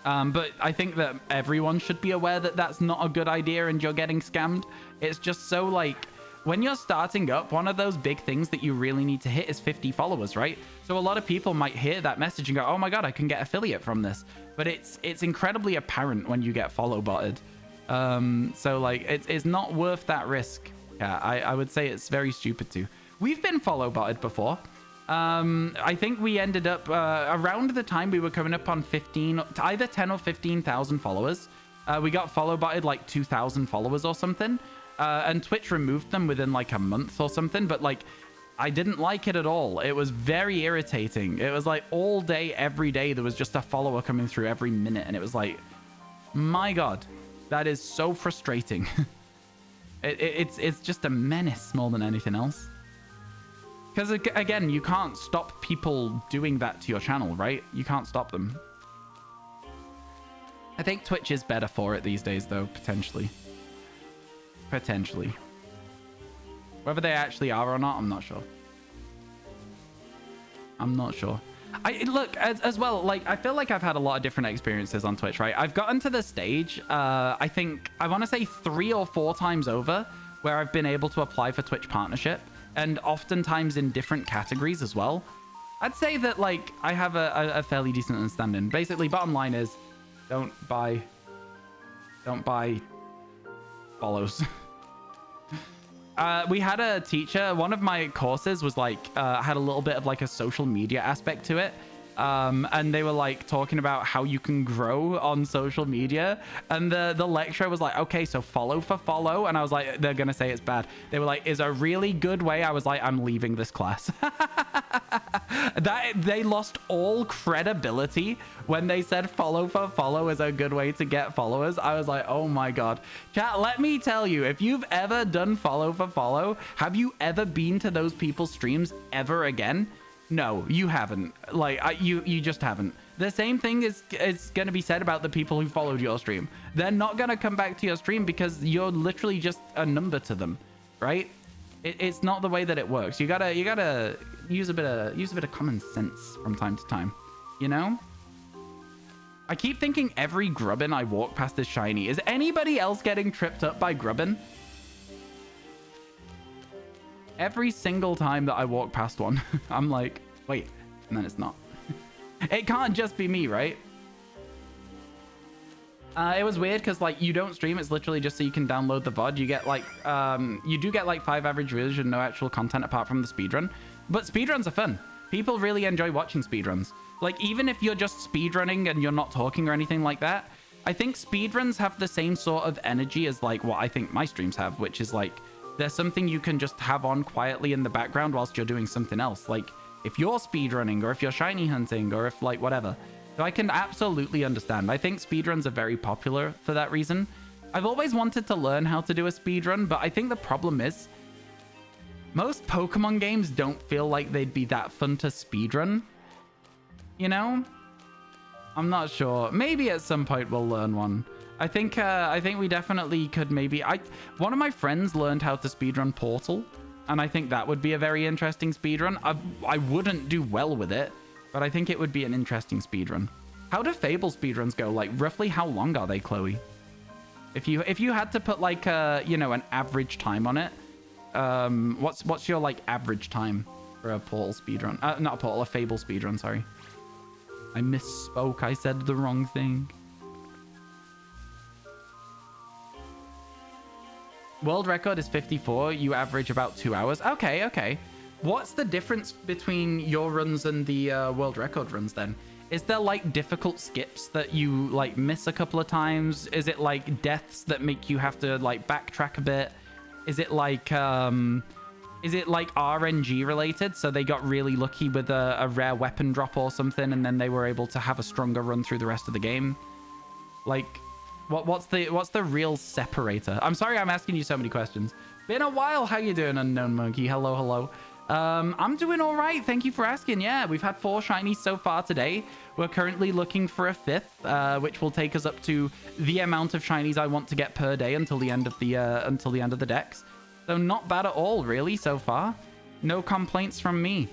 But I think that everyone should be aware that that's not a good idea and you're getting scammed. It's just so like, when you're starting up, one of those big things that you really need to hit is 50 followers, right? So a lot of people might hear that message and go, oh my God, I can get affiliate from this. But it's incredibly apparent when you get follow botted. So like, it's not worth that risk. Yeah, I would say it's very stupid too. We've been follow botted before. I think we ended up around the time we were coming up on 15, either 10 or 15,000 followers. We got follow botted like 2,000 followers or something. And Twitch removed them within like a month or something. But like, I didn't like it at all. It was very irritating. It was like all day, every day, there was just a follower coming through every minute. And it was like, my God, that is so frustrating. It's just a menace more than anything else. Because again, you can't stop people doing that to your channel, right? You can't stop them. I think Twitch is better for it these days, though, potentially. Potentially. Whether they actually are or not, I'm not sure. I'm not sure. Look, as well, like, I feel like I've had a lot of different experiences on Twitch, right? I've gotten to the stage, I think, I want to say 3 or 4 times over, where I've been able to apply for Twitch partnership. And oftentimes in different categories as well. I'd say that, like, I have a fairly decent understanding. Basically, bottom line is, Don't buy follows. We had a teacher, one of my courses was like, had a little bit of like a social media aspect to it. And they were like talking about how you can grow on social media. And the lecturer was like, okay, so follow for follow. And I was like, they're going to say it's bad. They were like, is a really good way. I was like, I'm leaving this class. They lost all credibility when they said follow for follow is a good way to get followers. I was like, oh my God. Chat, let me tell you, if you've ever done follow for follow, have you ever been to those people's streams ever again? No, you haven't. Like, you just haven't. The same thing is going to be said about the people who followed your stream. They're not going to come back to your stream because you're literally just a number to them, right? It's not the way that it works. You gotta use a bit of common sense from time to time, you know? I keep thinking every grubbin I walk past is shiny. Is anybody else getting tripped up by grubbin? Every single time that I walk past one, I'm like, wait, and then it's not. It can't just be me, right? It was weird because like you don't stream. It's literally just so you can download the VOD. You get like, you do get like 5 average views and no actual content apart from the speedrun. But speedruns are fun. People really enjoy watching speedruns. Like even if you're just speedrunning and you're not talking or anything like that, I think speedruns have the same sort of energy as like what I think my streams have, which is like, there's something you can just have on quietly in the background whilst you're doing something else. Like if you're speedrunning or if you're shiny hunting or if like whatever. So I can absolutely understand. I think speedruns are very popular for that reason. I've always wanted to learn how to do a speedrun, but I think the problem is most Pokemon games don't feel like they'd be that fun to speedrun. You know? I'm not sure. Maybe at some point we'll learn one. I think we definitely could maybe... One of my friends learned how to speedrun Portal, and I think that would be a very interesting speedrun. I wouldn't do well with it, but I think it would be an interesting speedrun. How do Fable speedruns go? Like, roughly how long are they, Chloe? If you had to put, like, you know, an average time on it, what's your, like, average time for a Portal speedrun? Not a Portal, a Fable speedrun, sorry. I misspoke. I said the wrong thing. World record is 54. You average about 2 hours. Okay, okay. What's the difference between your runs and the world record runs then? Is there like difficult skips that you like miss a couple of times? Is it like deaths that make you have to like backtrack a bit? Is it like RNG related? So they got really lucky with a rare weapon drop or something and then they were able to have a stronger run through the rest of the game? Like... What's the real separator? I'm sorry I'm asking you so many questions. Been a while. How you doing, Unknown Monkey? Hello, hello. I'm doing all right. Thank you for asking. Yeah, we've had 4 shinies so far today. We're currently looking for a 5th, which will take us up to the amount of shinies I want to get per day until the end of the decks. So not bad at all, really, so far. No complaints from me.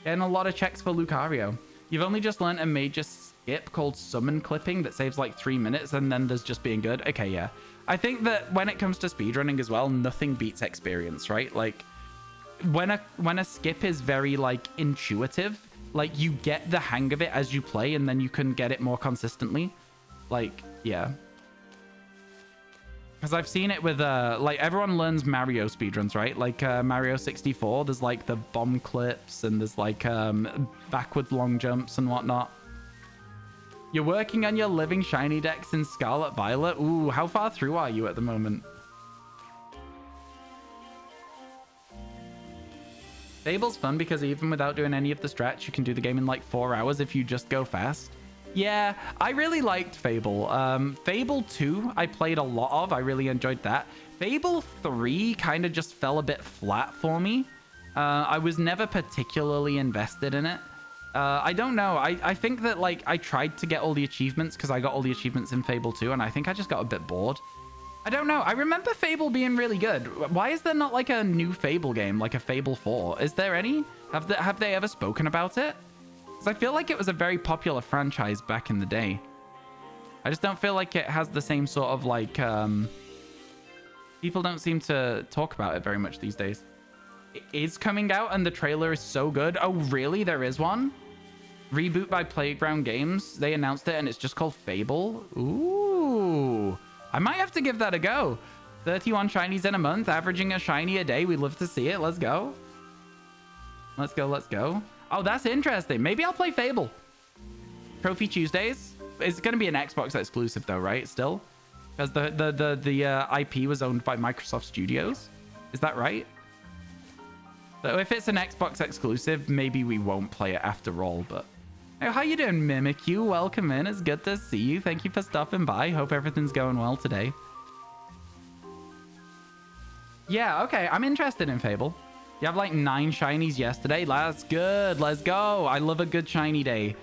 Getting a lot of checks for Lucario. You've only just learned a major skip called summon clipping that saves like 3 minutes and then there's just being good. Okay, yeah. I think that when it comes to speedrunning as well, nothing beats experience, right? Like when a skip is very like intuitive, like you get the hang of it as you play and then you can get it more consistently. Like, yeah. Because I've seen it with, like, everyone learns Mario speedruns, right? Like, Mario 64, there's, like, the bomb clips, and there's, like, backwards long jumps and whatnot. You're working on your living shiny decks in Scarlet Violet? Ooh, how far through are you at the moment? Fable's fun because even without doing any of the stretch, you can do the game in, like, 4 hours if you just go fast. Yeah, I really liked Fable. Fable 2, I played a lot of. I really enjoyed that. Fable 3 kind of just fell a bit flat for me. I was never particularly invested in it. I don't know. I think that, like, I tried to get all the achievements because I got all the achievements in Fable 2, and I think I just got a bit bored. I don't know. I remember Fable being really good. Why is there not, like, a new Fable game, like a Fable 4? Is there any? Have they ever spoken about it? I feel like it was a very popular franchise back in the day. I just don't feel like it has the same sort of like... people don't seem to talk about it very much these days. It is coming out and the trailer is so good. Oh, really? There is one? Reboot by Playground Games. They announced it and it's just called Fable. Ooh. I might have to give that a go. 31 shinies in a month, averaging a shiny a day. We'd love to see it. Let's go. Let's go. Let's go. Oh, that's interesting. Maybe I'll play Fable. Trophy Tuesdays. It's going to be an Xbox exclusive though, right? Still? Because the IP was owned by Microsoft Studios. Is that right? So if it's an Xbox exclusive, maybe we won't play it after all, but... Oh, how you doing, Mimikyu? Welcome in. It's good to see you. Thank you for stopping by. Hope everything's going well today. Yeah, okay. I'm interested in Fable. You have like 9 shinies yesterday. That's good. Let's go. I love a good shiny day.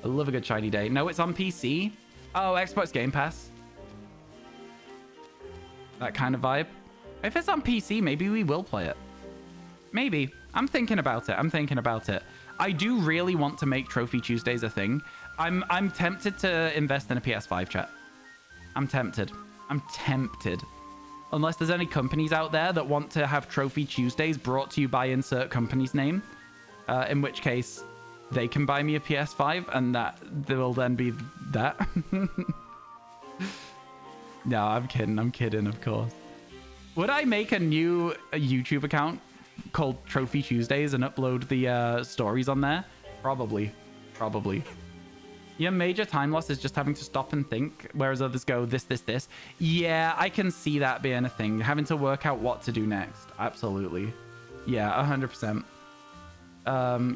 I love a good shiny day. No, it's on PC. Oh, Xbox Game Pass. That kind of vibe. If it's on PC, maybe we will play it. Maybe. I'm thinking about it. I'm thinking about it. I do really want to make Trophy Tuesdays a thing. I'm tempted to invest in a PS5, chat. I'm tempted. I'm tempted. Unless there's any companies out there that want to have Trophy Tuesdays brought to you by insert company's name. In which case, they can buy me a PS5 and that there will then be that. No, I'm kidding. I'm kidding, of course. Would I make a new YouTube account called Trophy Tuesdays and upload the stories on there? Probably. Probably. Your major time loss is just having to stop and think, whereas others go this. Yeah, I can see that being a thing. Having to work out what to do next. Absolutely. Yeah, 100%.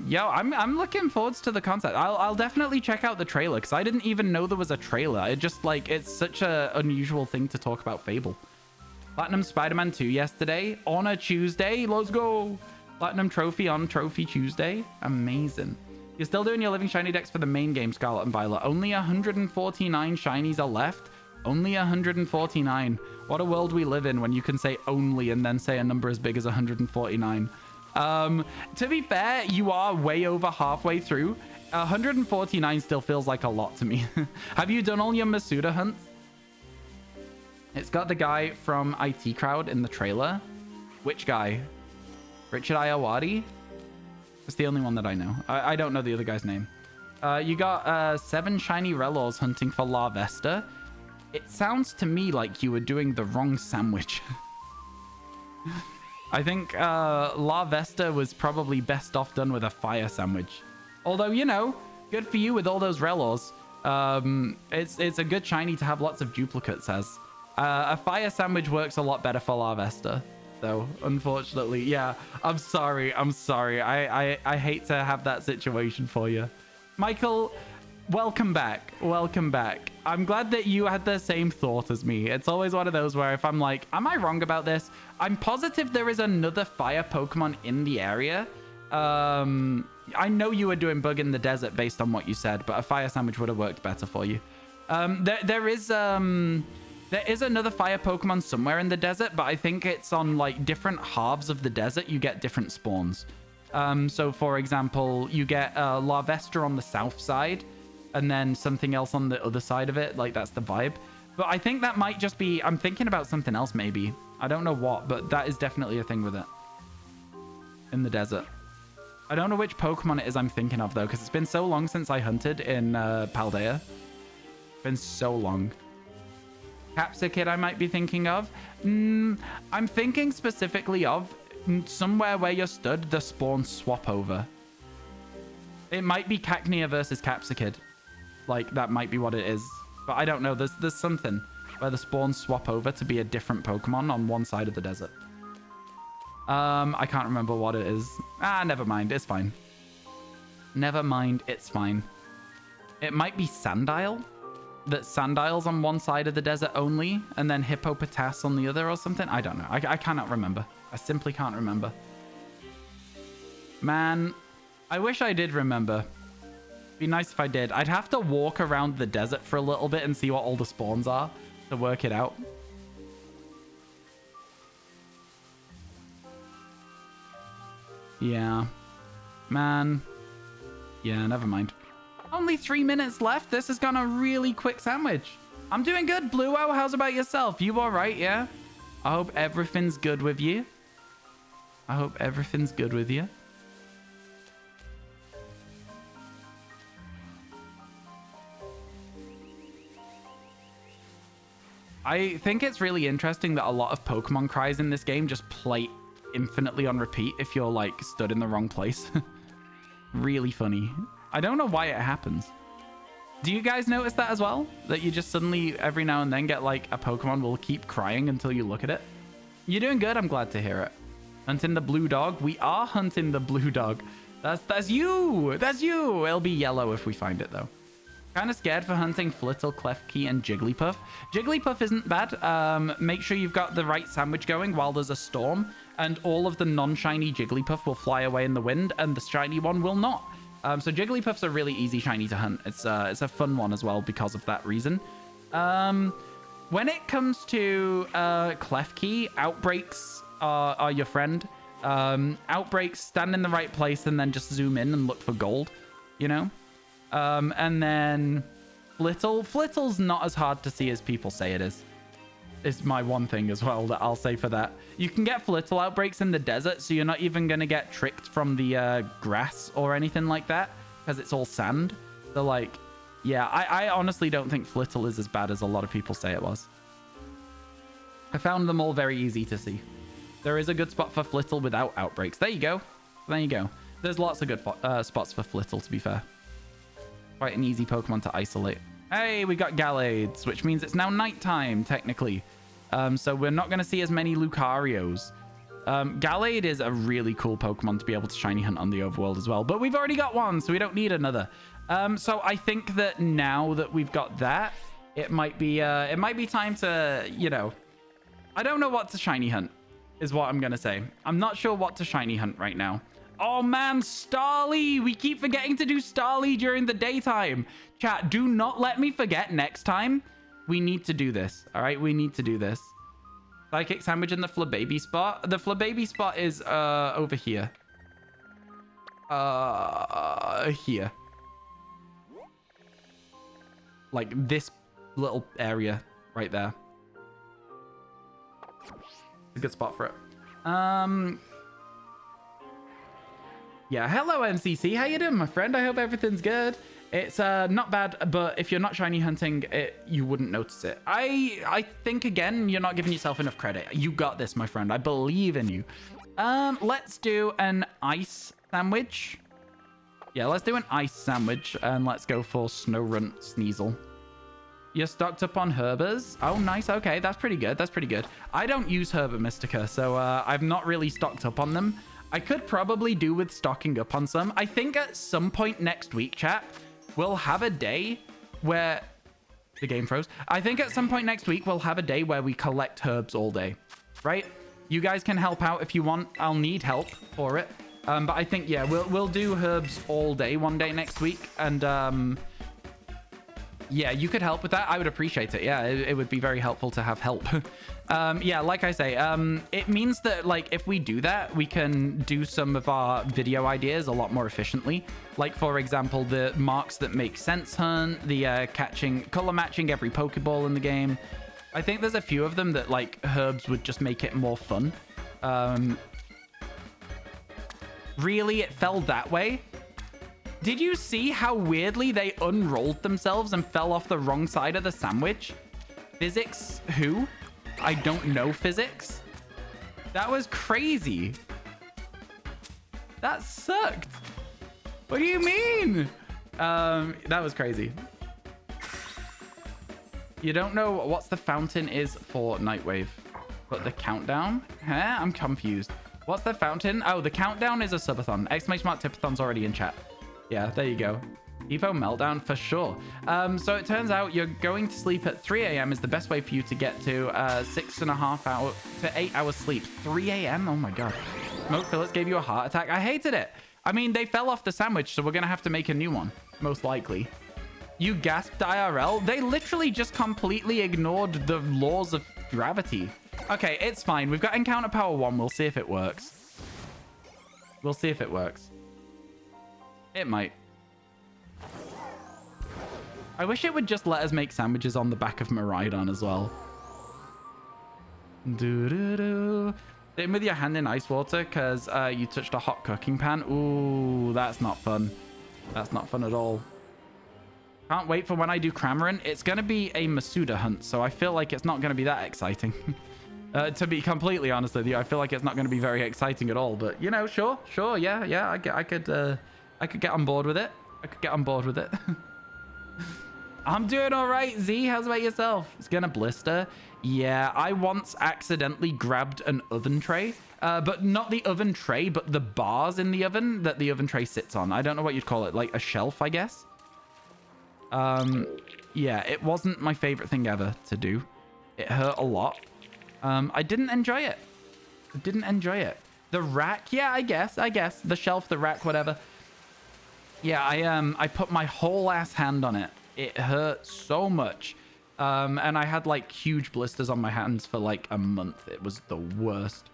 Yo, I'm looking forward to the concept. I'll definitely check out the trailer because I didn't even know there was a trailer. It just like it's such a unusual thing to talk about Fable. Platinum Spider-Man 2 yesterday on a Tuesday. Let's go. Platinum Trophy on Trophy Tuesday. Amazing. You're still doing your living shiny decks for the main game, Scarlet and Violet. Only 149 shinies are left. Only 149. What a world we live in when you can say only and then say a number as big as 149. To be fair, you are way over halfway through. 149 still feels like a lot to me. Have you done all your Masuda hunts? It's got the guy from IT Crowd in the trailer. Which guy? Richard Iowati? It's the only one that I know. I don't know the other guy's name. You got 7 shiny Relors hunting for La Vesta. It sounds to me like you were doing the wrong sandwich. I think La Vesta was probably best off done with a fire sandwich. Although, you know, good for you with all those Relors. It's a good shiny to have lots of duplicates as. A fire sandwich works a lot better for La Vesta. Though, unfortunately. Yeah, I'm sorry. I'm sorry. I hate to have that situation for you. Michael, welcome back. Welcome back. I'm glad that you had the same thought as me. It's always one of those where if I'm like, am I wrong about this? I'm positive there is another fire Pokemon in the area. I know you were doing Bug in the Desert based on what you said, but a fire sandwich would have worked better for you. There is another fire Pokemon somewhere in the desert, but I think it's on like different halves of the desert. You get different spawns. So for example, you get Larvesta on the south side and then something else on the other side of it. Like that's the vibe. But I think that might just be, I'm thinking about something else maybe. I don't know what, but that is definitely a thing with it. In the desert. I don't know which Pokemon it is I'm thinking of though, because it's been so long since I hunted in Paldea. It's been so long. Capsicid I might be thinking of. I'm thinking specifically of somewhere where you're stood, the spawns swap over. It might be Cacnea versus Capsicid. Like, that might be what it is. But I don't know. There's something where the spawns swap over to be a different Pokemon on one side of the desert. I can't remember what it is. Never mind. It's fine. Never mind. It's fine. It might be Sandile. That Sandile's on one side of the desert only, and then Hippopotas on the other or something. I don't know. I cannot remember. I simply can't remember. Man, I wish I did remember. Be nice if I did. I'd have to walk around the desert for a little bit and see what all the spawns are to work it out. Yeah. Man. Yeah, never mind. Only 3 minutes left. This has gone a really quick sandwich. I'm doing good, Bluo. How's about yourself? You all right, yeah? I hope everything's good with you. I hope everything's good with you. I think it's really interesting that a lot of Pokemon cries in this game just play infinitely on repeat if you're like stood in the wrong place. Really funny. I don't know why it happens. Do you guys notice that as well? That you just suddenly every now and then get like a Pokemon will keep crying until you look at it? You're doing good. I'm glad to hear it. Hunting the blue dog. We are hunting the blue dog. That's you. That's you. It'll be yellow if we find it though. Kind of scared for hunting Flittle, Klefki, and Jigglypuff. Jigglypuff isn't bad. Make sure you've got the right sandwich going while there's a storm, and all of the non-shiny Jigglypuff will fly away in the wind, and the shiny one will not. So Jigglypuff's a really easy shiny to hunt. It's a fun one as well because of that reason. When it comes to Klefki, Outbreaks are your friend. Outbreaks, stand in the right place and then just zoom in and look for gold, you know? And then Flittle's not as hard to see as people say it is. It's my one thing as well that I'll say for that. You can get Flittle outbreaks in the desert, so you're not even going to get tricked from the grass or anything like that, because it's all sand. So, like, yeah, I honestly don't think Flittle is as bad as a lot of people say it was. I found them all very easy to see. There is a good spot for Flittle without outbreaks. There you go. There you go. There's lots of good spots for Flittle, to be fair. Quite an easy Pokemon to isolate. Hey, we got Gallades, which means it's now nighttime, technically. So we're not going to see as many Lucarios. Gallade is a really cool Pokemon to be able to shiny hunt on the overworld as well. But we've already got one, so we don't need another. So I think that now that we've got that, it might be time to, you know... I don't know what to shiny hunt, is what I'm going to say. I'm not sure what to shiny hunt right now. Oh man, Starly! We keep forgetting to do Starly during the daytime. Chat, do not let me forget next time. We need to do this, all right? We need to do this. Psychic Sandwich in the Flababy spot. The Flababy spot is over here. Here. Like this little area right there. A good spot for it. Yeah, hello MCC. How you doing, my friend? I hope everything's good. It's not bad, but if you're not shiny hunting, you wouldn't notice it. I think, again, you're not giving yourself enough credit. You got this, my friend. I believe in you. Let's do an ice sandwich. Yeah, let's do an ice sandwich, and let's go for Snowrunt Sneasel. You're stocked up on Herbers? Oh, nice. Okay, that's pretty good. That's pretty good. I don't use Herba Mystica, so I've not really stocked up on them. I could probably do with stocking up on some. I think at some point next week, chat, we'll have a day where... The game froze. I think at some point next week, we'll have a day where we collect herbs all day, right? You guys can help out if you want. I'll need help for it. But I think, yeah, we'll do herbs all day one day next week. And... yeah, you could help with that. I would appreciate it. Yeah, it would be very helpful to have help. Yeah, like I say, it means that, like, if we do that, we can do some of our video ideas a lot more efficiently. Like, for example, the marks that make sense hunt, the color matching every Pokeball in the game. I think there's a few of them that, like, herbs would just make it more fun. Really, it fell that way? Did you see how weirdly they unrolled themselves and fell off the wrong side of the sandwich? Physics who? I don't know physics. That was crazy. That sucked. What do you mean? That was crazy. You don't know what's the fountain is for Nightwave, but the countdown? Huh? I'm confused. What's the fountain? Oh, the countdown is a subathon. Exclamation mark tipathon's already in chat. Yeah, there you go. Evo Meltdown for sure. So it turns out you're going to sleep at 3 a.m. is the best way for you to get to 6.5 hours to 8 hours sleep. 3 a.m. Oh my god. Smoke Phillips gave you a heart attack. I hated it. I mean, they fell off the sandwich, so we're gonna have to make a new one, most likely. You gasped IRL. They literally just completely ignored the laws of gravity. Okay, it's fine. We've got Encounter Power 1. We'll see if it works. We'll see if it works. It might. I wish it would just let us make sandwiches on the back of Miraidon as well. Doo-doo-doo. Sitting with your hand in ice water because you touched a hot cooking pan. Ooh, that's not fun. That's not fun at all. Can't wait for when I do Cramorant. It's going to be a Masuda hunt, so I feel like it's not going to be that exciting. To be completely honest with you, I feel like it's not going to be very exciting at all. But, you know, sure. Yeah, I could get on board with it. I'm doing all right, Z. How's about yourself? It's going to blister. Yeah, I once accidentally grabbed an oven tray. But not the oven tray, but the bars in the oven that the oven tray sits on. I don't know what you'd call it. Like a shelf, I guess. Yeah, it wasn't my favorite thing ever to do. It hurt a lot. I didn't enjoy it. The rack, yeah, I guess. The shelf, the rack, whatever. Yeah, I put my whole ass hand on it. It hurt so much. And I had like huge blisters on my hands for like a month. It was the worst.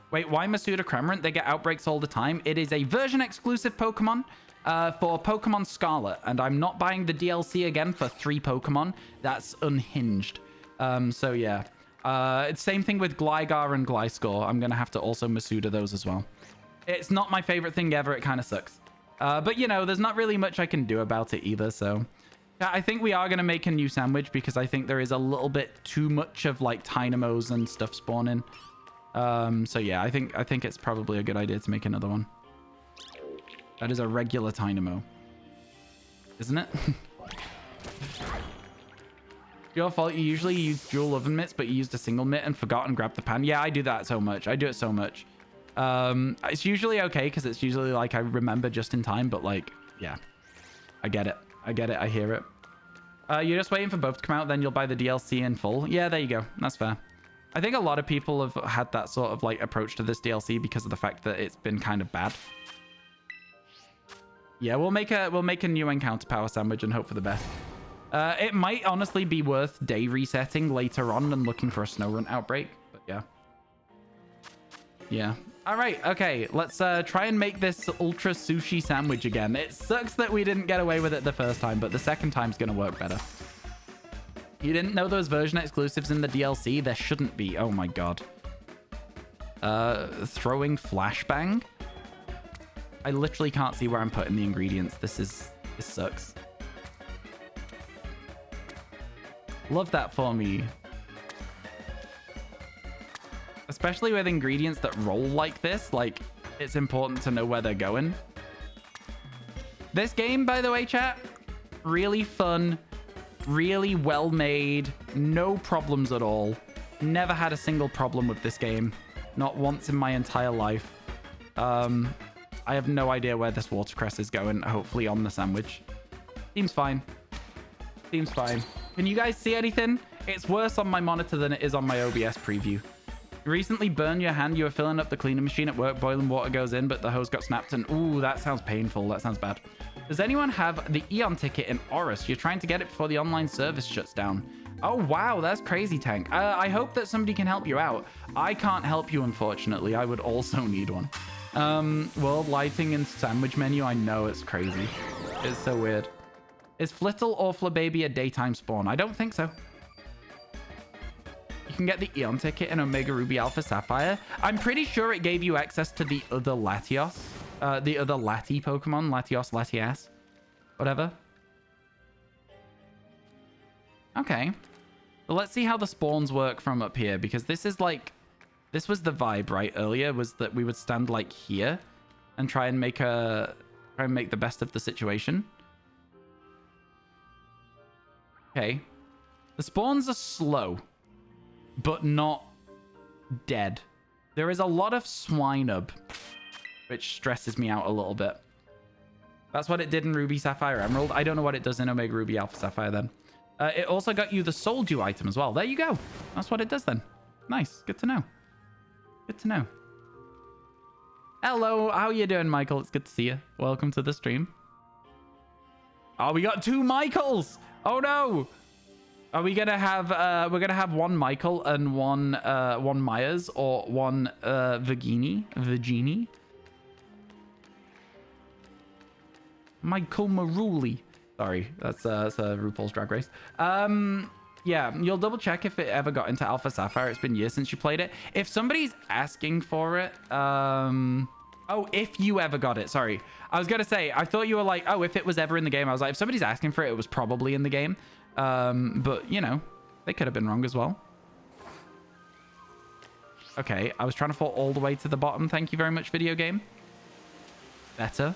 Wait, why Masuda Cramorant? They get outbreaks all the time. It is a version exclusive Pokemon for Pokemon Scarlet. And I'm not buying the DLC again for 3 Pokemon. That's unhinged. So yeah. It's same thing with Gligar and Gliscor. I'm going to have to also Masuda those as well. It's not my favorite thing ever. It kind of sucks. But you know, there's not really much I can do about it either. So I think we are going to make a new sandwich because I think there is a little bit too much of like Tynamos and stuff spawning. So yeah, I think it's probably a good idea to make another one. That is a regular Tynamo, isn't it? Your fault. You usually use dual oven mitts, but you used a single mitt and forgot and grabbed the pan. Yeah, I do that so much. I do it so much. It's usually okay because it's usually like I remember just in time, but like, yeah, I get it. I hear it. You're just waiting for both to come out, then you'll buy the DLC in full. Yeah, there you go. That's fair. I think a lot of people have had that sort of like approach to this DLC because of the fact that it's been kind of bad. Yeah, we'll make a new encounter power sandwich and hope for the best. It might honestly be worth day resetting later on and looking for a snow run outbreak, but yeah. Yeah. All right. Okay. Let's try and make this ultra sushi sandwich again. It sucks that we didn't get away with it the first time, but the second time's going to work better. You didn't know those version exclusives in the DLC? There shouldn't be. Oh my god. Throwing flashbang? I literally can't see where I'm putting the ingredients. This sucks. Love that for me. Especially with ingredients that roll like this, like, it's important to know where they're going. This game, by the way, chat, really fun, really well made, no problems at all. Never had a single problem with this game. Not once in my entire life. I have no idea where this watercress is going, hopefully on the sandwich. Seems fine. Seems fine. Can you guys see anything? It's worse on my monitor than it is on my OBS preview. You recently burned your hand. You were filling up the cleaning machine at work. Boiling water goes in, but the hose got snapped. And ooh, that sounds painful. That sounds bad. Does anyone have the Eon ticket in Oris? You're trying to get it before the online service shuts down. Oh, wow. That's crazy, Tank. I hope that somebody can help you out. I can't help you, unfortunately. I would also need one. World lighting and sandwich menu. I know, it's crazy. It's so weird. Is Flittle or Flababy a daytime spawn? I don't think so. You can get the Eon ticket in Omega Ruby Alpha Sapphire. I'm pretty sure it gave you access to the other Latios. The other Lati Pokemon. Latios, Latias. Whatever. Okay. So let's see how the spawns work from up here. Because this is like... This was the vibe, right? Earlier was that we would stand like here. And try and make the best of the situation. Okay. The spawns are slow. But not dead. There is a lot of Swinub, which stresses me out a little bit. That's what it did in Ruby Sapphire Emerald. I don't know what it does in Omega Ruby Alpha Sapphire then. It also got you the Soul Dew item as well. There you go. That's what it does then. Nice. Good to know. Good to know. Hello. How you doing, Michael? It's good to see you. Welcome to the stream. Oh, we got 2 Michaels. Oh, no. Are we gonna have we're gonna have one Michael and one Myers or one Vagini? Michael Maruli. Sorry, that's RuPaul's Drag Race. Yeah, you'll double check if it ever got into Alpha Sapphire. It's been years since you played it. If somebody's asking for it, oh Oh, if you ever got it. Sorry. I was going to say, I thought you were like, oh, if it was ever in the game. I was like, if somebody's asking for it, it was probably in the game. But, you know, they could have been wrong as well. Okay, I was trying to fall all the way to the bottom. Thank you very much, video game. Better.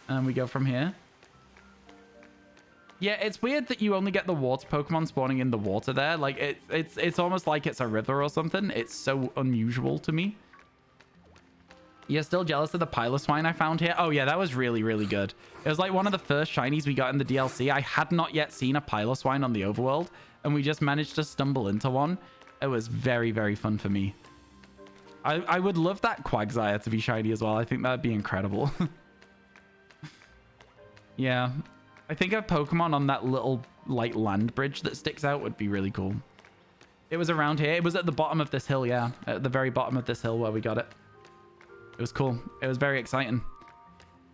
And we go from here. Yeah, it's weird that you only get the water Pokemon spawning in the water there. Like, it's almost like it's a river or something. It's so unusual to me. You're still jealous of the Piloswine I found here? Oh, yeah, that was really, really good. It was like one of the first shinies we got in the DLC. I had not yet seen a Piloswine on the overworld, and we just managed to stumble into one. It was very, very fun for me. I would love that Quagsire to be shiny as well. I think that'd be incredible. Yeah. I think a Pokemon on that little, like, land bridge that sticks out would be really cool. It was around here. It was at the bottom of this hill, yeah. At the very bottom of this hill where we got it. It was cool. It was very exciting.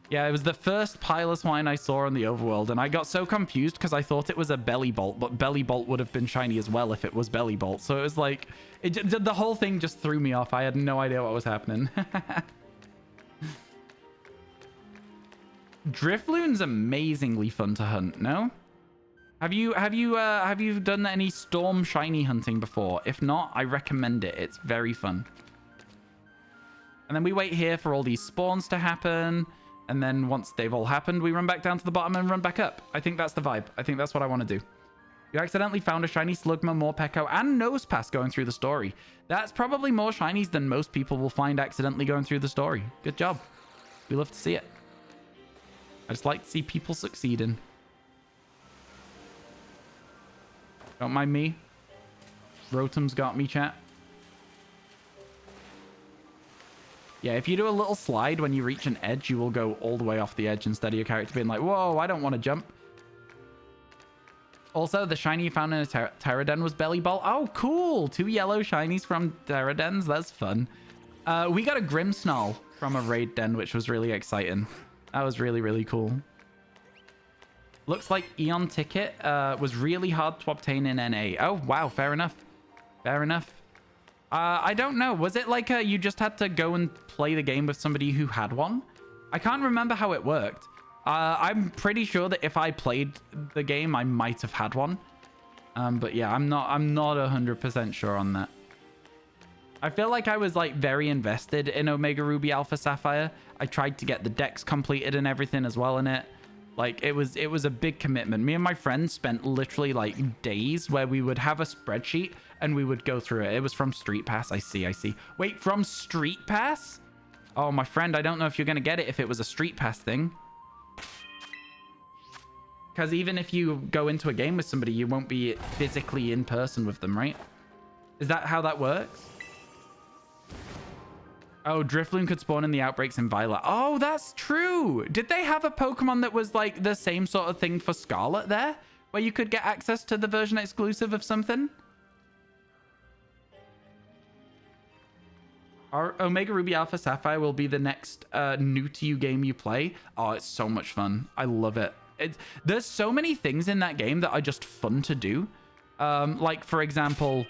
Yeah, it was the first Piloswine I saw in the overworld, and I got so confused because I thought it was a Bellibolt, but Bellibolt would have been shiny as well if it was Bellibolt. So it was like, the whole thing just threw me off. I had no idea what was happening. Drifloon's amazingly fun to hunt, no? Have you done any storm shiny hunting before? If not, I recommend it. It's very fun. And then we wait here for all these spawns to happen. And then once they've all happened, we run back down to the bottom and run back up. I think that's the vibe. I think that's what I want to do. You accidentally found a shiny Slugma, Morpeko, and Nosepass going through the story. That's probably more shinies than most people will find accidentally going through the story. Good job. We love to see it. I just like to see people succeeding. Don't mind me. Rotom's got me, chat. Yeah, if you do a little slide when you reach an edge, you will go all the way off the edge instead of your character being like, whoa, I don't want to jump. Also, the shiny you found in a Terraden was Bellibolt. Oh, cool. 2 yellow shinies from Terradens. That's fun. We got a Grimmsnarl from a raid den, which was really exciting. That was really, really cool. Looks like Eon Ticket was really hard to obtain in NA. Oh, wow. Fair enough. Fair enough. I don't know. Was it like you just had to go and play the game with somebody who had one? I can't remember how it worked. I'm pretty sure that if I played the game, I might have had one. But yeah, I'm not 100% sure on that. I feel like I was like very invested in Omega Ruby Alpha Sapphire. I tried to get the decks completed and everything as well in it. Like it was a big commitment. Me and my friends spent literally like days where we would have a spreadsheet and we would go through it. It was from Street Pass. I see. Wait, from Street Pass? Oh, my friend, I don't know if you're going to get it if it was a Street Pass thing. Because even if you go into a game with somebody, you won't be physically in person with them, right? Is that how that works? Oh, Drifloon could spawn in the outbreaks in Violet. Oh, that's true. Did they have a Pokemon that was like the same sort of thing for Scarlet there? Where you could get access to the version exclusive of something? Our Omega Ruby Alpha Sapphire will be the next new to you game you play. Oh, it's so much fun. I love it. There's so many things in that game that are just fun to do. Like, for example,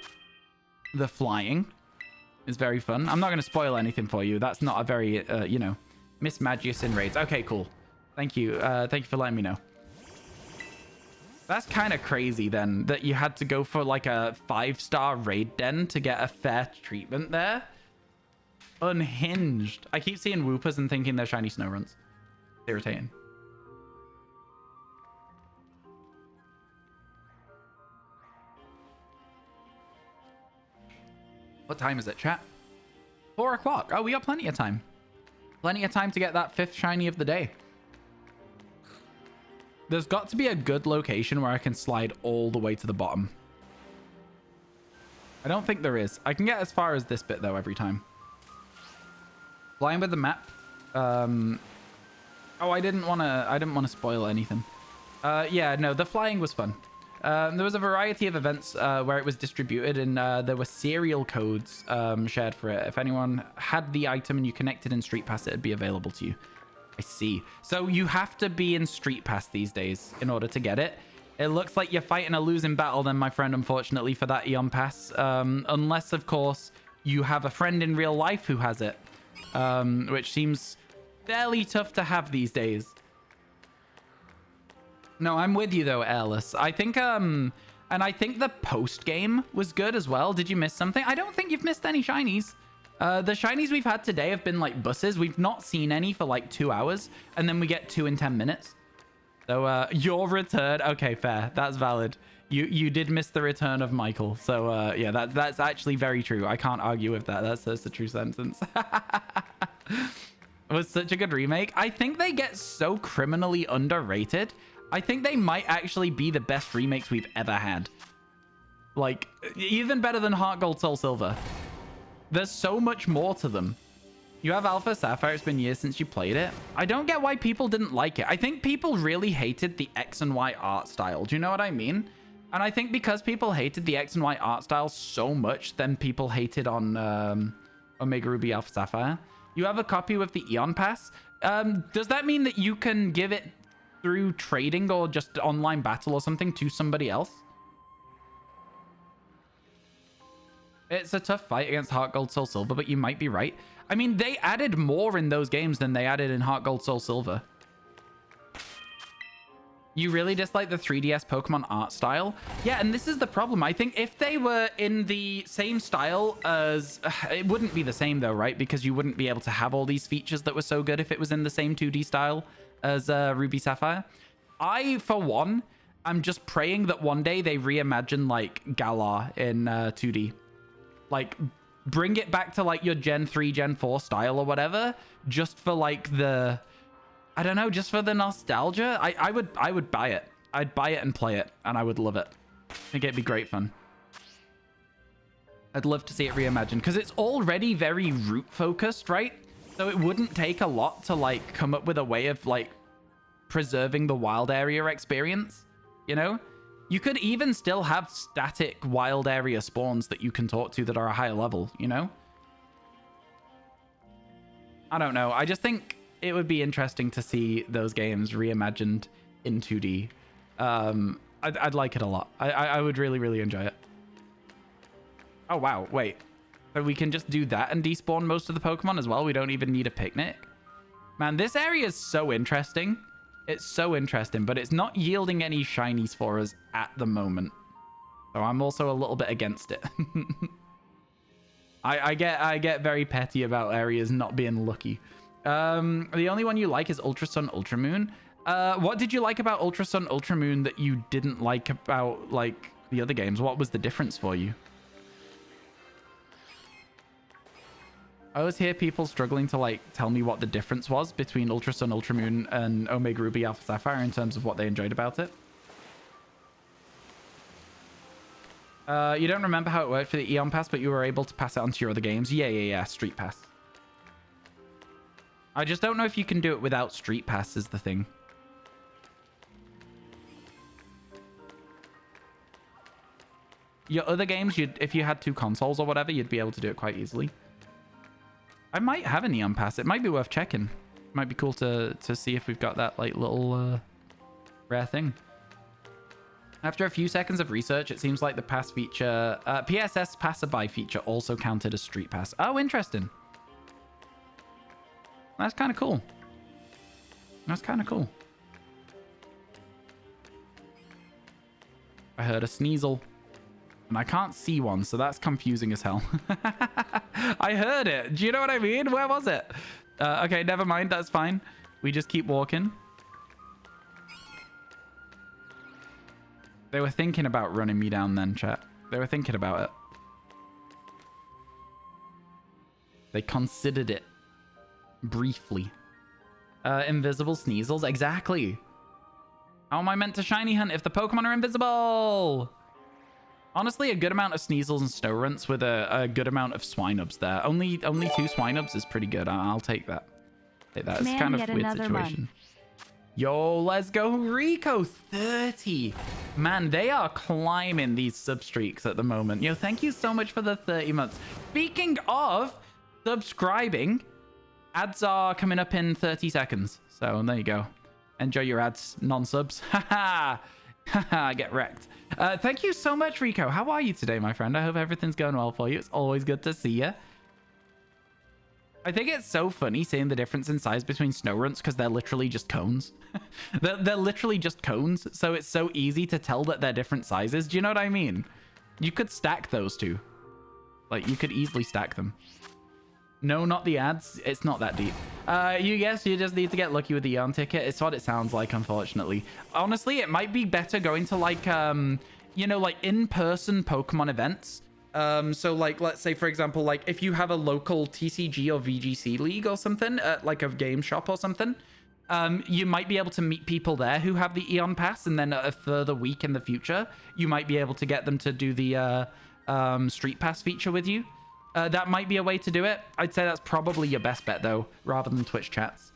the flying is very fun. I'm not going to spoil anything for you. That's not a very, you know, Miss Magius in raids. Okay, cool. Thank you. Thank you for letting me know. That's kind of crazy then, that you had to go for like a 5-star raid den to get a fair treatment there. Unhinged. I keep seeing Whoopers and thinking they're shiny Snowruns. Irritating. What time is it, chat? 4 o'clock. Oh, we got plenty of time. Plenty of time to get that 5th shiny of the day. There's got to be a good location where I can slide all the way to the bottom. I don't think there is. I can get as far as this bit, though, every time. Flying with the map. Oh, I didn't want to spoil anything. Yeah, no, the flying was fun. There was a variety of events where it was distributed, and there were serial codes shared for it. If anyone had the item and you connected in Street Pass, it'd be available to you. I see. So you have to be in Street Pass these days in order to get it. It looks like you're fighting a losing battle then, my friend, unfortunately, for that Eon Pass. Unless, of course, you have a friend in real life who has it. which seems fairly tough to have these days. No, I'm with you though, Airless. I think, and I think the post game was good as well. Did you miss something? I don't think you've missed any shinies. The shinies we've had today have been like buses. We've not seen any for like 2 hours, and then we get 2 in 10 minutes. So your return, okay, fair. That's valid. You did miss the return of Michael. So yeah, that's actually very true. I can't argue with that. That's the true sentence. It was such a good remake. I think they get so criminally underrated. I think they might actually be the best remakes we've ever had. Like, even better than Heart Gold, Soul Silver. There's so much more to them. You have Alpha Sapphire. It's been years since you played it. I don't get why people didn't like it. I think people really hated the X and Y art style. Do you know what I mean? And I think because people hated the X and Y art style so much, then people hated on Omega Ruby Alpha Sapphire. You have a copy with the Eon Pass. Does that mean that you can give it through trading or just online battle or something to somebody else? It's a tough fight against Heart Gold, Soul Silver, but you might be right. I mean, they added more in those games than they added in Heart Gold, Soul Silver. You really dislike the 3DS Pokemon art style? Yeah, and this is the problem. I think if they were in the same style as... It wouldn't be the same though, right? Because you wouldn't be able to have all these features that were so good if it was in the same 2D style as Ruby Sapphire. I, for one, am just praying that one day they reimagine, like, Galar in 2D. Like, bring it back to, like, your Gen 3, Gen 4 style or whatever, just for, like, the... I don't know, just for the nostalgia. I would buy it. I'd buy it and play it, and I would love it. I think it'd be great fun. I'd love to see it reimagined, because it's already very route-focused, right? So it wouldn't take a lot to, like, come up with a way of, like, preserving the wild area experience, you know? You could even still have static wild area spawns that you can talk to that are a higher level, you know? I don't know. I just think it would be interesting to see those games reimagined in 2D. I'd like it a lot. I would really, really enjoy it. Oh, wow. Wait. So we can just do that and despawn most of the Pokemon as well? We don't even need a picnic? Man, this area is so interesting. It's so interesting, but it's not yielding any shinies for us at the moment. So I'm also a little bit against it. I get very petty about areas not being lucky. The only one you like is Ultra Sun, Ultra Moon. What did you like about Ultra Sun, Ultra Moon that you didn't like about, like, the other games? What was the difference for you? I always hear people struggling to, like, tell me what the difference was between Ultra Sun, Ultra Moon, and Omega Ruby Alpha Sapphire in terms of what they enjoyed about it. You don't remember how it worked for the Eon Pass, but you were able to pass it on to your other games? Yeah. Street Pass. I just don't know if you can do it without Street Pass is the thing. Your other games, if you had 2 consoles or whatever, you'd be able to do it quite easily. I might have a Neon Pass. It might be worth checking. It might be cool to see if we've got that, like, little rare thing. After a few seconds of research, it seems like the pass feature, PSS Passerby feature also counted as Street Pass. Oh, interesting. That's kind of cool. That's kind of cool. I heard a Sneasel. And I can't see one, so that's confusing as hell. I heard it. Do you know what I mean? Where was it? Okay, never mind. That's fine. We just keep walking. They were thinking about running me down then, chat. They were thinking about it. They considered it. Briefly. Invisible Sneasels. Exactly. How am I meant to shiny hunt if the Pokemon are invisible? Honestly, a good amount of Sneasels and Snowrunts with a good amount of Swinubs there. Only 2 Swinubs is pretty good. I'll take that. It's kind of a weird situation. Yo, let's go, Rico. 30. Man, they are climbing these sub streaks at the moment. Yo, thank you so much for the 30 months. Speaking of subscribing, ads are coming up in 30 seconds. So there you go. Enjoy your ads, non-subs. Haha. Haha, get wrecked. Thank you so much, Rico. How are you today, my friend? I hope everything's going well for you. It's always good to see you. I think it's so funny seeing the difference in size between snow runts because they're literally just cones. they're literally just cones, so it's so easy to tell that they're different sizes. Do you know what I mean? You could stack those two. Like, you could easily stack them. No, not the ads. It's not that deep. You guess you just need to get lucky with the yarn ticket. It's what it sounds like, unfortunately. Honestly, it might be better going to, like, you know, like, in-person Pokemon events. So like, let's say, for example, like if you have a local TCG or VGC league or something at like a game shop or something, you might be able to meet people there who have the Eon Pass, and then a further week in the future, you might be able to get them to do the Street Pass feature with you. That might be a way to do it. I'd say that's probably your best bet though, rather than Twitch chats.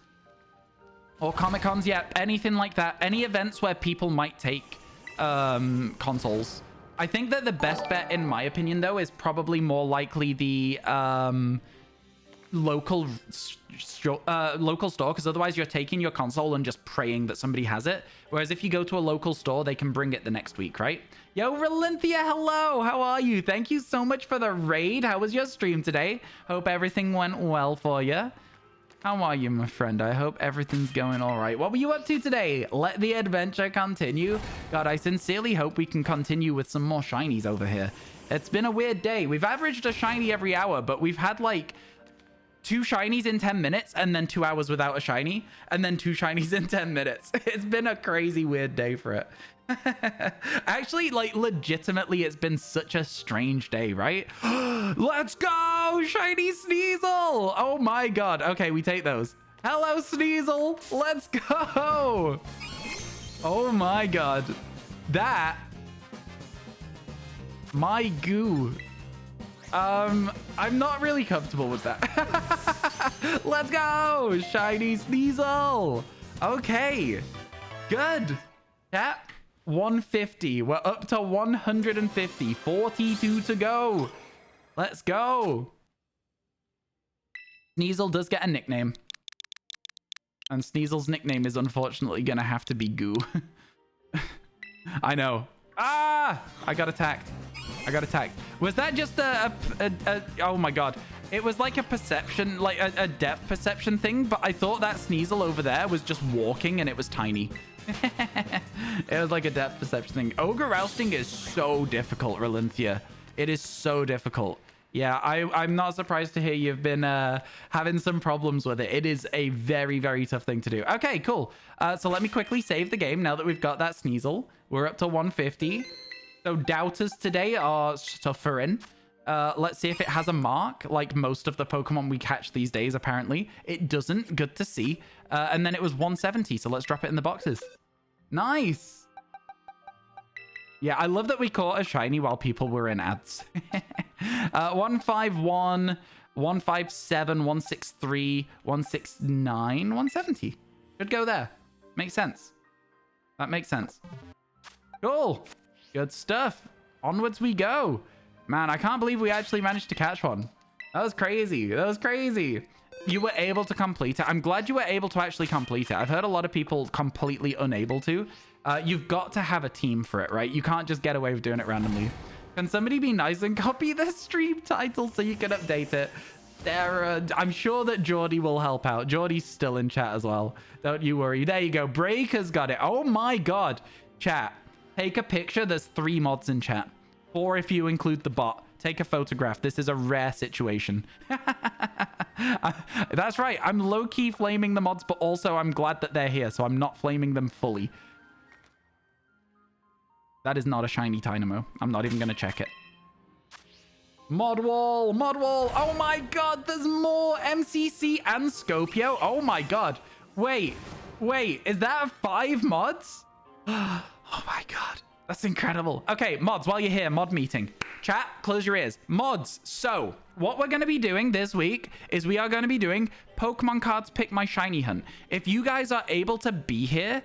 Or Comic-Cons, yeah, anything like that. Any events where people might take consoles. I think that the best bet, in my opinion, though, is probably more likely the local store, because otherwise you're taking your console and just praying that somebody has it. Whereas if you go to a local store, they can bring it the next week, right? Yo, Relinthia, hello! How are you? Thank you so much for the raid. How was your stream today? Hope everything went well for you. How are you, my friend? I hope everything's going all right. What were you up to today? Let the adventure continue. God, I sincerely hope we can continue with some more shinies over here. It's been a weird day. We've averaged a shiny every hour, but we've had like 2 shinies in 10 minutes and then 2 hours without a shiny and then 2 shinies in 10 minutes. It's been a crazy weird day for it. Actually, like, legitimately, it's been such a strange day, right? Let's go! Shiny Sneasel! Oh my god. Okay, we take those. Hello, Sneasel! Let's go! Oh my god. That... My goo. I'm not really comfortable with that. Let's go! Shiny Sneasel! Okay. Good. Chat. 150. We're up to 150. 42 to go. Let's go. Sneasel does get a nickname. And Sneasel's nickname is unfortunately going to have to be Goo. I know. Ah! I got attacked. I got attacked. Was that just a oh my god. It was like a perception, like a depth perception thing, but I thought that Sneasel over there was just walking and it was tiny. It was like a depth perception thing. Ogre Rousting is so difficult, Relinthia. It is so difficult. Yeah, I'm not surprised to hear you've been having some problems with it. It is a very, very tough thing to do. Okay, cool. So let me quickly save the game now that we've got that Sneasel. We're up to 150. So doubters today are suffering. Let's see if it has a mark, like most of the Pokemon we catch these days, apparently. It doesn't. Good to see. And then it was 170, so let's drop it in the boxes. Nice! Yeah, I love that we caught a shiny while people were in ads. 151, 157, 163, 169, 170. Should go there. Makes sense. That makes sense. Cool. Good stuff. Onwards we go. Man, I can't believe we actually managed to catch one. That was crazy. That was crazy. You were able to complete it. I'm glad you were able to actually complete it. I've heard a lot of people completely unable to. You've got to have a team for it, right? You can't just get away with doing it randomly. Can somebody be nice and copy the stream title so you can update it? Sarah, I'm sure that Geordie will help out. Geordie's still in chat as well. Don't you worry. There you go. Breaker's got it. Oh my god. Chat. Take a picture. There's 3 mods in chat. 4 if you include the bot. Take a photograph. This is a rare situation. That's right. I'm low-key flaming the mods, but also I'm glad that they're here, so I'm not flaming them fully. That is not a shiny Dynamo. I'm not even going to check it. Mod wall. Mod wall. Oh my god, there's more MCC and Scopio. Oh my god. Wait. Is that 5 mods? Oh my god. That's incredible. Okay, mods, while you're here, mod meeting. Chat, close your ears. Mods. So, what we're going to be doing this week is we are going to be doing Pokemon cards Pick My Shiny Hunt. If you guys are able to be here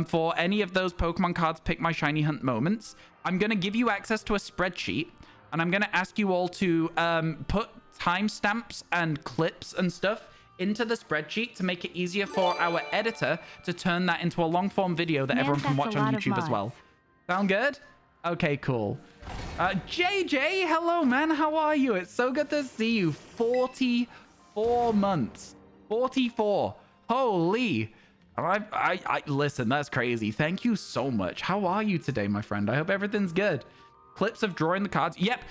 for any of those Pokemon cards Pick My Shiny Hunt moments, I'm going to give you access to a spreadsheet, and I'm going to ask you all to put timestamps and clips and stuff into the spreadsheet to make it easier for our editor to turn that into a long-form video that everyone can watch on YouTube as well. Sound good? Okay, cool. JJ, hello, man. How are you? It's so good to see you. 44 4 months. 44. Holy. I listen, that's crazy. Thank you so much. How are you today, my friend? I hope everything's good. Clips of drawing the cards. Yep.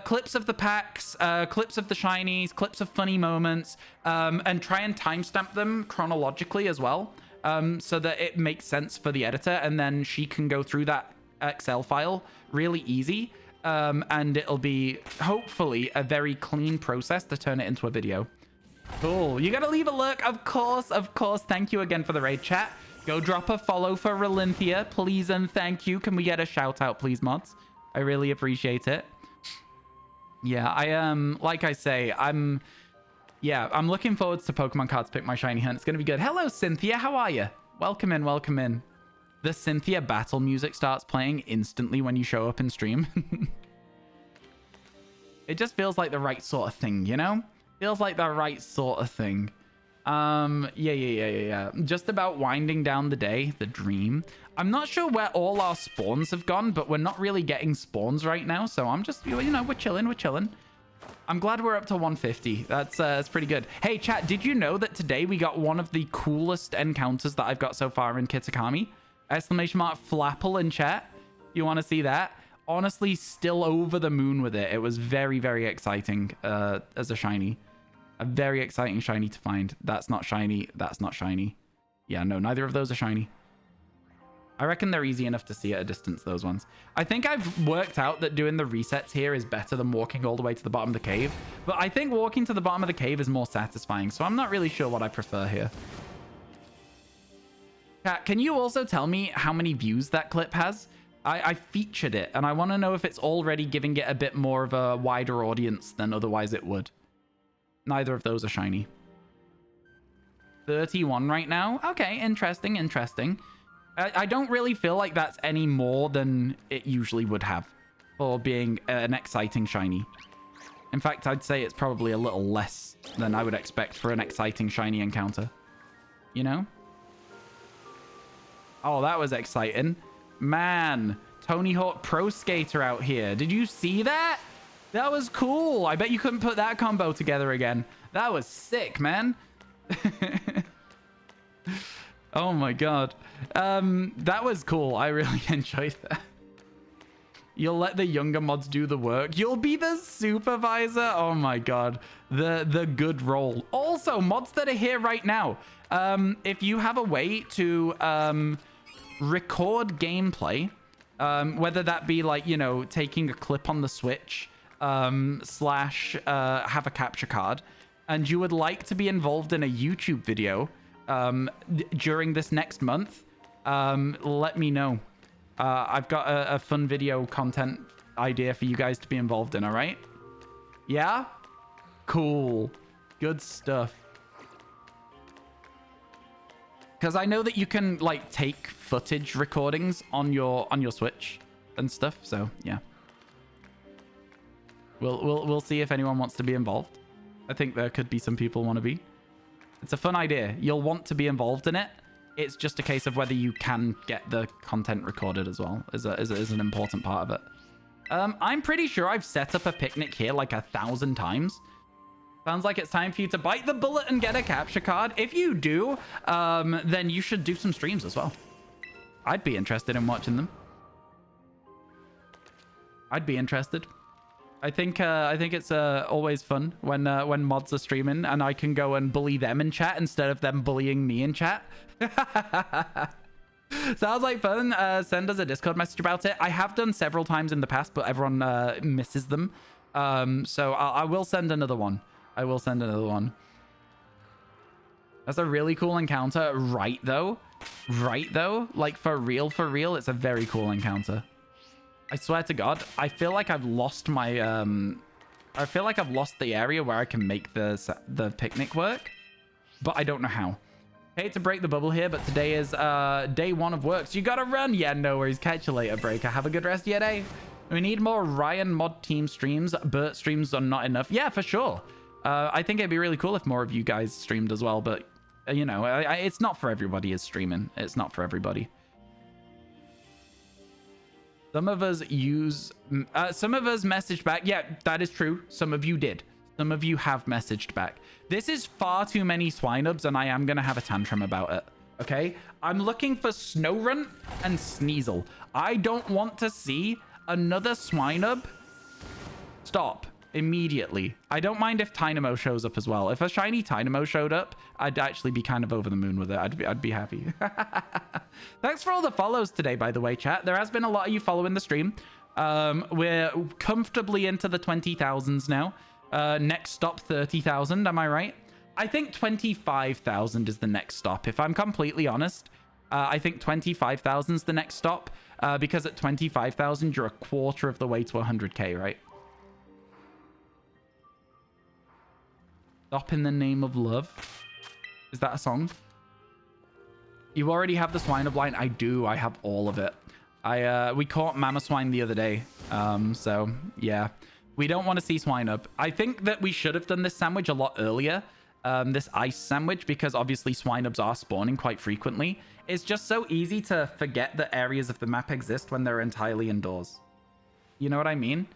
Clips of the packs, clips of the shinies, clips of funny moments, and try and timestamp them chronologically as well, so that it makes sense for the editor, and then she can go through that Excel file really easy, and it'll be hopefully a very clean process to turn it into a video. Cool. You gotta leave a look. Of course, of course. Thank you again for the raid, chat. Go drop a follow for Relinthia, please, and thank you. Can we get a shout out, please, mods? I really appreciate it. Yeah, like I say, I'm looking forward to Pokemon cards pick my shiny hunt. It's gonna be good. Hello, Cynthia. How are you? Welcome in, welcome in. The Cynthia battle music starts playing instantly when you show up in stream. It just feels like the right sort of thing, you know? Feels like the right sort of thing. Yeah. Just about winding down the day, the dream. I'm not sure where all our spawns have gone, but we're not really getting spawns right now. So I'm just, you know, we're chilling. I'm glad we're up to 150. That's pretty good. Hey, chat, did you know that today we got one of the coolest encounters that I've got so far in Kitakami? Exclamation mark Flapple in chat. You want to see that? Honestly, still over the moon with it. It was very, very exciting as a shiny. A very exciting shiny to find. That's not shiny. That's not shiny. Yeah, no, neither of those are shiny. I reckon they're easy enough to see at a distance, those ones. I think I've worked out that doing the resets here is better than walking all the way to the bottom of the cave. But I think walking to the bottom of the cave is more satisfying, so I'm not really sure what I prefer here. Kat, can you also tell me how many views that clip has? I featured it, and I want to know if it's already giving it a bit more of a wider audience than otherwise it would. Neither of those are shiny. 31 right now. Okay, interesting. I don't really feel like that's any more than it usually would have for being an exciting shiny. In fact, I'd say it's probably a little less than I would expect for an exciting shiny encounter. You know? Oh, that was exciting. Man, Tony Hawk Pro Skater out here. Did you see that? That was cool. I bet you couldn't put that combo together again. That was sick, man. Oh my god. That was cool. I really enjoyed that. You'll let the younger mods do the work. You'll be the supervisor. Oh my god. The good role. Also, mods that are here right now. If you have a way to record gameplay, whether that be like, you know, taking a clip on the Switch, slash have a capture card, and you would like to be involved in a YouTube video during this next month, let me know. I've got a fun video content idea for you guys to be involved in, all right? Yeah? Cool. Good stuff. Because I know that you can like take footage recordings on your Switch and stuff, so yeah. We'll see if anyone wants to be involved. I think there could be some people want to be. It's a fun idea. You'll want to be involved in it. It's just a case of whether you can get the content recorded as well is an important part of it. I'm pretty sure I've set up a picnic here like 1,000 times. Sounds like it's time for you to bite the bullet and get a capture card. If you do, then you should do some streams as well. I'd be interested in watching them. I'd be interested. I think it's always fun when mods are streaming and I can go and bully them in chat instead of them bullying me in chat. Sounds like fun. Send us a Discord message about it. I have done several times in the past, but everyone misses them. So I will send another one. I will send another one. That's a really cool encounter, right though? Right though? Like for real, it's a very cool encounter. I swear to God, I feel like I've lost my I feel like I've lost the area where I can make the picnic work, but I don't know how. Hate to break the bubble here, but today is day 1 of work, so you gotta run. Yeah, no worries. Catch you later, Breaker. Have a good rest of your day. We need more Ryan mod team streams. Bert streams are not enough. Yeah, for sure. I think it'd be really cool if more of you guys streamed as well, but you know, it's not for everybody is streaming. It's not for everybody. Some of us messaged back. Yeah, that is true. Some of you did. Some of you have messaged back. This is far too many Swinubs, and I am going to have a tantrum about it. Okay? I'm looking for Snowrunt and Sneasel. I don't want to see another Swinub. Stop immediately. I don't mind if Tynamo shows up as well. If a shiny Tynamo showed up, I'd actually be kind of over the moon with it. I'd be happy. Thanks for all the follows today, by the way, chat. There has been a lot of you following the stream. We're comfortably into the 20,000s now. Next stop 30,000, am I right? I think 25,000 is the next stop. If I'm completely honest, I think 25,000 is the next stop, because at 25,000 you're a quarter of the way to 100k, right? Stop in the name of love. Is that a song? You already have the Swinub line? I do. I have all of it. We caught Mama Swine the other day. So yeah, we don't want to see Swinub. I think that we should have done this sandwich a lot earlier. This ice sandwich, because obviously Swinubs are spawning quite frequently. It's just so easy to forget that areas of the map exist when they're entirely indoors. You know what I mean?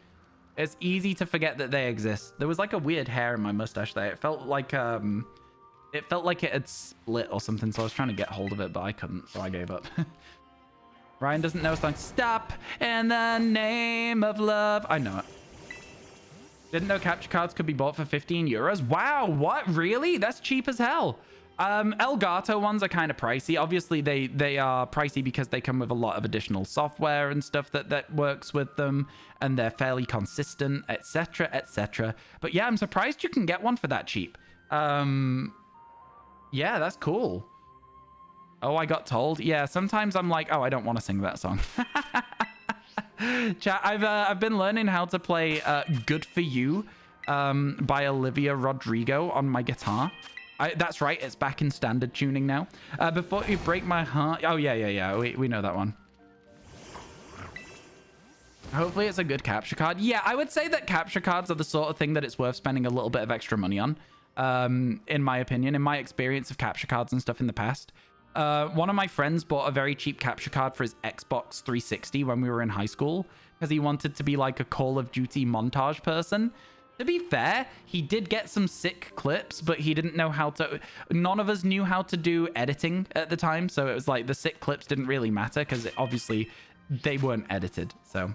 It's easy to forget that they exist. There was like a weird hair in my mustache there. It felt like it had split or something, so I was trying to get hold of it, but I couldn't, so I gave up. Ryan doesn't know song. Stop in the name of love. I know it. Didn't know capture cards could be bought for 15 euros. Wow, what? Really? That's cheap as hell. Elgato ones are kind of pricey. Obviously, they are pricey because they come with a lot of additional software and stuff that works with them, and they're fairly consistent, etc., etc. But yeah, I'm surprised you can get one for that cheap. Yeah, that's cool. Oh, I got told. Yeah, sometimes I'm like, oh, I don't want to sing that song. Chat, I've been learning how to play Good For You by Olivia Rodrigo on my guitar. That's right, it's back in standard tuning now. Before You Break My Heart. Oh, yeah. We know that one. Hopefully it's a good capture card. Yeah, I would say that capture cards are the sort of thing that it's worth spending a little bit of extra money on. In my opinion, in my experience of capture cards and stuff in the past. One of my friends bought a very cheap capture card for his Xbox 360 when we were in high school, because he wanted to be like a Call of Duty montage person. To be fair, he did get some sick clips, but he didn't know how to... None of us knew how to do editing at the time, so it was like the sick clips didn't really matter, because obviously they weren't edited, so...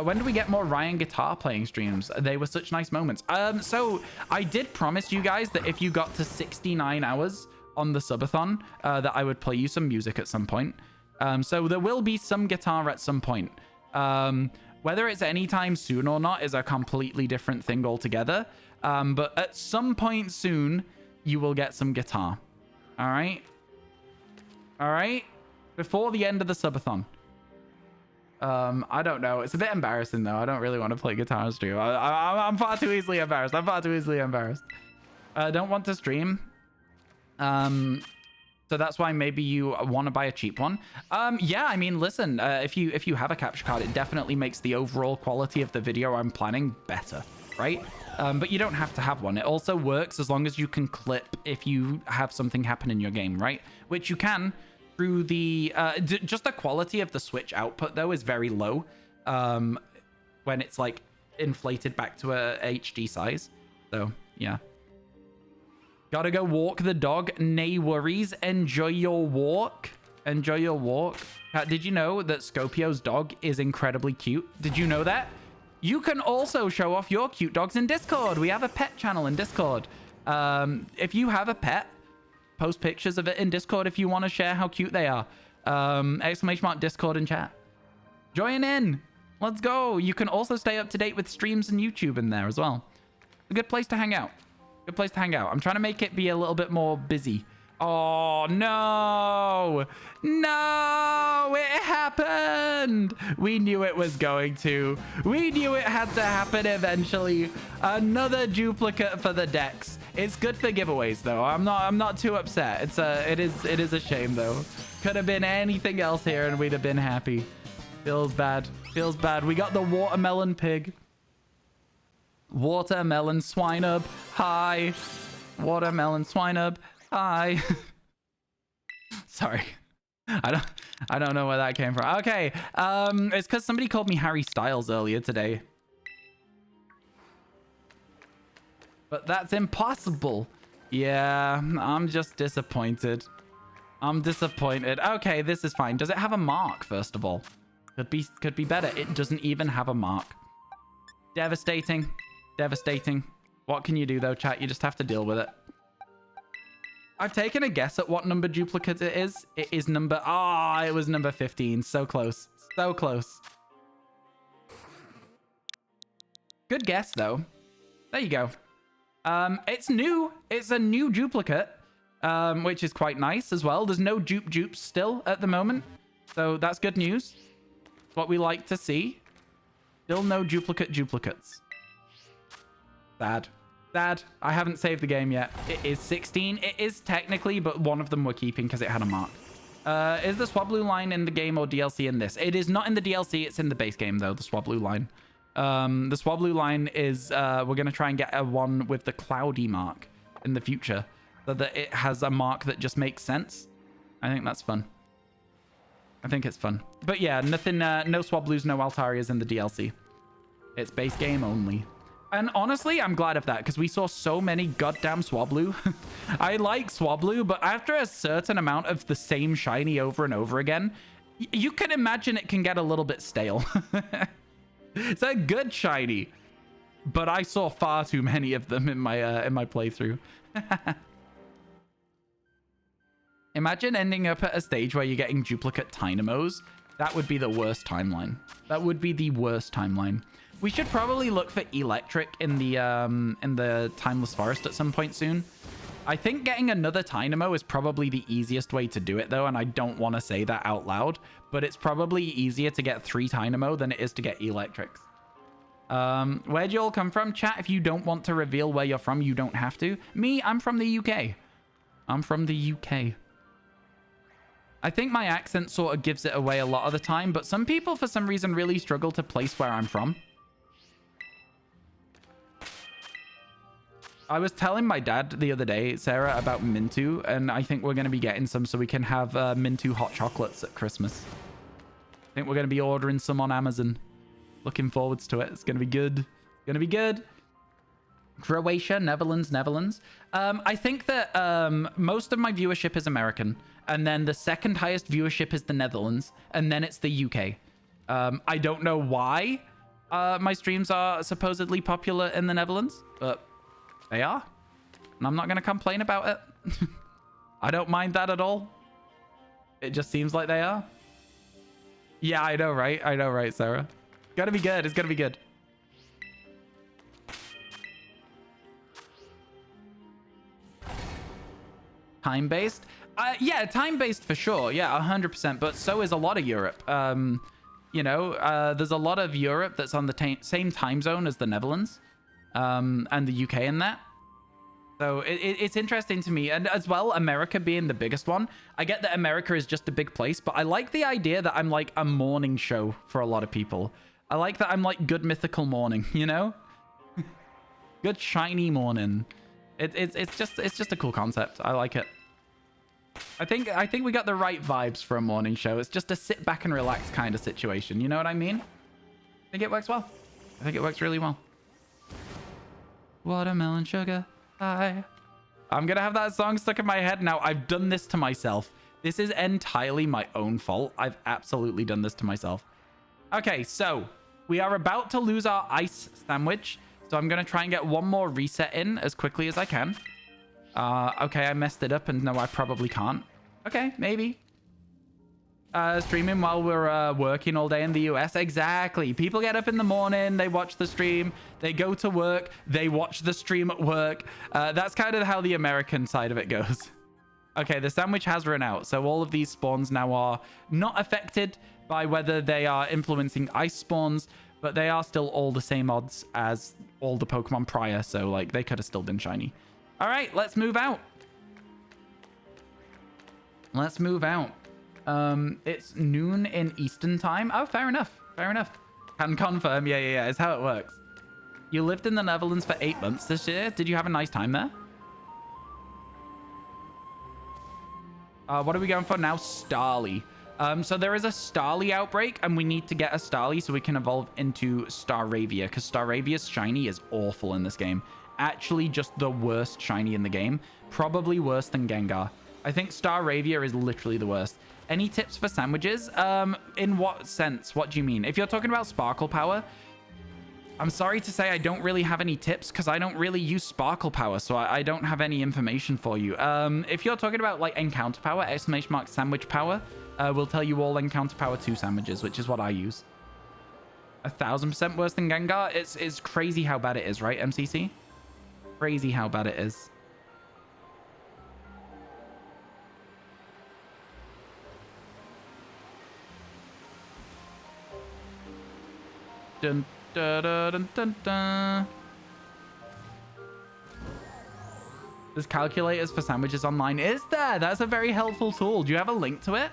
when do we get more Ryan guitar playing streams? They were such nice moments. So I did promise you guys that if you got to 69 hours on the subathon, that I would play you some music at some point. So there will be some guitar at some point. Whether it's anytime soon or not is a completely different thing altogether. But at some point soon, you will get some guitar. All right? All right? Before the end of the subathon. I don't know. It's a bit embarrassing, though. I don't really want to play guitar on stream. I'm far too easily embarrassed. I don't want to stream. So that's why maybe you want to buy a cheap one. Yeah, I mean, listen, if you have a capture card, it definitely makes the overall quality of the video I'm planning better, right? But you don't have to have one. It also works as long as you can clip if you have something happen in your game, right? Which you can through the... just the quality of the Switch output, though, is very low when it's, like, inflated back to a HD size. So, yeah. Gotta go walk the dog. Nay worries. Enjoy your walk. Enjoy your walk. Did you know that Scopio's dog is incredibly cute? Did you know that? You can also show off your cute dogs in Discord. We have a pet channel in Discord. If you have a pet, post pictures of it in Discord if you want to share how cute they are. !Discord in chat. Join in. Let's go. You can also stay up to date with streams and YouTube in there as well. A good place to hang out. Good place to hang out. I'm trying to make it be a little bit more busy. Oh, no. No, it happened. We knew it was going to. We knew it had to happen eventually. Another duplicate for the decks. It's good for giveaways, though. I'm not too upset. It is a shame, though. Could have been anything else here and we'd have been happy. Feels bad. Feels bad. We got the watermelon pig. Watermelon Swinub, hi. Watermelon Swinub, hi. Sorry, I don't know where that came from. Okay, it's because somebody called me Harry Styles earlier today. But that's impossible. Yeah, I'm just disappointed. I'm disappointed. Okay, this is fine. Does it have a mark, first of all? Could be better. It doesn't even have a mark. Devastating. Devastating. What can you do, though, chat? You just have to deal with it. I've taken a guess at what number duplicate it is. It is number... Ah, it was number 15. So close. So close. Good guess, though. There you go. It's new. It's a new duplicate, which is quite nice as well. There's no dupes still at the moment. So that's good news. It's what we like to see. Still no duplicates. Sad. Sad. I haven't saved the game yet. It is 16. It is technically, but one of them we're keeping because it had a mark. Is the Swablu line in the game or DLC in this? It is not in the DLC. It's in the base game, though, the Swablu line. The Swablu line is, we're going to try and get a one with the cloudy mark in the future so that it has a mark that just makes sense. I think that's fun. I think it's fun. But yeah, nothing, no Swablus, no Altarias in the DLC. It's base game only. And honestly, I'm glad of that because we saw so many goddamn Swablu. I like Swablu, but after a certain amount of the same shiny over and over again, you can imagine it can get a little bit stale. It's a good shiny, but I saw far too many of them in my playthrough. Imagine ending up at a stage where you're getting duplicate Tynamos. That would be the worst timeline. That would be the worst timeline. We should probably look for electric in the Timeless Forest at some point soon. I think getting another Tynamo is probably the easiest way to do it, though, and I don't want to say that out loud, but it's probably easier to get 3 Tynamo than it is to get electrics. Where'd you all come from? Chat, if you don't want to reveal where you're from, you don't have to. Me, I'm from the UK. I'm from the UK. I think my accent sort of gives it away a lot of the time, but some people, for some reason, really struggle to place where I'm from. I was telling my dad the other day, Sarah, about Mintu, and I think we're going to be getting some so we can have Mintu hot chocolates at Christmas. I think we're going to be ordering some on Amazon. Looking forwards to it. It's going to be good. It's going to be good. Croatia, Netherlands. I think that most of my viewership is American, and then the second highest viewership is the Netherlands, and then it's the UK. I don't know why my streams are supposedly popular in the Netherlands, but they are. And I'm not going to complain about it. I don't mind that at all. It just seems like they are. Yeah, I know, right? I know, right, Sarah? It's going to be good. It's going to be good. Time-based? Yeah, time-based for sure. Yeah, 100%. But so is a lot of Europe. You know, there's a lot of Europe that's on the same time zone as the Netherlands. And the UK in that. So it's interesting to me. And as well, America being the biggest one. I get that America is just a big place, but I like the idea that I'm like a morning show for a lot of people. I like that I'm like good mythical morning, you know? Good shiny morning. It's just a cool concept. I like it. I think we got the right vibes for a morning show. It's just a sit back and relax kind of situation. You know what I mean? I think it works well. I think it works really well. Watermelon sugar high. I'm gonna have that song stuck in my head now. I've done this to myself. This is entirely my own fault. I've absolutely done this to myself. Okay, so we are about to lose our ice sandwich. So I'm gonna try and get one more reset in as quickly as I can. Okay, I messed it up and no, I probably can't. Okay, maybe. Streaming while we're working all day in the US. Exactly. People get up in the morning, they watch the stream, they go to work, they watch the stream at work. That's kind of how the American side of it goes. Okay, the sandwich has run out. So all of these spawns now are not affected by whether they are influencing ice spawns, but they are still all the same odds as all the Pokemon prior. So like they could have still been shiny. All right, let's move out. Let's move out. It's noon in Eastern time. Oh, fair enough. Fair enough. Can confirm. Yeah. It's how it works. You lived in the Netherlands for 8 months this year. Did you have a nice time there? What are we going for now? Starly. So there is a Starly outbreak, and we need to get a Starly so we can evolve into Staravia, because Staravia's shiny is awful in this game. actually just the worst shiny in the game. Probably worse than Gengar. I think Staravia is literally the worst. Any tips for sandwiches? In what sense? What do you mean? If you're talking about Sparkle Power, I'm sorry to say I don't really have any tips because I don't really use Sparkle Power, so I don't have any information for you. If you're talking about like Encounter Power, ! Sandwich Power, we'll tell you all Encounter Power 2 sandwiches, which is what I use. 1000% worse than Gengar? It's crazy how bad it is, right, MCC? Crazy how bad it is. Dun, dun, dun, dun, dun, dun. There's calculators for sandwiches online. Is there? That's a very helpful tool. Do you have a link to it?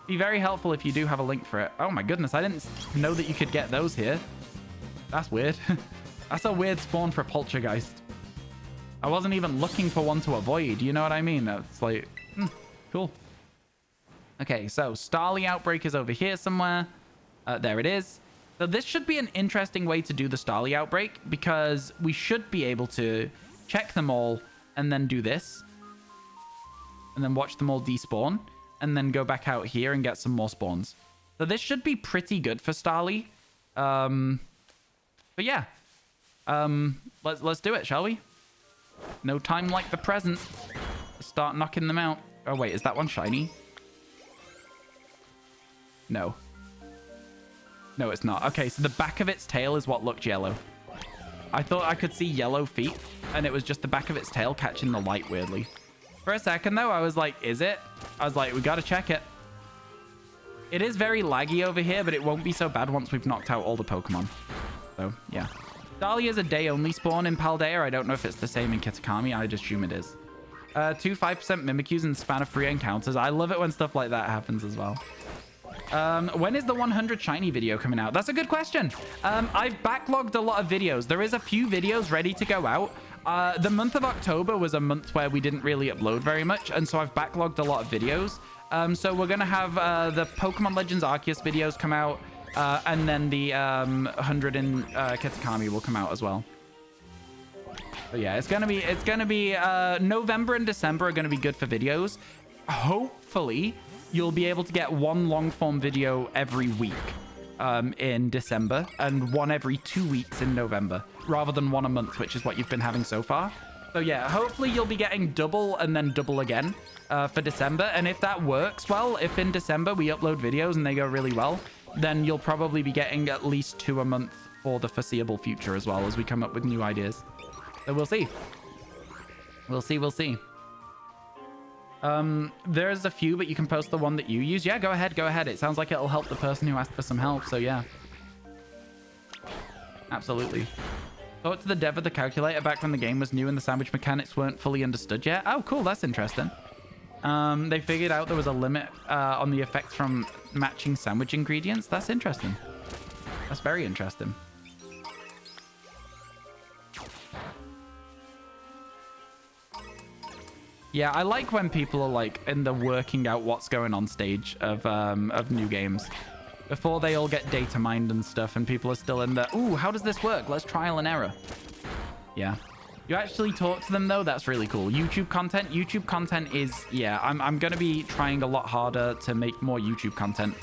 Be very helpful if you do have a link for it. Oh my goodness, I didn't know that you could get those here. That's weird. That's a weird spawn for Poltergeist. I wasn't even looking for one to avoid. You know what I mean? That's like, cool. Okay, so Starly Outbreak is over here somewhere. There it is. So this should be an interesting way to do the Starly Outbreak because we should be able to check them all and then do this. And then watch them all despawn. And then go back out here and get some more spawns. So this should be pretty good for Starly. But yeah. Let's do it, shall we? No time like the present. Let's start knocking them out. Oh, wait. Is that one shiny? No. No, it's not. Okay, so the back of its tail is what looked yellow. I thought I could see yellow feet, and it was just the back of its tail catching the light weirdly. For a second, though, I was like, is it? I was like, we got to check it. It is very laggy over here, but it won't be so bad once we've knocked out all the Pokemon. So, yeah. Dahlia is a day-only spawn in Paldea. I don't know if it's the same in Kitakami. I just assume it is. 2 5% Mimikyus in the span of 3 encounters. I love it when stuff like that happens as well. When is the 100 shiny video coming out? That's a good question. I've backlogged a lot of videos. There is a few videos ready to go out. The month of October was a month where we didn't really upload very much, and so I've backlogged a lot of videos. So we're going to have the Pokemon Legends Arceus videos come out, and then the 100 in Kitakami will come out as well. But yeah, it's gonna be November and December are gonna be good for videos. Hopefully, you'll be able to get one long form video every week in December and one every 2 weeks in November, rather than one a month, which is what you've been having so far. So yeah, hopefully you'll be getting double and then double again for December. And if that works well, if in December we upload videos and they go really well, then you'll probably be getting at least 2 a month for the foreseeable future as well as we come up with new ideas. So we'll see. We'll see. There's a few, but you can post the one that you use. Yeah, go ahead. It sounds like it'll help the person who asked for some help. So yeah. Absolutely. Talk to the dev of the calculator back when the game was new and the sandwich mechanics weren't fully understood yet. Oh, cool. That's interesting. They figured out there was a limit on the effects from matching sandwich ingredients. That's interesting. That's very interesting. Yeah, I like when people are like in the working out what's going on stage of new games before they all get data mined and stuff, and people are still in the, ooh, how does this work? Let's trial and error. Yeah. You actually talk to them though. That's really cool. YouTube content is, yeah, I'm going to be trying a lot harder to make more YouTube content.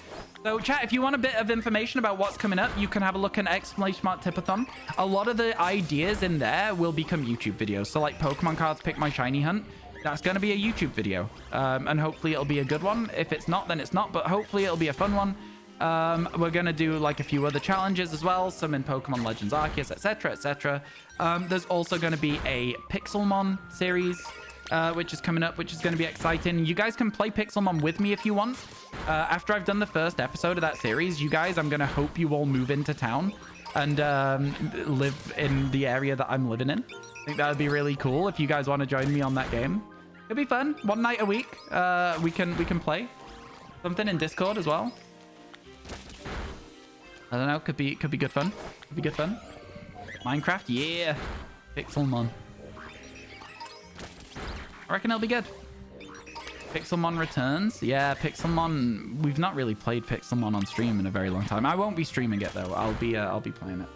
So chat, if you want a bit of information about what's coming up, you can have a look at !Tipathon. A lot of the ideas in there will become YouTube videos. So like Pokemon cards, pick my shiny hunt. That's going to be a YouTube video. And hopefully it'll be a good one. If it's not, then it's not. But hopefully it'll be a fun one. We're going to do like a few other challenges as well. Some in Pokemon Legends Arceus, etc, etc. There's also going to be a Pixelmon series, which is coming up, which is going to be exciting. You guys can play Pixelmon with me if you want. After I've done the first episode of that series, you guys, I'm going to hope you all move into town and live in the area that I'm living in. I think that would be really cool if you guys want to join me on that game. It'll be fun. One night a week, we can play something in Discord as well. I don't know. Could be good fun. Could be good fun. Minecraft, yeah. Pixelmon. I reckon it'll be good. Pixelmon returns. Yeah, Pixelmon. We've not really played Pixelmon on stream in a very long time. I won't be streaming it though. I'll be playing it.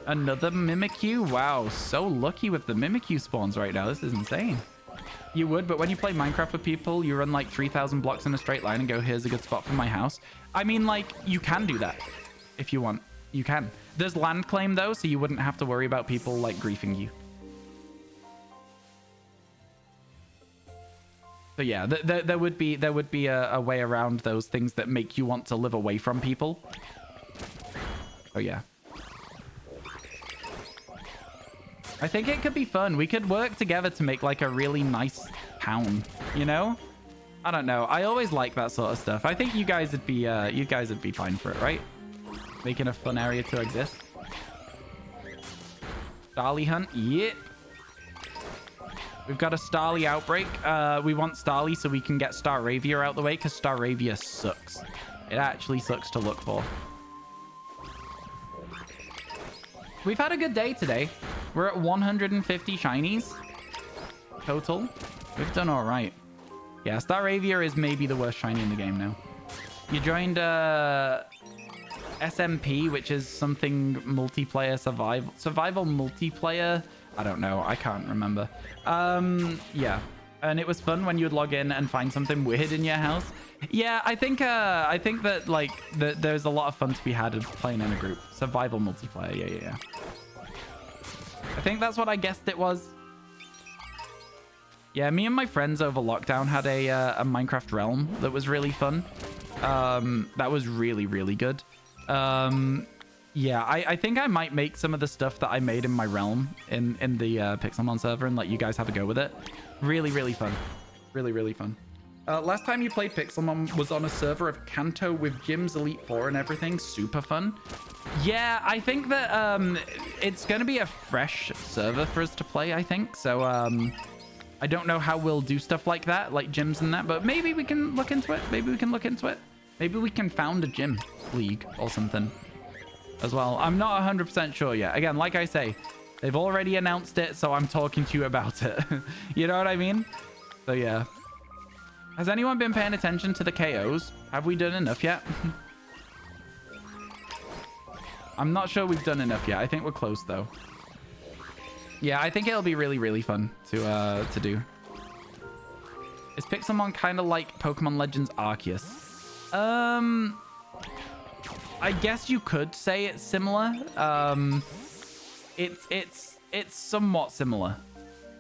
Another Mimikyu? Wow, so lucky with the Mimikyu spawns right now. This is insane. You would, but when you play Minecraft with people, you run like 3,000 blocks in a straight line and go, here's a good spot for my house. I mean, like, you can do that if you want. You can. There's land claim, though, so you wouldn't have to worry about people, like, griefing you. So, yeah, there would be a way around those things that make you want to live away from people. Oh, yeah. I think it could be fun. We could work together to make like a really nice town, you know? I don't know. I always like that sort of stuff. I think you guys would be fine for it, right? Making a fun area to exist. Starly hunt, yeah. We've got a Starly outbreak. We want Starly so we can get Staravia out the way because Staravia sucks. It actually sucks to look for. We've had a good day today. We're at 150 shinies total. We've done all right. Yeah, Staravia is maybe the worst shiny in the game now. You joined SMP, which is something multiplayer survival multiplayer. I don't know. I can't remember. Yeah. And it was fun when you'd log in and find something weird in your house. Yeah, I think that like there's a lot of fun to be had playing in a group. Survival multiplayer. Yeah. I think that's what I guessed it was. Yeah, me and my friends over lockdown had a Minecraft realm that was really fun. That was really, really good. Yeah, I think I might make some of the stuff that I made in my realm in the Pixelmon server and let you guys have a go with it. Really, really fun. Really, really fun. Last time you played Pixelmon was on a server of Kanto with gyms, Elite Four and everything. Super fun. Yeah, I think that it's going to be a fresh server for us to play, I think. So I don't know how we'll do stuff like that, like gyms and that, but maybe we can look into it. Maybe we can found a gym league or something as well. I'm not 100% sure yet. Again, like I say, they've already announced it, so I'm talking to you about it. You know what I mean? So yeah. Has anyone been paying attention to the KOs? Have we done enough yet? I'm not sure we've done enough yet. I think we're close though. Yeah, I think it'll be really, really fun to do. Is Pixelmon kind of like Pokemon Legends Arceus? I guess you could say it's similar. It's somewhat similar.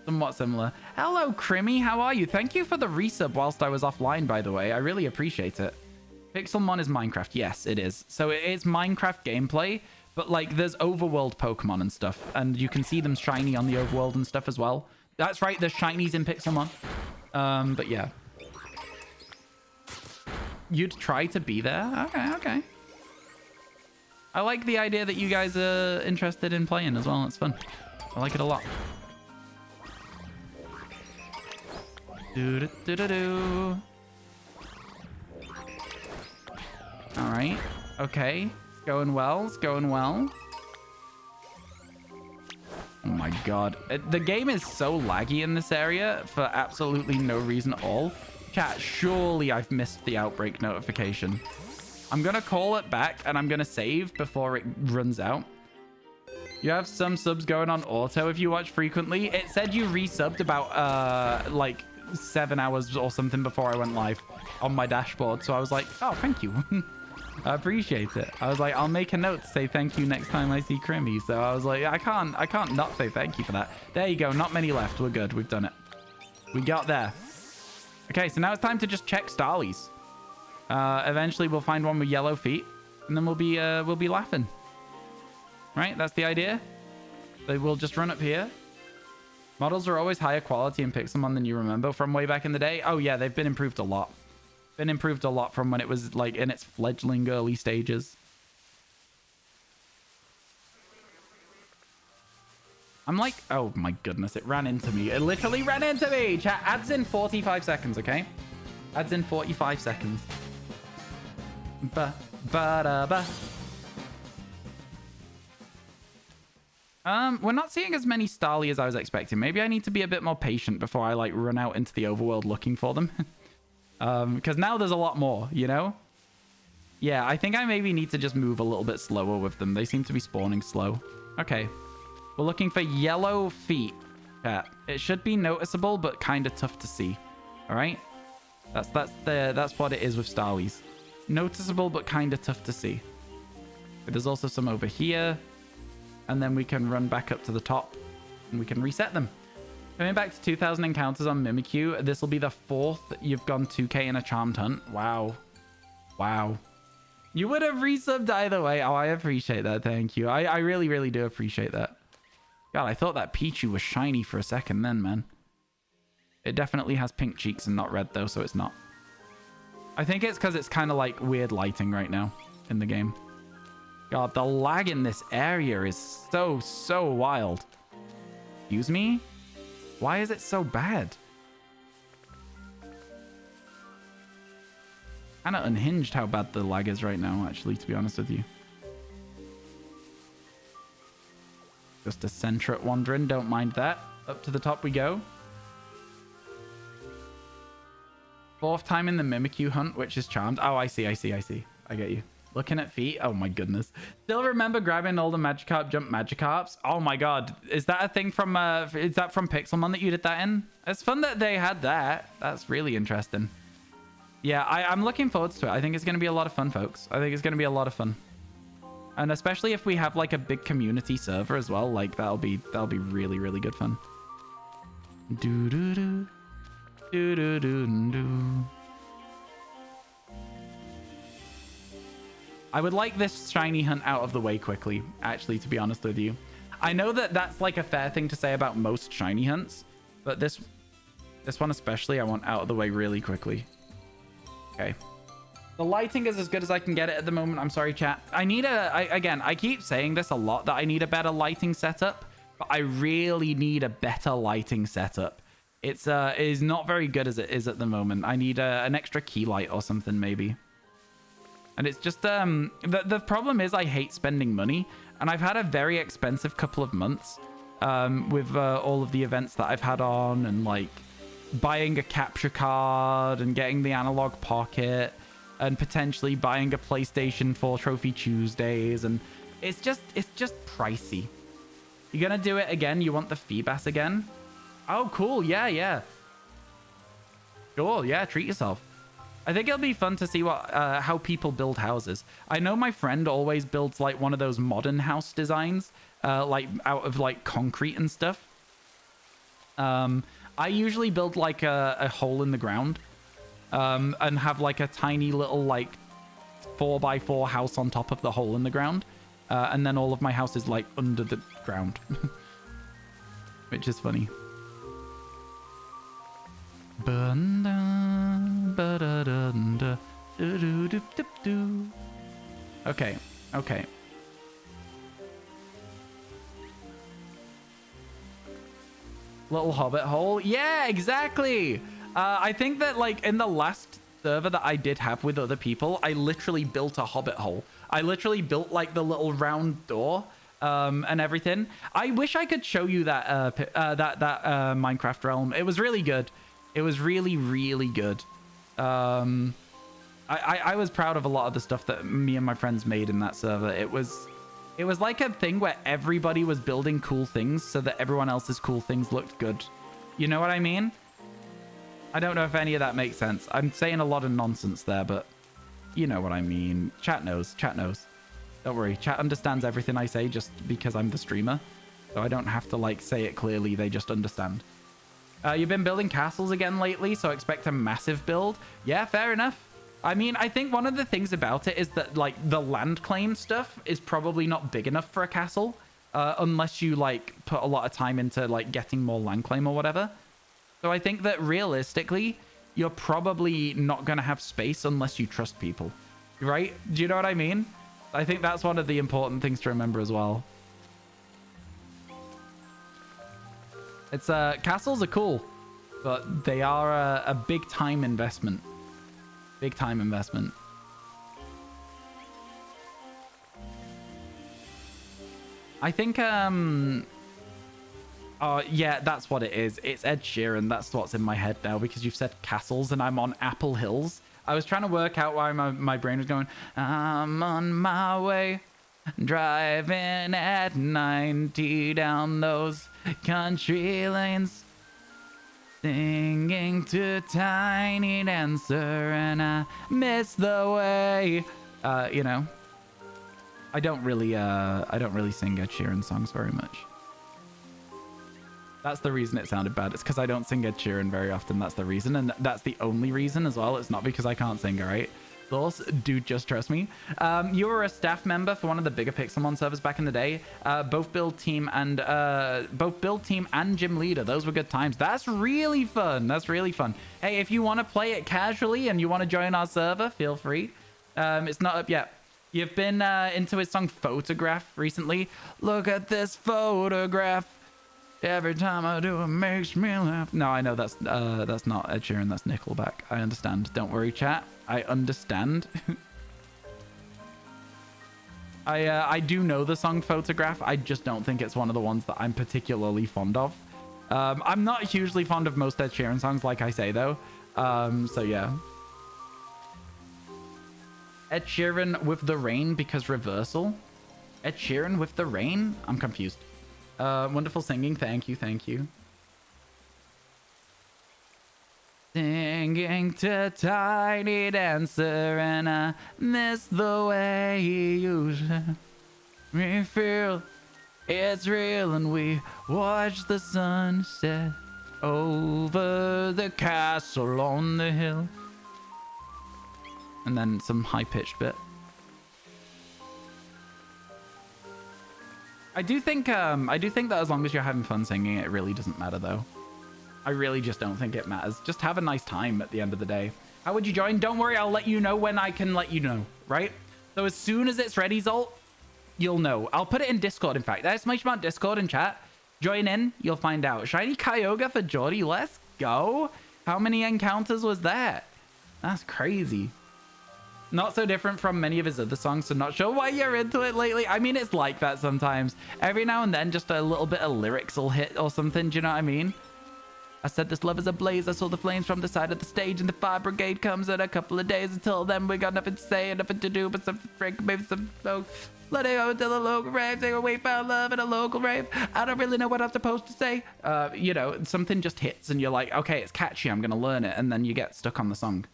Somewhat similar. Hello, Crimmy. How are you? Thank you for the resub whilst I was offline, by the way. I really appreciate it. Pixelmon is Minecraft. Yes, it is. So it's Minecraft gameplay, but like there's overworld Pokemon and stuff, and you can see them shiny on the overworld and stuff as well. That's right. There's shinies in Pixelmon. But yeah. You'd try to be there? Okay. I like the idea that you guys are interested in playing as well. It's fun. I like it a lot. All right. Okay. It's going well. Oh my god. The game is so laggy in this area for absolutely no reason at all. Chat, surely I've missed the outbreak notification. I'm going to call it back and I'm going to save before it runs out. You have some subs going on auto if you watch frequently. It said you resubbed about like 7 hours or something before I went live on my dashboard. So I was like, oh, thank you. I appreciate it. I was like, I'll make a note to say thank you next time I see Crimmy. So I was like, I can't not say thank you for that. There you go. Not many left. We're good. We've done it. We got there. Okay, so now it's time to just check Starlies. Eventually we'll find one with yellow feet and then we'll be laughing. Right? That's the idea. They will just run up here. Models are always higher quality in Pixelmon than you remember from way back in the day. Oh yeah, they've been improved a lot. Been improved a lot from when it was like in its fledgling early stages. I'm like, oh my goodness, it ran into me. It literally ran into me. Chat, adds in 45 seconds, okay? Adds in 45 seconds. Ba-da-ba. We're not seeing as many Starly as I was expecting. Maybe I need to be a bit more patient before I like run out into the overworld looking for them. Because now there's a lot more, you know? Yeah, I think I maybe need to just move a little bit slower with them. They seem to be spawning slow. Okay. We're looking for yellow feet. Yeah. It should be noticeable, but kind of tough to see. All right. That's what it is with Starlies. Noticeable, but kind of tough to see. But there's also some over here. And then we can run back up to the top and we can reset them. Coming back to 2,000 encounters on Mimikyu. This will be the 4th you've gone 2k in a Charmed Hunt. Wow. Wow. You would have resubbed either way. Oh, I appreciate that. Thank you. I really, really do appreciate that. God, I thought that Pichu was shiny for a second then, man. It definitely has pink cheeks and not red, though, so it's not. I think it's because it's kind of like weird lighting right now in the game. God, the lag in this area is so wild. Excuse me? Why is it so bad? Kind of unhinged how bad the lag is right now, actually, to be honest with you. Just a centret wandering, don't mind that. Up to the top we go. 4th time in the Mimikyu hunt, which is Charmed. Oh, I see. I get you. Looking at feet. Oh my goodness. Still remember grabbing all the Magikarp jump Magikarps? Oh my god. Is that a thing from is that from Pixelmon that you did that in? It's fun that they had that. That's really interesting. Yeah, I'm looking forward to it. I think it's gonna be a lot of fun, folks. I think it's gonna be a lot of fun. And especially if we have like a big community server as well, like that'll be really, really good fun. Do do do. Do do do do. I would like this shiny hunt out of the way quickly, actually, to be honest with you. I know that that's like a fair thing to say about most shiny hunts, but this one especially I want out of the way really quickly. Okay. The lighting is as good as I can get it at the moment. I'm sorry, chat. Again, I keep saying this a lot, that I need a better lighting setup, but I really need a better lighting setup. It is not very good as it is at the moment. I need an extra key light or something, maybe. And it's just, the problem is I hate spending money. And I've had a very expensive couple of months with all of the events that I've had on. And like buying a capture card and getting the analog pocket. And potentially buying a PlayStation 4 Trophy Tuesdays. And it's just pricey. You're going to do it again? You want the Feebas again? Oh, cool. Yeah. Sure, yeah, treat yourself. I think it'll be fun to see how people build houses. I know my friend always builds like one of those modern house designs, like out of like concrete and stuff. I usually build like a hole in the ground, and have like a tiny little like 4x4 house on top of the hole in the ground, and then all of my house is like under the ground, which is funny. Okay. Little hobbit hole. Yeah, exactly. I think that like in the last server that I did have with other people, I literally built a hobbit hole. I literally built like the little round door and everything. I wish I could show you that Minecraft realm. It was really good. It was really, really good. I was proud of a lot of the stuff that me and my friends made in that server. It was like a thing where everybody was building cool things so that everyone else's cool things looked good. You know what I mean? I don't know if any of that makes sense. I'm saying a lot of nonsense there, but you know what I mean. Chat knows. Don't worry. Chat understands everything I say just because I'm the streamer. So I don't have to like say it clearly. They just understand. You've been building castles again lately, so expect a massive build. Yeah, fair enough. I mean, I think one of the things about it is that, like, the land claim stuff is probably not big enough for a castle, unless you, like, put a lot of time into, like, getting more land claim or whatever. So I think that, realistically, you're probably not going to have space unless you trust people, right? Do you know what I mean? I think that's one of the important things to remember as well. It's castles are cool, but they are a big time investment. Big time investment. I think oh yeah, that's what it is. It's Ed Sheeran. That's what's in my head now because you've said castles and I'm on Apple Hills. I was trying to work out why my brain was going, I'm on my way. Driving at 90 down those country lanes, singing to Tiny Dancer, and I miss the way. You know, I don't really sing Ed Sheeran songs very much. That's the reason it sounded bad. It's because I don't sing Ed Sheeran very often. That's the reason, and that's the only reason as well. It's not because I can't sing, all right? Those, dude, just trust me. You were a staff member for one of the bigger Pixelmon servers back in the day. Both build team and gym leader. Those were good times. That's really fun. That's really fun. Hey, if you want to play it casually and you want to join our server, feel free. It's not up yet. You've been into his song Photograph recently. Look at this photograph. Every time I do it makes me laugh. No, I know that's not Ed Sheeran, that's Nickelback. I understand. Don't worry, chat. I understand. I do know the song Photograph. I just don't think it's one of the ones that I'm particularly fond of. I'm not hugely fond of most Ed Sheeran songs, like I say, though. So yeah. Ed Sheeran with the rain because reversal. Ed Sheeran with the rain? I'm confused. Wonderful singing. Thank you. Thank you. Singing to Tiny Dancer, and I miss the way you me feel. It's real, and we watch the sunset over the castle on the hill. And then some high-pitched bit. I do think that as long as you're having fun singing, it really doesn't matter, though. I really just don't think it matters. Just have a nice time at the end of the day. How would you join? Don't worry, I'll let you know when I can let you know, right? So as soon as it's ready, Zolt, you'll know. I'll put it in Discord, in fact. Exclamation mark Discord in chat. Join in, you'll find out. Shiny Kyogre for Geordie, let's go. How many encounters was that? That's crazy. Not so different from many of his other songs, so not sure why you're into it lately. I mean, it's like that sometimes. Every now and then, just a little bit of lyrics will hit or something, do you know what I mean? I said this love is ablaze. I saw the flames from the side of the stage, and the fire brigade comes in a couple of days. Until then, we got nothing to say and nothing to do but some drink, maybe some smoke. Let it go to the local rave. Take away found love in a local rave. I don't really know what I'm supposed to say. You know, something just hits, and you're like, okay, it's catchy. I'm gonna learn it, and then you get stuck on the song.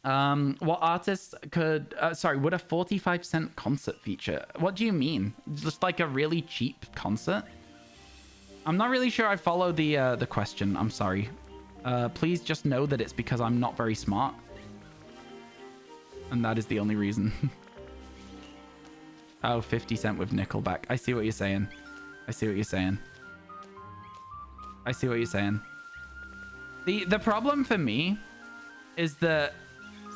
What artists could would a 45-cent concert feature? What do you mean? Just like a really cheap concert? I'm not really sure I follow the question. I'm sorry. Please just know that it's because I'm not very smart, and that is the only reason. Oh, 50 Cent with Nickelback. I see what you're saying. I see what you're saying. I see what you're saying. The problem for me is that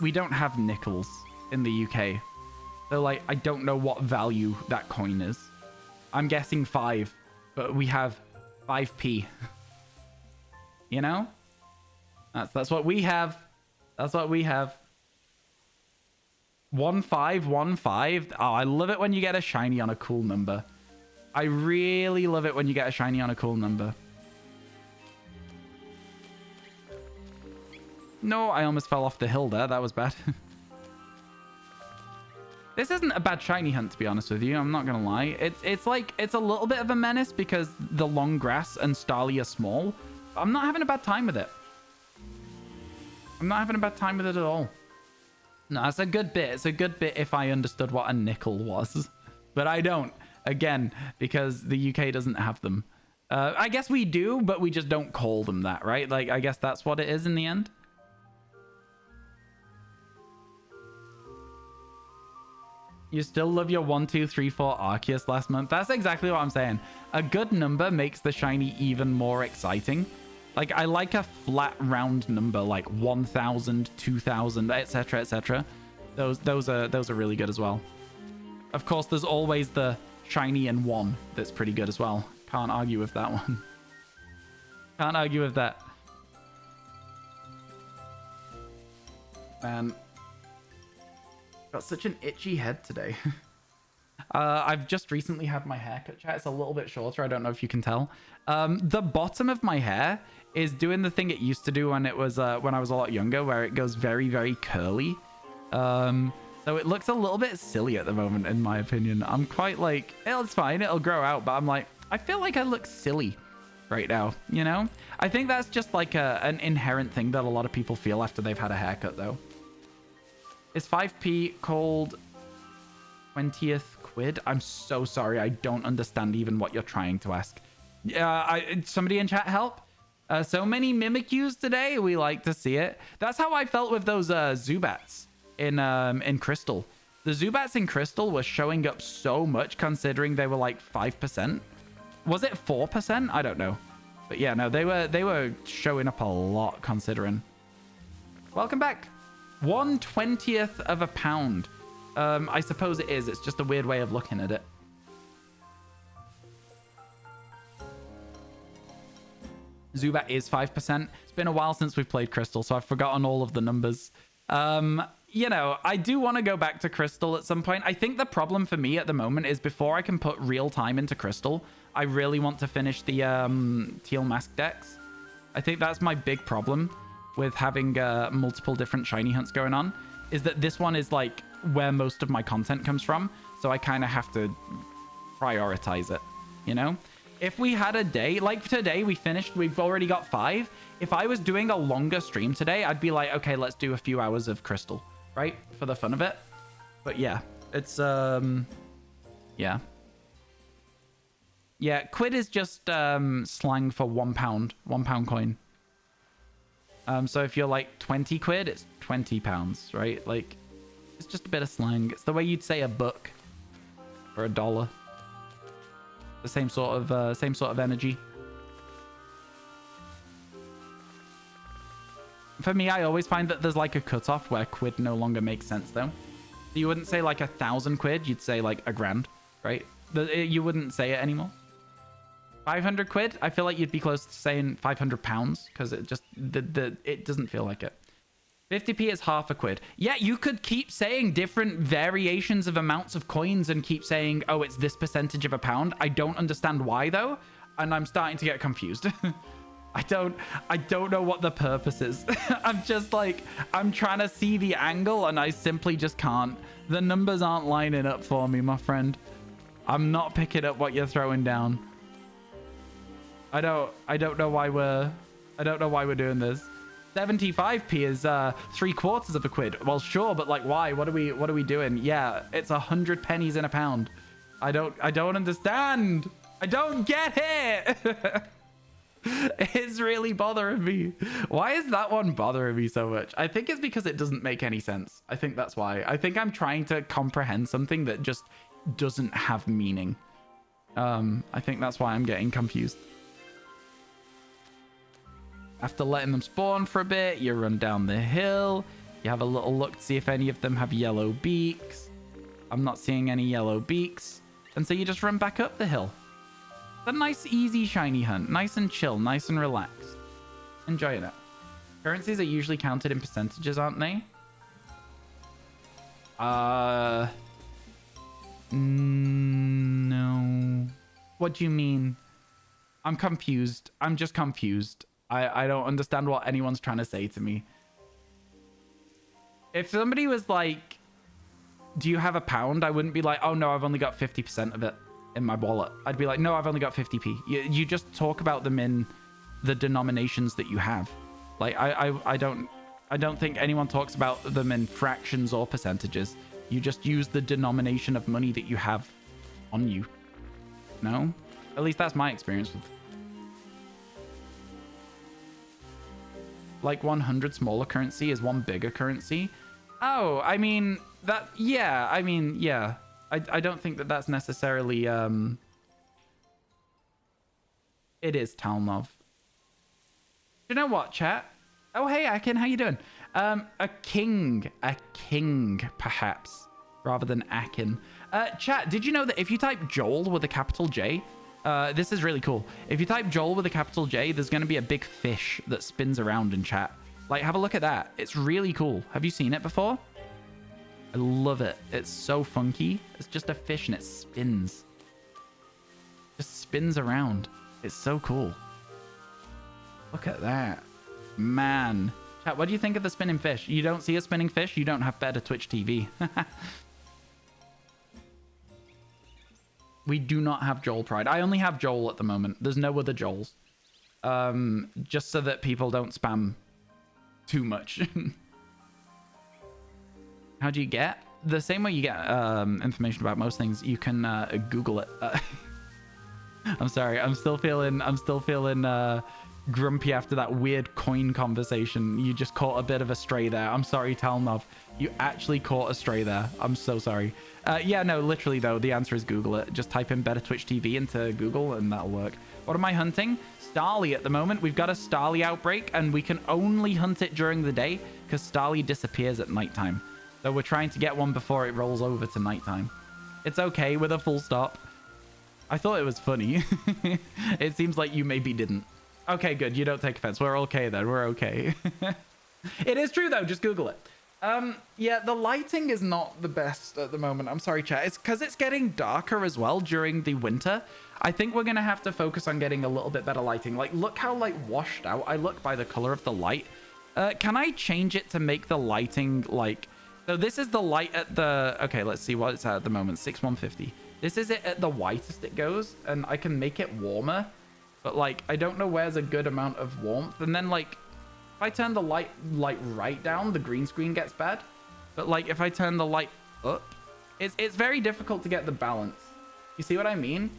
we don't have nickels in the UK. So, like, I don't know what value that coin is. I'm guessing 5, but we have 5p. You know? That's what we have. That's what we have. 1515. Oh, I love it when you get a shiny on a cool number. I really love it when you get a shiny on a cool number. No, I almost fell off the hill there. That was bad. This isn't a bad shiny hunt, to be honest with you. I'm not going to lie. It's like, it's a little bit of a menace because the long grass and Starly are small. I'm not having a bad time with it. I'm not having a bad time with it at all. No, it's a good bit. It's a good bit if I understood what a nickel was. But I don't. Again, because the UK doesn't have them. I guess we do, but we just don't call them that, right? Like, I guess that's what it is in the end. You still love your 1, 2, 3, 4 Arceus last month. That's exactly what I'm saying. A good number makes the shiny even more exciting. Like, I like a flat round number, like 1,000, 2,000, etc., etc. Those are really good as well. Of course, there's always the shiny and 1 that's pretty good as well. Can't argue with that one. Can't argue with that. Man. Got such an itchy head today. I've just recently had my hair cut, chat. It's a little bit shorter. I don't know if you can tell. The bottom of my hair is doing the thing it used to do when it was when I was a lot younger, where it goes very, very curly. So it looks a little bit silly at the moment, in my opinion. I'm quite like, it's fine, it'll grow out, but I'm like, I feel like I look silly right now, you know? I think that's just like an inherent thing that a lot of people feel after they've had a haircut, though. Is 5p called 20th quid? I'm so sorry. I don't understand even what you're trying to ask. Somebody in chat help? So many Mimikyus today. We like to see it. That's how I felt with those Zubats in Crystal. The Zubats in Crystal were showing up so much considering they were like 5%. Was it 4%? I don't know. But yeah, no, they were showing up a lot considering. Welcome back. 1/20th of a pound. I suppose it is. It's just a weird way of looking at it. Zubat is 5%. It's been a while since we've played Crystal, so I've forgotten all of the numbers. You know, I do want to go back to Crystal at some point. I think the problem for me at the moment is before I can put real time into Crystal, I really want to finish the Teal Mask decks. I think that's my big problem with having multiple different shiny hunts going on, is that this one is like where most of my content comes from. So I kind of have to prioritize it, you know? If we had a day, like today we finished, we've already got 5. If I was doing a longer stream today, I'd be like, okay, let's do a few hours of Crystal, right? For the fun of it. But yeah, it's, yeah. Yeah, quid is just slang for £1 coin. So if you're like 20 quid, it's 20 pounds, right? Like, it's just a bit of slang. It's the way you'd say a buck or a dollar. The same sort of energy. For me, I always find that there's like a cutoff where quid no longer makes sense, though. You wouldn't say like 1,000 quid, you'd say like a grand, right? You wouldn't say it anymore. 500 quid, I feel like you'd be close to saying 500 pounds because it just it doesn't feel like it. 50p is half a quid. Yeah, you could keep saying different variations of amounts of coins and keep saying, oh, it's this percentage of a pound. I don't understand why though, and I'm starting to get confused. I don't know what the purpose is. I'm just like, I'm trying to see the angle and I simply just can't. The numbers aren't lining up for me, my friend. I'm not picking up what you're throwing down. I don't know why we're doing this. 75p is 3/4 of a quid. Well, sure, but like, why? What are we doing? Yeah, it's 100 pennies in a pound. I don't understand. I don't get it. It's really bothering me. Why is that one bothering me so much? I think it's because it doesn't make any sense. I think that's why. I think I'm trying to comprehend something that just doesn't have meaning. I think that's why I'm getting confused. After letting them spawn for a bit, you run down the hill. You have a little look to see if any of them have yellow beaks. I'm not seeing any yellow beaks. And so you just run back up the hill. It's a nice, easy, shiny hunt. Nice and chill, nice and relaxed. Enjoying it. Currencies are usually counted in percentages, aren't they? No. What do you mean? I'm confused. I'm just confused. I don't understand what anyone's trying to say to me. If somebody was like, do you have a pound? I wouldn't be like, oh no, I've only got 50% of it in my wallet. I'd be like, no, I've only got 50p. You just talk about them in the denominations that you have. Like, I don't think anyone talks about them in fractions or percentages. You just use the denomination of money that you have on you. No? At least that's my experience with. Like 100 smaller currency is one bigger currency. Oh, I mean, that, yeah, I mean, yeah. I don't think that that's necessarily, it is Talnov. You know what, chat? Oh, hey, Akin, how you doing? A king, perhaps, rather than Akin. Chat, did you know that if you type Joel with a capital J, this is really cool. If you type Joel with a capital J, there's going to be a big fish that spins around in chat. Like, have a look at that. It's really cool. Have you seen it before? I love it. It's so funky. It's just a fish and it spins. Just spins around. It's so cool. Look at that. Man. Chat, what do you think of the spinning fish? You don't see a spinning fish? You don't have better Twitch TV. We do not have Joel Pride. I only have Joel at the moment. There's no other Joels. Just so that people don't spam too much. How do you get? The same way you get information about most things, you can Google it. I'm sorry. I'm still feeling grumpy after that weird coin conversation. You just caught a bit of a stray there. I'm sorry, Talnov. You actually caught a stray there. I'm so sorry. Yeah, no, literally though, the answer is Google it. Just type in Better Twitch TV into Google and that'll work. What am I hunting? Starly at the moment. We've got a Starly outbreak and we can only hunt it during the day because Starly disappears at nighttime. So we're trying to get one before it rolls over to nighttime. It's okay with a full stop. I thought it was funny. It seems like you maybe didn't. Okay, good. You don't take offense. We're okay then. We're okay. It is true though. Just Google it. Yeah, the lighting is not the best at the moment. I'm sorry, chat. It's because it's getting darker as well during the winter. I think we're going to have to focus on getting a little bit better lighting. Like, look how, like, washed out I look by the color of the light. Can I change it to make the lighting, like... So this is the light at the... Okay, let's see what it's at the moment. 6150. This is it at the whitest it goes, and I can make it warmer. But, like, I don't know where's a good amount of warmth. And then, like... If I turn the light, like, right down, the green screen gets bad. But, like, if I turn the light up, it's very difficult to get the balance. You see what I mean?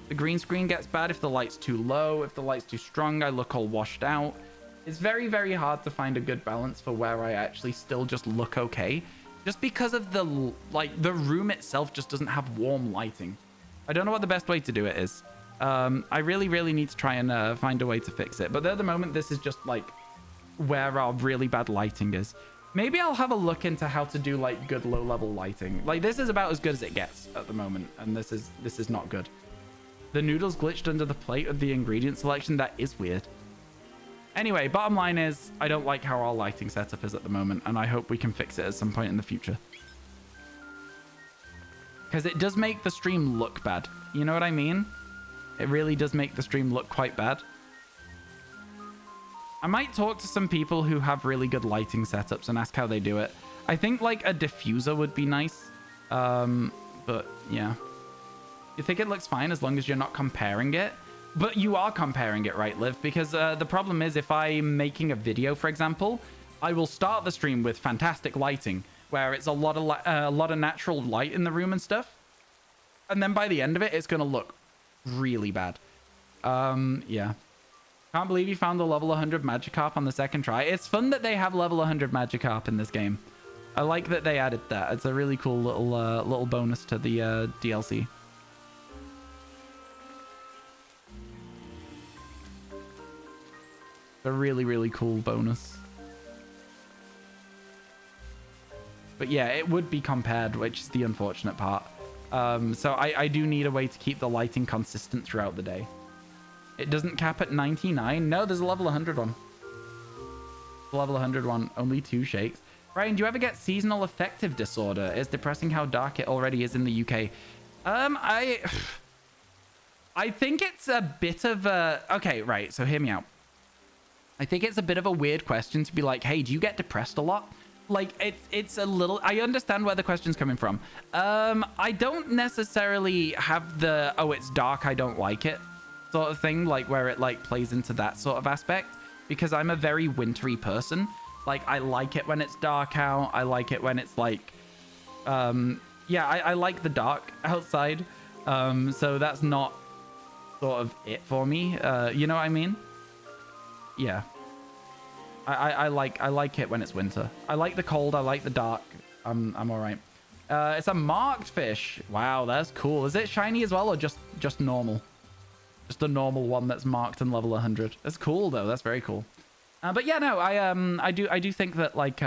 The green screen gets bad if the light's too low. If the light's too strong, I look all washed out. It's very, very hard to find a good balance for where I actually still just look okay. Just because of the, like, the room itself just doesn't have warm lighting. I don't know what the best way to do it is. I really, really need to try and find a way to fix it. But at the moment, this is just, like... where our really bad lighting is. Maybe I'll have a look into how to do like good low-level lighting. Like this is about as good as it gets at the moment, and this is not good. The noodles glitched under the plate of the ingredient selection. That is weird. Anyway, bottom line is I don't like how our lighting setup is at the moment, and I hope we can fix it at some point in the future. Because it does make the stream look bad. You know what I mean? It really does make the stream look quite bad. I might talk to some people who have really good lighting setups and ask how they do it. I think like a diffuser would be nice. But yeah. You think it looks fine as long as you're not comparing it? But you are comparing it, right, Liv? Because the problem is if I'm making a video, for example, I will start the stream with fantastic lighting where it's a lot of natural light in the room and stuff. And then by the end of it, it's going to look really bad. Yeah. Can't believe you found the level 100 Magikarp on the second try. It's fun that they have level 100 Magikarp in this game. I like that they added that. It's a really cool little bonus to the DLC. A really, really cool bonus. But yeah, it would be compared, which is the unfortunate part. So I do need a way to keep the lighting consistent throughout the day. It doesn't cap at 99. No, there's a level 100 one. Level 100 one. Only 2 shakes. Ryan, do you ever get seasonal affective disorder? It's depressing how dark it already is in the UK. I think it's a bit of a... Okay, right. So hear me out. I think it's a bit of a weird question to be like, hey, do you get depressed a lot? Like, it's a little... I understand where the question's coming from. I don't necessarily have the, oh, it's dark, I don't like it sort of thing, like where it like plays into that sort of aspect, because I'm a very wintry person. Like I like it when it's dark out. I like it when it's like yeah, I like the dark outside. So that's not sort of it for me. You know what I mean? Yeah. I like it when it's winter. I like the cold, I like the dark. I'm all right. It's a marked fish. Wow, that's cool. Is it shiny as well or just normal? Just a normal one that's marked and level 100. That's cool though. That's very cool. But yeah, no, I do think that like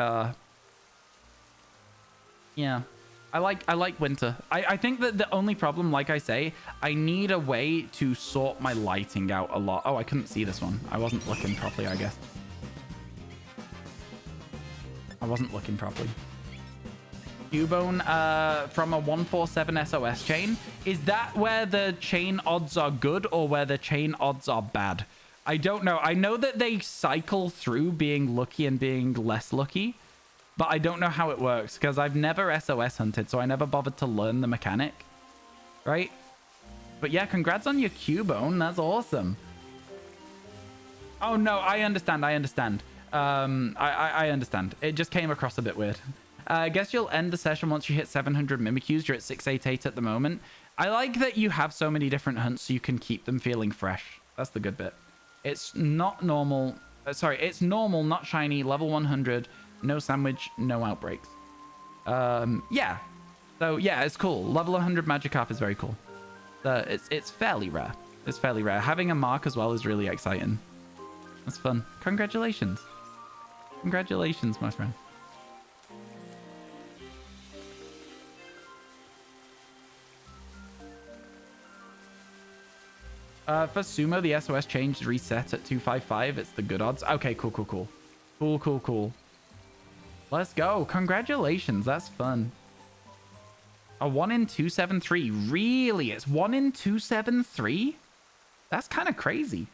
yeah, I like winter. I think that the only problem, like I say, I need a way to sort my lighting out a lot. Oh, I couldn't see this one. I wasn't looking properly, I guess. I wasn't looking properly. Cubone from a 147 SOS chain. Is that where the chain odds are good or where the chain odds are bad? I don't know. I know that they cycle through being lucky and being less lucky, but I don't know how it works because I've never SOS hunted, so I never bothered to learn the mechanic, right? But yeah, congrats on your Cubone. That's awesome. Oh, no, I understand. I understand. I understand. It just came across a bit weird. I guess you'll end the session once you hit 700 Mimikyus. You're at 688 at the moment. I like that you have so many different hunts so you can keep them feeling fresh. That's the good bit. It's not normal. Sorry, it's normal, not shiny. Level 100. No sandwich, no outbreaks. Yeah. So, yeah, it's cool. Level 100 Magikarp is very cool. It's fairly rare. It's fairly rare. Having a mark as well is really exciting. That's fun. Congratulations. Congratulations, my friend. For Sumo, the SOS changed reset at 255. It's the good odds. Okay, cool, cool, cool. Cool, cool, cool. Let's go. Congratulations. That's fun. A 1 in 273. Really? It's 1 in 273? That's kind of crazy.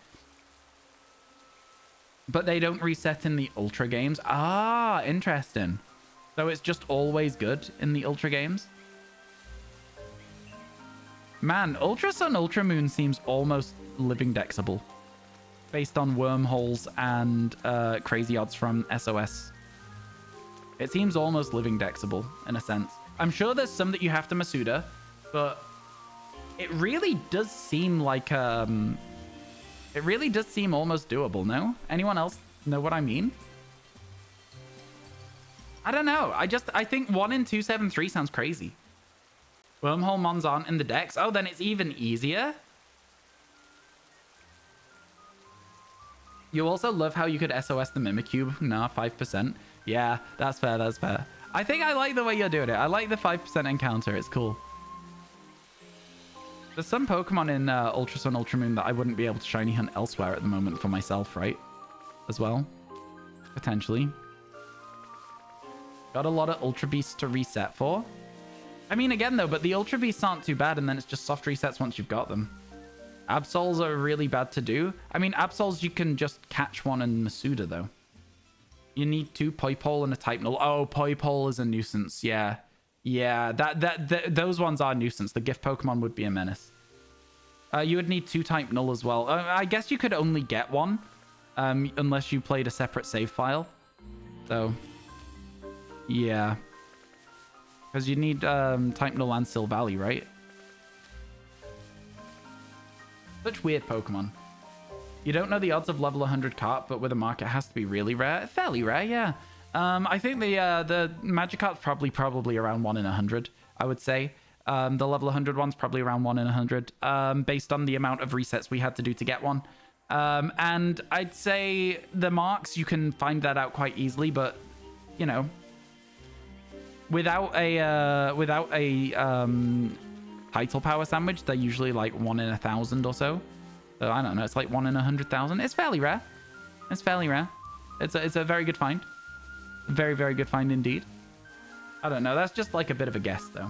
But they don't reset in the Ultra games. Ah, interesting. So it's just always good in the Ultra games? Man, Ultra Sun, Ultra Moon seems almost living dexable. Based on wormholes and crazy odds from SOS. It seems almost living dexable, in a sense. I'm sure there's some that you have to Masuda, but it really does seem like... It really does seem almost doable, no? Anyone else know what I mean? I don't know. I think 1 in 273 sounds crazy. Wormhole mons aren't in the decks. Oh, then it's even easier. You also love how you could SOS the Mimikyu. Nah, 5%. Yeah, that's fair, that's fair. I think I like the way you're doing it. I like the 5% encounter. It's cool. There's some Pokemon in Ultra Sun, Ultra Moon that I wouldn't be able to shiny hunt elsewhere at the moment for myself, right? As well. Potentially. Got a lot of Ultra Beasts to reset for. I mean, again, though, but the Ultra Beasts aren't too bad, and then it's just soft resets once you've got them. Absols are really bad to do. I mean, Absols, you can just catch one in Masuda, though. You need 2 Poipole and a Type Null. Oh, Poipole is a nuisance. Yeah. Yeah, those ones are nuisance. The gift Pokemon would be a menace. You would need 2 Type Null as well. I guess you could only get 1 unless you played a separate save file. So, yeah. Because you need Type Null and Silvally, right? Such weird Pokemon. You don't know the odds of level 100 Carp, but with a mark it has to be really rare. Fairly rare, yeah. I think the Magikarp's probably around 1 in 100, I would say. The level 100 one's probably around 1 in 100, based on the amount of resets we had to do to get one. And I'd say the marks, you can find that out quite easily, but, you know, without a title power sandwich, they're usually like 1 in 1,000 or so. So I don't know, it's like 1 in 100,000. It's fairly rare. It's fairly rare. It's a very good find. Very, very good find indeed. I don't know. That's just like a bit of a guess, though.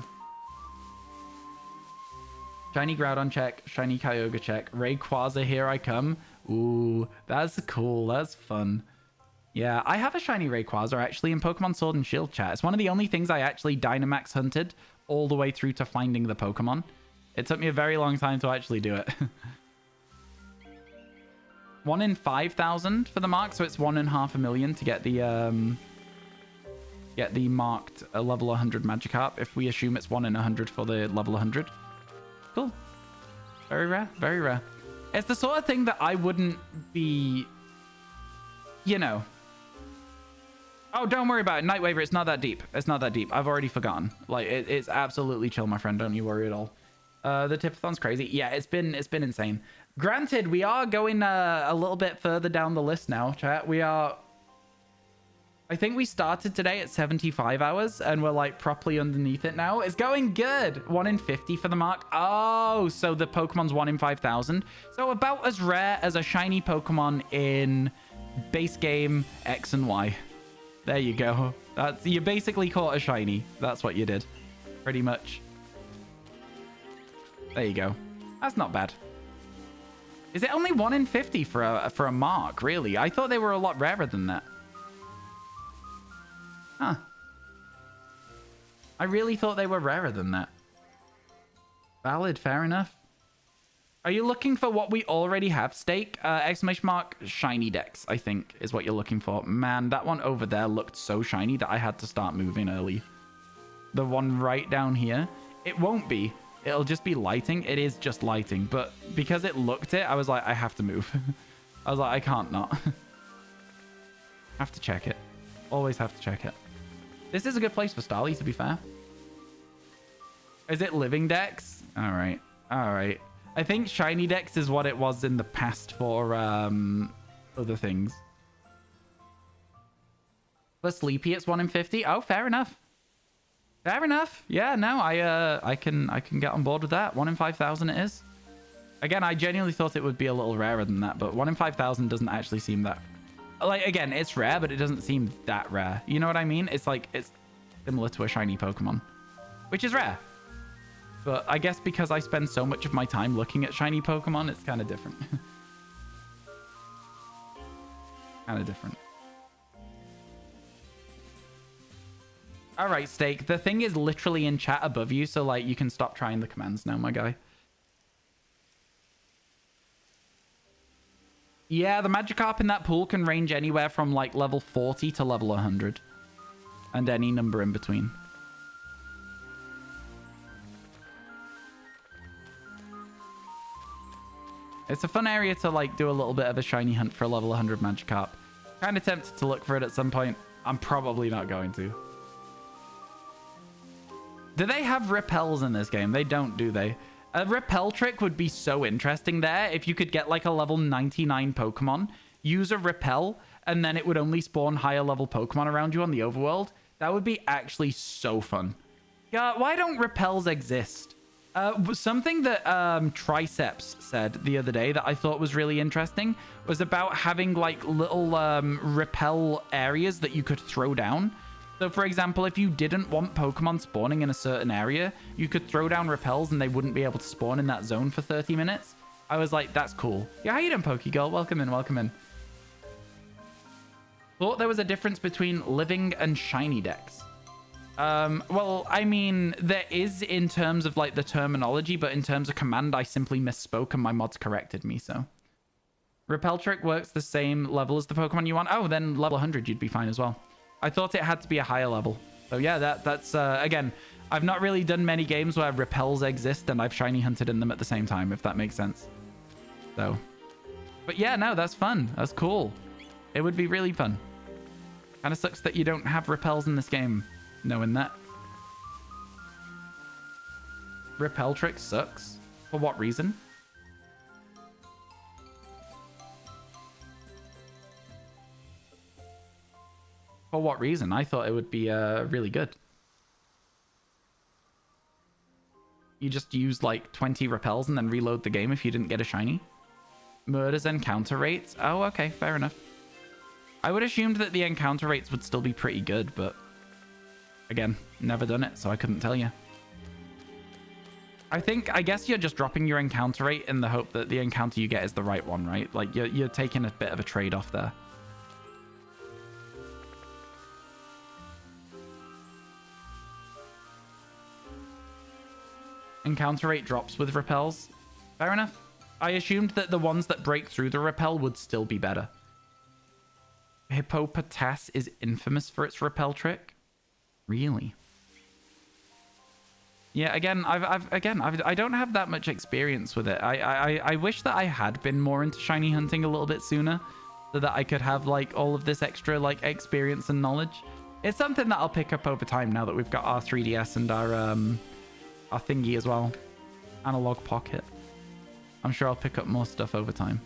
Shiny Groudon check. Shiny Kyogre check. Rayquaza, here I come. Ooh, that's cool. That's fun. Yeah, I have a shiny Rayquaza, actually, in Pokemon Sword and Shield chat. It's one of the only things I actually Dynamax hunted all the way through to finding the Pokemon. It took me a very long time to actually do it. 1 in 5,000 for the mark, so it's 1 in 500,000 to get the marked level 100 Magikarp, if we assume it's 1 in 100 for the level 100. Cool. Very rare, very rare. It's the sort of thing that I wouldn't be, you know. Oh, don't worry about it. Night Waver, it's not that deep. It's not that deep. I've already forgotten. Like, it's absolutely chill, my friend. Don't you worry at all. The Tipathon's crazy. Yeah, it's been insane. Granted, we are going a little bit further down the list now, chat. We are... I think we started today at 75 hours, and we're, like, properly underneath it now. It's going good. 1 in 50 for the mark. Oh, so the Pokemon's 1 in 5,000. So about as rare as a shiny Pokemon in base game X and Y. There you go. You basically caught a shiny. That's what you did. Pretty much. There you go. That's not bad. Is it only 1 in 50 for a mark, really? I thought they were a lot rarer than that. Huh. I really thought they were rarer than that. Valid, fair enough. Are you looking for what we already have, Steak? Exclamation mark, shiny decks, I think, is what you're looking for. Man, that one over there looked so shiny that I had to start moving early. The one right down here, it won't be. It'll just be lighting. It is just lighting, but because it looked it, I was like, I have to move. I was like, I can't not. Have to check it. Always have to check it. This is a good place for Starly, to be fair. Is it living decks? All right. All right. I think shiny decks is what it was in the past for other things. For Sleepy, it's 1 in 50. Oh, fair enough. Fair enough. Yeah, no, I can get on board with that. 1 in 5,000 it is. Again, I genuinely thought it would be a little rarer than that, but 1 in 5,000 doesn't actually seem that. Like, again, it's rare, but it doesn't seem that rare. You know what I mean? It's like, it's similar to a shiny Pokemon, which is rare. But I guess because I spend so much of my time looking at shiny Pokemon, it's kind of different. Kind of different. All right, Steak. The thing is literally in chat above you, so like you can stop trying the commands now, my guy. Yeah, the Magikarp in that pool can range anywhere from like level 40 to level 100. And any number in between. It's a fun area to like do a little bit of a shiny hunt for a level 100 Magikarp. Kind of tempted to look for it at some point. I'm probably not going to. Do they have repels in this game? They don't, do they? A repel trick would be so interesting there. If you could get like a level 99 Pokemon, use a repel, and then it would only spawn higher level Pokemon around you on the overworld. That would be actually so fun. Yeah, why don't repels exist? Something that Triceps said the other day that I thought was really interesting was about having like little repel areas that you could throw down. So for example, if you didn't want Pokemon spawning in a certain area, you could throw down repels and they wouldn't be able to spawn in that zone for 30 minutes. I was like, that's cool. Yeah, how you doing, Pokegirl? Welcome in, welcome in. Thought there was a difference between living and shiny decks. Well, I mean, there is in terms of like the terminology, but in terms of command, I simply misspoke and my mods corrected me, so. Repel trick works the same level as the Pokemon you want. Oh, then level 100, you'd be fine as well. I thought it had to be a higher level. So yeah, that's again, I've not really done many games where repels exist and I've shiny hunted in them at the same time, if that makes sense. So, but yeah, no, that's fun. That's cool. It would be really fun. Kind of sucks that you don't have repels in this game, knowing that. Repel trick sucks. For what reason? For what reason? I thought it would be really good. You just use like 20 repels and then reload the game if you didn't get a shiny. Murders encounter rates. Oh, okay, fair enough. I would assumed that the encounter rates would still be pretty good, but again, never done it, so I couldn't tell you. I guess you're just dropping your encounter rate in the hope that the encounter you get is the right one, right? Like you're taking a bit of a trade-off there. Encounter rate drops with repels. Fair enough. I assumed that the ones that break through the repel would still be better. Hippopotas is infamous for its repel trick. Really? Yeah, again, I don't have that much experience with it. I wish that I had been more into shiny hunting a little bit sooner, so that I could have like all of this extra like experience and knowledge. It's something that I'll pick up over time now that we've got our 3DS and our thingy as well. Analog Pocket. I'm sure I'll pick up more stuff over time.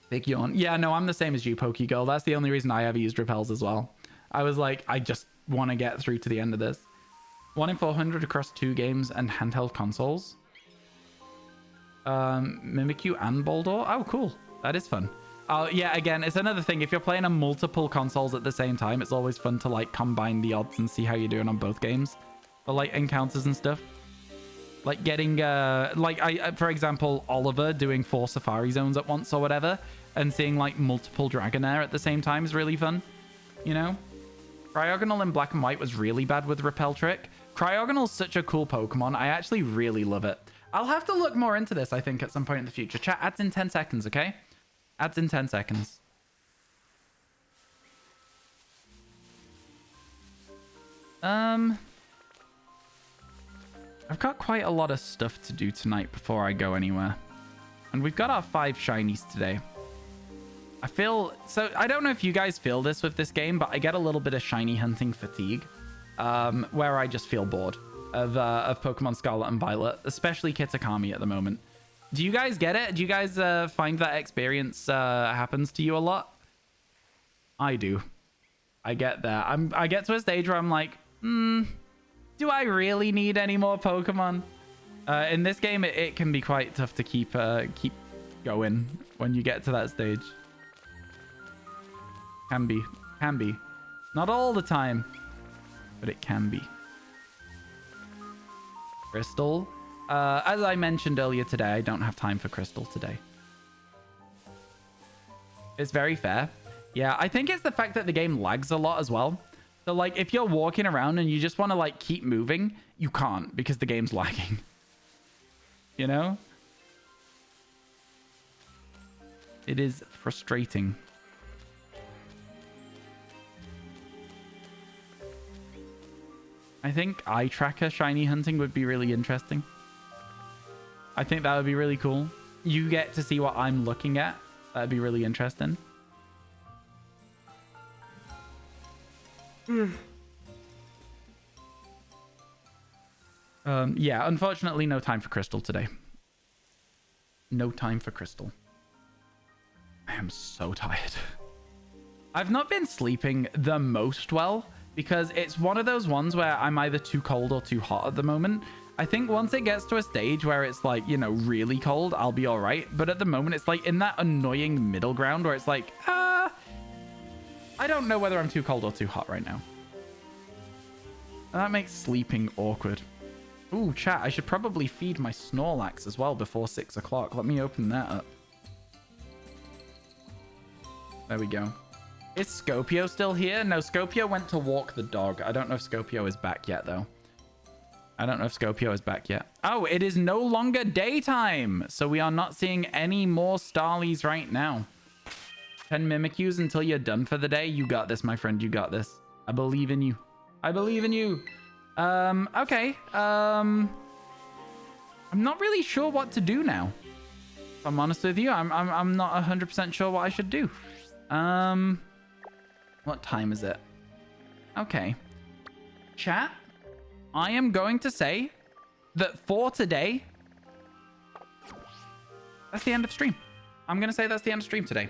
Big yawn. Yeah, no, I'm the same as you, Pokegirl. That's the only reason I ever used repels as well. I was like, I just want to get through to the end of this. 1 in 400 across 2 games and handheld consoles. Mimikyu and Boldor. Oh, cool. That is fun. Yeah, again, it's another thing. If you're playing on multiple consoles at the same time, it's always fun to like combine the odds and see how you're doing on both games. For like encounters and stuff. Like getting, for example, Oliver doing 4 Safari Zones at once or whatever. And seeing like multiple Dragonair at the same time is really fun. You know? Cryogonal in Black and White was really bad with Repel Trick. Cryogonal's such a cool Pokemon. I actually really love it. I'll have to look more into this, I think, at some point in the future. Chat, adds in 10 seconds, okay? Adds in 10 seconds. I've got quite a lot of stuff to do tonight before I go anywhere. And we've got our 5 shinies today. I feel... So, I don't know if you guys feel this with this game, but I get a little bit of shiny hunting fatigue. Where I just feel bored of Pokemon Scarlet and Violet, especially Kitakami at the moment. Do you guys get it? Do you guys find that experience happens to you a lot? I do. I get there. I get to a stage where I'm like, do I really need any more Pokemon? In this game, it can be quite tough to keep going when you get to that stage. Can be. Not all the time, but it can be. Crystal. As I mentioned earlier today, I don't have time for Crystal today. It's very fair. Yeah, I think it's the fact that the game lags a lot as well. So, like, if you're walking around and you just want to, like, keep moving, you can't because the game's lagging. You know? It is frustrating. I think eye tracker shiny hunting would be really interesting. I think that would be really cool. You get to see what I'm looking at. That'd be really interesting. Yeah, unfortunately, no time for Crystal today. No time for Crystal. I am so tired. I've not been sleeping the most well because it's one of those ones where I'm either too cold or too hot at the moment. I think once it gets to a stage where it's like, you know, really cold, I'll be all right. But at the moment, it's like in that annoying middle ground where it's like, I don't know whether I'm too cold or too hot right now. And that makes sleeping awkward. Ooh, chat, I should probably feed my Snorlax as well before 6 o'clock. Let me open that up. There we go. Is Scopio still here? No, Scopio went to walk the dog. I don't know if Scopio is back yet, though. I don't know if Scopio is back yet. Oh, it is no longer daytime. So we are not seeing any more Starlies right now. 10 Mimikyus until you're done for the day. You got this, my friend. You got this. I believe in you. I believe in you. Okay. I'm not really sure what to do now. If I'm honest with you, I'm not 100% sure what I should do. What time is it? Okay. Chat, I am going to say that for today, that's the end of stream. I'm going to say that's the end of stream today.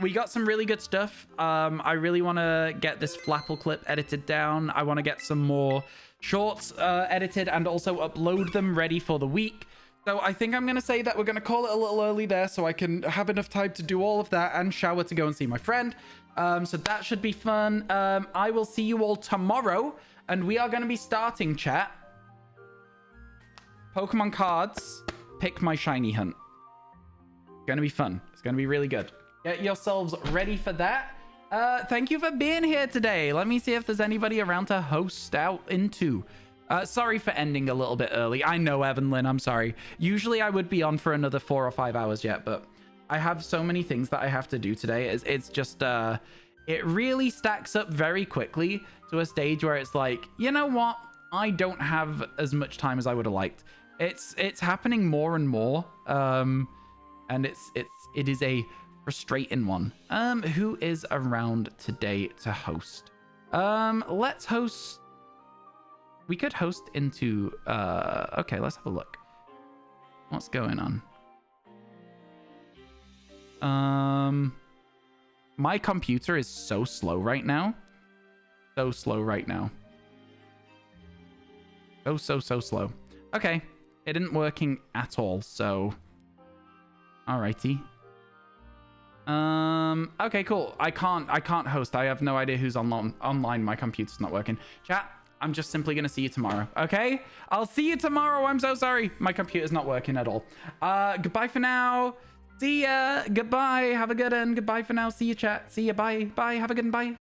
We got some really good stuff. I really want to get this Flapple clip edited down. I want to get some more shorts edited and also upload them ready for the week. So I think I'm going to say that we're going to call it a little early there so I can have enough time to do all of that and shower to go and see my friend. So that should be fun. I will see you all tomorrow. And we are going to be starting, chat. Pokemon cards. Pick my shiny hunt. It's going to be fun. It's going to be really good. Get yourselves ready for that. Thank you for being here today. Let me see if there's anybody around to host out into. Sorry for ending a little bit early. I know, Evelyn, I'm sorry. Usually I would be on for another 4 or 5 hours yet, but I have so many things that I have to do today. It's just, it really stacks up very quickly to a stage where it's like, you know what? I don't have as much time as I would have liked. It's happening more and more. And it is a frustrating one. Who is around today to host? Let's host. We could host into, okay, let's have a look. What's going on? My computer is so slow right now. So slow right now. So slow. Okay. It isn't working at all, so. Alrighty. Okay, cool. I can't host. I have no idea who's online. My computer's not working. Chat, I'm just simply gonna see you tomorrow. Okay? I'll see you tomorrow. I'm so sorry. My computer's not working at all. Goodbye for now. See ya. Goodbye. Have a good one. Goodbye for now. See you, chat. See ya. Bye. Bye. Have a good one. Bye.